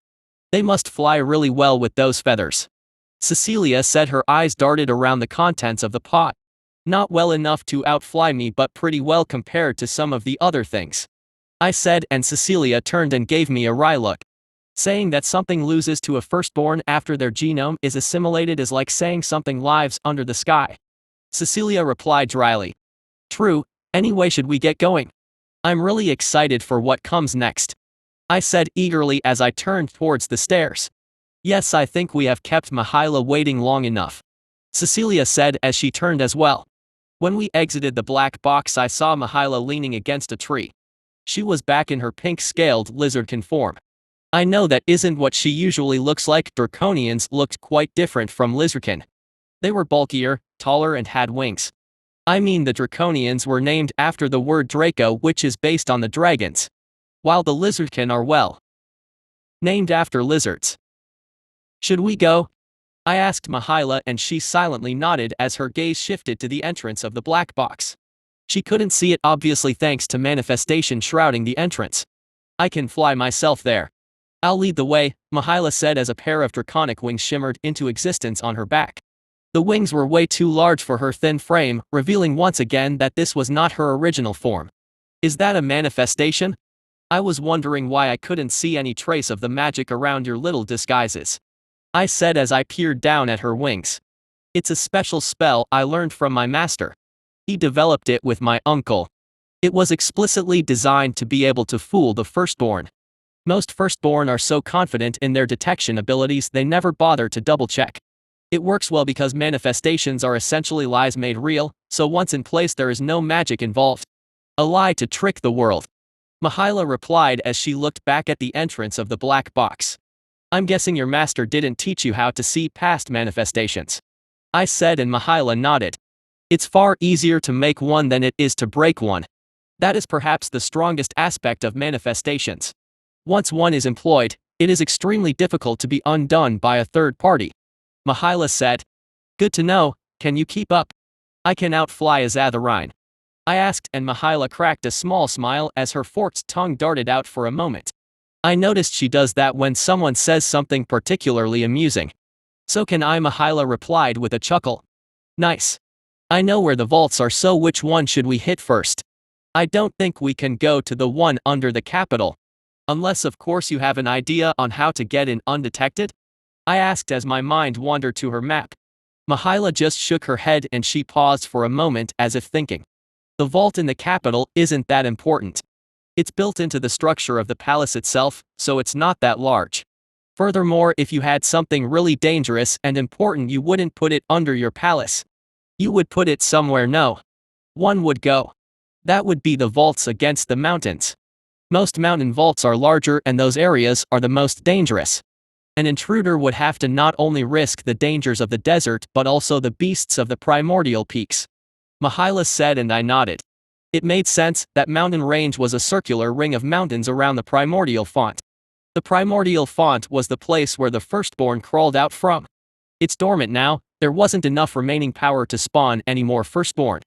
They must fly really well with those feathers. Cecilia said, her eyes darted around the contents of the pod. Not well enough to outfly me, but pretty well compared to some of the other things, I said, and Cecilia turned and gave me a wry look. Saying that something loses to a firstborn after their genome is assimilated is like saying something lives under the sky. Cecilia replied dryly. True, anyway, should we get going? I'm really excited for what comes next, I said eagerly as I turned towards the stairs. Yes, I think we have kept Mihaela waiting long enough, Cecilia said as she turned as well. When we exited the black box, I saw Mihaela leaning against a tree. She was back in her pink-scaled lizardkin form. I know that isn't what she usually looks like. Draconians looked quite different from lizardkin. They were bulkier, taller, and had wings. I mean, the Draconians were named after the word Draco, which is based on the dragons, while the lizardkin are, well, named after lizards. Should we go? I asked Mihaela, and she silently nodded as her gaze shifted to the entrance of the black box. She couldn't see it, obviously thanks to manifestation shrouding the entrance. I can fly myself there. I'll lead the way, Mihaela said as a pair of draconic wings shimmered into existence on her back. The wings were way too large for her thin frame, revealing once again that this was not her original form. Is that a manifestation? I was wondering why I couldn't see any trace of the magic around your little disguises, I said as I peered down at her wings. It's a special spell I learned from my master. He developed it with my uncle. It was explicitly designed to be able to fool the firstborn. Most firstborn are so confident in their detection abilities they never bother to double-check. It works well because manifestations are essentially lies made real, so once in place there is no magic involved. A lie to trick the world, Mihaela replied as she looked back at the entrance of the black box. I'm guessing your master didn't teach you how to see past manifestations, I said, and Mihaela nodded. It's far easier to make one than it is to break one. That is perhaps the strongest aspect of manifestations. Once one is employed, it is extremely difficult to be undone by a third party, Mihaela said. Good to know. Can you keep up? I can outfly a Zatharine, I asked, and Mihaela cracked a small smile as her forked tongue darted out for a moment. I noticed she does that when someone says something particularly amusing. So can I, Mihaela replied with a chuckle. Nice. I know where the vaults are, so which one should we hit first? I don't think we can go to the one under the Capitol. Unless of course you have an idea on how to get in undetected? I asked as my mind wandered to her map. Mihaela just shook her head and she paused for a moment as if thinking. The vault in the Capitol isn't that important. It's built into the structure of the palace itself, so it's not that large. Furthermore, if you had something really dangerous and important, you wouldn't put it under your palace. You would put it somewhere one would go. That would be the vaults against the mountains. Most mountain vaults are larger and those areas are the most dangerous. An intruder would have to not only risk the dangers of the desert but also the beasts of the primordial peaks, Mihaela said, and I nodded. It made sense. That mountain range was a circular ring of mountains around the primordial font. The primordial font was the place where the firstborn crawled out from. It's dormant now. There wasn't enough remaining power to spawn any more firstborn.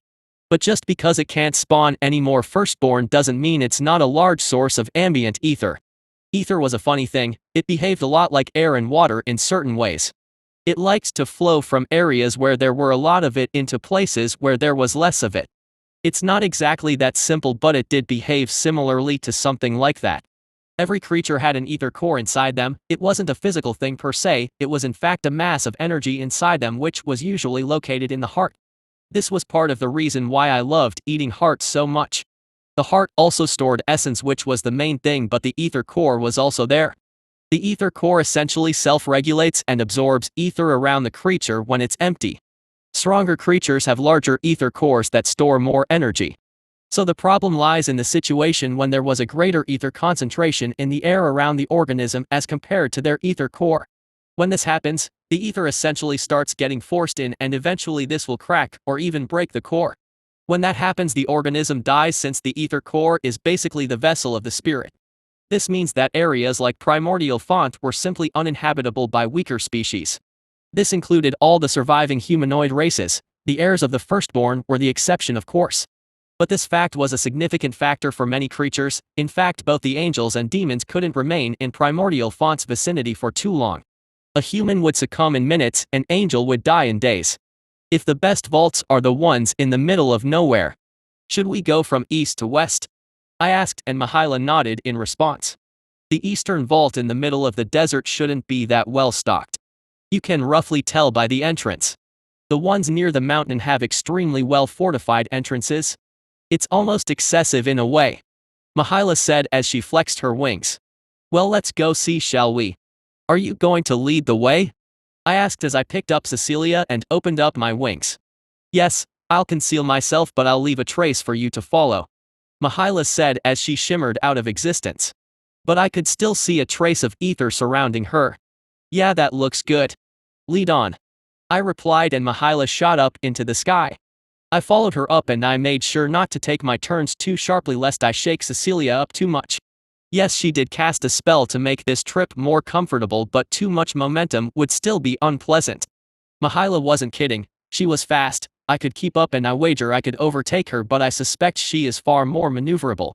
But just because it can't spawn any more firstborn doesn't mean it's not a large source of ambient ether. Ether was a funny thing. It behaved a lot like air and water in certain ways. It liked to flow from areas where there were a lot of it into places where there was less of it. It's not exactly that simple, but it did behave similarly to something like that. Every creature had an ether core inside them. It wasn't a physical thing per se, it was in fact a mass of energy inside them which was usually located in the heart. This was part of the reason why I loved eating hearts so much. The heart also stored essence, which was the main thing, but the ether core was also there. The ether core essentially self-regulates and absorbs ether around the creature when it's empty. Stronger creatures have larger ether cores that store more energy. So the problem lies in the situation when there was a greater ether concentration in the air around the organism as compared to their ether core. When this happens, the ether essentially starts getting forced in, and eventually this will crack or even break the core. When that happens, the organism dies, since the ether core is basically the vessel of the spirit. This means that areas like primordial font were simply uninhabitable by weaker species. This included all the surviving humanoid races. The heirs of the firstborn were the exception, of course. But this fact was a significant factor for many creatures. In fact, both the angels and demons couldn't remain in primordial font's vicinity for too long. A human would succumb in minutes, an angel would die in days. If the best vaults are the ones in the middle of nowhere, should we go from east to west? I asked, and Mahila nodded in response. The eastern vault in the middle of the desert shouldn't be that well stocked. You can roughly tell by the entrance. The ones near the mountain have extremely well fortified entrances. It's almost excessive in a way, Mahila said as she flexed her wings. Well, let's go see, shall we? Are you going to lead the way? I asked as I picked up Cecilia and opened up my wings. Yes, I'll conceal myself, but I'll leave a trace for you to follow, Mahila said as she shimmered out of existence. But I could still see a trace of ether surrounding her. Yeah, that looks good. Lead on, I replied, and Mahila shot up into the sky. I followed her up, and I made sure not to take my turns too sharply lest I shake Cecilia up too much. Yes, she did cast a spell to make this trip more comfortable, but too much momentum would still be unpleasant. Mahila wasn't kidding. She was fast. I could keep up, and I wager I could overtake her, but I suspect she is far more maneuverable.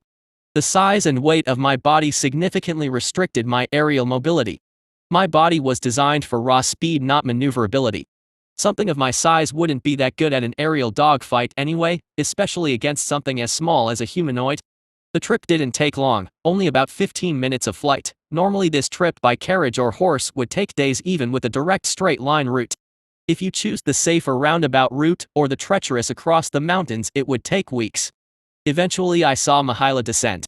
The size and weight of my body significantly restricted my aerial mobility. My body was designed for raw speed, not maneuverability. Something of my size wouldn't be that good at an aerial dogfight anyway, especially against something as small as a humanoid. The trip didn't take long, only about 15 minutes of flight. Normally this trip by carriage or horse would take days even with a direct straight line route. If you choose the safer roundabout route or the treacherous across the mountains, it would take weeks. Eventually I saw Mahila descend.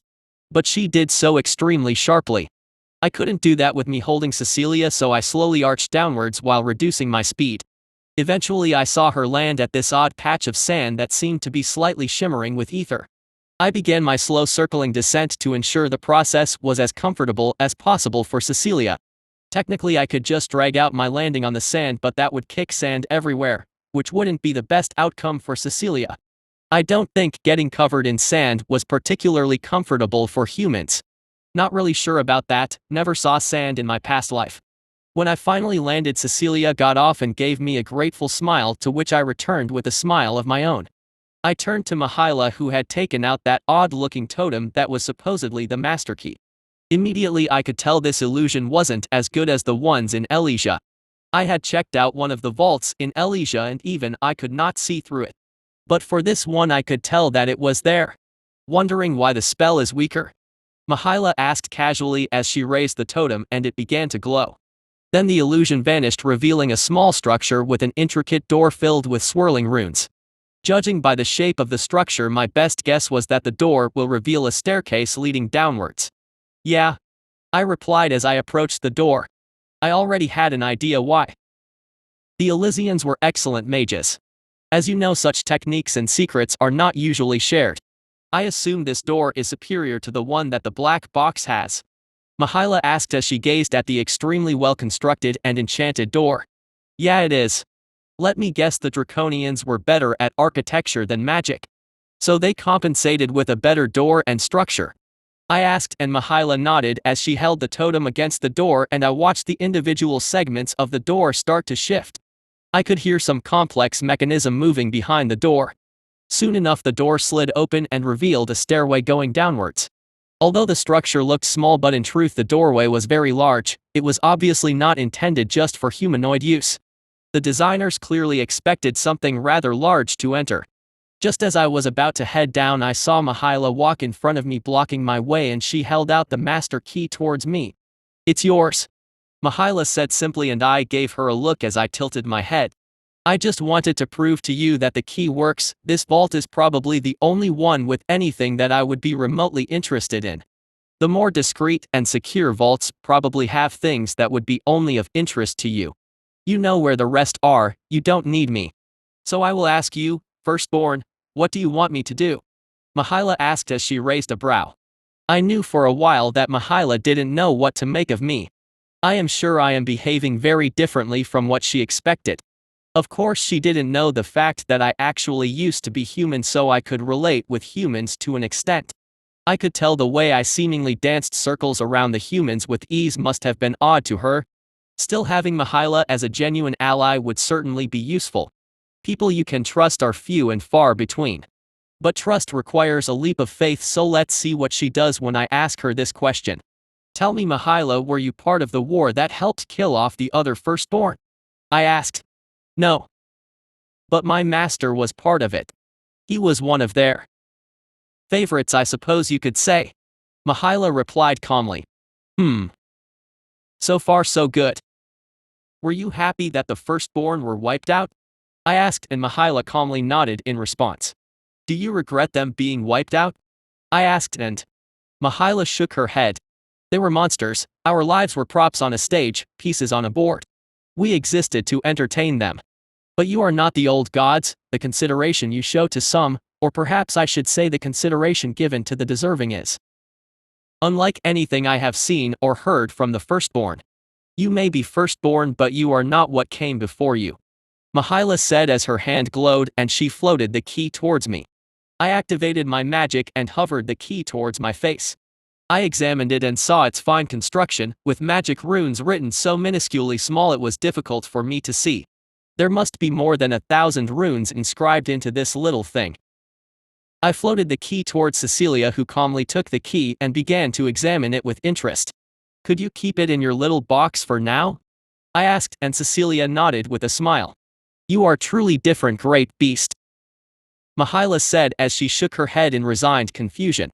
But she did so extremely sharply. I couldn't do that with me holding Cecilia, so I slowly arched downwards while reducing my speed. Eventually I saw her land at this odd patch of sand that seemed to be slightly shimmering with ether. I began my slow circling descent to ensure the process was as comfortable as possible for Cecilia. Technically I could just drag out my landing on the sand, but that would kick sand everywhere, which wouldn't be the best outcome for Cecilia. I don't think getting covered in sand was particularly comfortable for humans. Not really sure about that, never saw sand in my past life. When I finally landed, Cecilia got off and gave me a grateful smile, to which I returned with a smile of my own. I turned to Mahila, who had taken out that odd-looking totem that was supposedly the master key. Immediately I could tell this illusion wasn't as good as the ones in Elysia. I had checked out one of the vaults in Elysia and even I could not see through it. But for this one I could tell that it was there. Wondering why the spell is weaker? Mahila asked casually as she raised the totem and it began to glow. Then the illusion vanished, revealing a small structure with an intricate door filled with swirling runes. Judging by the shape of the structure, my best guess was that the door will reveal a staircase leading downwards. Yeah, I replied as I approached the door. I already had an idea why. The Elysians were excellent mages. As you know, such techniques and secrets are not usually shared. I assume this door is superior to the one that the black box has, Mahila asked as she gazed at the extremely well-constructed and enchanted door. Yeah, it is. Let me guess, the Draconians were better at architecture than magic. So they compensated with a better door and structure? I asked, and Mahila nodded as she held the totem against the door, and I watched the individual segments of the door start to shift. I could hear some complex mechanism moving behind the door. Soon enough the door slid open and revealed a stairway going downwards. Although the structure looked small, but in truth the doorway was very large. It was obviously not intended just for humanoid use. The designers clearly expected something rather large to enter. Just as I was about to head down, I saw Mahila walk in front of me, blocking my way, and she held out the master key towards me. It's yours, Mahila said simply, and I gave her a look as I tilted my head. I just wanted to prove to you that the key works. This vault is probably the only one with anything that I would be remotely interested in. The more discreet and secure vaults probably have things that would be only of interest to you. You know where the rest are, you don't need me. So I will ask you, Firstborn, what do you want me to do? Mahila asked as she raised a brow. I knew for a while that Mahila didn't know what to make of me. I am sure I am behaving very differently from what she expected. Of course, she didn't know the fact that I actually used to be human, so I could relate with humans to an extent. I could tell the way I seemingly danced circles around the humans with ease must have been odd to her. Still, having Mihaila as a genuine ally would certainly be useful. People you can trust are few and far between. But trust requires a leap of faith, so let's see what she does when I ask her this question. Tell me, Mihaila, were you part of the war that helped kill off the other firstborn? I asked. No. But my master was part of it. He was one of their favorites, I suppose you could say. Mihaila replied calmly. So far so good. Were you happy that the firstborn were wiped out? I asked, and Mihaila calmly nodded in response. Do you regret them being wiped out? I asked, and Mihaila shook her head. They were monsters, our lives were props on a stage, pieces on a board. We existed to entertain them. But you are not the old gods. The consideration you show to some, or perhaps I should say the consideration given to the deserving, is unlike anything I have seen or heard from the firstborn. You may be firstborn, but you are not what came before you. Mihaila said as her hand glowed and she floated the key towards me. I activated my magic and hovered the key towards my face. I examined it and saw its fine construction, with magic runes written so minusculely small it was difficult for me to see. There must be more than 1,000 runes inscribed into this little thing. I floated the key towards Cecilia, who calmly took the key and began to examine it with interest. Could you keep it in your little box for now? I asked, and Cecilia nodded with a smile. You are truly different, great beast. Mihaila said as she shook her head in resigned confusion.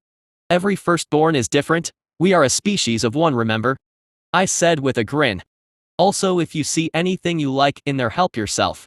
Every firstborn is different. We are a species of one, remember? I said with a grin. Also, if you see anything you like in there, help yourself.